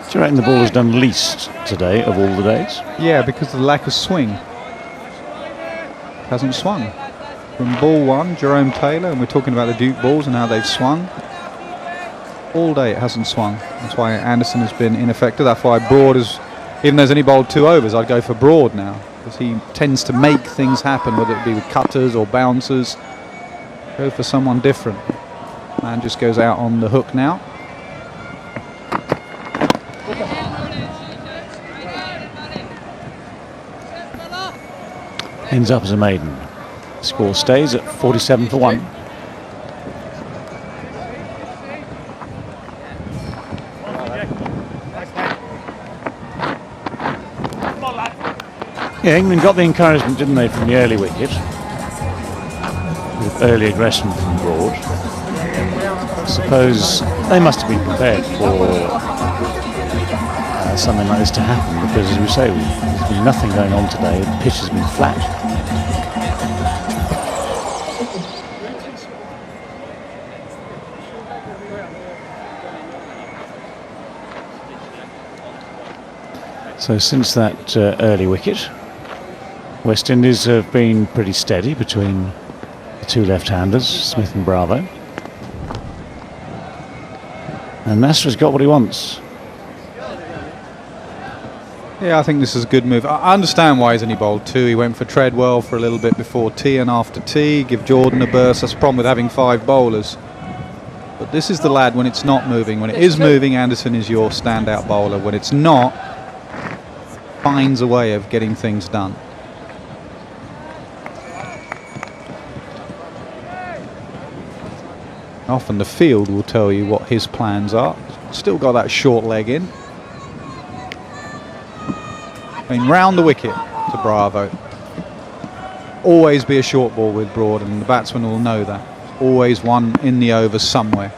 Do you reckon the ball has done least today of all the days? Yeah, because of the lack of swing. Hasn't swung. From ball 1, Jerome Taylor, and we're talking about the Duke balls and how they've swung. All day it hasn't swung. That's why Anderson has been ineffective. That's why Broad has even though there's only bowled 2 overs, I'd go for Broad now, because he tends to make things happen, whether it be with cutters or bouncers. Go for someone different. Man just goes out on the hook now. Ends up as a maiden. Score stays at 47 for 1. Yeah, England got the encouragement, didn't they, from the early wicket? With early aggression from Broad. I suppose they must have been prepared for something like this to happen, because as we say, there's been nothing going on today. The pitch has been flat. So since that early wicket, West Indies have been pretty steady between the 2 left-handers, Smith and Bravo. And Nasser's got what he wants. Yeah, I think this is a good move. I understand why he's only bowled 2. He went for Treadwell for a little bit before tea and after tea, give Jordan a burst. That's the problem with having 5 bowlers. But this is the lad when it's not moving. When it is moving, Anderson is your standout bowler. When it's not, finds a way of getting things done. Often the field will tell you what his plans are. Still got that short leg in. Round the wicket to Bravo. Always be a short ball with Broad, and the batsman will know that. Always one in the over somewhere.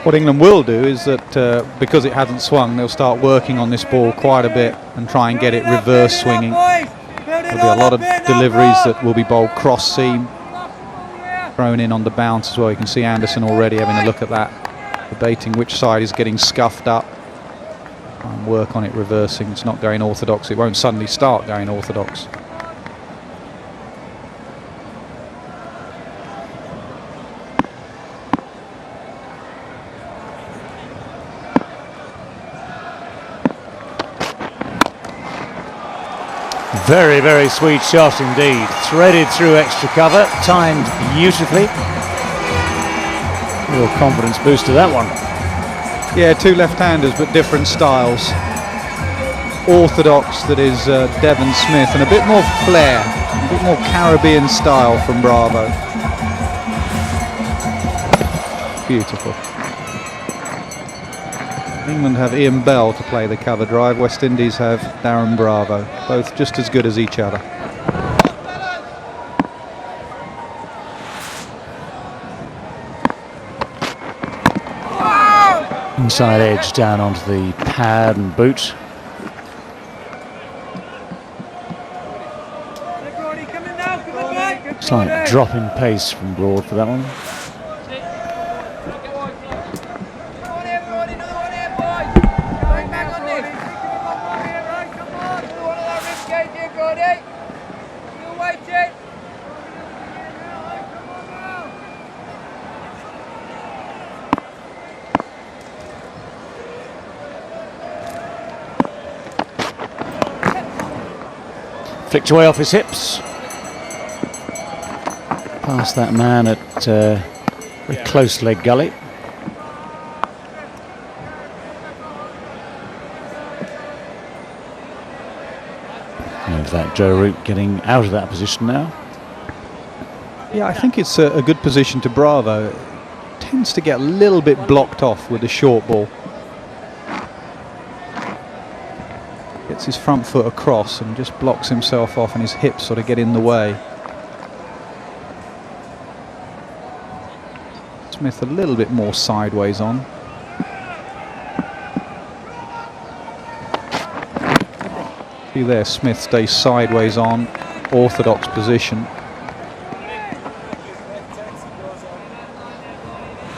What England will do is that because it hasn't swung, they'll start working on this ball quite a bit and try and get it reverse swinging. There'll be a lot of deliveries that will be bowled cross seam, thrown in on the bounce as well. You can see Anderson already having a look at that, debating which side is getting scuffed up. Try and work on it reversing. It's not going orthodox. It won't suddenly start going orthodox. Very, very sweet shot indeed. Threaded through extra cover, timed beautifully. Real confidence booster, that one. Yeah, 2 left-handers but different styles. Orthodox, that is Devon Smith, and a bit more flair, a bit more Caribbean style from Bravo. Beautiful. England have Ian Bell to play the cover drive. West Indies have Darren Bravo, both just as good as each other. Inside edge down onto the pad and boot. Slight drop in pace from Broad for that one. Flicked away off his hips. Past that man at very close leg gully. And that Joe Root getting out of that position now. Yeah, I think it's a good position to Bravo. Tends to get a little bit blocked off with the short ball. Gets his front foot across and just blocks himself off, and his hips sort of get in the way. Smith a little bit more sideways on. See there, Smith stays sideways on, orthodox position.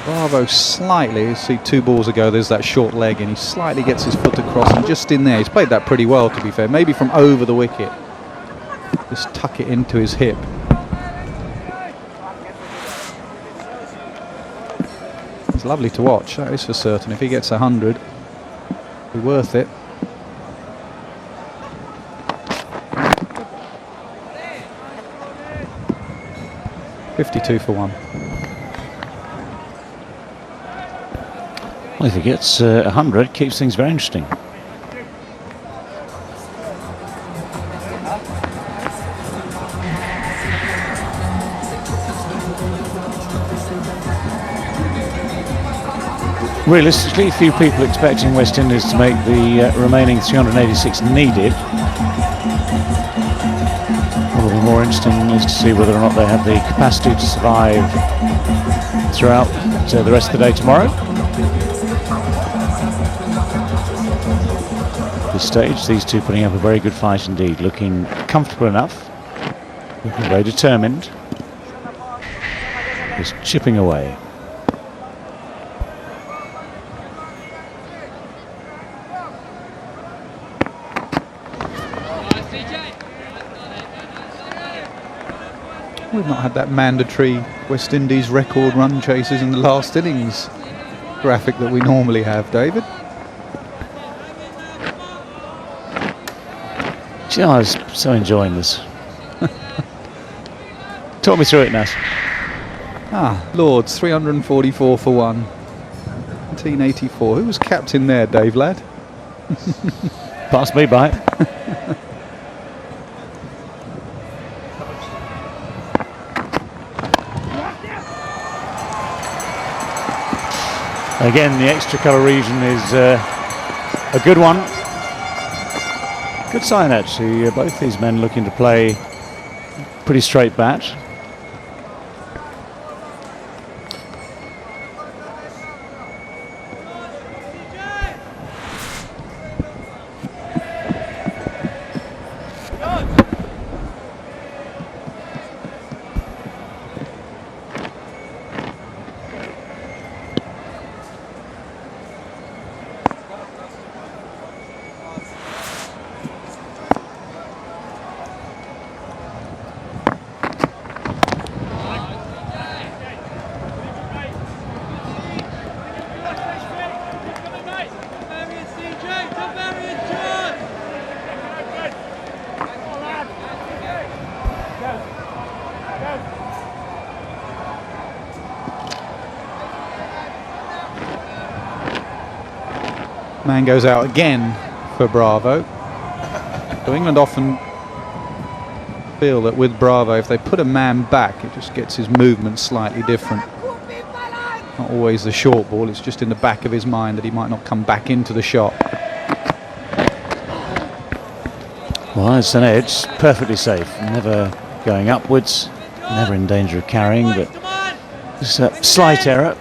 Bravo slightly, you see 2 balls ago there's that short leg, and he slightly gets his foot across and just in there. He's played that pretty well, to be fair, maybe from over the wicket. Just tuck it into his hip. It's lovely to watch, that is for certain. If he gets 100, it'll be worth it. $52 for 1. Well, if he gets 100, keeps things very interesting. Realistically, few people expecting West Indies to make the remaining 386 needed. Probably more interesting is to see whether or not they have the capacity to survive throughout the rest of the day tomorrow. At this stage, these two putting up a very good fight indeed, looking comfortable enough, looking very determined, just chipping away. We've not had that mandatory West Indies record run chases in the last innings graphic that we normally have, David. Gee, I was so enjoying this. Talk me through it, Nas. Lords, 344 for 1. 1984. Who was captain there, Dave lad? Pass me by. Again, the extra colour region is a good one. Good sign, actually. Both these men looking to play pretty straight bat. Man goes out again for Bravo. So England often feel that with Bravo, if they put a man back, it just gets his movement slightly different. Not always the short ball, it's just in the back of his mind that he might not come back into the shot. Well, it's an edge, perfectly safe, never going upwards, never in danger of carrying, but just a slight error.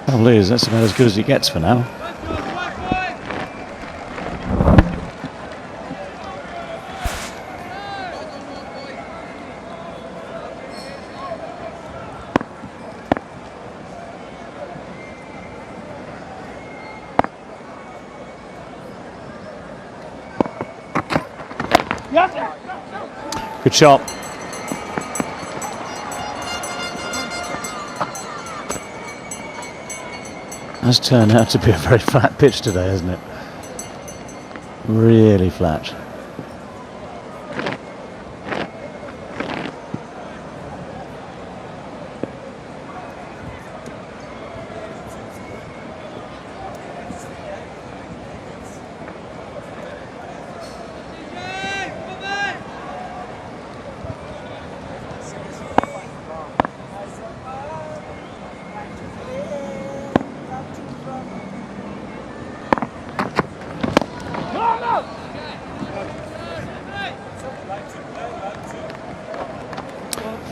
Trouble is, that's about as good as it gets for now. Good shot. Has turned out to be a very flat pitch today, hasn't it? Really flat.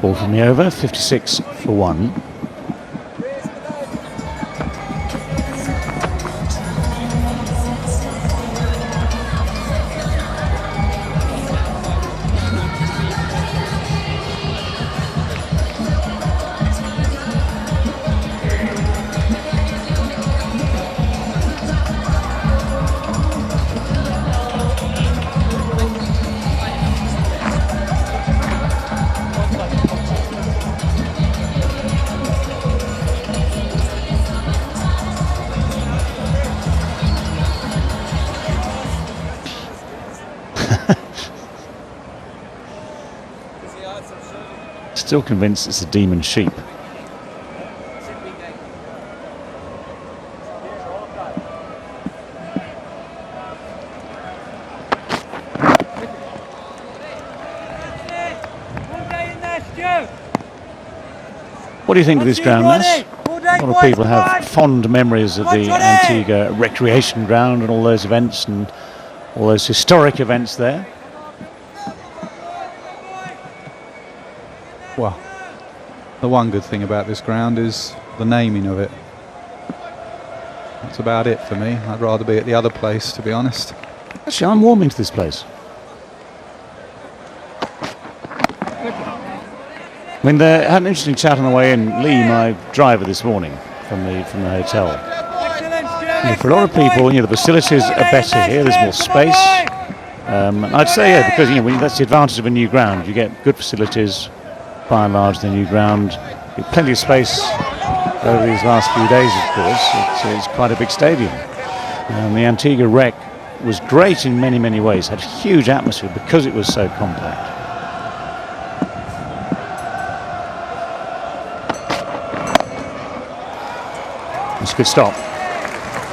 Ball from the over, 56 for 1. Still convinced it's a demon sheep. What do you think of this ground, Ness? A lot of people have fond memories of the Antigua recreation ground and all those events and all those historic events there. Well, the one good thing about this ground is the naming of it. That's about it for me. I'd rather be at the other place, to be honest. Actually, I'm warming to this place. I mean, I had an interesting chat on the way in. Lee, my driver this morning from the hotel. For a lot of people, the facilities are better here. There's more space. I'd say, because that's the advantage of a new ground. You get good facilities, by and large, the new ground. You have plenty of space over these last few days. Of course, it's quite a big stadium. The Antigua Rec was great in many, many ways. Had a huge atmosphere because it was so compact. It's a good stop.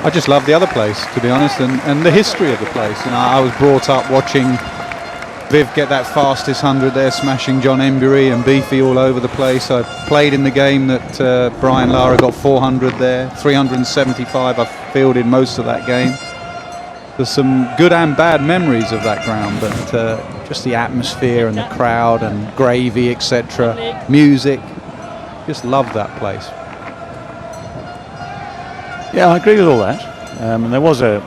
I just love the other place, to be honest, and the history of the place. I was brought up watching Viv get that fastest 100 there, smashing John Embury and Beefy all over the place. I played in the game that Brian Lara got 400 there, 375. I fielded most of that game. There's some good and bad memories of that ground, but just the atmosphere and the crowd and gravy, etc., music. Just love that place. Yeah, I agree with all that. And there was a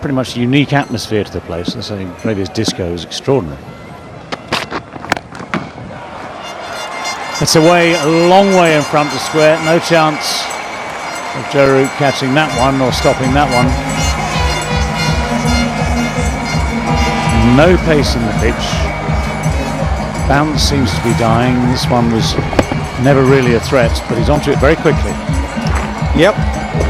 pretty much unique atmosphere to the place. So Gravy's disco was extraordinary. It's away, a long way in front to square. No chance of Joe Root catching that one or stopping that one. No pace in the pitch. Bounce seems to be dying. This one was never really a threat, but he's onto it very quickly. Yep.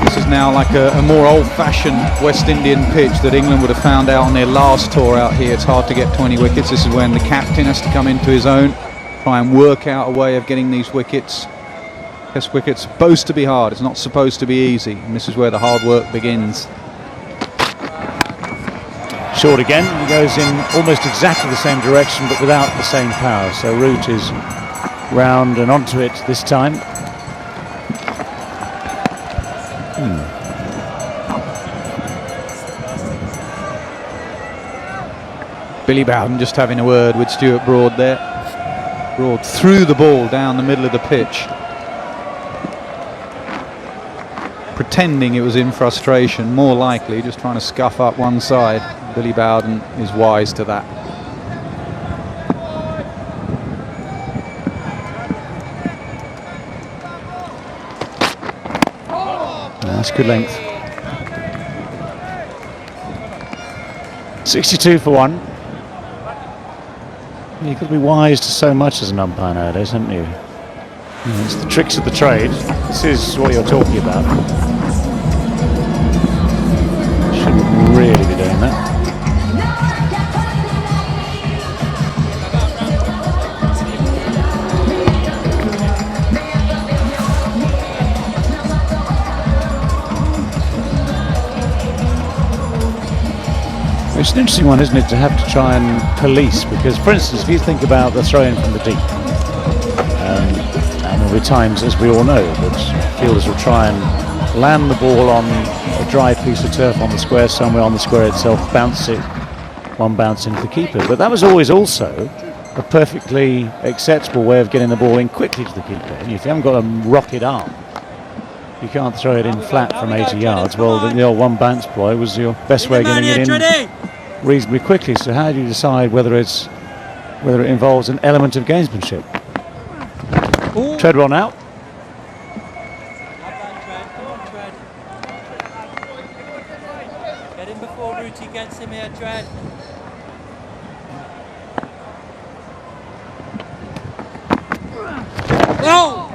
This is now like a more old-fashioned West Indian pitch that England would have found out on their last tour out here. It's hard to get 20 wickets. This is when the captain has to come into his own, try and work out a way of getting these wickets. Test wickets supposed to be hard. It's not supposed to be easy. And this is where the hard work begins. Short again. He goes in almost exactly the same direction, but without the same power. So Root is round and onto it this time. Billy Bowden just having a word with Stuart Broad there. Broad threw the ball down the middle of the pitch, pretending it was in frustration, more likely just trying to scuff up one side. Billy Bowden is wise to that. That's good length. 62 for 1. You've got to be wise to so much as an umpire nowadays, haven't you? It's the tricks of the trade. This is what you're talking about. Shouldn't really be doing that. It's an interesting one, isn't it, to have to try and police, because, for instance, if you think about the throw-in from the deep, and there'll be times, as we all know, that fielders will try and land the ball on a dry piece of turf on the square, somewhere on the square itself, bounce it, one bounce into the keeper. But that was always also a perfectly acceptable way of getting the ball in quickly to the keeper. And if you haven't got a rocket arm, you can't throw it in flat from 80 yards. Well, the old one bounce ploy was your best way of getting it in reasonably quickly. So how do you decide whether it involves an element of gamesmanship? Treadwell now. Get him before Rooty gets him here, Tread. No!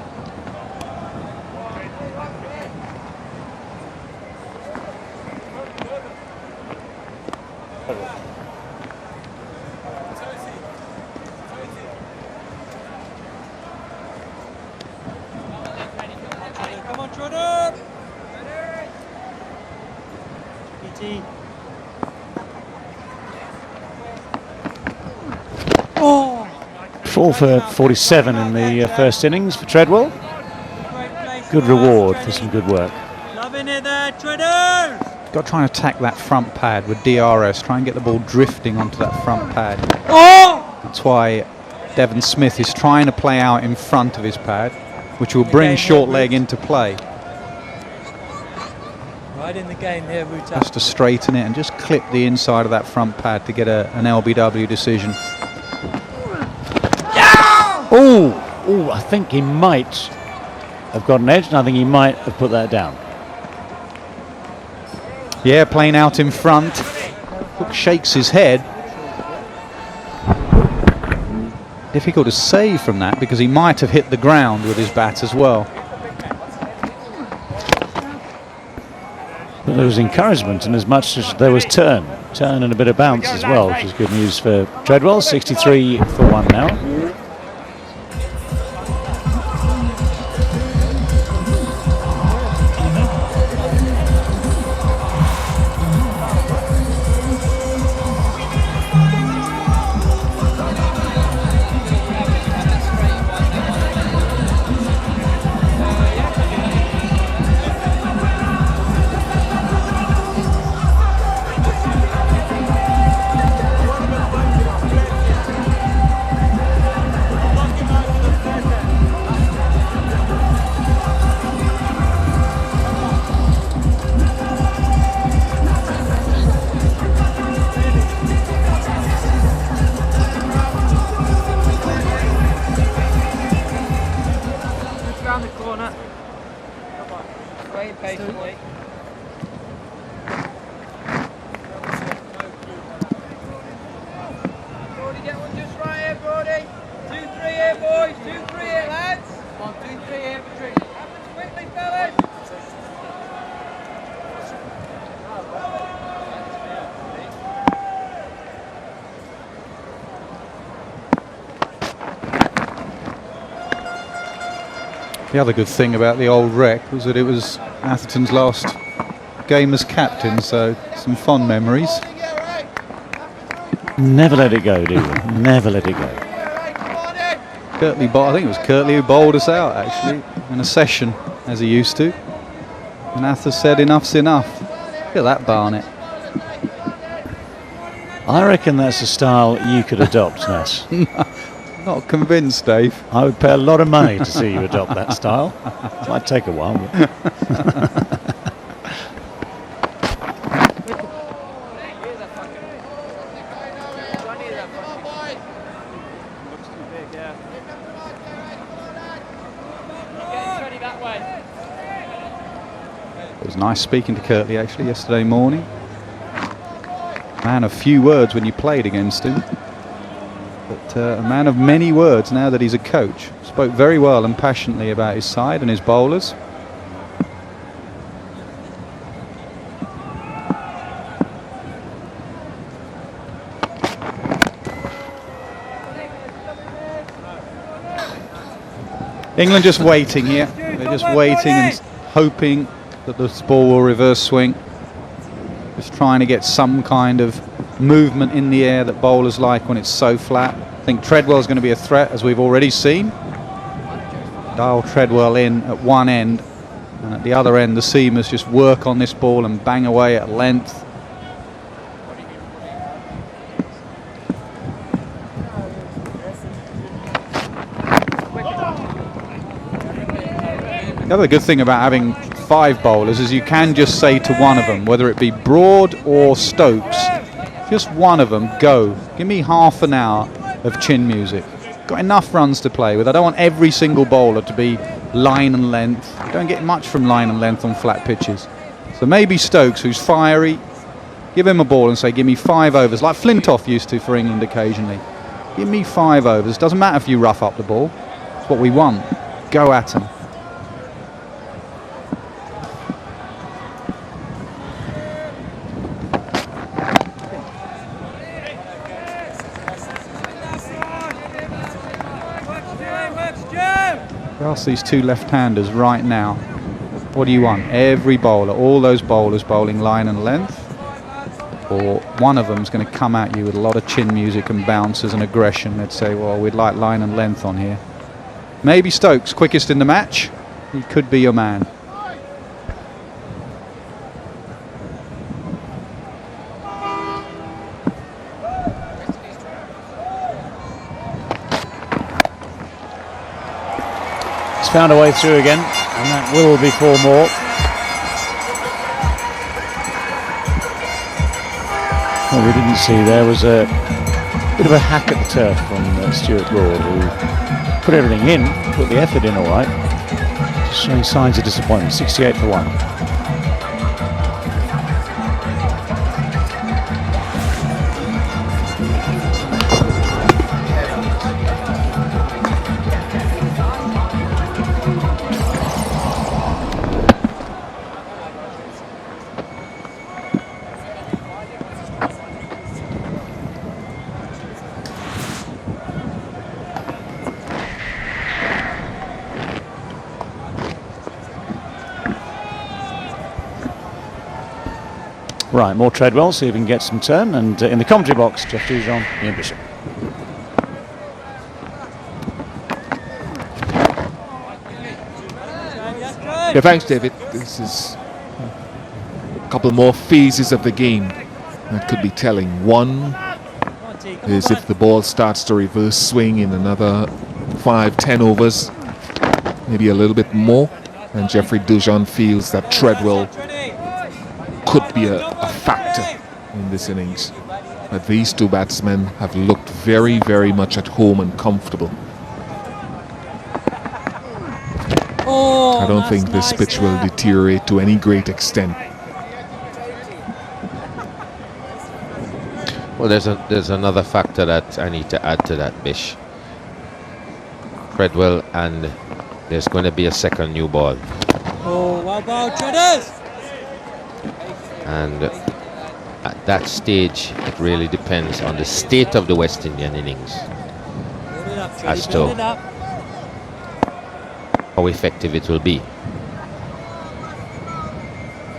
Matty. Oh! 4 for 47 in the first innings for Treadwell. Good reward for some good work. Loving it there, Treaders! Got to try and attack that front pad with DRS. Try and get the ball drifting onto that front pad. Oh! That's why Devon Smith is trying to play out in front of his pad, which will bring short leg into play. Right in the game here, Ruta. Has to straighten it and just clip the inside of that front pad to get an LBW decision. Oh, I think he might have got an edge, and I think he might have put that down. Yeah, playing out in front. Hook shakes his head. Difficult to save from that because he might have hit the ground with his bat as well. But there was encouragement in as much as there was turn and a bit of bounce as well, which is good news for Treadwell. 63 for 1 now. Round the corner. Wait patiently. Brody, get one just right here, Brody. 2-3 here, boys. 2-3 here, lads. Come on, 2-3 here for Drake. Happens quickly, fellas. The other good thing about the old wreck was that it was Atherton's last game as captain, so some fond memories. Never let it go, do you? Never let it go. Kirtley, I think it was Kirtley who bowled us out actually in a session, as he used to. And Ather said enough's enough. Look at that, Barnett. I reckon that's a style you could adopt, Ness. Not convinced, Dave. I would pay a lot of money to see you adopt that style. It might take a while. It was nice speaking to Kirtley actually yesterday morning. Man of few words when you played against him. But a man of many words now that he's a coach. Spoke very well and passionately about his side and his bowlers. England just waiting here. They're just waiting and hoping that this ball will reverse swing. Just trying to get some kind of movement in the air that bowlers like when it's so flat. I think Treadwell's going to be a threat, as we've already seen. Dial Treadwell in at one end, and at the other end the seamers just work on this ball and bang away at length. The other good thing about having 5 bowlers is you can just say to one of them, whether it be Broad or Stokes, just one of them, go. Give me half an hour of chin music. Got enough runs to play with. I don't want every single bowler to be line and length. You don't get much from line and length on flat pitches. So maybe Stokes, who's fiery, give him a ball and say, give me 5 overs, like Flintoff used to for England occasionally. Give me 5 overs. Doesn't matter if you rough up the ball. That's what we want. Go at him. Ask these 2 left-handers right now, what do you want? Every bowler, all those bowlers bowling line and length. or one of them's going to come at you with a lot of chin music and bounces and aggression. They'd say, well, we'd like line and length on here. Maybe Stokes, quickest in the match. He could be your man. He's found a way through again, and that will be 4 more. What we didn't see there was a bit of a hack at the turf from Stuart Lord, who put everything in, put the effort in all right, just showing signs of disappointment. 68 for 1. Right, more Treadwell, see if we can get some turn. And in the commentary box, Jeff Dujon, Ian Bishop. Yeah, thanks, David. This is a couple more phases of the game that could be telling. One is if the ball starts to reverse swing in another 5-10 overs, maybe a little bit more, and Jeffrey Dujon feels that Treadwell could be a factor in this innings. But these two batsmen have looked very, very much at home and comfortable. I don't think this pitch will deteriorate to any great extent. Well, there's another factor that I need to add to that, Bish. Treadwell, and there's going to be a second new ball. Oh, well ball, Treaders! And at that stage, it really depends on the state of the West Indian innings as to how effective it will be.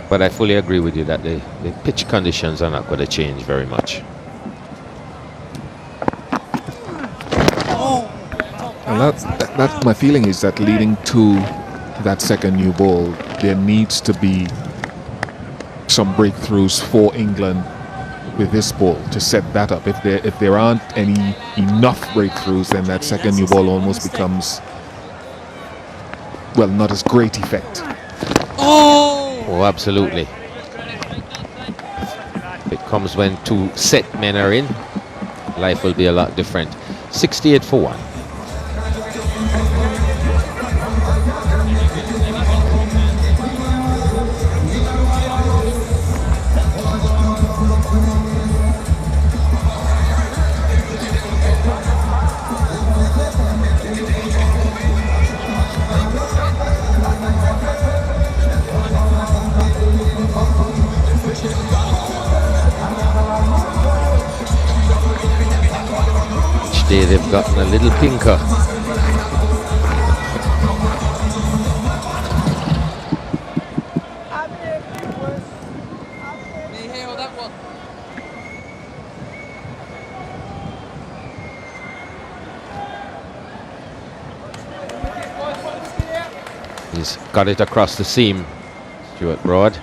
But I fully agree with you that the pitch conditions are not going to change very much. And that my feeling is that leading to that second new ball, there needs to be some breakthroughs for England with this ball to set that up. If there aren't any enough breakthroughs, then that second new ball almost becomes, well, not as great effect. Oh, absolutely. It comes when 2 set men are in, life will be a lot different. 68 for 1. They've gotten a little pinker. He's got it across the seam, Stuart Broad.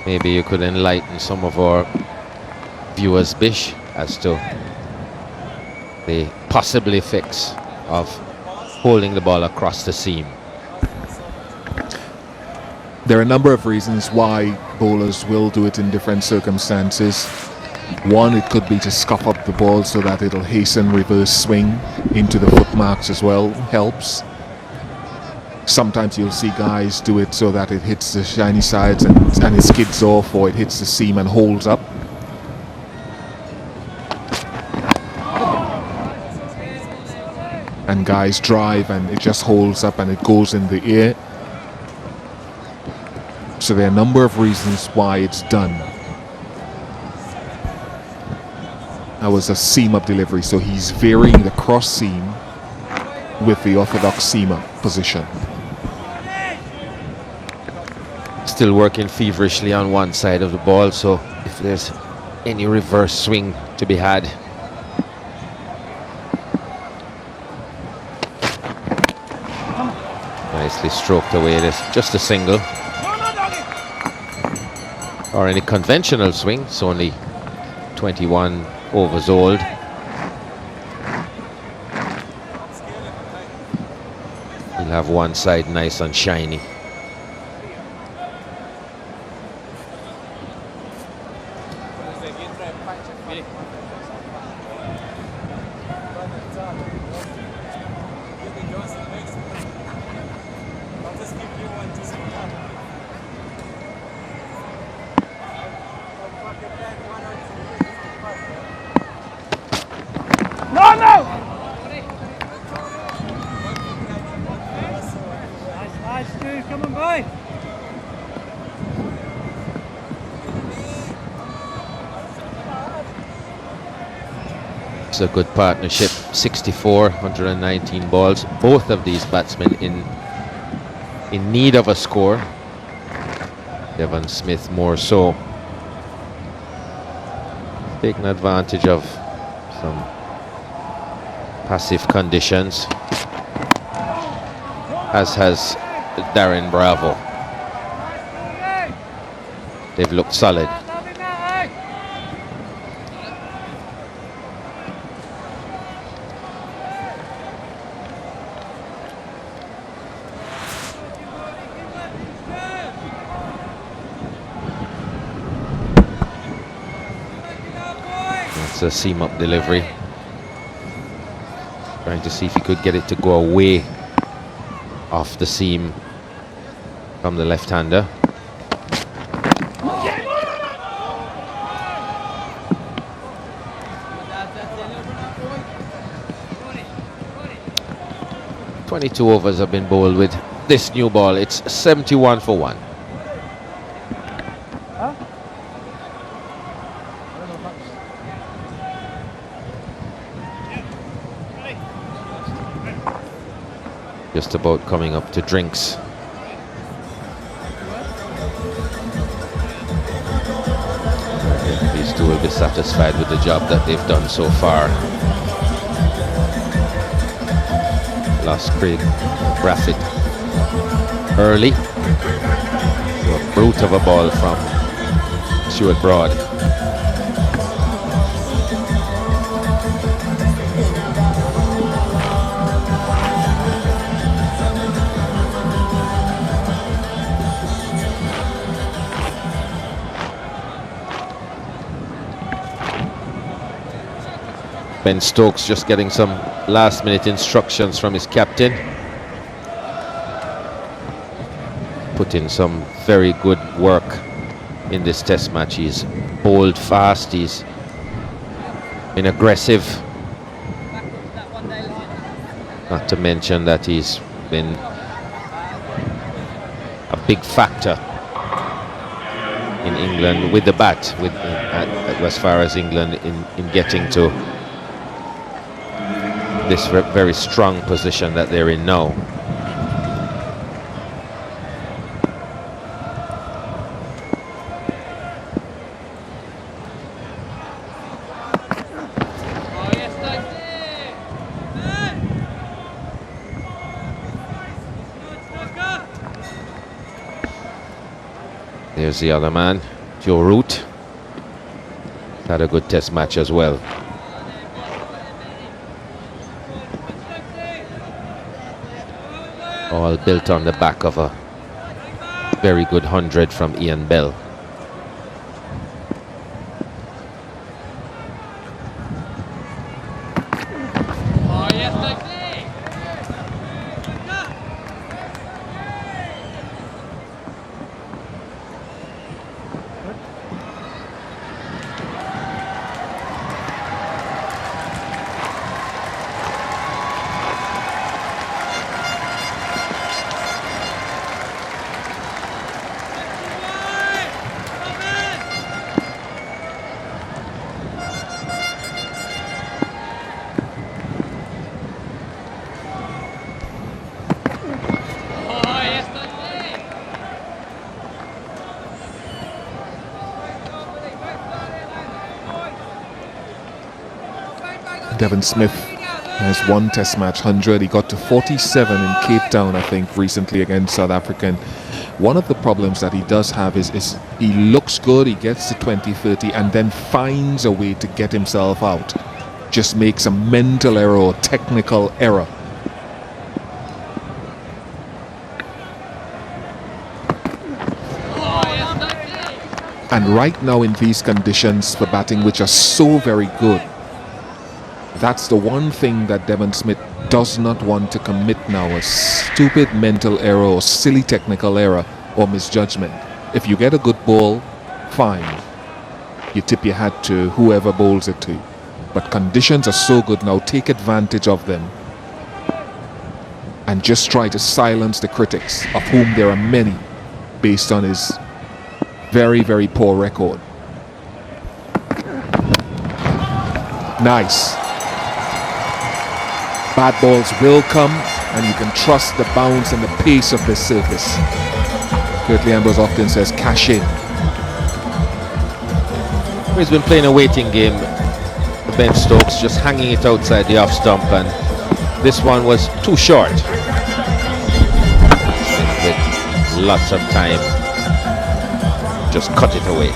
Maybe you could enlighten some of our viewers, Bish, as to the possible effects of holding the ball across the seam. There are a number of reasons why bowlers will do it in different circumstances. One, it could be to scuff up the ball so that it'll hasten reverse swing into the footmarks as well, helps. Sometimes you'll see guys do it so that it hits the shiny sides and it skids off, or it hits the seam and holds up. And guys drive and it just holds up and it goes in the air. So there are a number of reasons why it's done. That was a seam-up delivery, so he's varying the cross seam with the orthodox seam-up position. Still working feverishly on one side of the ball, so if there's any reverse swing to be had. Nicely stroked away. This just a single. Or any conventional swing. It's only 21 overs old. He'll have one side nice and shiny. Nice, Stu, come on, boy. It's a good partnership. 64, 119 balls. Both of these batsmen in need of a score. Devon Smith more so. Taking advantage of some passive conditions, as has Darren Bravo. They've looked solid. That's a seam-up delivery. Trying to see if he could get it to go away off the seam from the left-hander. "22 overs have been bowled with this new ball. It's 71 for 1. Just about coming up to drinks. These two will be satisfied with the job that they've done so far. Lost Craig Brathwaite early. So a brute of a ball from Stuart Broad. Ben Stokes just getting some last-minute instructions from his captain. Put in some very good work in this test match. He's bowled fast, he's been aggressive. Not to mention that he's been a big factor in England with the bat, as far as England in getting to this very strong position that they're in now. There's the other man, Joe Root. Had a good test match as well. All built on the back of a very good 100 from Ian Bell. Devon Smith has one Test match 100. He got to 47 in Cape Town, I think, recently against South Africa. And one of the problems that he does have is he looks good, he gets to 20-30 and then finds a way to get himself out. Just makes a mental error or technical error. And right now in these conditions for batting, which are so very good, that's the one thing that Devon Smith does not want to commit now, a stupid mental error or silly technical error or misjudgment. If you get a good ball, fine. You tip your hat to whoever bowls it to you. But conditions are so good now, take advantage of them. And just try to silence the critics, of whom there are many, based on his very, very poor record. Nice. Bad balls will come, and you can trust the bounce and the pace of this surface. Curtly Ambrose often says, cash in. He's been playing a waiting game, Ben Stokes, just hanging it outside the off stump, and this one was too short. With lots of time, just cut it away.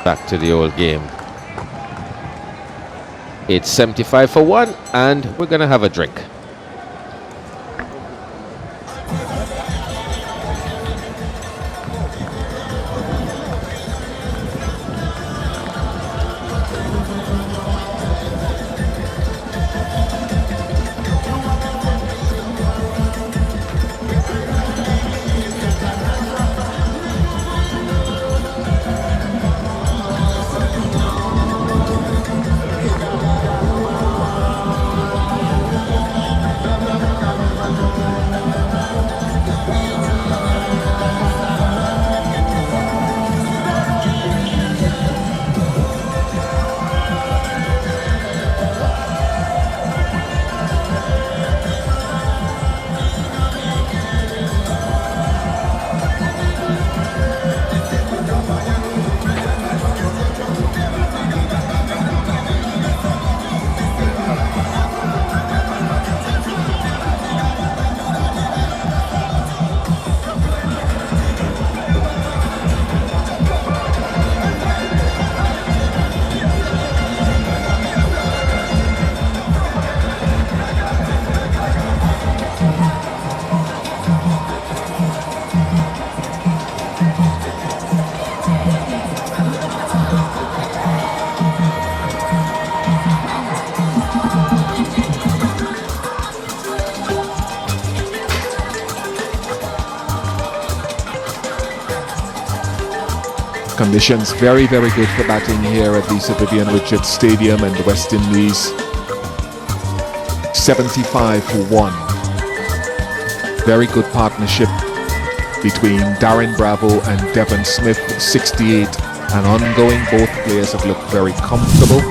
Back to the old game. It's 75 for 1, and we're going to have a drink. Conditions very, very good for batting here at the Sir Vivian Richards Stadium, and the West Indies 75 for 1. Very good partnership between Darren Bravo and Devon Smith, 68 and ongoing. Both players have looked very comfortable.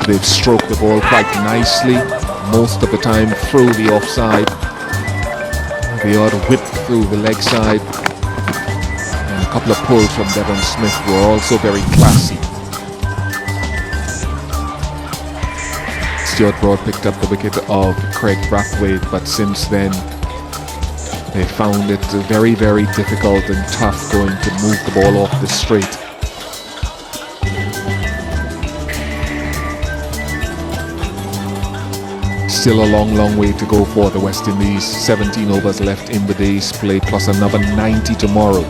They've stroked the ball quite nicely, most of the time through the offside. The odd whip through the leg side. A couple of pulls from Devon Smith were also very classy. Stuart Broad picked up the wicket of Craig Brathwaite, but since then they found it very, very difficult and tough going to move the ball off the straight. Still a long, long way to go for the West Indies. 17 overs left in the day's play, plus another 90 tomorrow.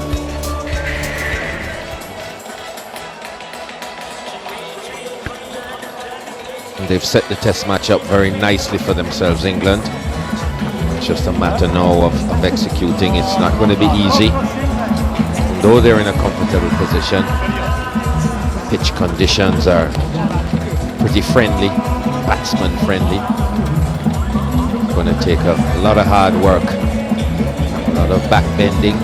They've set the test match up very nicely for themselves, England. It's just a matter now of executing. It's not going to be easy. And though they're in a comfortable position, pitch conditions are pretty friendly, batsman friendly. It's going to take a lot of hard work, a lot of backbending.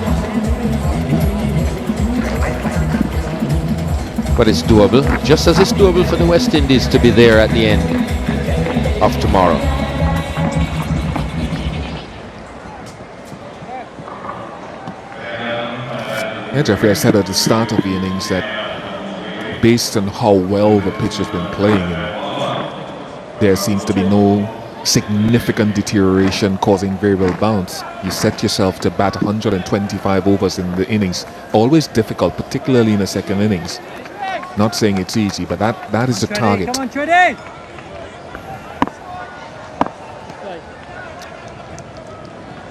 But it's doable, just as it's doable for the West Indies to be there at the end of tomorrow. Yeah, Jeffrey, I said at the start of the innings that based on how well the pitch has been playing, there seems to be no significant deterioration causing variable bounce. You set yourself to bat 125 overs in the innings. Always difficult, particularly in the second innings. Not saying it's easy, but that is the target. Come on, Trudy!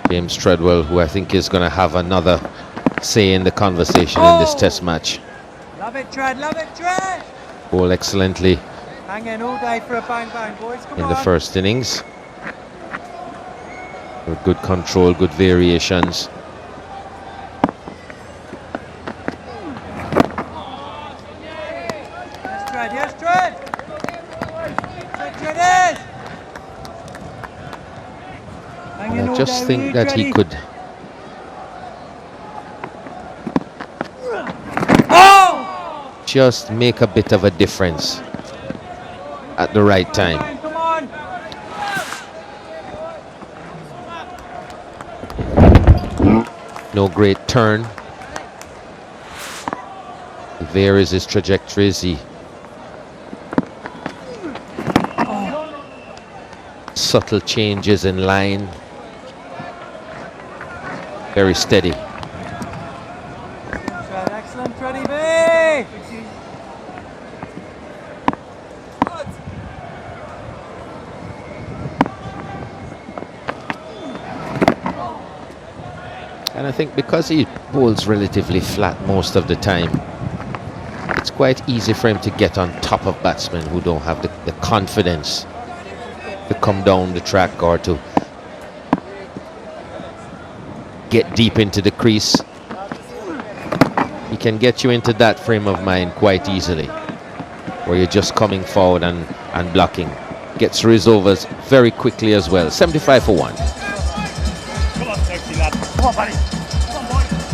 James Treadwell, who I think is going to have another say in the conversation in this test match. Love it, Tread, love it, Tread! Bowled excellently Hang in all day for a bang bang, boys. Come in on. the first innings. With good control, good variations. Yes, Tread, yes, Tread! Tread is! Hang in I all just day, think will you, that he Tready? could just make a bit of a difference at the right time. Come on! No great turn. He varies his trajectories. He subtle changes in line. Very steady. Tread, excellent, Tready B! And I think because he bowls relatively flat most of the time, it's quite easy for him to get on top of batsmen who don't have the confidence to come down the track or to get deep into the crease. He can get you into that frame of mind quite easily, where you're just coming forward and blocking. Gets through his overs very quickly as well. 75 for 1. Come on, sexy lad. Come on, buddy. Come on, boy.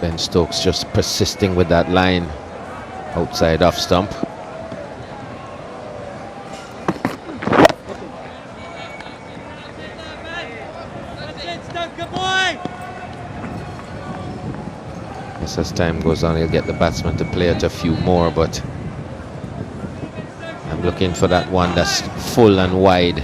Ben Stokes just persisting with that line outside off stump. Yes, as time goes on, he'll get the batsman to play it a few more, but I'm looking for that one that's full and wide.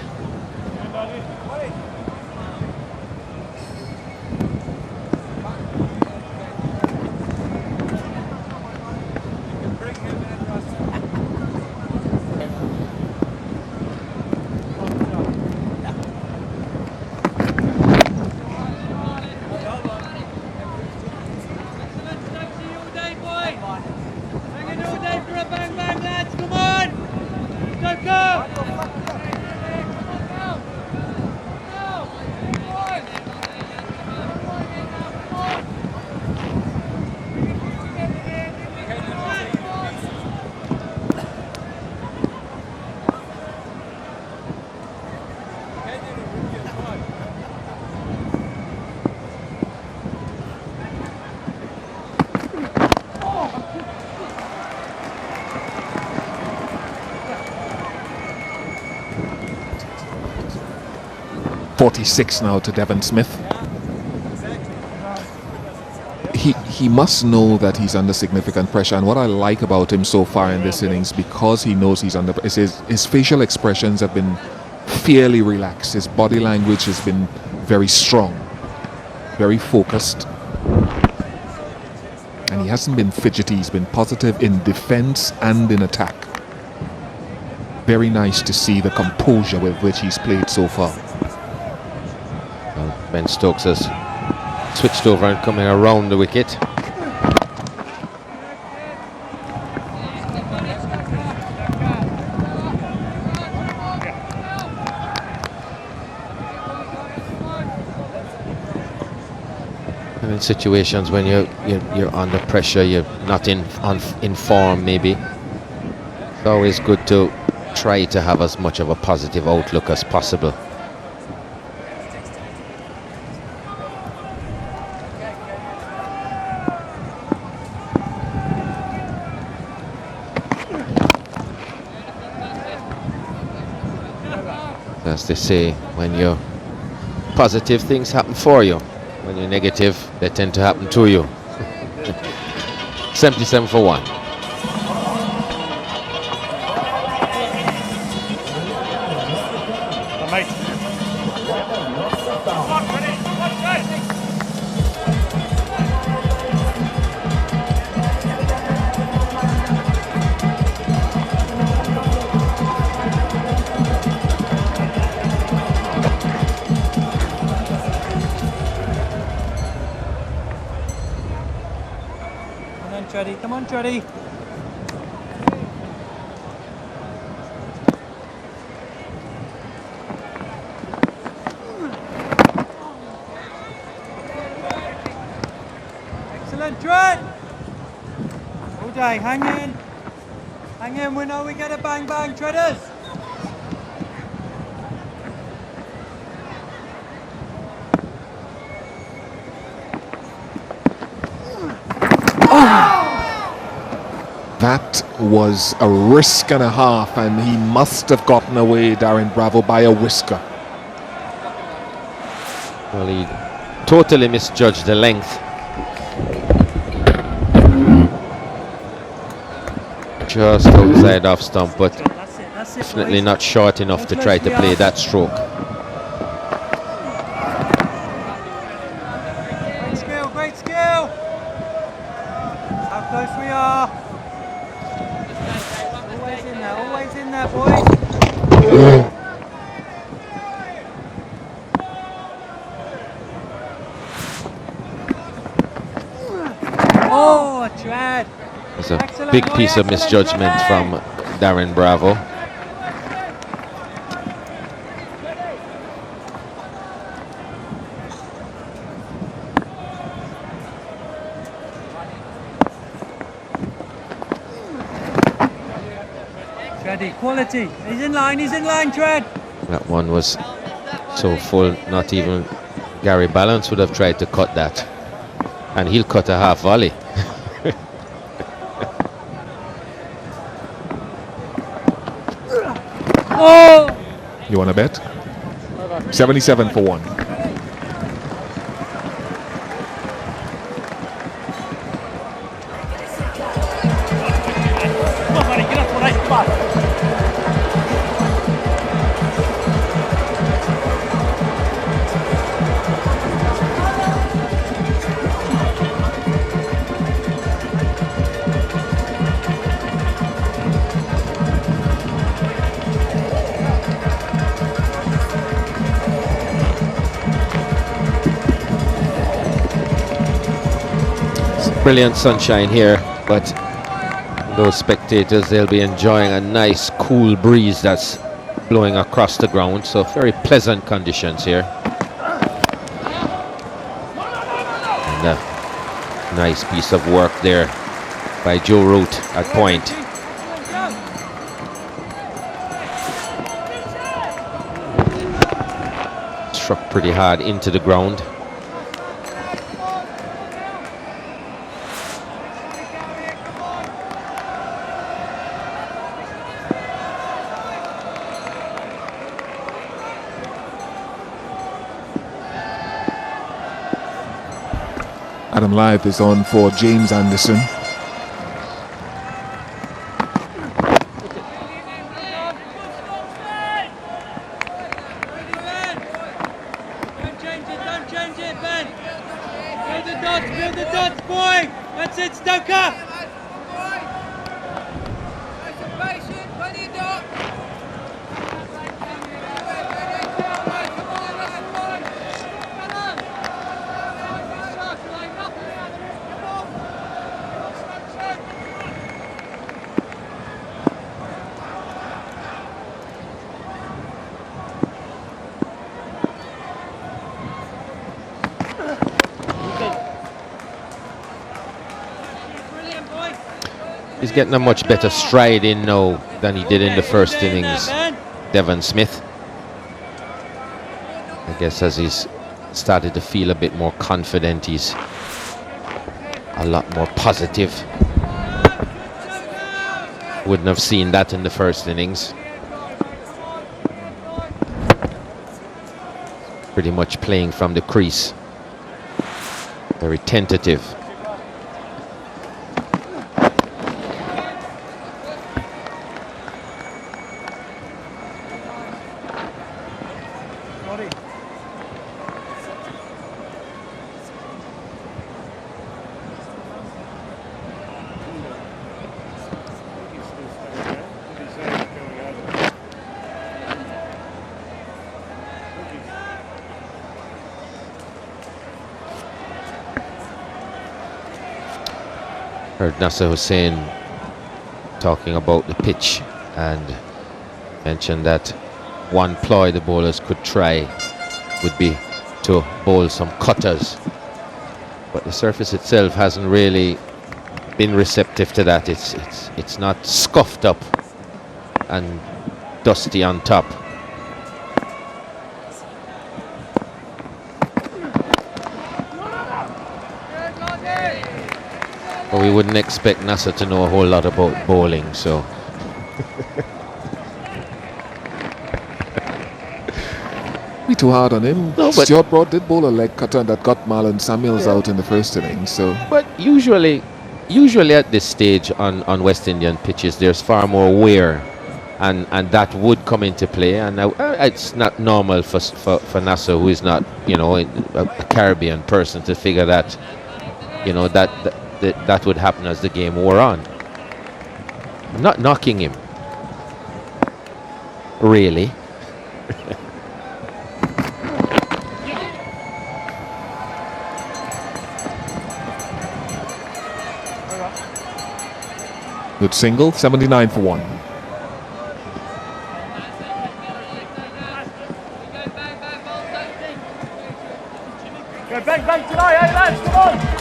.46 now to Devon Smith. he must know that he's under significant pressure. And what I like about him so far in this innings, because he knows he's under, is his facial expressions have been fairly relaxed. His body language has been very strong, very focused. And he hasn't been fidgety. He's been positive in defense and in attack. Very nice to see the composure with which he's played so far. Well, Ben Stokes has switched over and coming around the wicket. In situations when you're under pressure, you're not in form, maybe it's always good to try to have as much of a positive outlook as possible. As they say, when you're positive, things happen for you. When you're negative, they tend to happen to you. 77 for 1. Come on, Treddy. Excellent, Tred. All day, hang in. Hang in, we know we get a bang bang, Treaders. That was a risk and a half, and he must have gotten away, Darren Bravo, by a whisker. Well, he totally misjudged the length. Just outside off stump, but definitely not short enough to try to play that stroke. Great skill, great skill. How close we are. Always in there, boys. Oh, Trad. It's a big piece of misjudgment from Darren Bravo. Treddy, quality. He's in line, Tred. That one was so full, not even Gary Balance would have tried to cut that. And he'll cut a half volley. Oh! You want to bet? 77 for 1. Brilliant sunshine here, but those spectators, they'll be enjoying a nice cool breeze that's blowing across the ground, so very pleasant conditions here. And a nice piece of work there by Joe Root at point. Struck pretty hard into the ground. Adam Live is on for James Anderson. Don't change it, Ben. Build the dots, boy. That's it, Stoker. He's getting a much better stride in now than he did in the first innings, Devon Smith. I guess as he's started to feel a bit more confident, he's a lot more positive. Wouldn't have seen that in the first innings. Pretty much playing from the crease. Very tentative. Heard Nasser Hussain talking about the pitch and mentioned that one ploy the bowlers could try would be to bowl some cutters, but the surface itself hasn't really been receptive to that. It's not scuffed up and dusty on top. But we wouldn't expect Nasser to know a whole lot about bowling, so. Be too hard on him. No, but Stuart Broad did bowl a leg cutter that got Marlon Samuels out in the first innings. So, but usually at this stage on West Indian pitches, there's far more wear, and that would come into play. And it's not normal for Nasser, who is not, you know, a Caribbean person, to figure that, you know, that would happen as the game wore on. I'm not knocking him, really. good single, 79 for 1. Go bang bang tonight, hey lads, come on!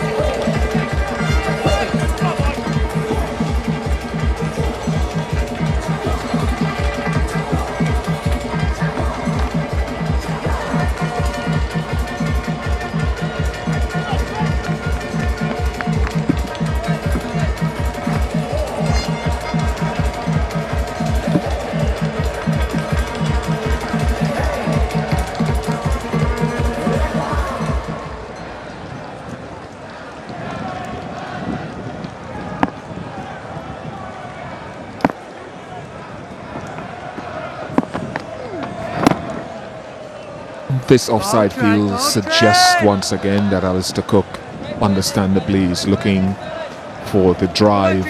This offside field suggests once again that Alistair Cook, understandably, is looking for the drive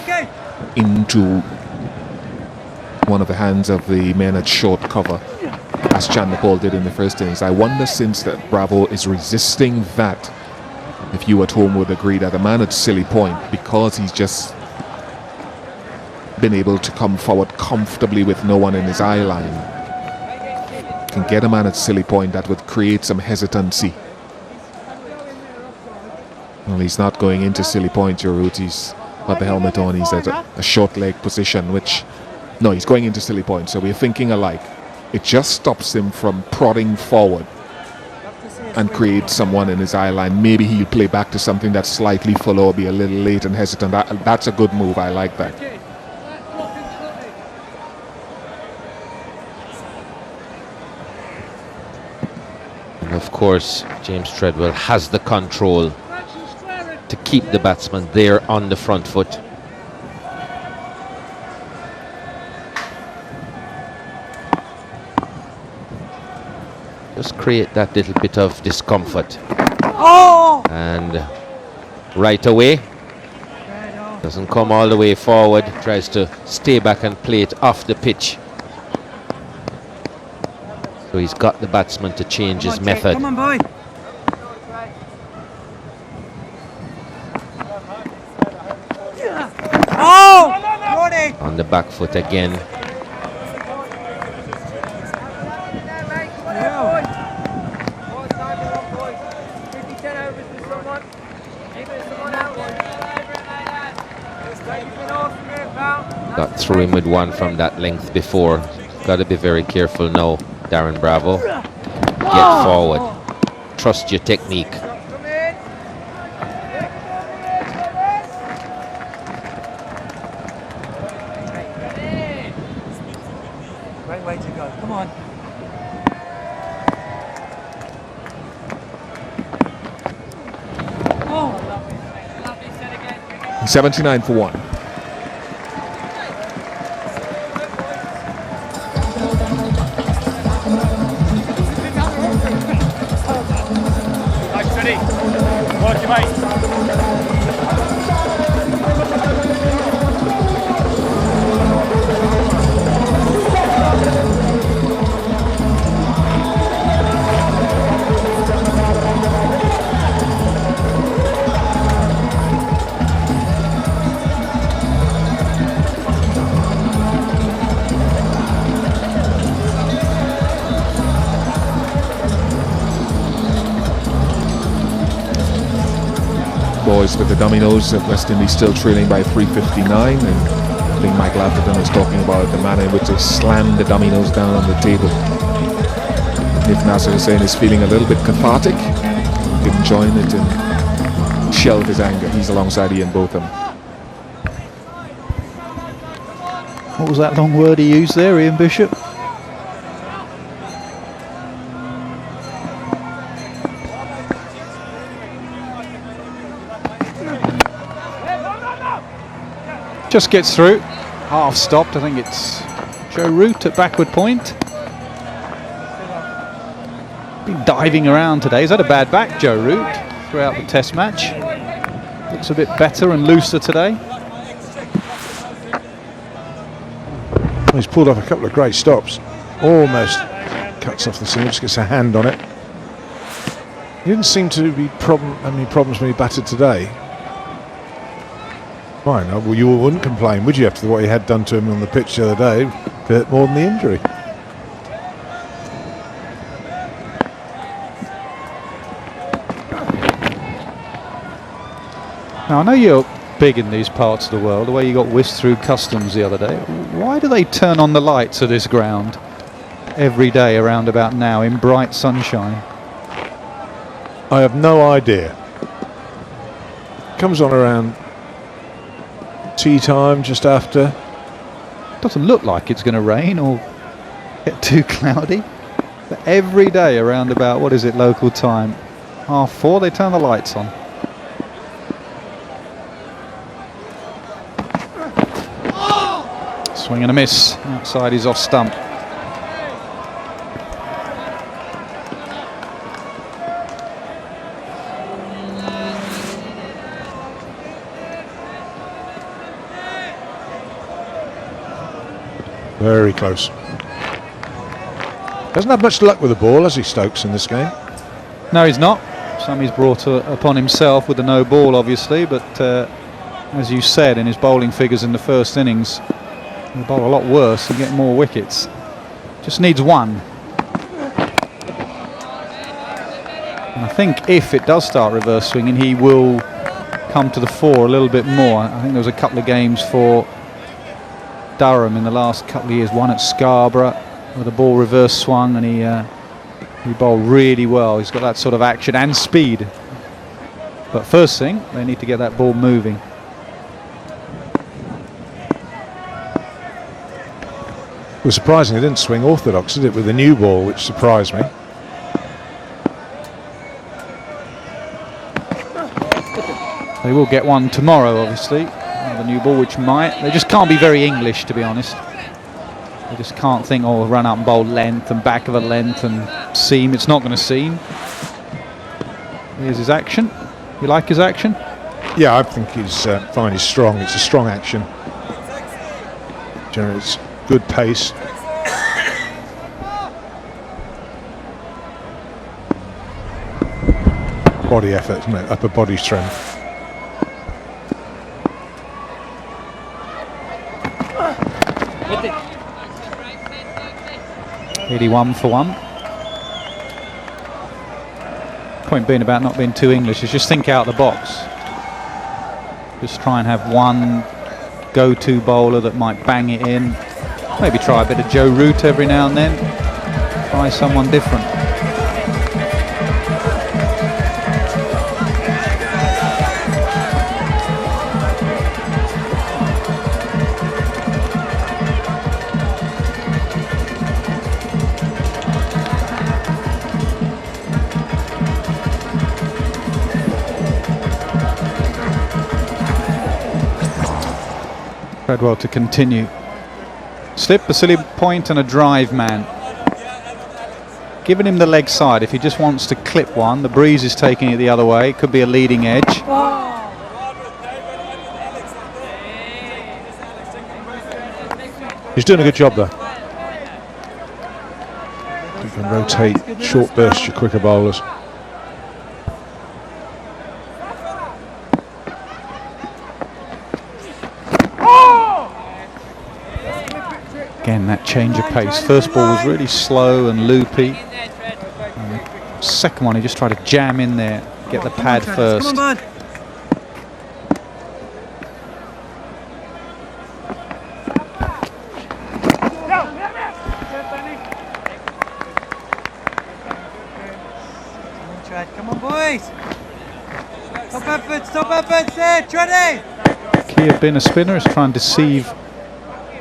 into one of the hands of the men at short cover, as Chan Nepal did in the first innings. I wonder, since that Bravo is resisting that, if you at home would agree that a man at Silly Point, because he's just been able to come forward comfortably with no one in his eye line, can get a man at Silly Point that would create some hesitancy. Well, he's not going into Silly Point, your route. He's got the helmet on. He's at a short leg position, which, no, he's going into Silly Point. So we're thinking alike. It just stops him from prodding forward and create someone in his eye line. Maybe he'll play back to something that's slightly full or be a little late and hesitant. That's a good move. I like that. And of course, James Treadwell has the control to keep the batsman there on the front foot. Just create that little bit of discomfort. And right away, doesn't come all the way forward, tries to stay back and play it off the pitch. So he's got the batsman to change his method. Come on, boy. On the back foot again. Got through him with one from that length before. Got to be very careful now, Darren Bravo. Get forward. Trust your technique. Great way to go. Come on. 79 for 1. Nice, ready. Work your mate. Boys with the dominoes, West Indies still trailing by 359, and I think Michael Atherton was talking about the manner in which they slammed the dominoes down on the table. Nick Nasser is saying he's feeling a little bit cathartic, didn't join it and shelve his anger. He's alongside Ian Botham. What was that long word he used there, Ian Bishop? Just gets through, half stopped. I think it's Joe Root at backward point. Been diving around today. He's had a bad back, Joe Root, throughout the test match. Looks a bit better and looser today. Well, he's pulled off a couple of great stops. Almost cuts off the seam, just gets a hand on it. He didn't seem to be have any problems when he batted today. Fine, well, you wouldn't complain, would you, after what he had done to him on the pitch the other day? Hurt more than the injury. Now, I know you're big in these parts of the world, the way you got whisked through customs the other day. Why do they turn on the lights of this ground every day around about now in bright sunshine? I have no idea. Comes on around tea time, just after. Doesn't look like it's going to rain or get too cloudy. But every day around about, what is it, local time, 4:30, they turn the lights on. Swing and a miss. Outside, he's off stump. Very close. Hasn't had much luck with the ball, has he, Stokes, in this game? No, he's not. Some he's brought upon himself with the no ball, obviously, but as you said, in his bowling figures in the first innings, he'll bowl a lot worse and get more wickets. Just needs one. And I think if it does start reverse swinging, he will come to the fore a little bit more. I think there was a couple of games for Durham in the last couple of years, one at Scarborough where the ball reverse swung and he bowled really well. He's got that sort of action and speed. But first thing, they need to get that ball moving. It was surprising it didn't swing orthodox, did it, with the new ball, which surprised me. They will get one tomorrow, obviously. Another new ball, which might. They just can't be very English, to be honest. They just can't think, oh, run up and bowl length and back of a length and seam. It's not going to seam. Here's his action. You like his action? Yeah, I think he's fine. He's strong. It's a strong action. Generates good pace. Body effort, isn't it? Upper body strength. $81 for 1. Point being about not being too English is just think out the box. Just try and have one go-to bowler that might bang it in. Maybe try a bit of Joe Root every now and then. Try someone different. Treadwell to continue. Slip, a silly point and a drive man. Giving him the leg side. If he just wants to clip one, the breeze is taking it the other way. It could be a leading edge. He's doing a good job though. You can rotate short bursts, your quicker bowlers. Again, that change of pace. First ball was really slow and loopy. Second one, he just tried to jam in there, get the pad first. Come on, bud. Come on, boys. Stop efforts there, Treddy. Key of being a spinner is trying to deceive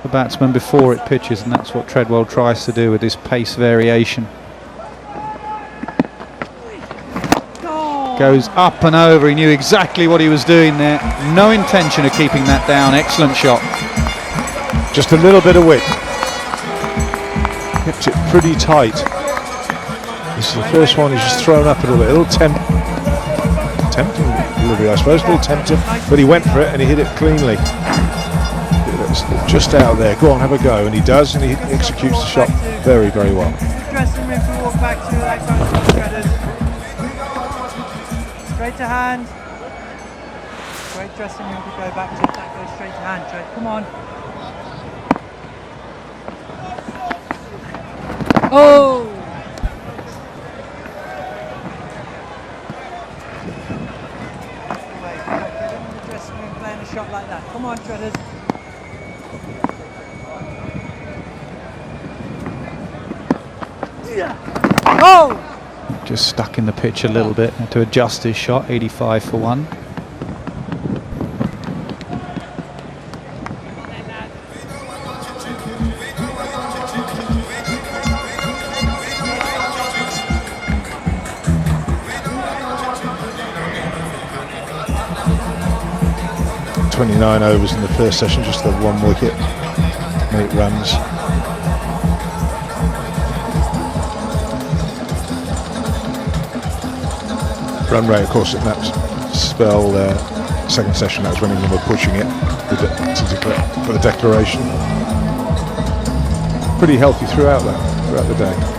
the batsman before it pitches, and that's what Treadwell tries to do with his pace variation. Goes up and over. He knew exactly what he was doing there. No intention of keeping that down. Excellent shot. Just a little bit of width. Kept it pretty tight. This is the first one. He's just thrown up a little bit. A little tempting delivery, I suppose. A little tempting, but he went for it and he hit it cleanly. Just out there. Go on, have a go, and he does, and he executes the shot very, very well. Dressing room to walk back to that side. Straight to hand. Great dressing room to go back to. That goes straight to hand. Tread. Come on. Oh! Wait, get him in the dressing room playing a shot like that. Come on, Treaders. Oh! Just stuck in the pitch a little bit. Had to adjust his shot. 85 for 1. .29 overs in the first session, just the 1 wicket, 8 runs. Run rate, of course, in that spell, second session, that was when England were pushing it for the declaration. Pretty healthy throughout the day.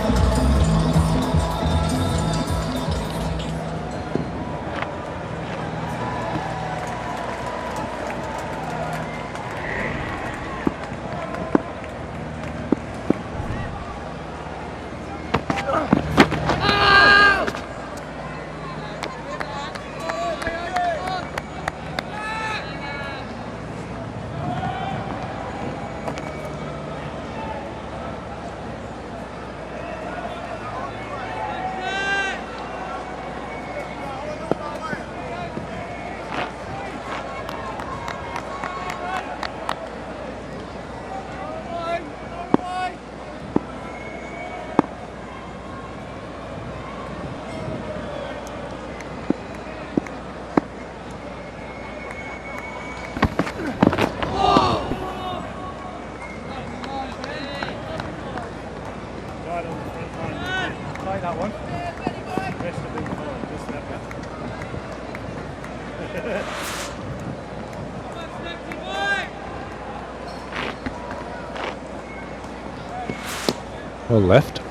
Rest of the ball, just that Well left.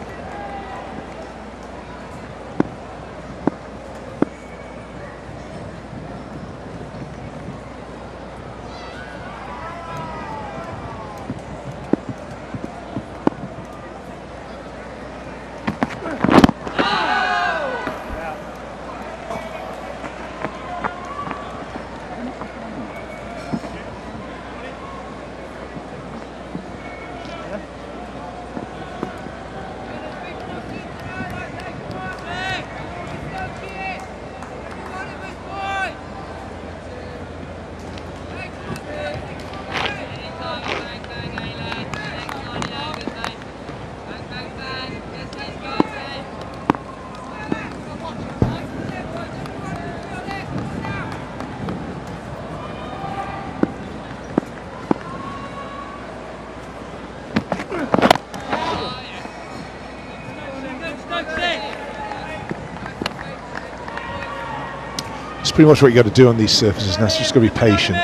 It's pretty much what you got to do on these surfaces, and that's just got to be patient.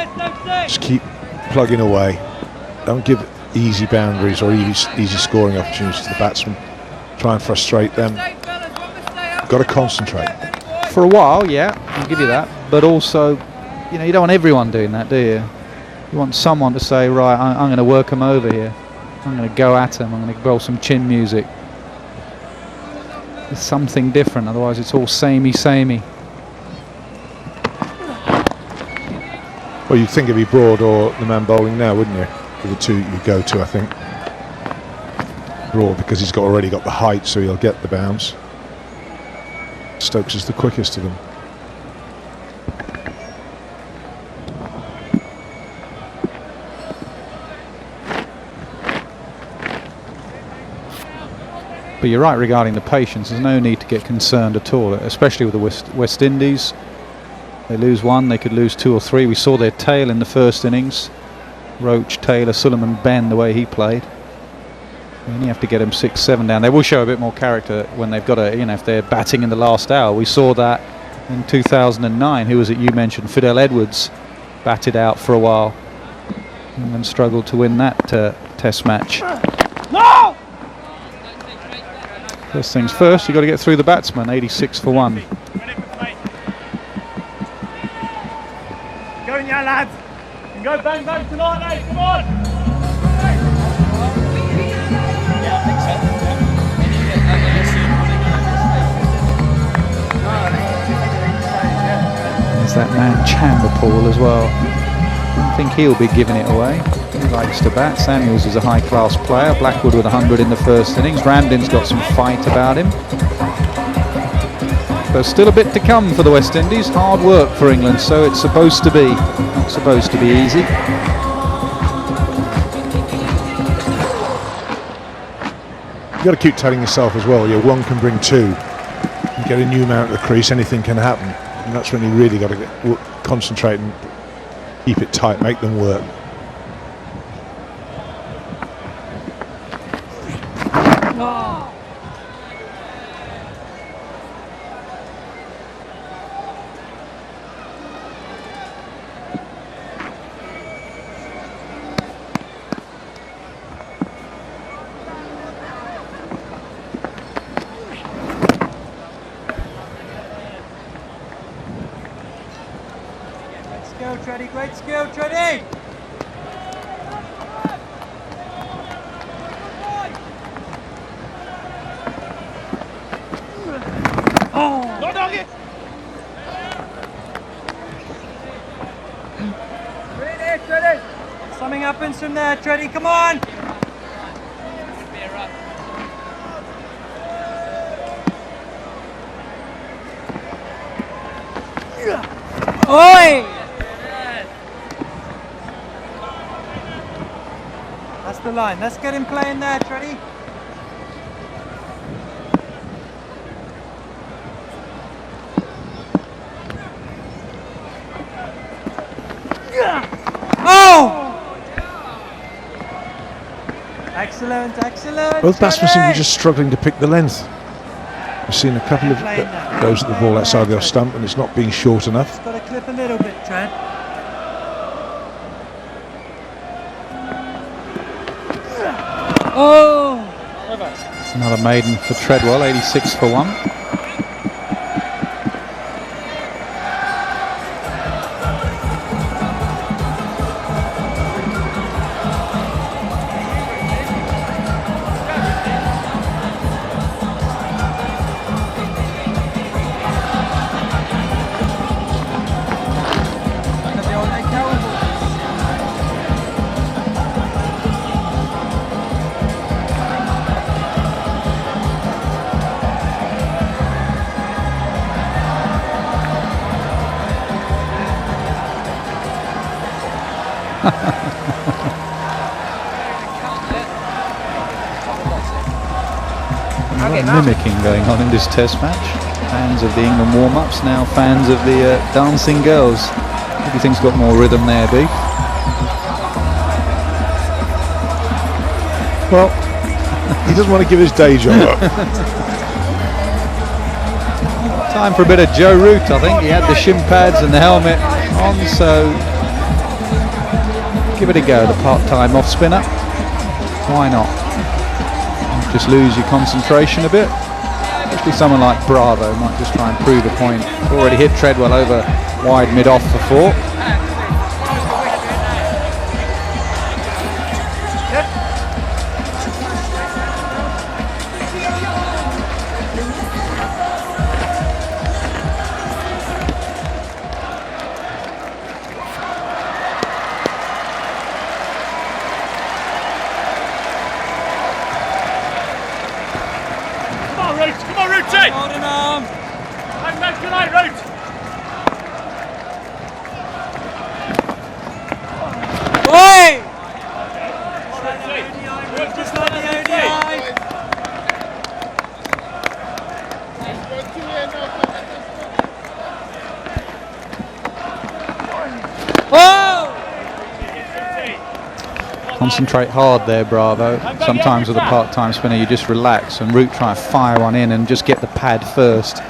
Just keep plugging away. Don't give easy boundaries or easy scoring opportunities to the batsmen. Try and frustrate them. Got to concentrate. For a while, yeah, I'll give you that. But also, you know, you don't want everyone doing that, do you? You want someone to say, right, I'm going to work them over here. I'm going to go at them. I'm going to roll some chin music. It's something different, otherwise it's all samey. Well, you'd think it'd be Broad or the man bowling now, wouldn't you? For the two you go to, I think. Broad, because he's already got the height, so he'll get the bounce. Stokes is the quickest of them. But you're right regarding the patience. There's no need to get concerned at all, especially with the West Indies. They lose one, they could lose two or three. We saw their tail in the first innings. Roach, Taylor, Suleiman, Ben, the way he played. You only have to get them 6-7 down. They will show a bit more character when they've got a, you know, if they're batting in the last hour. We saw that in 2009. Who was it you mentioned? Fidel Edwards batted out for a while and then struggled to win that test match. No! First things first, you've got to get through the batsman. 86 for 1. Go in, yeah, lads. And go bang bang tonight, mate. Come on. There's that man Chanderpaul as well. I think he'll be giving it away. He likes to bat. Samuels is a high-class player. Blackwood with 100 in the first innings. Ramdin's got some fight about him. There's still a bit to come for the West Indies. Hard work for England, so it's supposed to be. Not supposed to be easy. You've got to keep telling yourself as well, your one can bring two. You get a new man at the crease, anything can happen. And that's when you really got to concentrate and keep it tight, make them work. Great skill, Treddy! Oh! Go doggy! Treddy! Something happens from there, Treddy, come on! Oi! That's the line. Let's get him playing there, Treddy. Oh! Excellent, excellent. Both batsmen seem to be Treddy! just struggling to pick the length. We've seen a couple of goes at the ball outside the off stump and it's not being short enough. Got to clip a little bit, Trent. Oh! Another maiden for Treadwell, 86 for 1. Mimicking going on in this test match. Fans of the England warm-ups, now fans of the dancing girls. Who do you think's got more rhythm there, Beef? Well, he doesn't want to give his day job up. Time for a bit of Joe Root, I think. He had the shin pads and the helmet on, so give it a go, the part-time off-spinner. Why not? Just lose your concentration a bit. Especially someone like Bravo might just try and prove a point. Already hit Treadwell over wide mid-off for 4. Concentrate hard there, Bravo. Sometimes with a part-time spinner you just relax and Root try and fire one in and just get the pad first.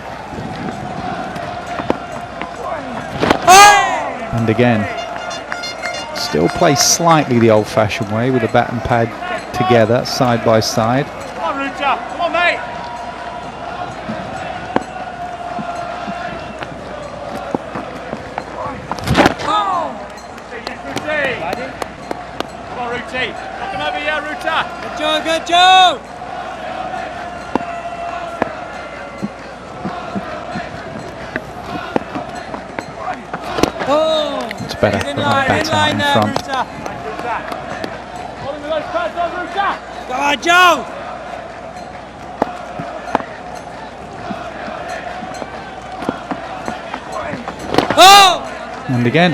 And again, still play slightly the old-fashioned way with the bat and pad together, side by side. Come on, Ruta. Come on, mate. Come on, Ruti. Knock him over here, Ruta. Good Joe, good Joe. Oh, it's better from a batter in front. Hold him with those pads on, Ruta. Go on, Joe. Oh! And again,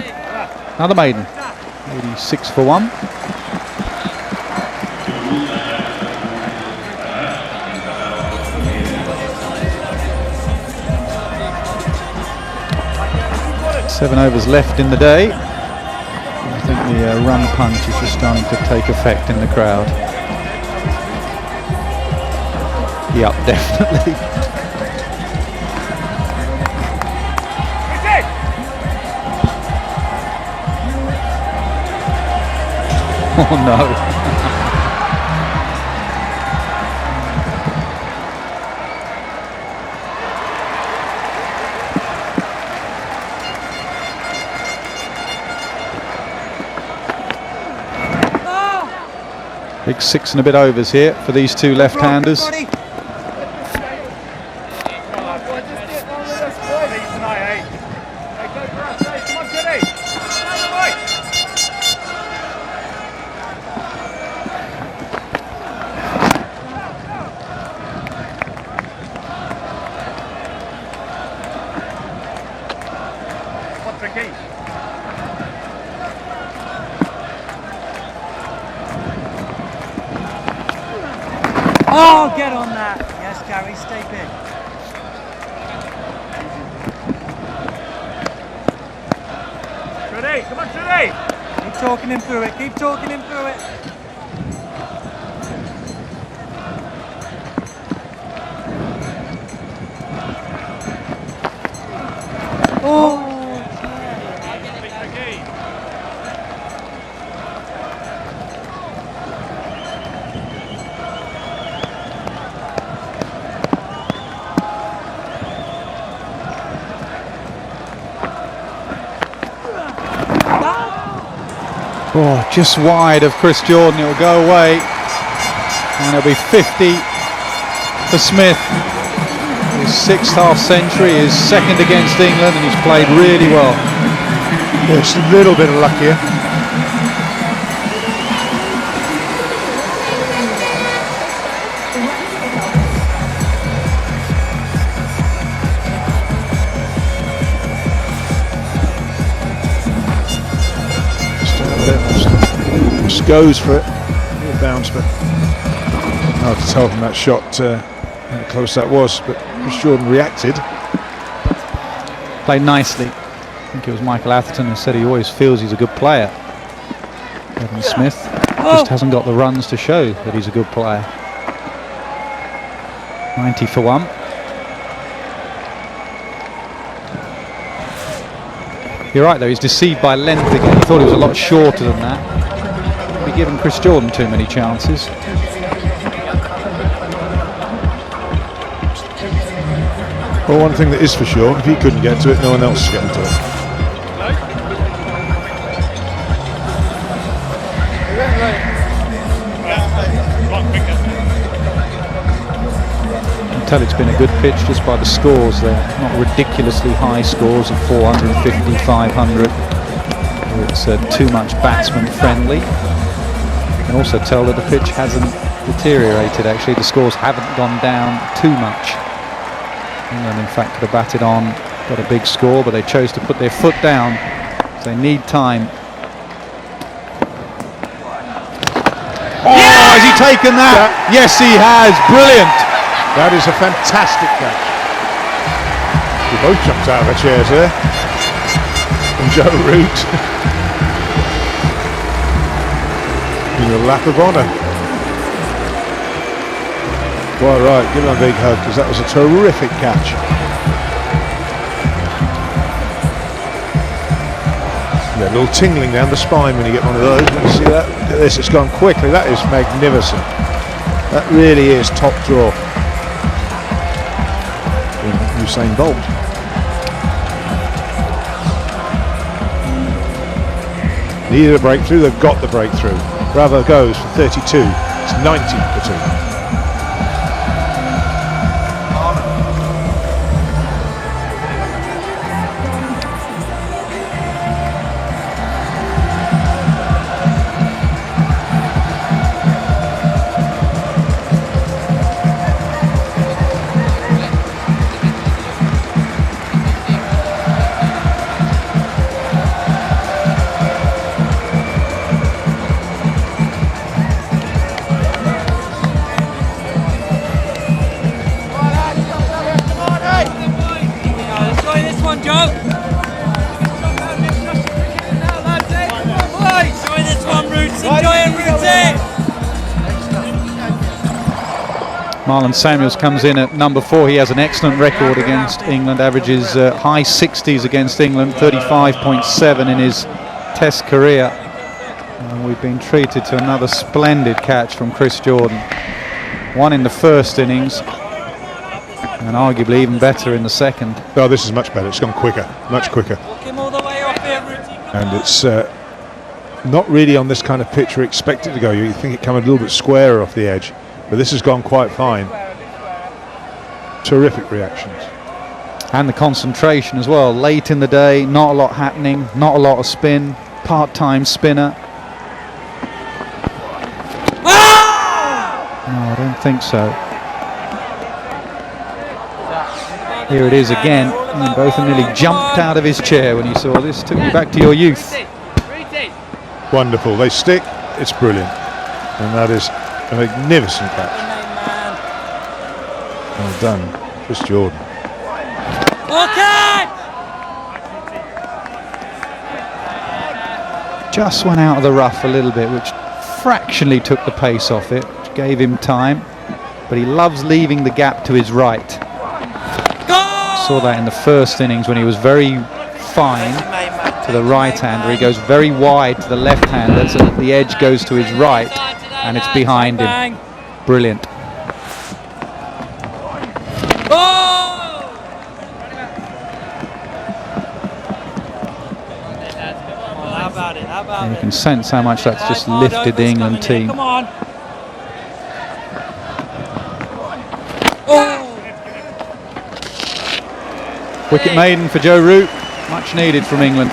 another maiden. 86 for 1. Seven overs left in the day. I think the run punch is just starting to take effect in the crowd. Yep, definitely. Oh no. Big 6 and a bit overs here for these two left-handers. Oh, get on that. Yes, Gary, stay big. Ready, come on, Ready. Keep talking him through it. Keep talking him through it. Oh, just wide of Chris Jordan. It will go away. And it'll be 50 for Smith. His sixth half century, his second against England, and he's played really well. Yeah, just a little bit of luck here. Just goes for it. Little bounce, but hard to tell from that shot how close that was. But Chris Jordan reacted. Played nicely. I think it was Michael Atherton who said he always feels he's a good player. Evan Smith just hasn't got the runs to show that he's a good player. 90 for 1. You're right though, he's deceived by length again. He thought he was a lot shorter than that. Be giving Chris Jordan too many chances. Well, one thing that is for sure, if he couldn't get to it, no one else is getting to it. You can tell it's been a good pitch just by the scores there. Not ridiculously high scores of 450, 500. It's too much batsman friendly. You can also tell that the pitch hasn't deteriorated actually. The scores haven't gone down too much. England in fact could have batted on, got a big score, but they chose to put their foot down. So they need time. Oh, has he taken that? Yes, he has. Brilliant. That is a fantastic catch. We both jumped out of our chairs there. And Joe Root. In a lap of honour. Quite right, give him a big hug because that was a terrific catch. Yeah, a little tingling down the spine when you get one of those. When you see that, look at this, it's gone quickly. That is magnificent. That really is top draw. Usain Bolt. Needed a breakthrough, they've got the breakthrough. Bravo goes for 32. It's 90 for 2. Marlon Samuels comes in at number 4. He has an excellent record against England, averages high 60s against England, 35.7 in his Test career. And we've been treated to another splendid catch from Chris Jordan. One in the first innings, and arguably even better in the second. Oh, this is much better. It's gone quicker, much quicker. And it's not really on this kind of pitch where you expect it to go. You think it come a little bit squarer off the edge. But this has gone quite fine. Terrific reactions. And the concentration as well. Late in the day, not a lot happening, not a lot of spin, part-time spinner. No, I don't think so. Here it is again. And both nearly jumped out of his chair when he saw this. Took you back to your youth. Wonderful. They stick. It's brilliant. And that is a magnificent catch. Well done, Chris Jordan. Just went out of the rough a little bit, which fractionally took the pace off it, which gave him time. But he loves leaving the gap to his right. Saw that in the first innings when he was very fine to the right-hander. He goes very wide to the left-hander, so that the edge goes to his right. And it's behind him. Brilliant. How about And you it? can sense how much that's just lifted the England team. Come on. Oh! Wicket maiden for Joe Root, much needed from England.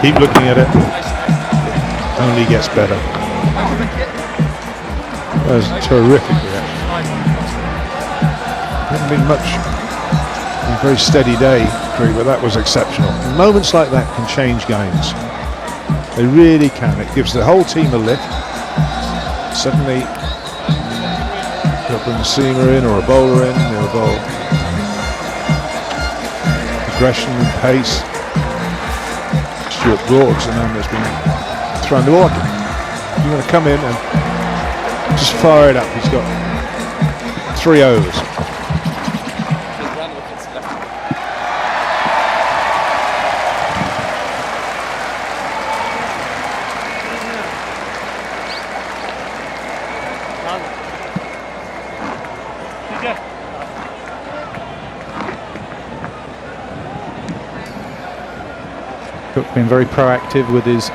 Keep looking at it. Only gets better. That was a terrific reaction. Hasn't been much. A very steady day, but that was exceptional. Moments like that can change games. They really can. It gives the whole team a lift. Suddenly, they'll bring a seamer in or a bowler in. They'll bowl. Aggression and pace. Stuart Broad's the man that's been thrown the water. You want to come in and just fire it up. He's got 3 overs. Cook been very proactive with his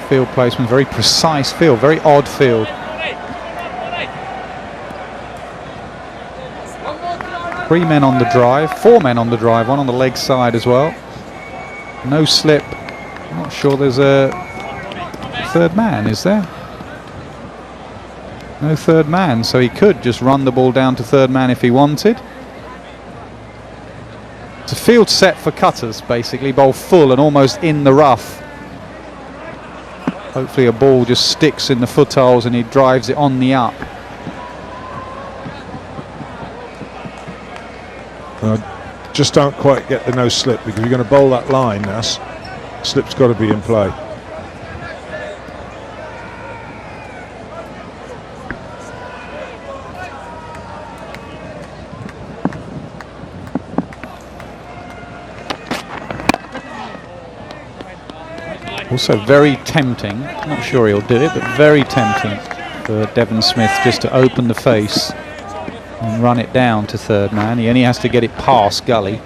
field placement, very precise field, very odd field. Three men on the drive, 4 men on the drive, 1 on the leg side as well. No slip. I'm not sure there's a third man, is there? No third man, so he could just run the ball down to third man if he wanted. It's a field set for cutters, basically, bowl full and almost in the rough. Hopefully a ball just sticks in the footholes and he drives it on the up. Just don't quite get the no slip, because if you're going to bowl that line, Nas, slip's got to be in play. Also very tempting, not sure he'll do it, but very tempting for Devon Smith just to open the face and run it down to third man. He only has to get it past Gully.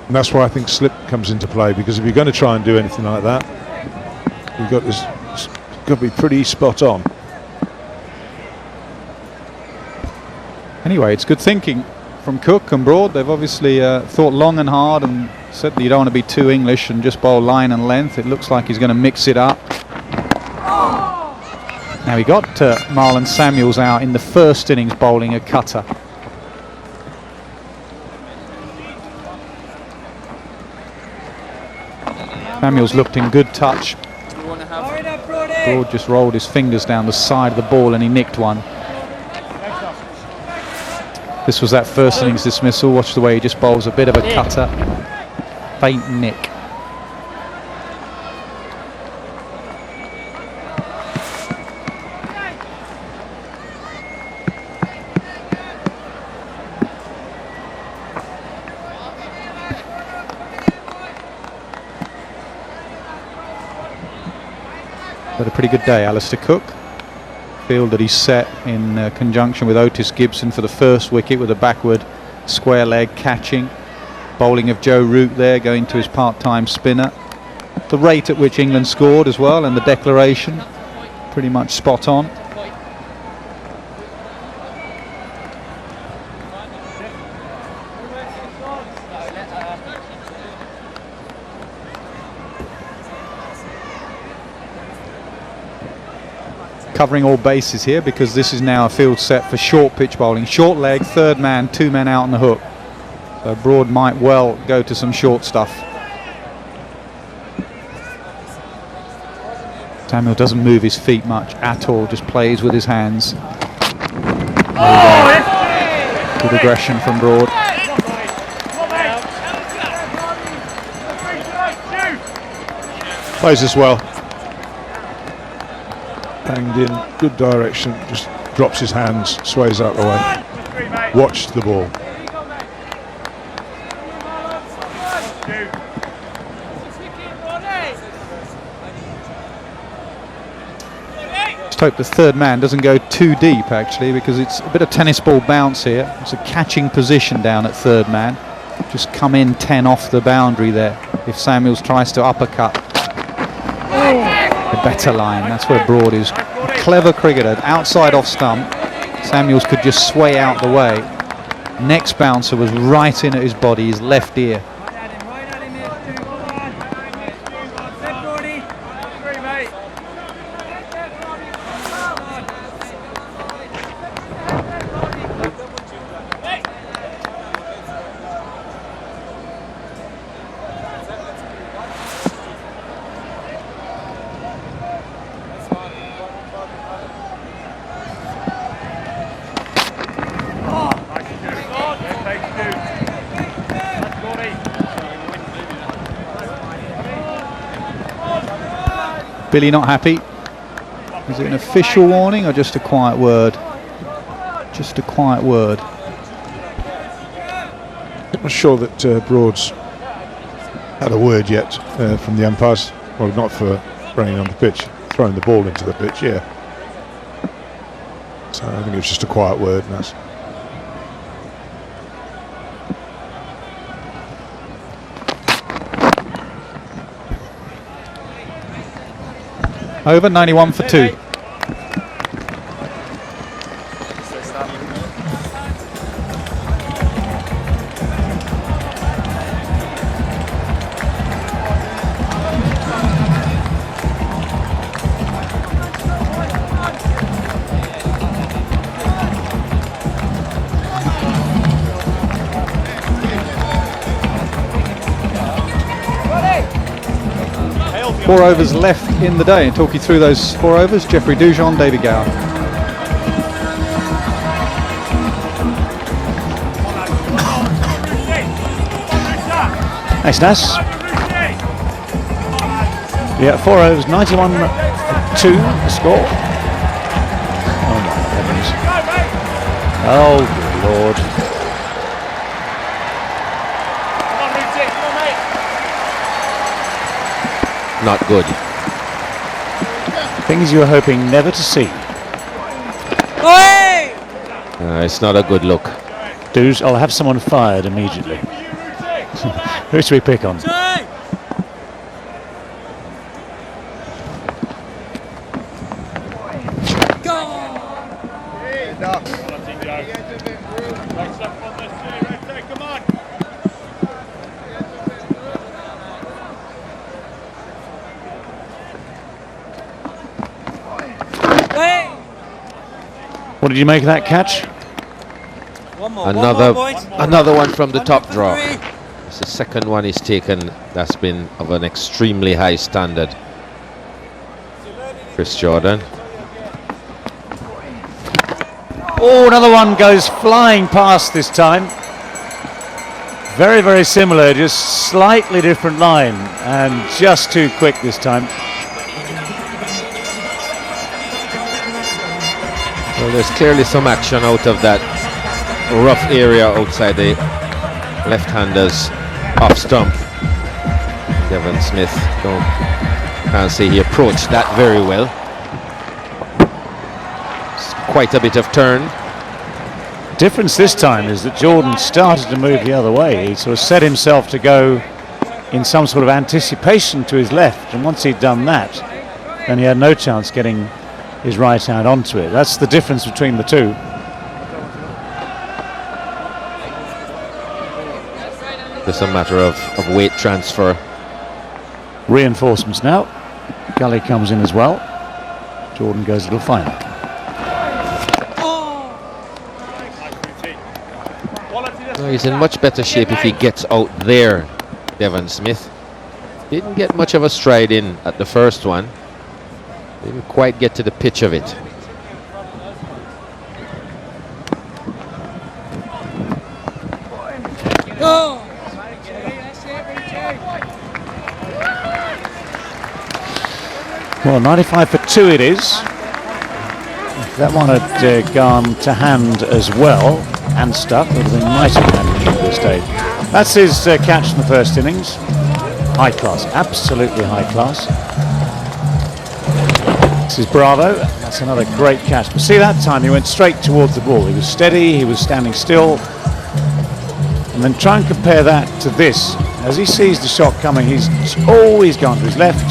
And that's why I think slip comes into play, because if you're going to try and do anything like that, you've got this, it's got to be pretty spot on. Anyway, it's good thinking from Cook and Broad. They've obviously thought long and hard and said that you don't want to be too English and just bowl line and length. It looks like he's going to mix it up. Now he got Marlon Samuels out in the first innings bowling a cutter. Samuels looked in good touch. Broad just rolled his fingers down the side of the ball and he nicked one. This was that first innings dismissal. Watch the way he just bowls a bit of a cutter. Faint nick. Had a pretty good day, Alistair Cook. Field that he set in conjunction with Otis Gibson for the first wicket with a backward square leg catching. Bowling of Joe Root there, going to his part-time spinner. The rate at which England scored as well, and the declaration pretty much spot on. Covering all bases here, because this is now a field set for short pitch bowling. Short leg, third man, 2 men out on the hook. So Broad might well go to some short stuff. Samuel doesn't move his feet much at all, just plays with his hands. Good aggression from Broad. Plays this well. Banged in, good direction, just drops his hands, sways out the way. Watch the ball. hope the third man doesn't go too deep, actually, because it's a bit of tennis ball bounce here. It's a catching position down at third man. Just come in 10 off the boundary there. If Samuels tries to uppercut, a better line. That's where Broad is. A clever cricketer, outside off stump. Samuels could just sway out the way. Next bouncer was right in at his body, his left ear. Billy not happy. Is it an official warning or just a quiet word? Just a quiet word. I'm not sure that Broad's had a word yet from the umpires. Well, not for running on the pitch, throwing the ball into the pitch, yeah. So I think it was just a quiet word. And that's over 91 for 2. Four overs left in the day, and talk you through those 4 overs. Jeffrey Dujon, David Gower. Nice, Nas. Yeah, 4 overs, 91 for 2 the score. Oh my heavens. Oh good Lord. Not good. Things you were hoping never to see. It's not a good look. Dues, I'll have someone fired immediately. Who should we pick on? What did you make of that catch? Another one from the top draw. It's the second one he's taken that's been of an extremely high standard. Chris Jordan. Oh, another one goes flying past this time. Very, very similar, just slightly different line, and just too quick this time. Well, there's clearly some action out of that rough area outside the left-hander's off stump. Devon Smith, can't say he approached that very well. It's quite a bit of turn. Difference this time is that Jordan started to move the other way. He sort of set himself to go in some sort of anticipation to his left, and once he'd done that, then he had no chance getting his right hand onto it. That's the difference between the two. Just a matter of weight transfer. Reinforcements now. Gully comes in as well. Jordan goes a little finer. No, he's in much better shape if he gets out there, Devon Smith. Didn't get much of a stride in at the first one. Didn't quite get to the pitch of it. Well, 95 for 2 it is. If that one had gone to hand as well and stuck, it would have been mighty handy at this stage. That's his catch in the first innings. High class, absolutely high class. This is Bravo. That's another great catch. But see, that time he went straight towards the ball. He was steady, he was standing still. And then try and compare that to this. As he sees the shot coming, he's always gone to his left.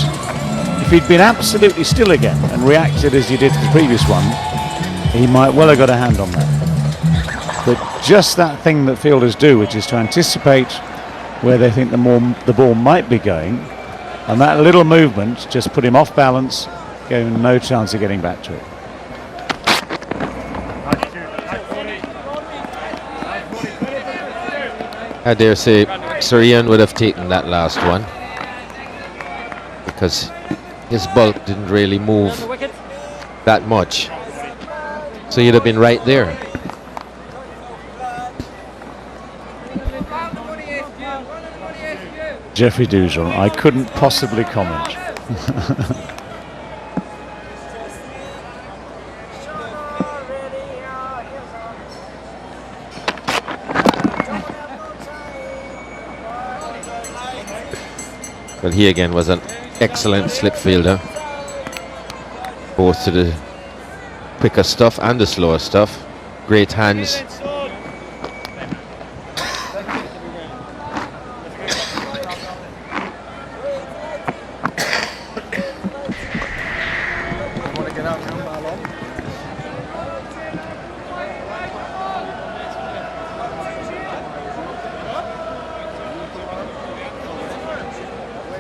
If he'd been absolutely still again and reacted as he did to the previous one, he might well have got a hand on that. But just that thing that fielders do, which is to anticipate where they think the ball might be going, and that little movement just put him off balance, gave him no chance of getting back to it. I dare say Sir Ian would have taken that last one because his bulk didn't really move that much. So you'd have been right there. Jeffrey Duzel, I couldn't possibly comment. But he again was an excellent slip fielder, both to the quicker stuff and the slower stuff. Great hands.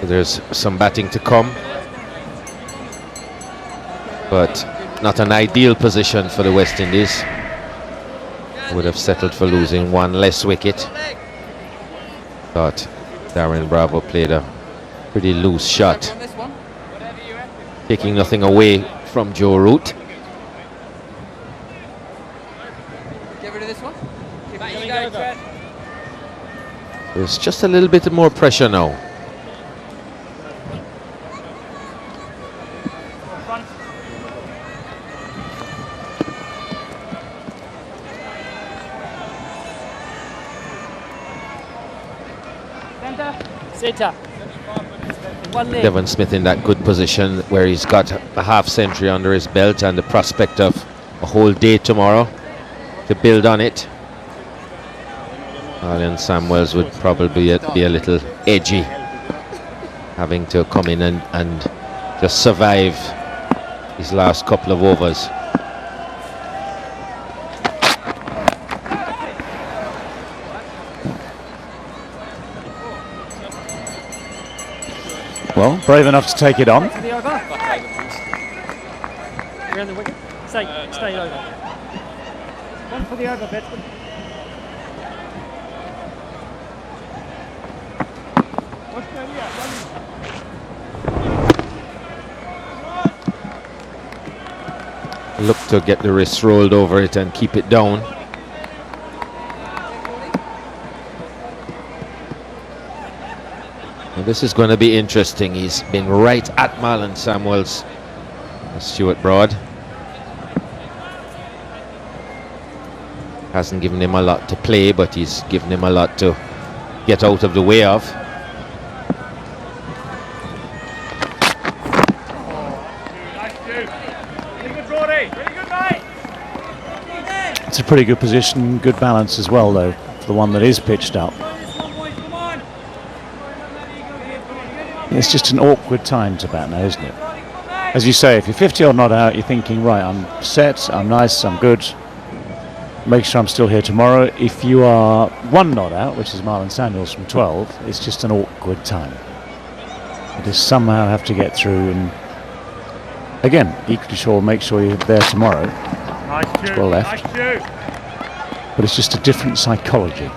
There's some batting to come, but not an ideal position for the West Indies. Would have settled for losing one less wicket. Thought Darren Bravo played a pretty loose shot, taking nothing away from Joe Root. Get rid of this one. There's just a little bit more pressure now. Centre. One leg. Devon Smith in that good position where he's got a half century under his belt and the prospect of a whole day tomorrow to build on it. Marlon Samuels would probably be a little edgy, having to come in and just survive his last couple of overs. Well, brave enough to take it on. For the over. Around the wicket. Stay over. One for the over, batsman. Look to get the wrist rolled over it and keep it down. Well, this is going to be interesting. He's been right at Marlon Samuels. Stuart Broad hasn't given him a lot to play, but he's given him a lot to get out of the way of. It's a pretty good position, good balance as well, though, for the one that is pitched up. It's just an awkward time to bat now, isn't it? As you say, if you're 50 odd not out, you're thinking, right, I'm set, I'm nice, I'm good. Make sure I'm still here tomorrow. If you are one not out, which is Marlon Samuels from 12, it's just an awkward time. You just somehow have to get through, and again, equally sure, make sure you're there tomorrow. Nice 12 left. Nice, but it's just a different psychology.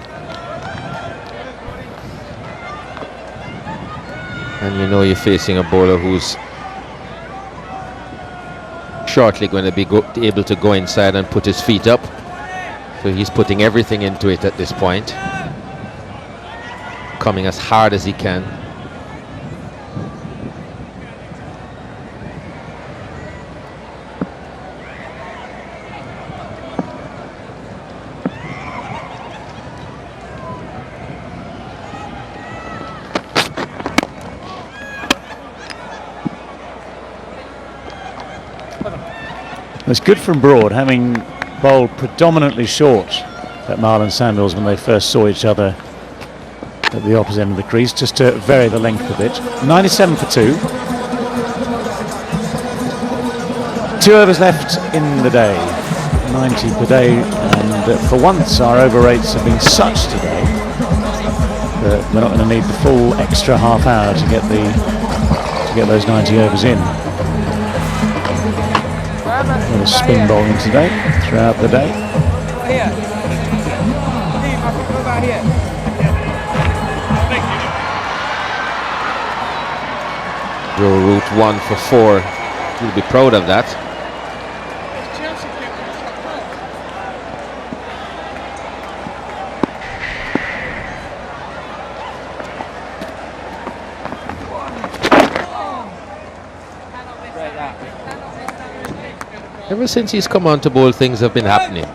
And you know you're facing a bowler who's shortly going to be able to go inside and put his feet up. So he's putting everything into it at this point, coming as hard as he can. It's good from Broad, having bowled predominantly short at Marlon Samuels when they first saw each other at the opposite end of the crease, just to vary the length a bit. 97 for 2. 2 overs left in the day, 90 per day, and for once our over rates have been such today that we're not going to need the full extra half hour to get those 90 overs in. A lot of spin bowling today, throughout the day. Joe Root 1 for 4. You'll be proud of that. Ever since he's come on to bowl, things have been happening.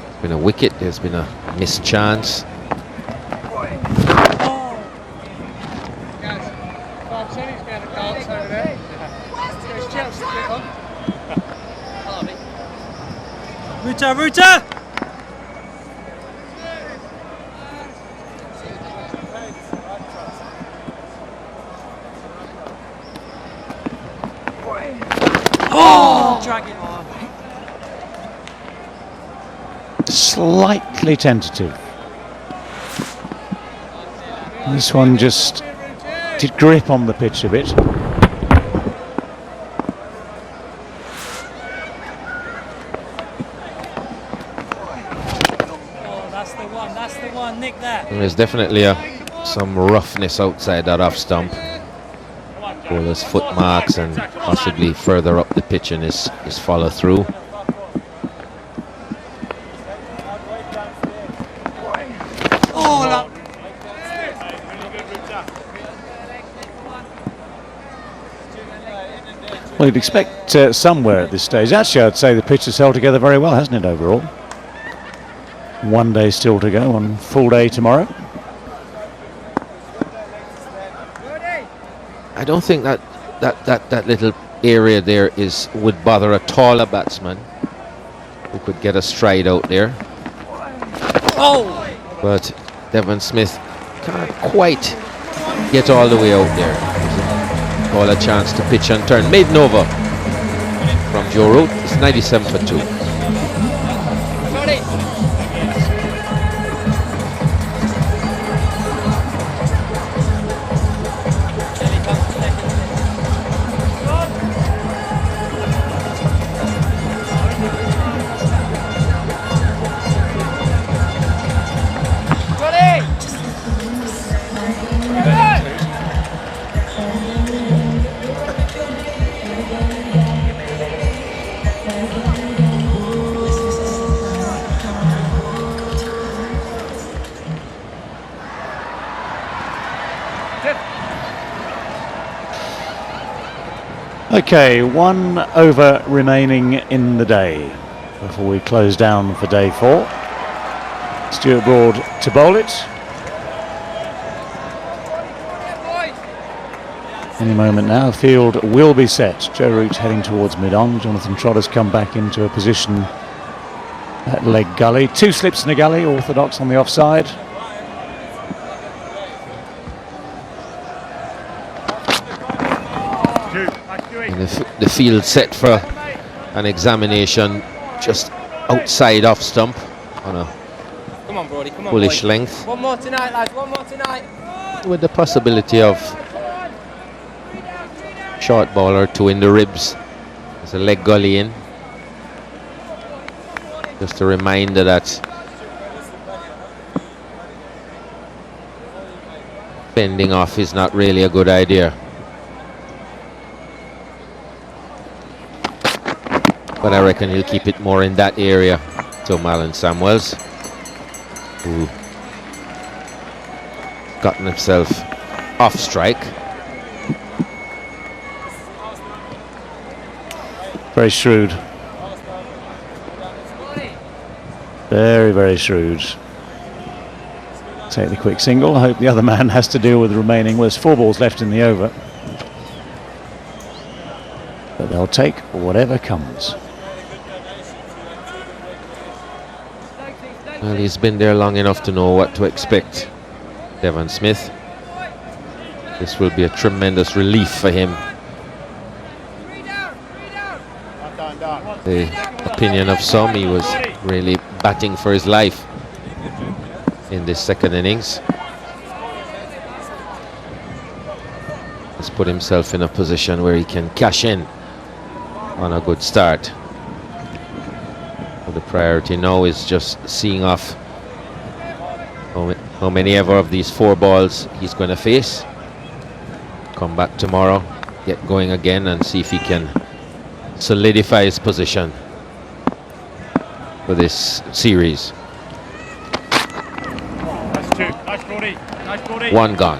There's been a wicket, there's been a missed chance. Router! Oh! Dragging on. Slightly tentative. This one just did grip on the pitch a bit. That's the one, nick that. There's definitely some roughness outside that off stump. Bowler's foot marks and possibly further up the pitch in his follow through. Well, you'd expect somewhere at this stage. Actually, I'd say the pitch has held together very well, hasn't it, overall? One day still to go, on full day tomorrow. I don't think that little area there would bother a taller batsman who could get a stride out there. Oh! But Devon Smith can't quite get all the way out there. All a chance to pitch and turn. Maiden over from Joe Root. It's 97 for 2. Okay, 1 over remaining in the day before we close down for day 4. Stuart Broad to bowl it. Any moment now, field will be set. Joe Root heading towards mid-on. Jonathan Trotter's come back into a position at leg gully. 2 slips in the gully, orthodox on the offside. The field set for an examination just outside off stump on a Come on, Brody, come on, bullish boy. length, One more tonight, lads, one more tonight. with the possibility of short ball or 2 in the ribs. There's a leg gully in. Just a reminder that bending off is not really a good idea. But I reckon he'll keep it more in that area to Marlon Samuels, who gotten himself off strike. Very shrewd. Very, very shrewd. Take the quick single. I hope the other man has to deal with the remaining. Well, there's 4 balls left in the over. but they'll take whatever comes. Well, he's been there long enough to know what to expect, Devon Smith. This will be a tremendous relief for him. The opinion of some, he was really batting for his life in this second innings. He's put himself in a position where he can cash in on a good start. The priority now is just seeing off how many ever of these 4 balls he's going to face. Come back tomorrow, get going again, and see if he can solidify his position for this series. Nice 2. Nice Brody. Nice Brody. 1 gone.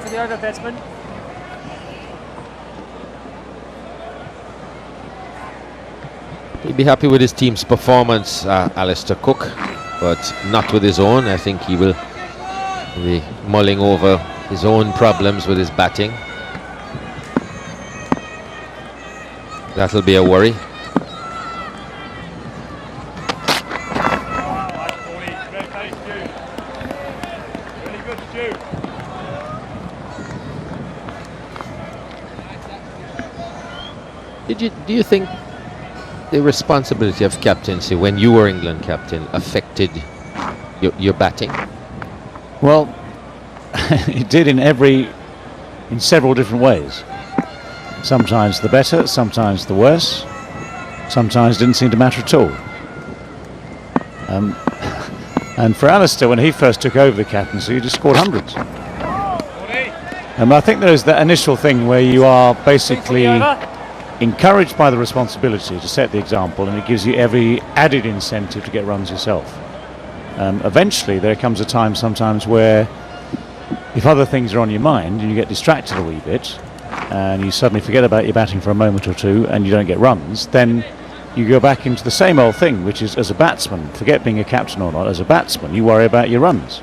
For the over batsman. He'd be happy with his team's performance, Alistair Cook, but not with his own. I think he will be mulling over his own problems with his batting. That'll be a worry. Do you think the responsibility of captaincy when you were England captain affected your batting? Well, it did in several different ways. Sometimes the better, sometimes the worse. Sometimes didn't seem to matter at all. And for Alistair, when he first took over the captaincy, he just scored hundreds. I think there's that initial thing where you are basically encouraged by the responsibility to set the example, and it gives you every added incentive to get runs yourself. Eventually there comes a time sometimes where if other things are on your mind and you get distracted a wee bit and you suddenly forget about your batting for a moment or two and you don't get runs, then you go back into the same old thing, which is, as a batsman, forget being a captain or not, as a batsman you worry about your runs.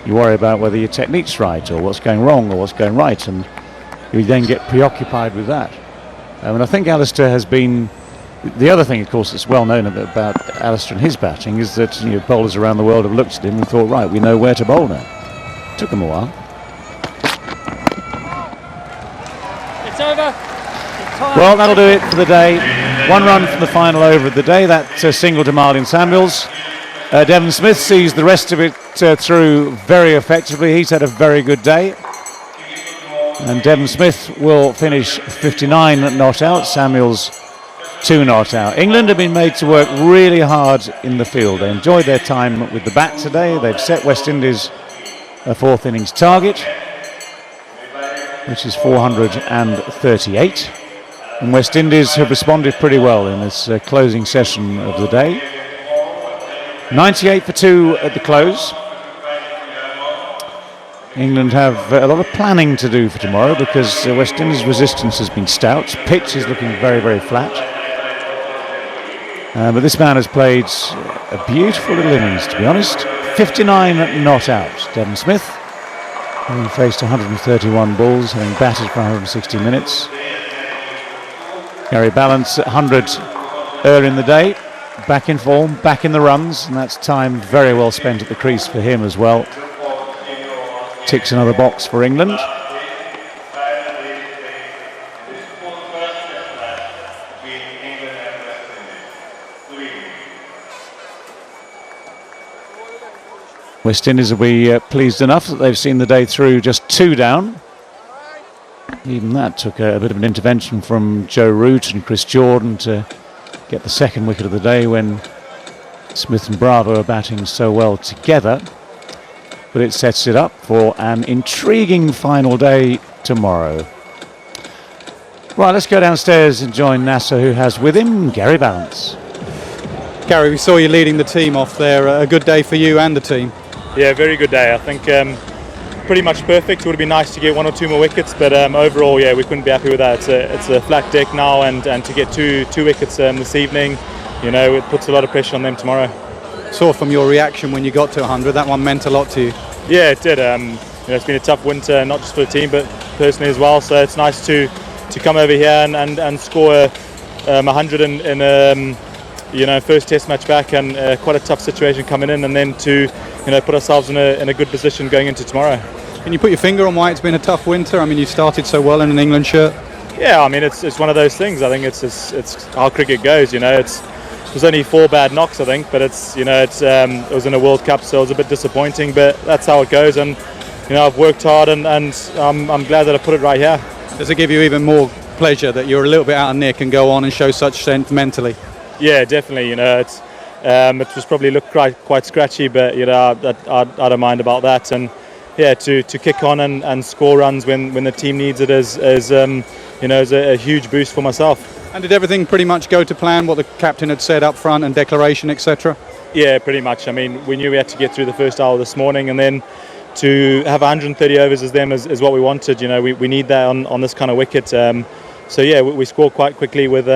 You worry about whether your technique's right or what's going wrong or what's going right, and you then get preoccupied with that. And I think Alistair has been... The other thing, of course, that's well known about Alistair and his batting is that bowlers around the world have looked at him and thought, right, we know where to bowl now. Took them a while. It's over. Well, that'll do it for the day. 1 run from the final over of the day. That single to Marlon Samuels. Devon Smith sees the rest of it through very effectively. He's had a very good day. And Devon Smith will finish 59 not out. Samuels 2 not out. England have been made to work really hard in the field. They enjoyed their time with the bat today. They've set West Indies a 4th innings target, which is 438. And West Indies have responded pretty well in this closing session of the day. 98 for 2 at the close. England have a lot of planning to do for tomorrow because West Indies' resistance has been stout. Pitch is looking very, very flat. But this man has played a beautiful little innings, to be honest. 59 not out. Devon Smith, having faced 131 balls, having batted for 160 minutes. Gary Ballance at 100 earlier in the day. Back in form, back in the runs, and that's time very well spent at the crease for him as well. Ticks another box for England. West Indies will be pleased enough that they've seen the day through just 2 down. Even that took a bit of an intervention from Joe Root and Chris Jordan to get the 2nd wicket of the day when Smith and Bravo are batting so well together. But it sets it up for an intriguing final day tomorrow. Right, let's go downstairs and join Nasser, who has with him Gary Ballance. Gary, we saw you leading the team off there. A good day for you and the team. Yeah, very good day. I think pretty much perfect. It would have been nice to get 1 or 2 more wickets, but overall, yeah, we couldn't be happy with that. It's a flat deck now, and to get two wickets this evening, it puts a lot of pressure on them tomorrow. Saw from your reaction when you got to 100, that one meant a lot to you. Yeah, it did. it's been a tough winter, not just for the team but personally as well. So it's nice to come over here and score 100 in first Test match back, and quite a tough situation coming in, and then to put ourselves in a good position going into tomorrow. Can you put your finger on why it's been a tough winter? I mean, you started so well in an England shirt. Yeah, I mean it's one of those things. I think it's how cricket goes. There's only 4 bad knocks, I think, but it was in a World Cup, so it was a bit disappointing. But that's how it goes, and I've worked hard, and I'm glad that I put it right here. Does it give you even more pleasure that you're a little bit out of nick and go on and show such strength mentally? Yeah, definitely. It was probably looked quite scratchy, but I don't mind about that. And yeah, to kick on and score runs when the team needs it is a huge boost for myself. And did everything pretty much go to plan, what the captain had said up front and declaration, etc.? Yeah, pretty much. I mean, we knew we had to get through the first hour this morning, and then to have 130 overs as them is what we wanted. We need that on this kind of wicket. So yeah, we scored quite quickly with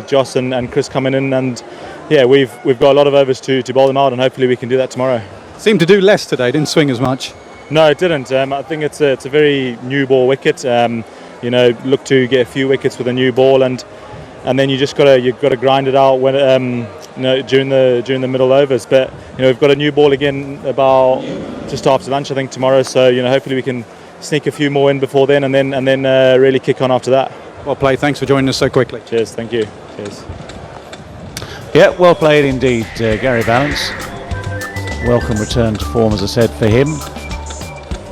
Joss and Chris coming in, and yeah, we've got a lot of overs to bowl them out, and hopefully we can do that tomorrow. Seemed to do less today, didn't swing as much. No, it didn't. I think it's a very new ball wicket. Look to get a few wickets with a new ball, and then you've got to grind it out when during the middle overs. But we've got a new ball again about just after lunch, I think, tomorrow. So hopefully we can sneak a few more in before then, and then really kick on after that. Well played. Thanks for joining us so quickly. Cheers. Thank you. Cheers. Yeah, well played indeed, Gary Ballance. Welcome return to form, as I said, for him.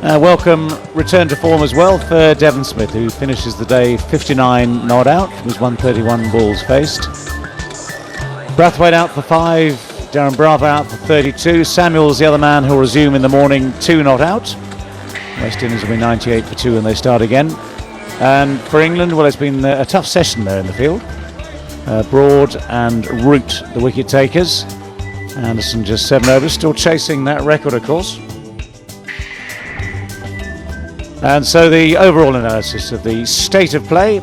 Welcome return to form as well for Devon Smith, who finishes the day 59 not out from his 131 balls faced. Brathwaite out for 5, Darren Bravo out for 32. Samuel's the other man who'll resume in the morning, 2 not out. West Indies will be 98 for 2 when they start again. And for England, well, it's been a tough session there in the field. Broad and Root, the wicket takers. Anderson just 7 overs, still chasing that record, of course. And so the overall analysis of the state of play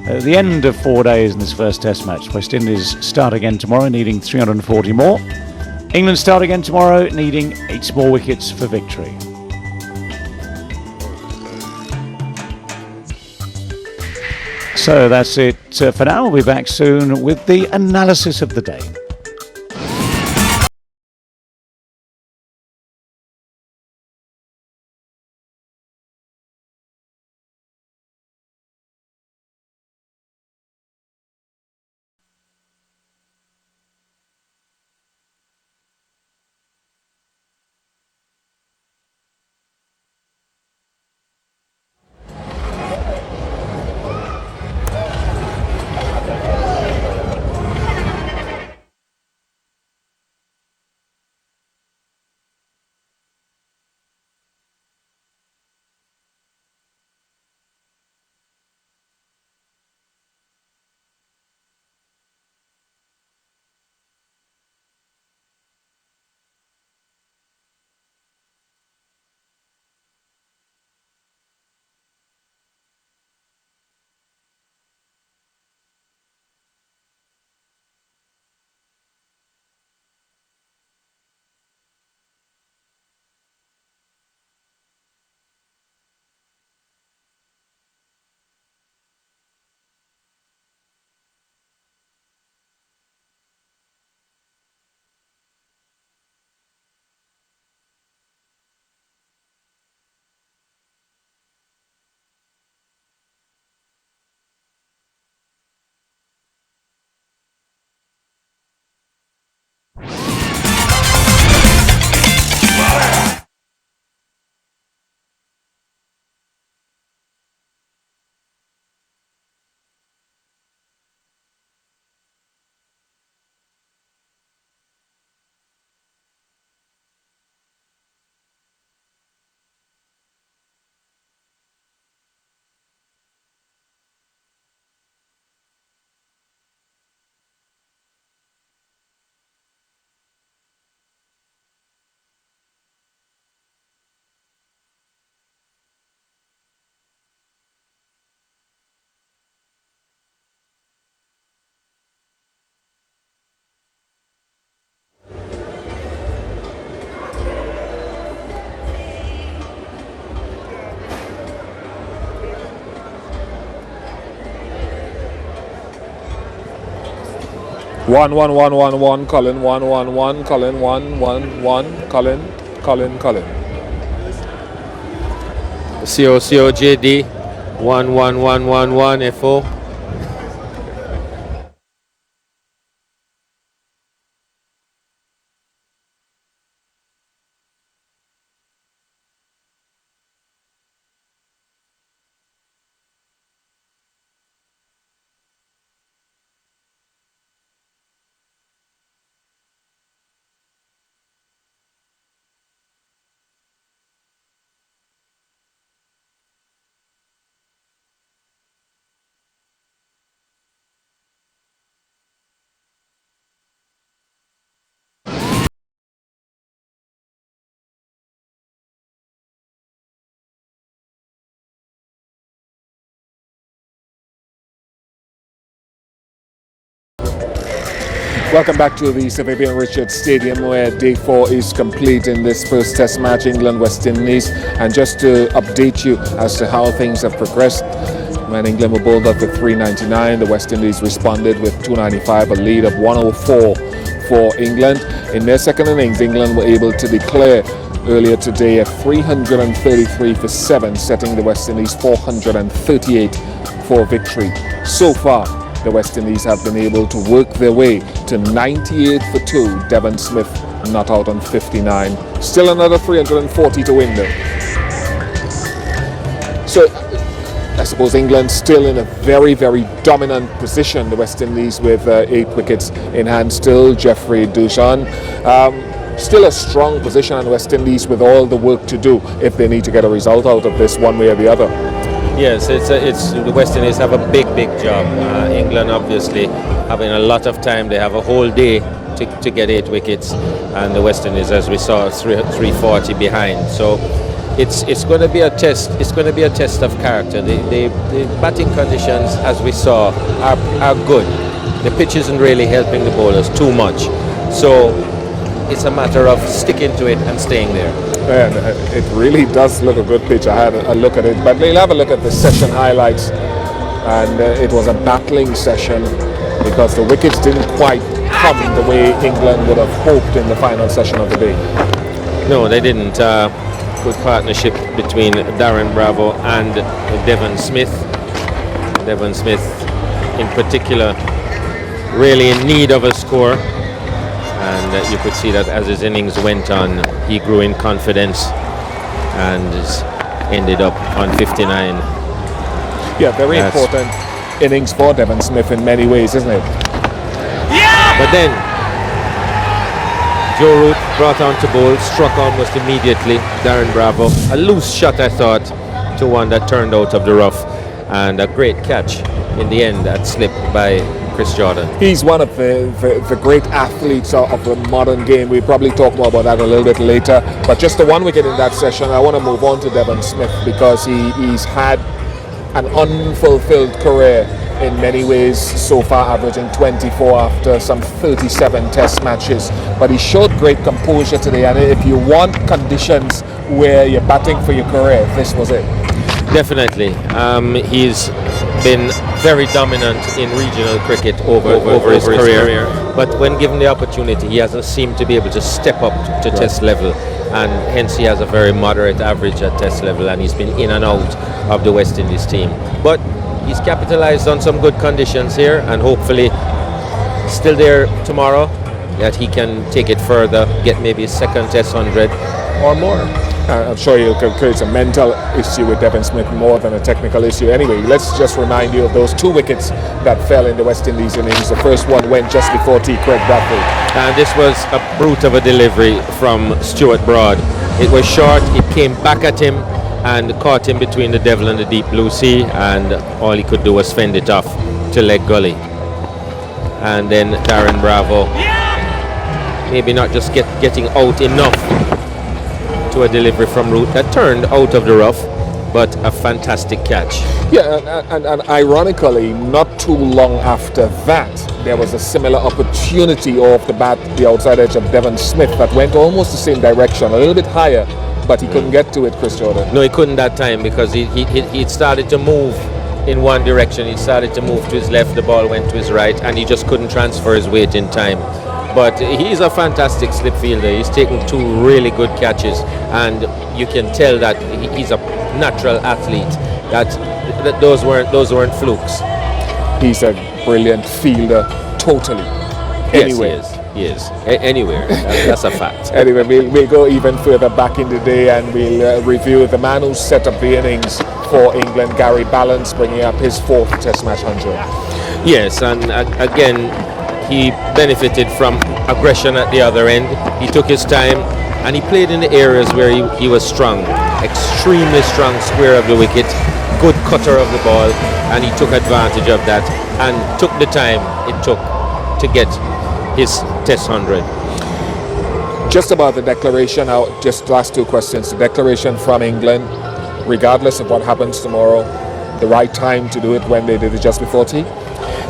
at the end of 4 days in this first Test match. West Indies start again tomorrow, needing 340 more. England start again tomorrow, needing 8 more wickets for victory. So that's it for now. We'll be back soon with the analysis of the day. 1, 1, 1, 1, 1, Colin, 1, 1, 1, Colin, 1, 1, 1, Colin, Colin, Colin. COCOJD 11111 FO. Welcome back to the Sir Vivian Richards Stadium, where day 4 is complete in this first test match, England-West Indies. And just to update you as to how things have progressed, when England were bowled up with 399, the West Indies responded with 295, a lead of 104 for England. In their second innings, England were able to declare earlier today at 333 for 7, setting the West Indies 438 for victory. So far, the West Indies have been able to work their way to 98 for 2. Devon Smith not out on 59. Still another 340 to win though. So I suppose England still in a very, very dominant position. The West Indies with 8 wickets in hand still. Jeffrey Dushan. Still a strong position, and West Indies with all the work to do if they need to get a result out of this one way or the other. Yes, it's the West Indies have a big job. England obviously having a lot of time. They have a whole day to get 8 wickets, and the West Indies, as we saw, 340 behind. So it's going to be a test. It's going to be a test of character. The batting conditions, as we saw, are good. The pitch isn't really helping the bowlers too much. So it's a matter of sticking to it and staying there. And it really does look a good pitch. I had a look at it, but we'll have a look at the session highlights. And it was a battling session because the wickets didn't quite come the way England would have hoped in the final session of the day. No, they didn't. Good partnership between Darren Bravo and Devon Smith. Devon Smith, in particular, really in need of a score. And you could see that as his innings went on, he grew in confidence and ended up on 59. Yeah, very important innings for Devon Smith in many ways, isn't it? Yeah! But then Joe Root brought on to bowl, struck almost immediately Darren Bravo. A loose shot, I thought, to one that turned out of the rough, and a great catch in the end at slip by Chris Jordan. He's one of the great athletes of the modern game. We'll probably talk more about that a little bit later. But just the 1 wicket in that session, I want to move on to Devon Smith because he's had an unfulfilled career in many ways so far, averaging 24 after some 37 test matches. But he showed great composure today, and if you want conditions where you're batting for your career, this was it. Definitely. He's been very dominant in regional cricket over his career. But when given the opportunity, he hasn't seemed to be able to step up to test level, and hence he has a very moderate average at test level, and he's been in and out of the West Indies team. But he's capitalized on some good conditions here, and hopefully still there tomorrow, that he can take it further, get maybe a second test 100 or more. I'm sure he'll create a mental issue with Devon Smith more than a technical issue. Anyway, let's just remind you of those 2 wickets that fell in the West Indies innings. The first one went just before T. Craig Bradley. And this was a brute of a delivery from Stuart Broad. It was short, it came back at him and caught him between the devil and the deep blue sea, and all he could do was fend it off to leg gully. And then Darren Bravo, maybe not just getting out enough to a delivery from Root that turned out of the rough, but a fantastic catch. Yeah, and ironically, not too long after that, there was a similar opportunity off the bat, the outside edge of Devon Smith, that went almost the same direction, a little bit higher, but he couldn't get to it, Chris Jordan. No, he couldn't that time because he started to move in one direction. He started to move to his left, the ball went to his right, and he just couldn't transfer his weight in time. But he's a fantastic slip fielder. He's taken 2 really good catches, and you can tell that he's a natural athlete. That those weren't flukes. He's a brilliant fielder, totally. Anyway. Yes, he is. Anywhere. That's a fact. Anyway, we'll go even further back in the day, and we'll review the man who set up the innings for England, Gary Balance, bringing up his 4th Test match 100. Yes, and again, he benefited from aggression at the other end. He took his time, and he played in the areas where he was strong. Extremely strong square of the wicket, good cutter of the ball, and he took advantage of that and took the time it took to get his Test 100. Just about the declaration, just last 2 questions. The declaration from England, regardless of what happens tomorrow, the right time to do it when they did it just before tea?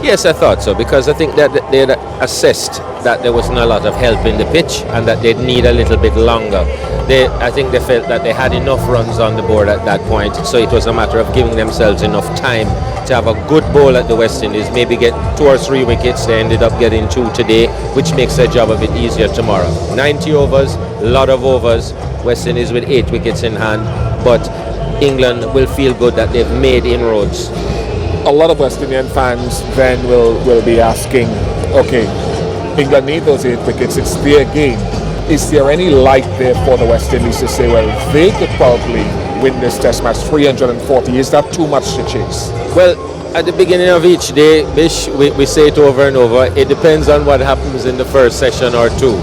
Yes, I thought so, because I think that they had assessed that there wasn't a lot of help in the pitch and that they'd need a little bit longer. I think they felt that they had enough runs on the board at that point, so it was a matter of giving themselves enough time to have a good bowl at the West Indies, maybe get 2 or 3 wickets. They ended up getting 2 today, which makes their job a bit easier tomorrow. 90 overs, a lot of overs, West Indies with 8 wickets in hand, but England will feel good that they've made inroads. A lot of West Indian fans then will be asking, okay, England need those 8 wickets, it's their game. Is there any light there for the West Indies to say, well, they could probably win this Test match 340? Is that too much to chase? Well, at the beginning of each day, Bish, we say it over and over, it depends on what happens in the first session or 2.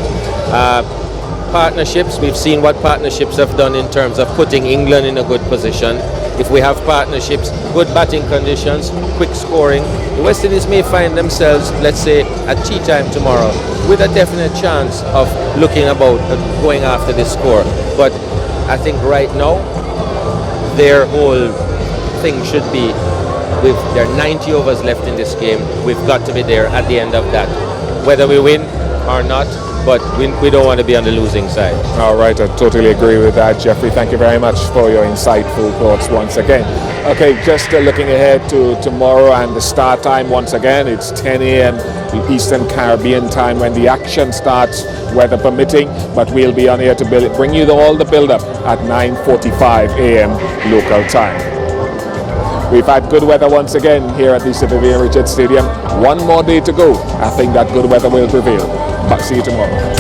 Partnerships, we've seen what partnerships have done in terms of putting England in a good position. If we have partnerships, good batting conditions, quick scoring, the West Indies may find themselves, let's say, at tea time tomorrow with a definite chance of looking about and going after this score. But I think right now, their whole thing should be, with their 90 overs left in this game, we've got to be there at the end of that. Whether we win or not, but we don't want to be on the losing side. All right, I totally agree with that, Jeffrey. Thank you very much for your insightful thoughts once again. Okay, just looking ahead to tomorrow and the start time once again. It's 10 a.m. Eastern Caribbean time when the action starts, weather permitting, but we'll be on here to bring you all the build-up at 9:45 a.m. local time. We've had good weather once again here at the Sir Vivian Richards Stadium. One more day to go. I think that good weather will prevail. But see you tomorrow.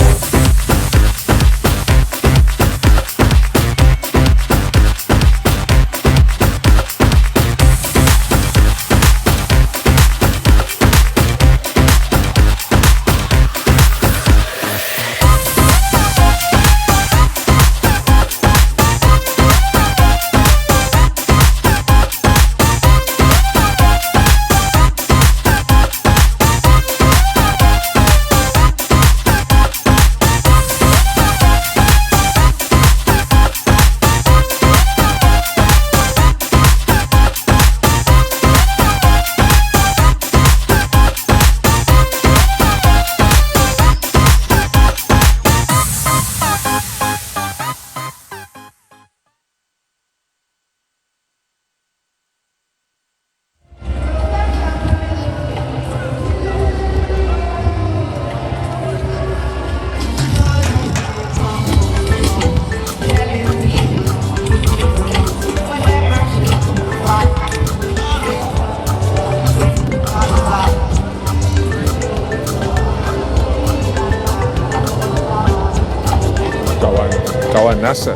Kawan Nasser.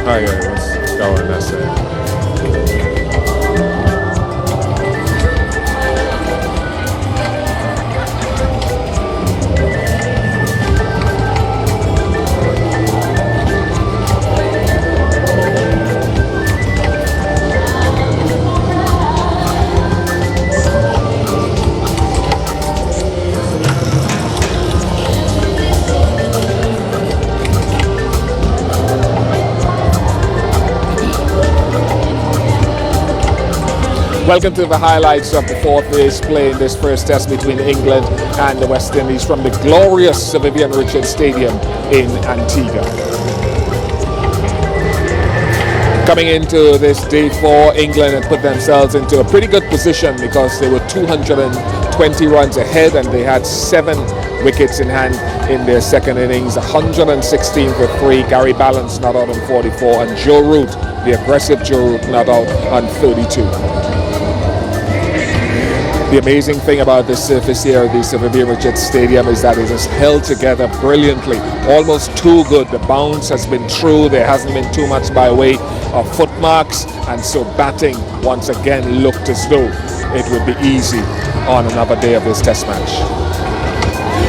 Oh yeah, it was Kawan Nasser. Welcome to the highlights of the 4th day's play in this first test between England and the West Indies from the glorious Sir Vivian Richards Stadium in Antigua. Coming into this day 4, England had put themselves into a pretty good position because they were 220 runs ahead and they had 7 wickets in hand in their second innings. 116 for 3. Gary Balance not out on 44, and Joe Root, the aggressive Joe Root, not out on 32. The amazing thing about this surface here at the Sir Vivian Richards Stadium is that it is held together brilliantly, almost too good. The bounce has been true, there hasn't been too much by way of footmarks, and so batting once again looked as though it would be easy on another day of this test match.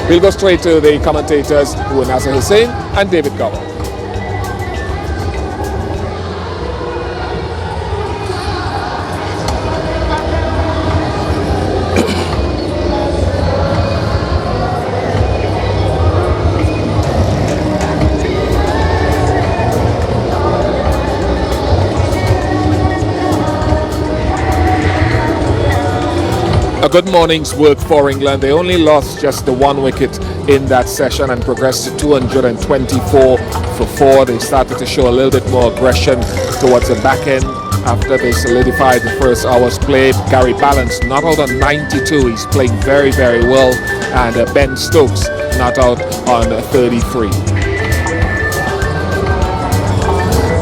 We'll go straight to the commentators, who are Nasser Hussain and David Gower. A good morning's work for England. They only lost just the 1 wicket in that session and progressed to 224 for 4. They started to show a little bit more aggression towards the back end after they solidified the first hour's play. Gary Balance not out on 92. He's playing very, very well. And Ben Stokes not out on 33.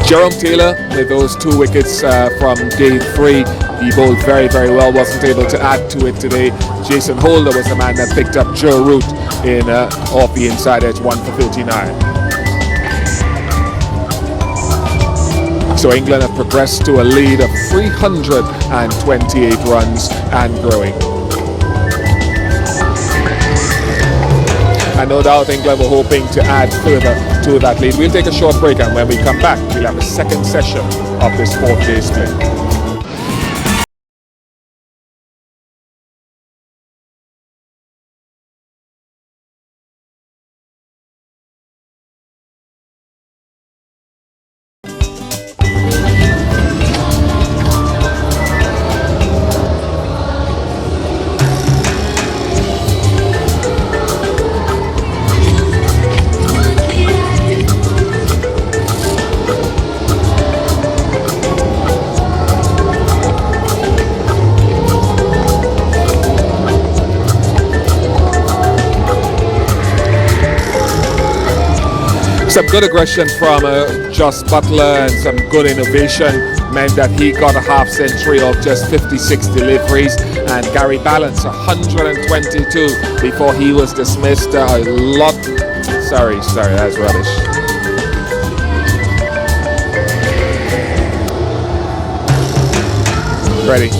Jerome Taylor with those 2 wickets from day 3. He bowled very, very well, wasn't able to add to it today. Jason Holder was the man that picked up Joe Root in off the inside edge, 1 for 39. So England have progressed to a lead of 328 runs and growing. And no doubt England were hoping to add further to that lead. We'll take a short break, and when we come back, we'll have a second session of this 4th day's play. Some good aggression from Jos Buttler and some good innovation meant that he got a half century of just 56 deliveries, and Gary Balance 122 before he was dismissed. Sorry, that's rubbish. Ready.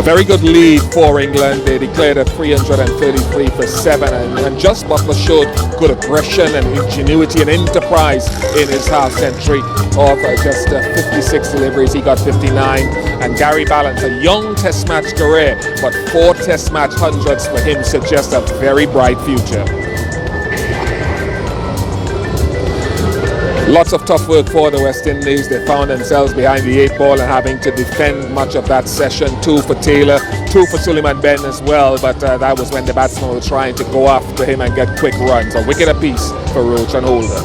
Very good lead for England. They declared a 333 for 7, and Jos Buttler showed good aggression and ingenuity and enterprise in his half century of just 56 deliveries. He got 59, and Gary Balance, a young test match career, but 4 test match hundreds for him suggests a very bright future. Lots of tough work for the West Indies. They found themselves behind the 8 ball and having to defend much of that session. 2 for Taylor, 2 for Suleiman Ben as well, but that was when the batsmen were trying to go after him and get quick runs. A wicket apiece for Roach and Holder.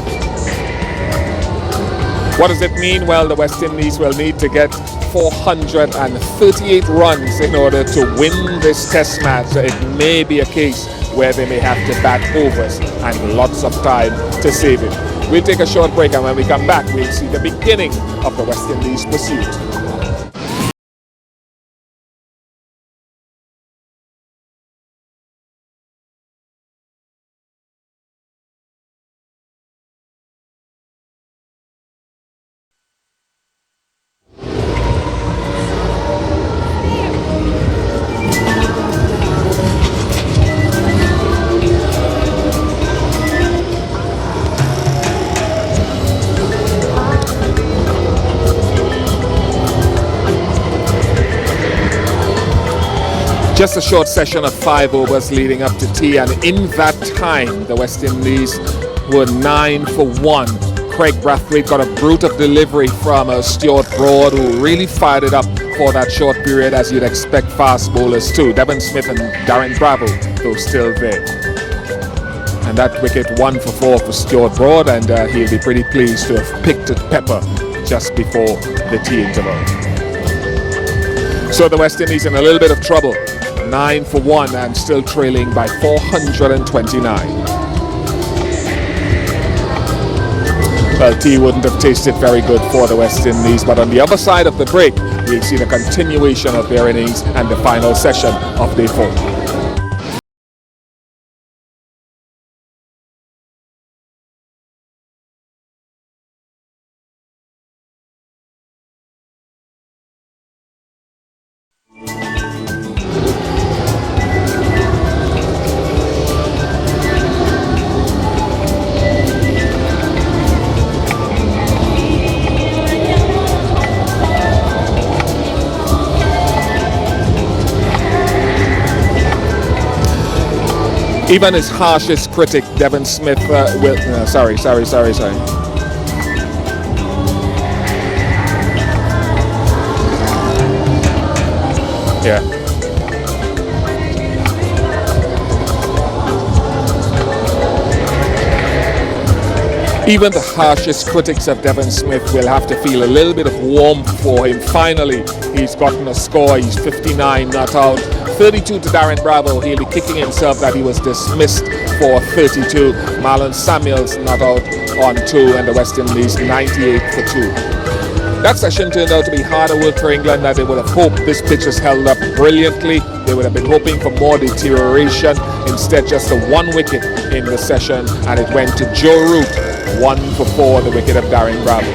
What does it mean? Well, the West Indies will need to get 438 runs in order to win this test match. So it may be a case where they may have to bat overs and lots of time to save it. We'll take a short break, and when we come back, we'll see the beginning of the West Indies pursuit. Just a short session of 5 overs leading up to tea, and in that time the West Indies were 9 for 1, Craig Brathwaite got a brute of delivery from Stuart Broad, who really fired it up for that short period, as you'd expect fast bowlers too. Devon Smith and Darren Bravo, though, still there. And that wicket 1 for 4 for Stuart Broad, and he'll be pretty pleased to have picked at Pepper just before the tea interval. So the West Indies in a little bit of trouble. 9 for 1 and still trailing by 429. Well, tea wouldn't have tasted very good for the West Indies, but on the other side of the break, we'll see the continuation of their innings and the final session of day 4. Even his harshest critic, Devon Smith, will... sorry. Yeah. Even the harshest critics of Devon Smith will have to feel a little bit of warmth for him. Finally, he's gotten a score. He's 59 not out. 32 to Darren Bravo. He'll be kicking himself that he was dismissed for 32. Marlon Samuels not out on 2, and the West Indies 98 for 2. That session turned out to be harder work for England than they would have hoped. This pitch has held up brilliantly. They would have been hoping for more deterioration. Instead, just a 1 wicket in the session, and it went to Joe Root. 1 for 4, the wicket of Darren Bravo.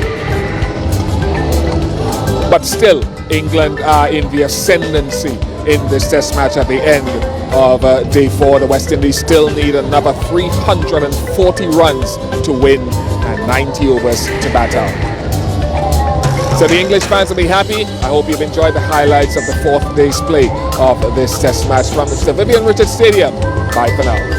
But still, England are in the ascendancy in this test match at the end of day 4. The West Indies still need another 340 runs to win and 90 overs to bat out. So the English fans will be happy. I hope you've enjoyed the highlights of the 4th day's play of this test match from Mr. Vivian Richards Stadium. Bye for now.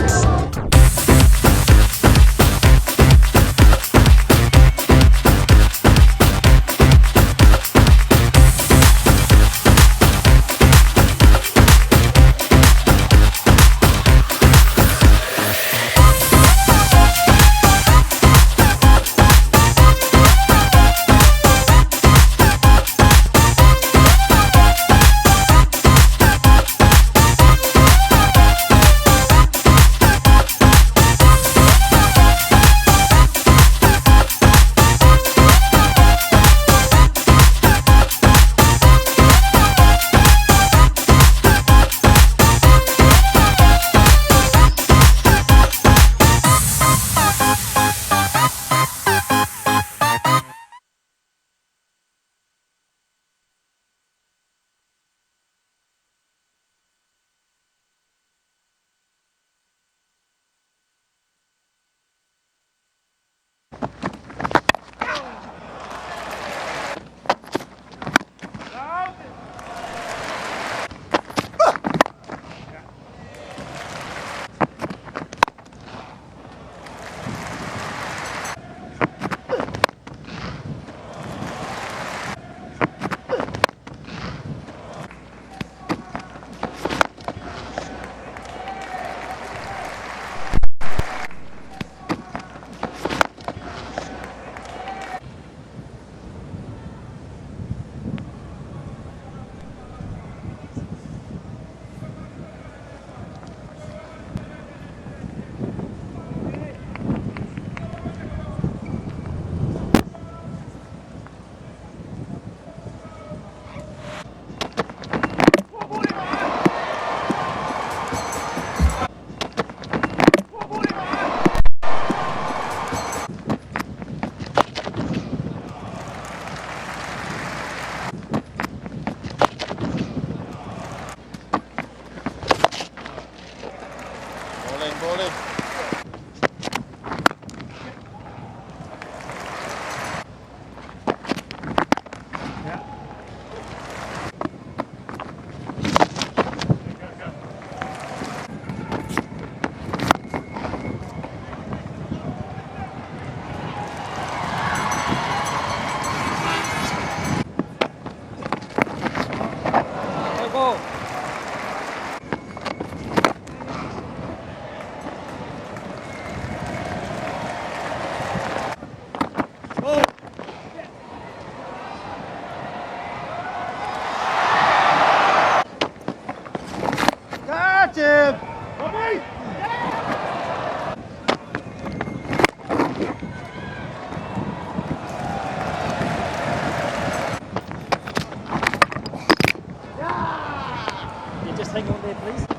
Hang on there, please.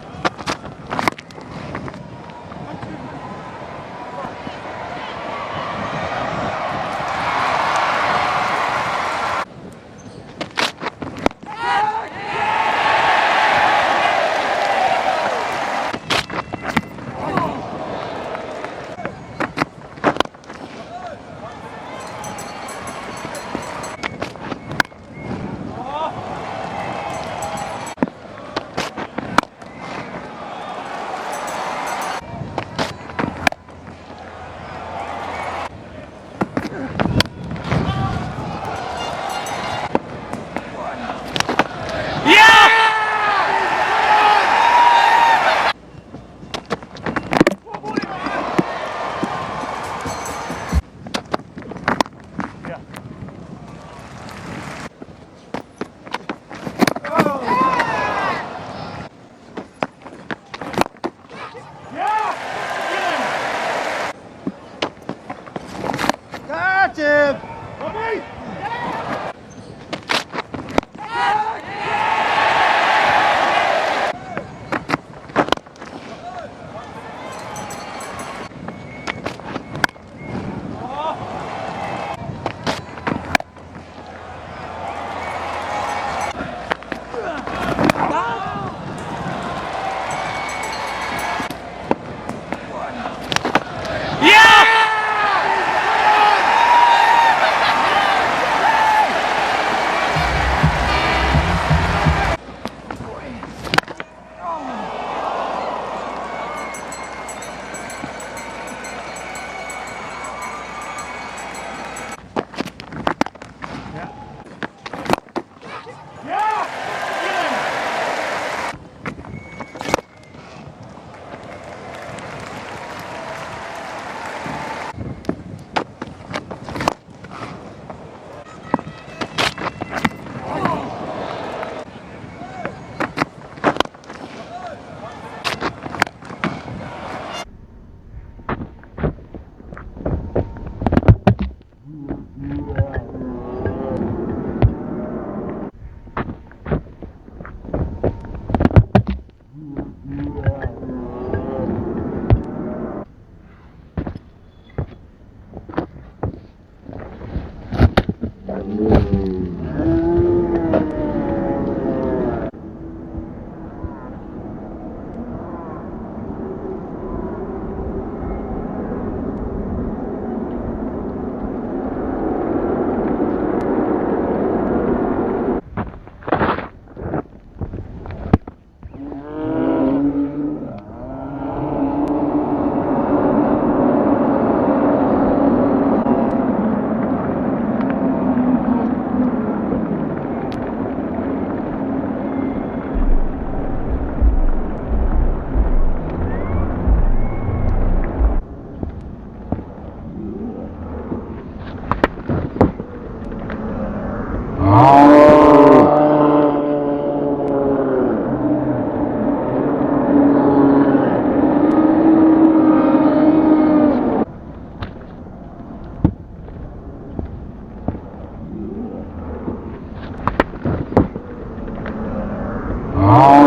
Oh.